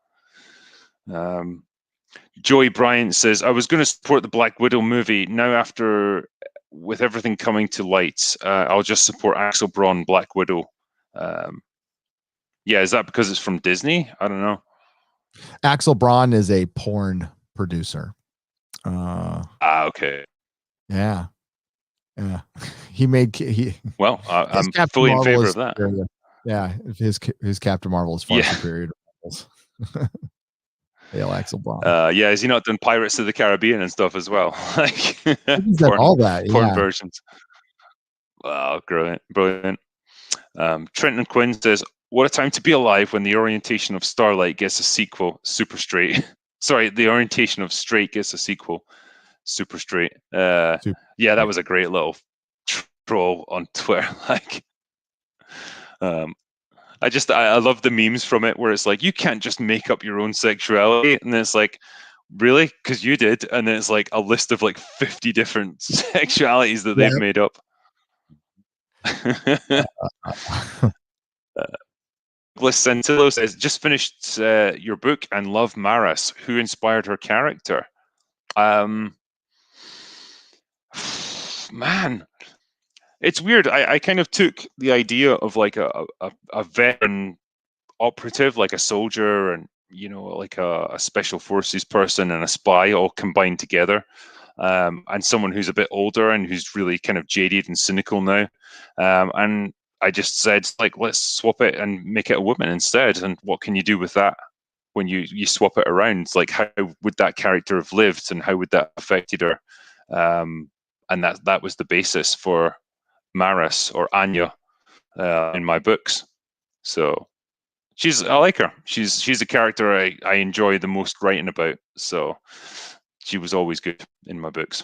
[SPEAKER 1] Joey Bryant says, I was going to support the Black Widow movie. Now with everything coming to light, I'll just support Axel Braun, Black Widow. Yeah, is that because it's from Disney? I don't know.
[SPEAKER 2] Axel Braun is a porn producer.
[SPEAKER 1] Okay.
[SPEAKER 2] Yeah. Yeah. Well,
[SPEAKER 1] I'm fully in favor of that.
[SPEAKER 2] Superior. Yeah, his Captain Marvel is far superior to Marvel's. Hail Axel Braun.
[SPEAKER 1] Yeah, has he not done Pirates of the Caribbean and stuff as well? Like
[SPEAKER 2] he's done all that,
[SPEAKER 1] porn versions. Wow, brilliant. Trenton Quinn says, What a time to be alive when the orientation of Starlight gets a sequel, Super Straight. Sorry, the orientation of Straight gets a sequel, Super Straight. Yeah, that was a great little troll on Twitter. Like, I love the memes from it where it's like, you can't just make up your own sexuality, and then it's like, really? Because you did, and then it's like a list of like 50 different sexualities that they've made up. Nicholas Centillo says, just finished your book and love Maris. Who inspired her character? Man, it's weird. I kind of took the idea of like a veteran operative, like a soldier and, you know, like a special forces person and a spy all combined together. And someone who's a bit older and who's really kind of jaded and cynical now. And I just said, like, let's swap it and make it a woman instead. And what can you do with that when you swap it around? Like, how would that character have lived, and how would that have affected her? And that was the basis for Maris, or Anya, in my books. So I like her. She's a character I enjoy the most writing about. So she was always good in my books.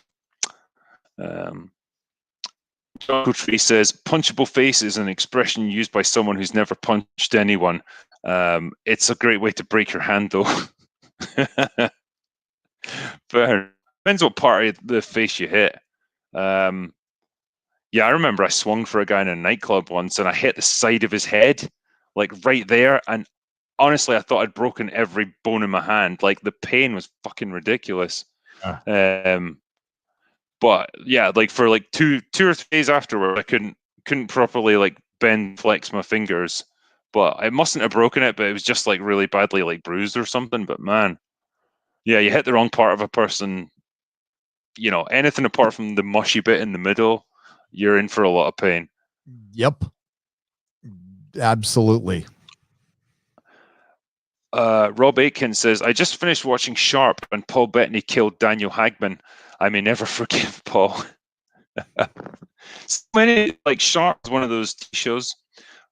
[SPEAKER 1] John Tree says, punchable face is an expression used by someone who's never punched anyone. It's a great way to break your hand, though. But depends what part of the face you hit. Yeah, I remember I swung for a guy in a nightclub once, and I hit the side of his head, like right there. And honestly, I thought I'd broken every bone in my hand. Like, the pain was fucking ridiculous. But yeah, like for like two or 3 days afterward, I couldn't properly like bend, flex my fingers. But I mustn't have broken it, but it was just like really badly like bruised or something. But man, yeah, you hit the wrong part of a person, you know, anything apart from the mushy bit in the middle, you're in for a lot of pain.
[SPEAKER 2] Yep. Absolutely.
[SPEAKER 1] Rob Aiken says, I just finished watching Sharp and Paul Bettany killed Daniel Hagman. I may never forgive Paul. So many, like, Sharp is one of those shows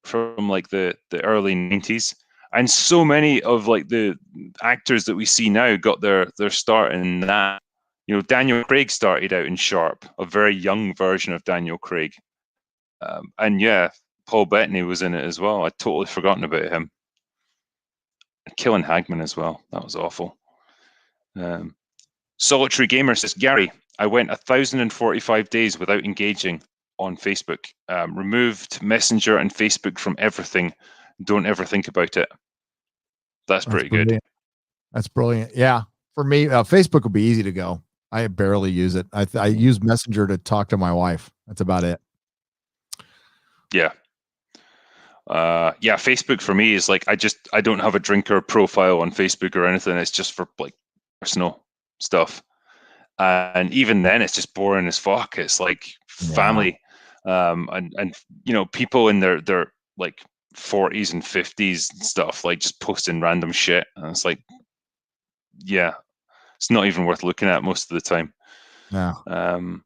[SPEAKER 1] from like the early 90s. And so many of like the actors that we see now got their start in that. You know, Daniel Craig started out in Sharp, a very young version of Daniel Craig. And yeah, Paul Bettany was in it as well. I'd totally forgotten about him. Killing Hagman as well. That was awful. Solitary Gamer says, Gary, I went 1,045 days without engaging on Facebook. Removed Messenger and Facebook from everything. Don't ever think about it. That's pretty
[SPEAKER 2] brilliant.
[SPEAKER 1] good.
[SPEAKER 2] That's brilliant. Yeah. For me, Facebook would be easy to go. I barely use it. I use Messenger to talk to my wife. That's about it.
[SPEAKER 1] Yeah. Yeah, Facebook for me is like, I don't have a drinker profile on Facebook or anything. It's just for like personal stuff. And even then it's just boring as fuck. It's like family. And you know, people in their like 40s and 50s and stuff, like just posting random shit. And it's like, yeah, it's not even worth looking at most of the time.
[SPEAKER 2] No.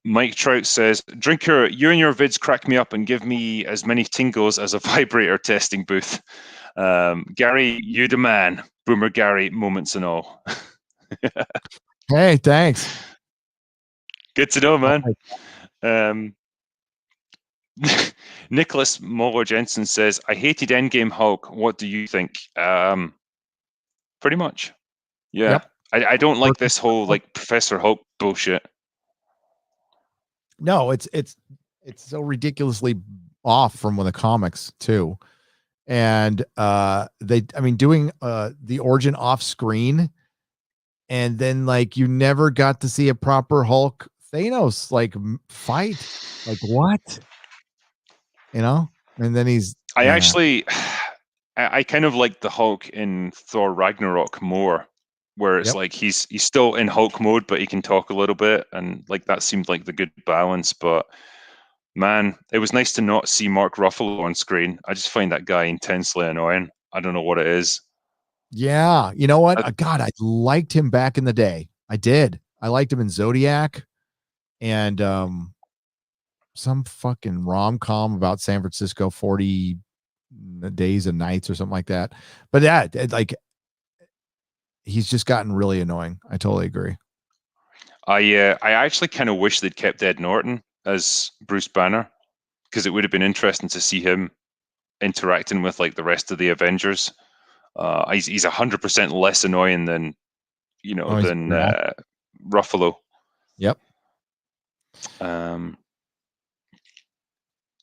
[SPEAKER 1] Mike Trout says, Drinker, you and your vids crack me up and give me as many tingles as a vibrator testing booth. Gary, you the man. Boomer Gary, moments and all.
[SPEAKER 2] Hey, thanks.
[SPEAKER 1] Good to know, man. Nicholas Muller Jensen says, I hated Endgame Hulk. What do you think? Pretty much. Yeah. Yep. I don't like this whole like Professor Hulk bullshit.
[SPEAKER 2] No, it's so ridiculously off from the comics too. And doing the origin off screen, and then like you never got to see a proper Hulk Thanos like fight. Like, what? You know? And then
[SPEAKER 1] I kind of like the Hulk in Thor Ragnarok more, where it's like he's still in Hulk mode, but he can talk a little bit, and like that seemed like the good balance. But man, it was nice to not see Mark Ruffalo on screen. I just find that guy intensely annoying. I don't know what it is.
[SPEAKER 2] Yeah, you know what? God, I liked him back in the day. I did. I liked him in Zodiac, and some fucking rom-com about San Francisco 40 days and nights or something like that. But yeah, like he's just gotten really annoying. I totally agree.
[SPEAKER 1] I actually kind of wish they'd kept Ed Norton as Bruce Banner, because it would have been interesting to see him interacting with like the rest of the Avengers. He's 100% less annoying than Ruffalo.
[SPEAKER 2] Yep.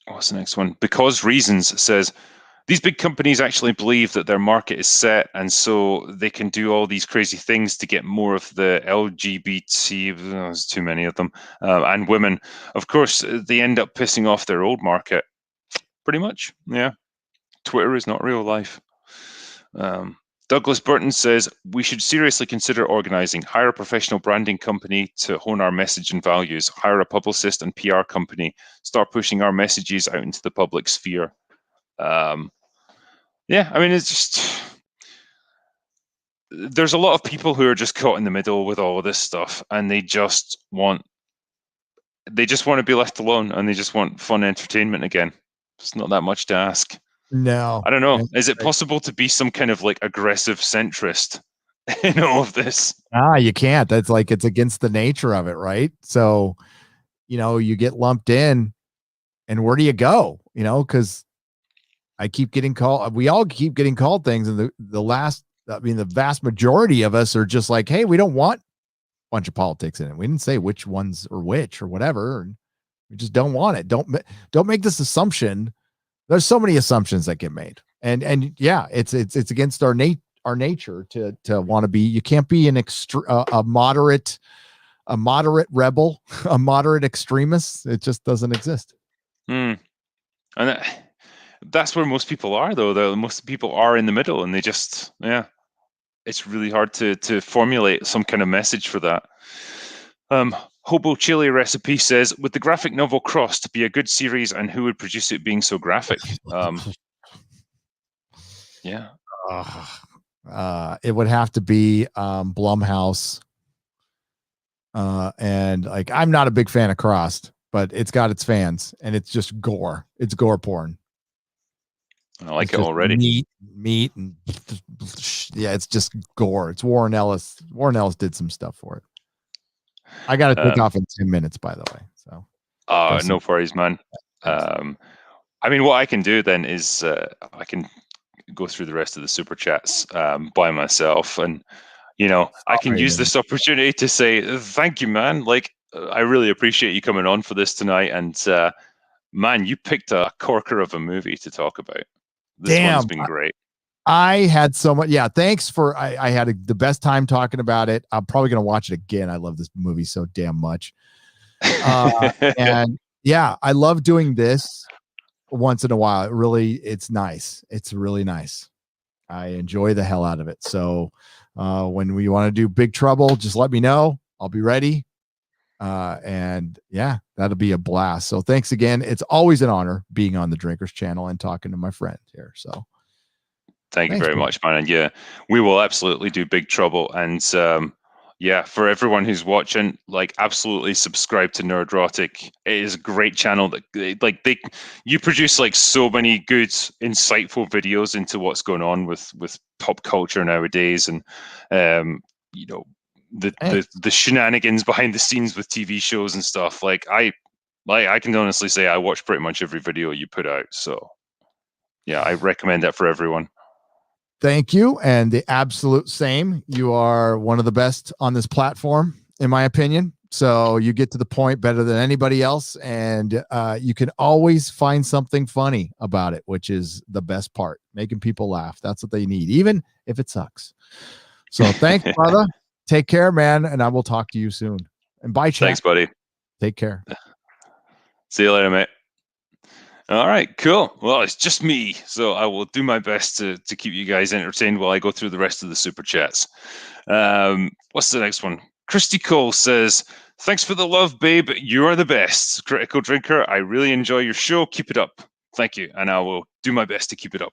[SPEAKER 1] What's the next one? Because Reasons says these big companies actually believe that their market is set, and so they can do all these crazy things to get more of the LGBT. There's too many of them, and women. Of course, they end up pissing off their old market. Pretty much, yeah. Twitter is not real life. Douglas Burton says we should seriously consider organizing, hire a professional branding company to hone our message and values, hire a publicist and PR company, start pushing our messages out into the public sphere. Yeah, I mean, it's just, there's a lot of people who are just caught in the middle with all of this stuff, and they just want to be left alone, and they just want fun entertainment again. It's not that much to ask.
[SPEAKER 2] No,
[SPEAKER 1] I don't know. Is it possible to be some kind of like aggressive centrist in all of this?
[SPEAKER 2] You can't. That's like, it's against the nature of it, right? So, you get lumped in, and where do you go? Because I keep getting called. We all keep getting called things, and the vast majority of us are just like, hey, we don't want a bunch of politics in it. We didn't say which ones or which or whatever. And we just don't want it. Don't make this assumption. There's so many assumptions that get made, and yeah, it's against our nature to want to be. You can't be a moderate rebel, a moderate extremist. It just doesn't exist.
[SPEAKER 1] And that's where most people are, though. Most people are in the middle, and they just, it's really hard to formulate some kind of message for that. Hobo Chili Recipe says, would the graphic novel Crossed be a good series, and who would produce it being so graphic? Yeah.
[SPEAKER 2] It would have to be Blumhouse. And like, I'm not a big fan of Crossed, but it's got its fans, and it's just gore. It's gore porn.
[SPEAKER 1] I like it already.
[SPEAKER 2] Meat, and yeah, it's just gore. It's Warren Ellis. Warren Ellis did some stuff for it. I got to take off in 10 minutes, by the way. So,
[SPEAKER 1] no worries, man. I mean, what I can do then is I can go through the rest of the super chats by myself, and I can use this opportunity to say thank you, man. Like, I really appreciate you coming on for this tonight, and man, you picked a corker of a movie to talk about. This one's been great.
[SPEAKER 2] I had so much. Yeah, thanks for. I had the best time talking about it. I'm probably gonna watch it again. I love this movie so damn much. And yeah, I love doing this once in a while. It's nice. It's really nice. I enjoy the hell out of it. So when we want to do Big Trouble, just let me know. I'll be ready. And yeah, that'll be a blast. So thanks again. It's always an honor being on the Drinkers channel and talking to my friend here. So
[SPEAKER 1] thanks you very much, man. And yeah, we will absolutely do Big Trouble. And yeah, for everyone who's watching, like, absolutely subscribe to Nerdrotic. It is a great channel that you produce like so many good, insightful videos into what's going on with pop culture nowadays, and the shenanigans behind the scenes with TV shows and stuff. Like I can honestly say I watch pretty much every video you put out. So yeah, I recommend that for everyone.
[SPEAKER 2] Thank you. And the absolute same. You are one of the best on this platform, in my opinion. So you get to the point better than anybody else. And you can always find something funny about it, which is the best part, making people laugh. That's what they need, even if it sucks. So thanks, brother. Take care, man. And I will talk to you soon. And bye, chat.
[SPEAKER 1] Thanks, buddy.
[SPEAKER 2] Take care.
[SPEAKER 1] See you later, mate. All right, cool. Well, it's just me, so I will do my best to keep you guys entertained while I go through the rest of the super chats. What's the next one? Christy Cole says, thanks for the love, babe. You are the best. Critical Drinker, I really enjoy your show. Keep it up. Thank you. And I will do my best to keep it up.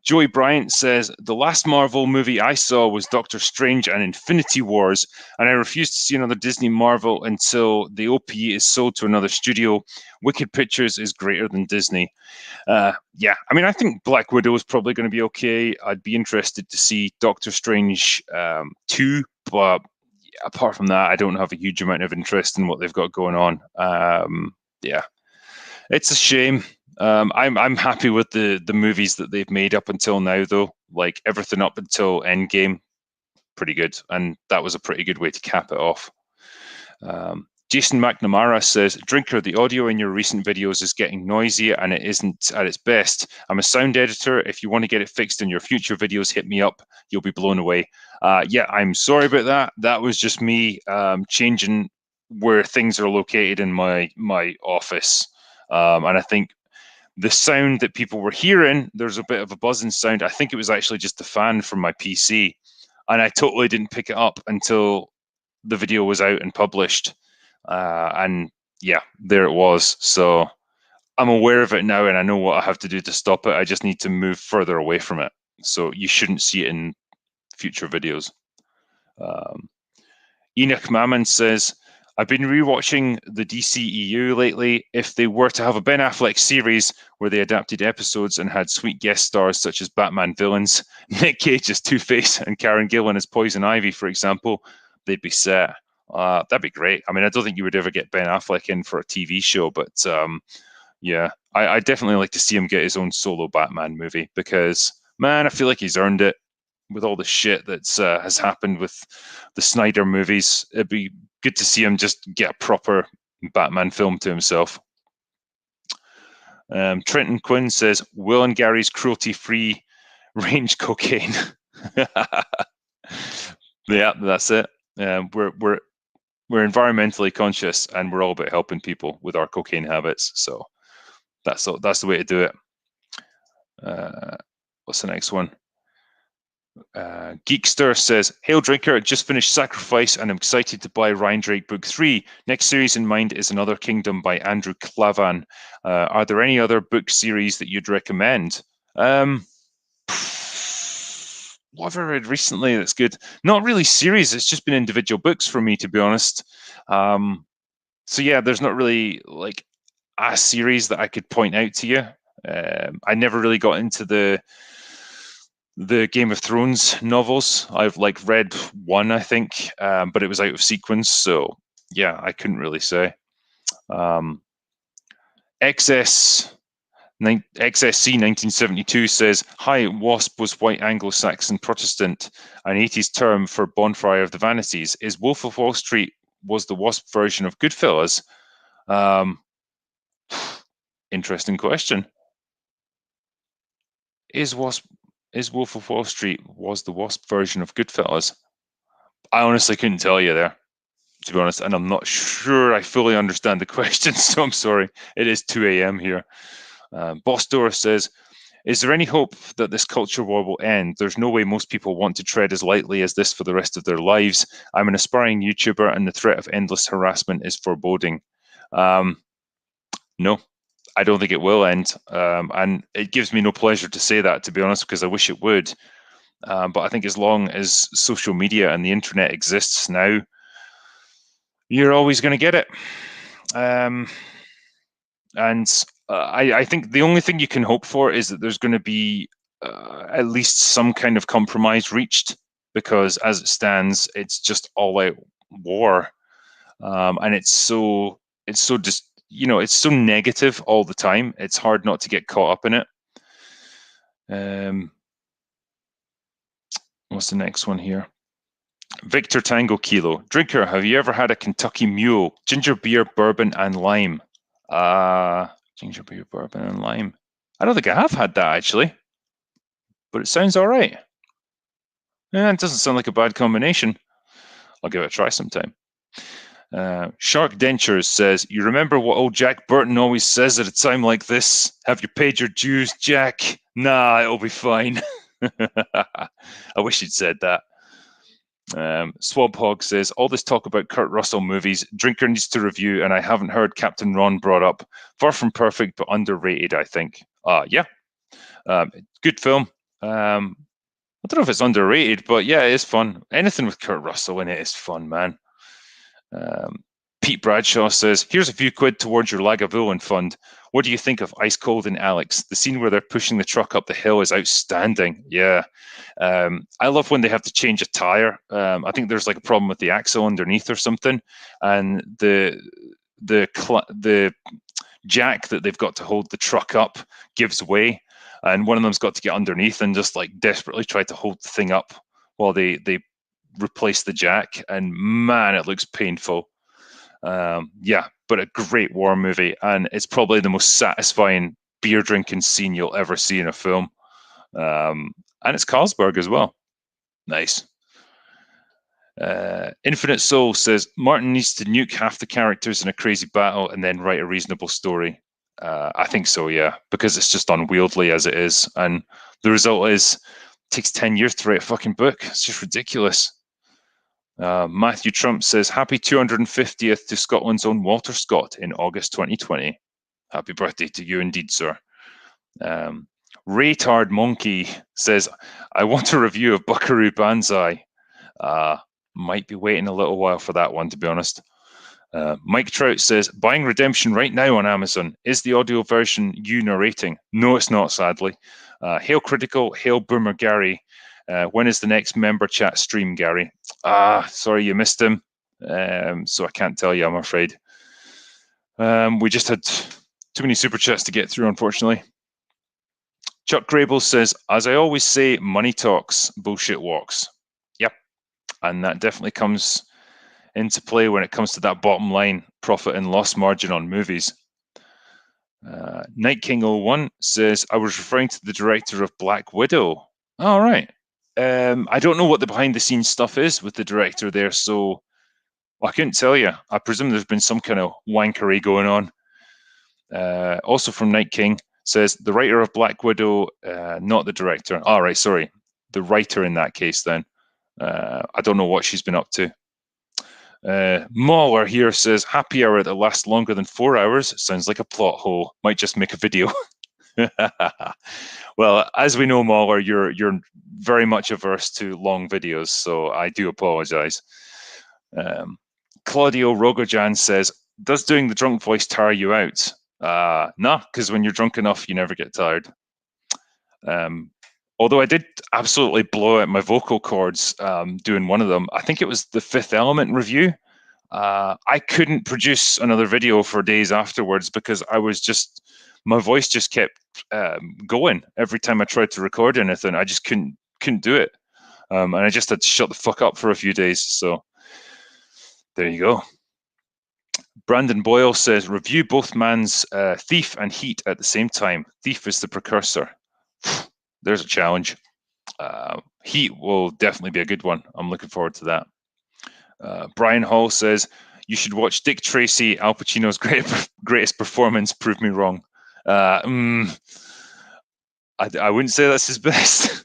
[SPEAKER 1] Joey Bryant says, the last Marvel movie I saw was Doctor Strange and Infinity Wars, and I refuse to see another Disney Marvel until the OP is sold to another studio. Wicked Pictures is greater than Disney. Yeah, I mean, I think Black Widow is probably going to be okay. I'd be interested to see Doctor Strange 2, but apart from that, I don't have a huge amount of interest in what they've got going on. Yeah, it's a shame. I'm happy with the movies that they've made up until now, though. Like everything up until Endgame, pretty good, and that was a pretty good way to cap it off. Jason McNamara says, Drinker, the audio in your recent videos is getting noisy and it isn't at its best. I'm a sound editor. If you want to get it fixed in your future videos, hit me up. You'll be blown away. Yeah, I'm sorry about that. That was just me changing where things are located in my office. And I think the sound that people were hearing, there's a bit of a buzzing sound. I think it was actually just the fan from my PC. And I totally didn't pick it up until the video was out and published. And yeah, there it was. So I'm aware of it now and I know what I have to do to stop it. I just need to move further away from it. So you shouldn't see it in future videos. Enoch Mammon says, I've been rewatching the DCEU lately. If they were to have a Ben Affleck series where they adapted episodes and had sweet guest stars such as Batman villains, Nic Cage as Two-Face and Karen Gillan as Poison Ivy, for example, they'd be set. That'd be great. I mean, I don't think you would ever get Ben Affleck in for a TV show, but yeah, I definitely like to see him get his own solo Batman movie because, man, I feel like he's earned it with all the shit that's has happened with the Snyder movies. It'd be good to see him just get a proper Batman film to himself. Trenton Quinn says, Will and Gary's cruelty-free range cocaine. Yeah, that's it. We're environmentally conscious and we're all about helping people with our cocaine habits. So that's the way to do it. What's the next one? Geekster says, Hail Drinker, just finished Sacrifice and I'm excited to buy Ryan Drake Book 3. Next series in mind is Another Kingdom by Andrew Klavan. Are there any other book series that you'd recommend? What have I read recently that's good? Not really series, it's just been individual books for me, to be honest. So yeah, there's not really like a series that I could point out to you. I never really got into the Game of Thrones novels. I've read one, I think, but it was out of sequence. So yeah, I couldn't really say. XSC 1972 says, Hi, WASP was white Anglo-Saxon Protestant, an 80s term for Bonfire of the Vanities. Is Wolf of Wall Street was the WASP version of Goodfellas? Interesting question. Is Wolf of Wall Street was the WASP version of Goodfellas? I honestly couldn't tell you there, to be honest, and I'm not sure I fully understand the question, so I'm sorry. It is 2 a.m. here. Boss Doris says, is there any hope that this culture war will end? There's no way most people want to tread as lightly as this for the rest of their lives. I'm an aspiring YouTuber and the threat of endless harassment is foreboding. No, I don't think it will end. And it gives me no pleasure to say that, to be honest, because I wish it would. But I think as long as social media and the internet exists now, you're always going to get it. I think the only thing you can hope for is that there's going to be at least some kind of compromise reached, because as it stands, it's just all out war, and it's so just it's so negative all the time. It's hard not to get caught up in it. What's the next one here? Victor Tango Kilo. Drinker, have you ever had a Kentucky Mule? Ginger beer, bourbon, and lime. Ginger beer, bourbon, and lime. I don't think I have had that, actually. But it sounds all right. Yeah, it doesn't sound like a bad combination. I'll give it a try sometime. Shark Dentures says, you remember what old Jack Burton always says at a time like this? Have you paid your dues, Jack? Nah, it'll be fine. I wish he'd said that. Swab Hog says, all this talk about Kurt Russell movies, Drinker needs to review, and I haven't heard Captain Ron brought up. Far from perfect, but underrated, I think. Yeah. Good film. I don't know if it's underrated, but yeah, it is fun. Anything with Kurt Russell in it is fun, man. Pete Bradshaw says, here's a few quid towards your Lagavulin fund. What do you think of Ice Cold and Alex? The scene where they're pushing the truck up the hill is outstanding. Yeah. I love when they have to change a tire. I think there's like a problem with the axle underneath or something. And the jack that they've got to hold the truck up gives way. And one of them's got to get underneath and just like desperately try to hold the thing up while they replace the jack. And man, it looks painful. Yeah, but a great war movie, and it's probably the most satisfying beer drinking scene you'll ever see in a film. And it's Carlsberg as well. Nice. Infinite Soul says Martin needs to nuke half the characters in a crazy battle and then write a reasonable story. I think so, yeah, because it's just unwieldy as it is, and the result is it takes 10 years to write a fucking book. It's just ridiculous. Matthew Trump says, happy 250th to Scotland's own Walter Scott in August 2020. Happy birthday to you indeed, sir. Raytard Monkey says, I want a review of Buckaroo Banzai. Might be waiting a little while for that one, to be honest. Mike Trout says, buying Redemption right now on Amazon. Is the audio version you narrating? No, it's not, sadly. Hail Critical, hail Boomer Gary. When is the next member chat stream, Gary? Sorry, you missed him. So I can't tell you, I'm afraid. We just had too many super chats to get through, unfortunately. Chuck Grable says, as I always say, money talks, bullshit walks. Yep. And that definitely comes into play when it comes to that bottom line profit and loss margin on movies. Night King 01 says, I was referring to the director of Black Widow. All right. I don't know what the behind the scenes stuff is with the director there, so I couldn't tell you. I presume there's been some kind of wankery going on. Also from Night King says, the writer of Black Widow, not the director. All right, sorry. The writer in that case then. I don't know what she's been up to. Mauler here says, happy hour that lasts longer than 4 hours. Sounds like a plot hole. Might just make a video. Well, as we know, Mauler, you're very much averse to long videos, so I do apologize. Claudio Rogojan says, does doing the drunk voice tire you out? Nah, because when you're drunk enough, you never get tired. Although I did absolutely blow out my vocal cords doing one of them. I think it was the Fifth Element review. I couldn't produce another video for days afterwards because my voice just kept going every time I tried to record anything. I just couldn't do it. And I just had to shut the fuck up for a few days. So there you go. Brandon Boyle says, review both Man's Thief and Heat at the same time. Thief is the precursor. There's a challenge. Heat will definitely be a good one. I'm looking forward to that. Brian Hall says, you should watch Dick Tracy, Al Pacino's greatest performance. Prove me wrong. I wouldn't say that's his best.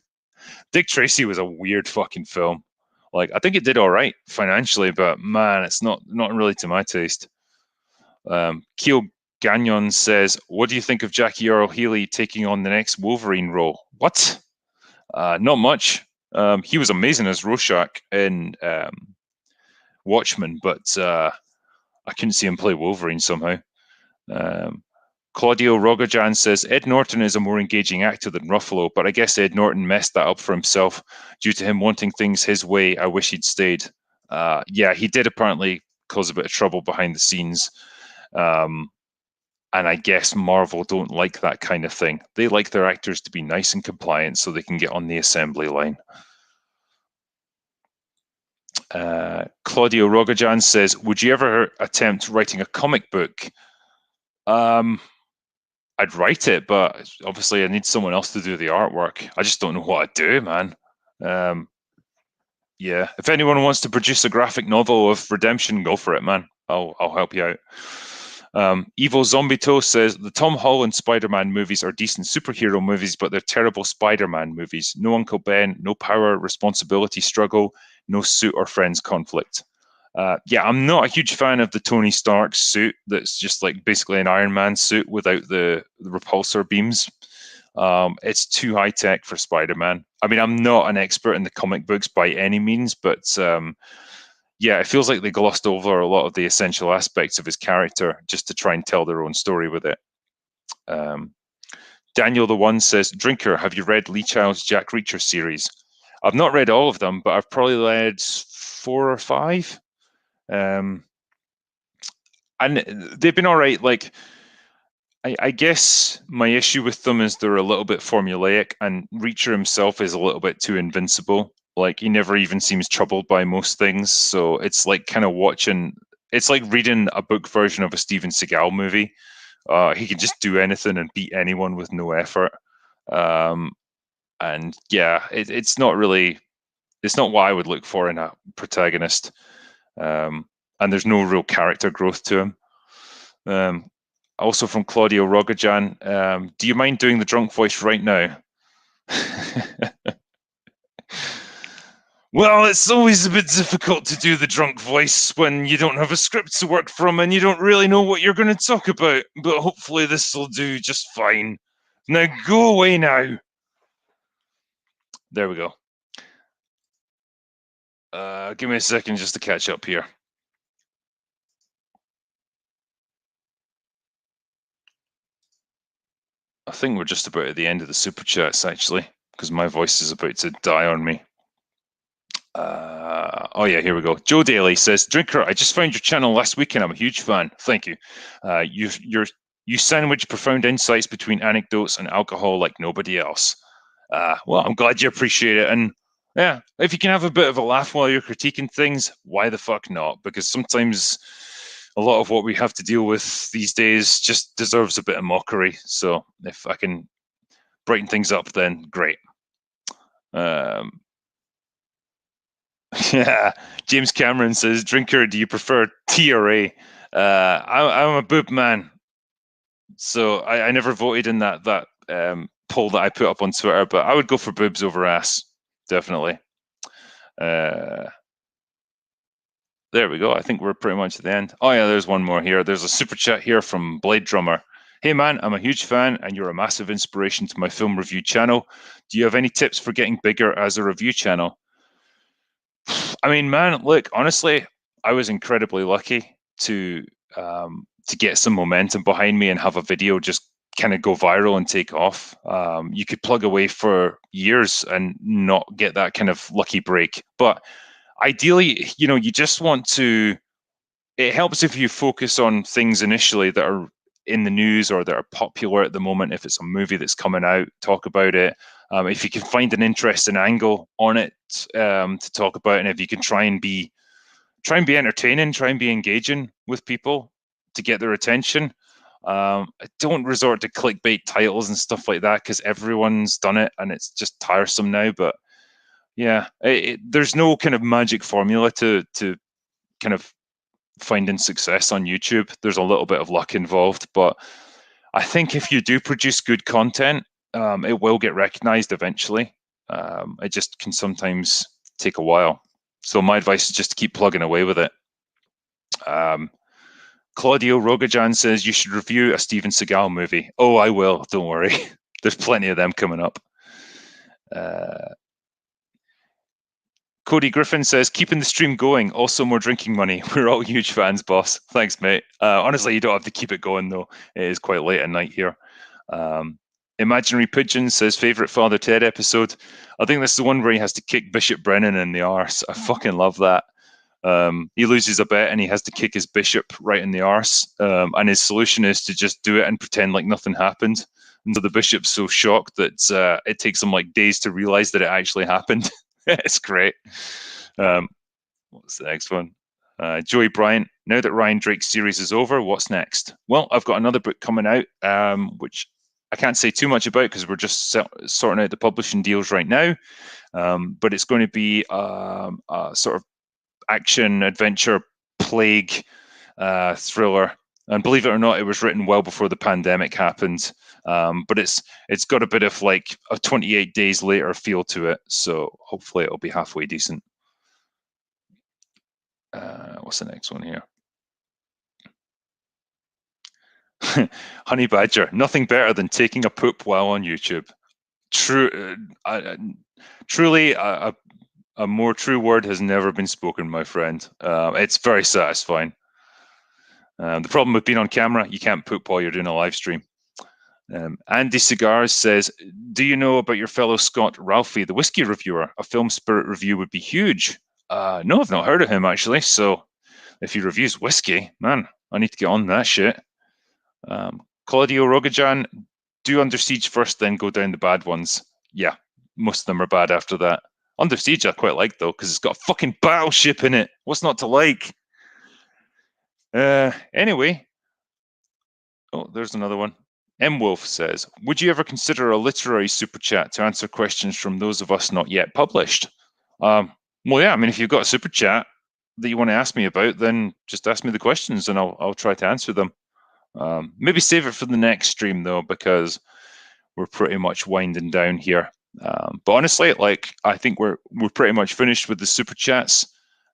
[SPEAKER 1] Dick Tracy was a weird fucking film. Like, I think it did all right financially, but man, it's not really to my taste. Keel Gagnon says, what do you think of Jackie Earl Haley taking on the next Wolverine role? What? Not much. He was amazing as Rorschach in Watchmen, but I couldn't see him play Wolverine somehow. Claudio Rogojan says, Ed Norton is a more engaging actor than Ruffalo, but I guess Ed Norton messed that up for himself due to him wanting things his way. I wish he'd stayed. Yeah, he did apparently cause a bit of trouble behind the scenes. And I guess Marvel don't like that kind of thing. They like their actors to be nice and compliant so they can get on the assembly line. Claudio Rogojan says, would you ever attempt writing a comic book? I'd write it, but obviously I need someone else to do the artwork. I just don't know what I'd do, man. Yeah, if anyone wants to produce a graphic novel of Redemption, go for it, man. I'll help you out. Evil Zombie Toe says, the Tom Holland Spider-Man movies are decent superhero movies, but they're terrible Spider-Man movies. No Uncle Ben, no power, responsibility struggle, no suit or friends conflict. Yeah, I'm not a huge fan of the Tony Stark suit that's just like basically an Iron Man suit without the repulsor beams. It's too high tech for Spider-Man. I mean, I'm not an expert in the comic books by any means, but yeah, it feels like they glossed over a lot of the essential aspects of his character just to try and tell their own story with it. Daniel the One says, Drinker, have you read Lee Child's Jack Reacher series? I've not read all of them, but I've probably read 4 or 5. And they've been all right. Like, I guess my issue with them is they're a little bit formulaic, and Reacher himself is a little bit too invincible. Like, he never even seems troubled by most things. So it's like kind of watching, it's like reading a book version of a Steven Seagal movie. He can just do anything and beat anyone with no effort. And yeah, it's not really, it's not what I would look for in a protagonist. And there's no real character growth to him. Also from Claudio Rogajan, do you mind doing the drunk voice right now? Well, it's always a bit difficult to do the drunk voice when you don't have a script to work from and you don't really know what you're going to talk about, but hopefully this will do just fine. Now go away now. There we go. Give me a second just to catch up here. I think we're just about at the end of the super chats, actually, because my voice is about to die on me. Oh yeah, here we go. Joe Daly says, Drinker, I just found your channel last week and I'm a huge fan. Thank you. You sandwich profound insights between anecdotes and alcohol like nobody else. Well, I'm glad you appreciate it. And yeah, if you can have a bit of a laugh while you're critiquing things, why the fuck not? Because sometimes a lot of what we have to deal with these days just deserves a bit of mockery. So if I can brighten things up, then great. Yeah, James Cameron says, Drinker, do you prefer T or A? I'm a boob man, so I never voted in that poll that I put up on Twitter, but I would go for boobs over ass, definitely. There we go. I think we're pretty much at the end. Oh yeah, there's one more here. There's a super chat here from Blade Drummer. Hey man, I'm a huge fan and you're a massive inspiration to my film review channel. Do you have any tips for getting bigger as a review channel? I mean, man, look, honestly, I was incredibly lucky to get some momentum behind me and have a video just kind of go viral and take off. You could plug away for years and not get that kind of lucky break. But ideally, you just want to. It helps if you focus on things initially that are in the news or that are popular at the moment. If it's a movie that's coming out, talk about it. If you can find an interesting angle on it to talk about, and if you can try and be entertaining, try and be engaging with people to get their attention. Don't resort to clickbait titles and stuff like that because everyone's done it and it's just tiresome now. But yeah, there's no kind of magic formula to kind of finding success on YouTube. There's a little bit of luck involved, but I think if you do produce good content, it will get recognized eventually. It just can sometimes take a while. So my advice is just to keep plugging away with it. Claudio Rogajan says you should review a Steven Seagal movie. Oh, I will. Don't worry. There's plenty of them coming up. Cody Griffin says, keeping the stream going. Also, more drinking money. We're all huge fans, boss. Thanks, mate. Honestly, you don't have to keep it going, though. It is quite late at night here. Imaginary Pigeon says, favorite Father Ted episode. I think this is the one where he has to kick Bishop Brennan in the arse. I fucking love that. He loses a bet and he has to kick his bishop right in the arse. And his solution is to just do it and pretend like nothing happened. And so the bishop's so shocked that it takes him like days to realize that it actually happened. It's great. What's the next one? Joey Bryant. Now that Ryan Drake's series is over, what's next? Well, I've got another book coming out, which I can't say too much about because we're just sorting out the publishing deals right now. But it's going to be a sort of action adventure plague thriller. And believe it or not, it was written well before the pandemic happened. But it's got a bit of like a 28 days later feel to it. So hopefully it'll be halfway decent. What's the next one here? Honey Badger, nothing better than taking a poop while on YouTube. Truly, a more true word has never been spoken, my friend. It's very satisfying. The problem with being on camera, you can't poop while you're doing a live stream. Andy Cigars says, do you know about your fellow Scott Ralphie, the whiskey reviewer? A Film Spirit review would be huge. No, I've not heard of him, actually. So if he reviews whiskey, man, I need to get on that shit. Claudio Rogajan, do Under Siege first, then go down the bad ones. Yeah, most of them are bad after that. Under Siege I quite like, though, because it's got a fucking battleship in it. What's not to like? Anyway. Oh, there's another one. M. Wolf says, would you ever consider a literary super chat to answer questions from those of us not yet published? Well, yeah, I mean, if you've got a super chat that you want to ask me about, then just ask me the questions and I'll try to answer them. Maybe save it for the next stream, though, because we're pretty much winding down here. But honestly, like, I think we're pretty much finished with the super chats.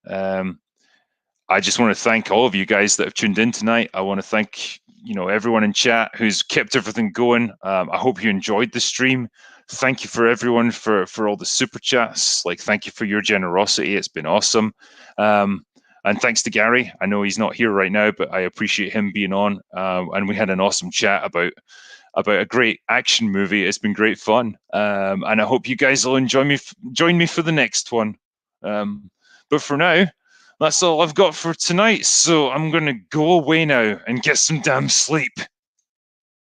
[SPEAKER 1] I just want to thank all of you guys that have tuned in tonight. I want to thank everyone in chat who's kept everything going. I hope you enjoyed the stream. Thank you for everyone for all the super chats. Like, thank you for your generosity. It's been awesome. And thanks to Gary. I know he's not here right now, but I appreciate him being on. And we had an awesome chat about a great action movie. It's been great fun. And I hope you guys will join me for the next one. But for now, that's all I've got for tonight. So I'm going to go away now and get some damn sleep.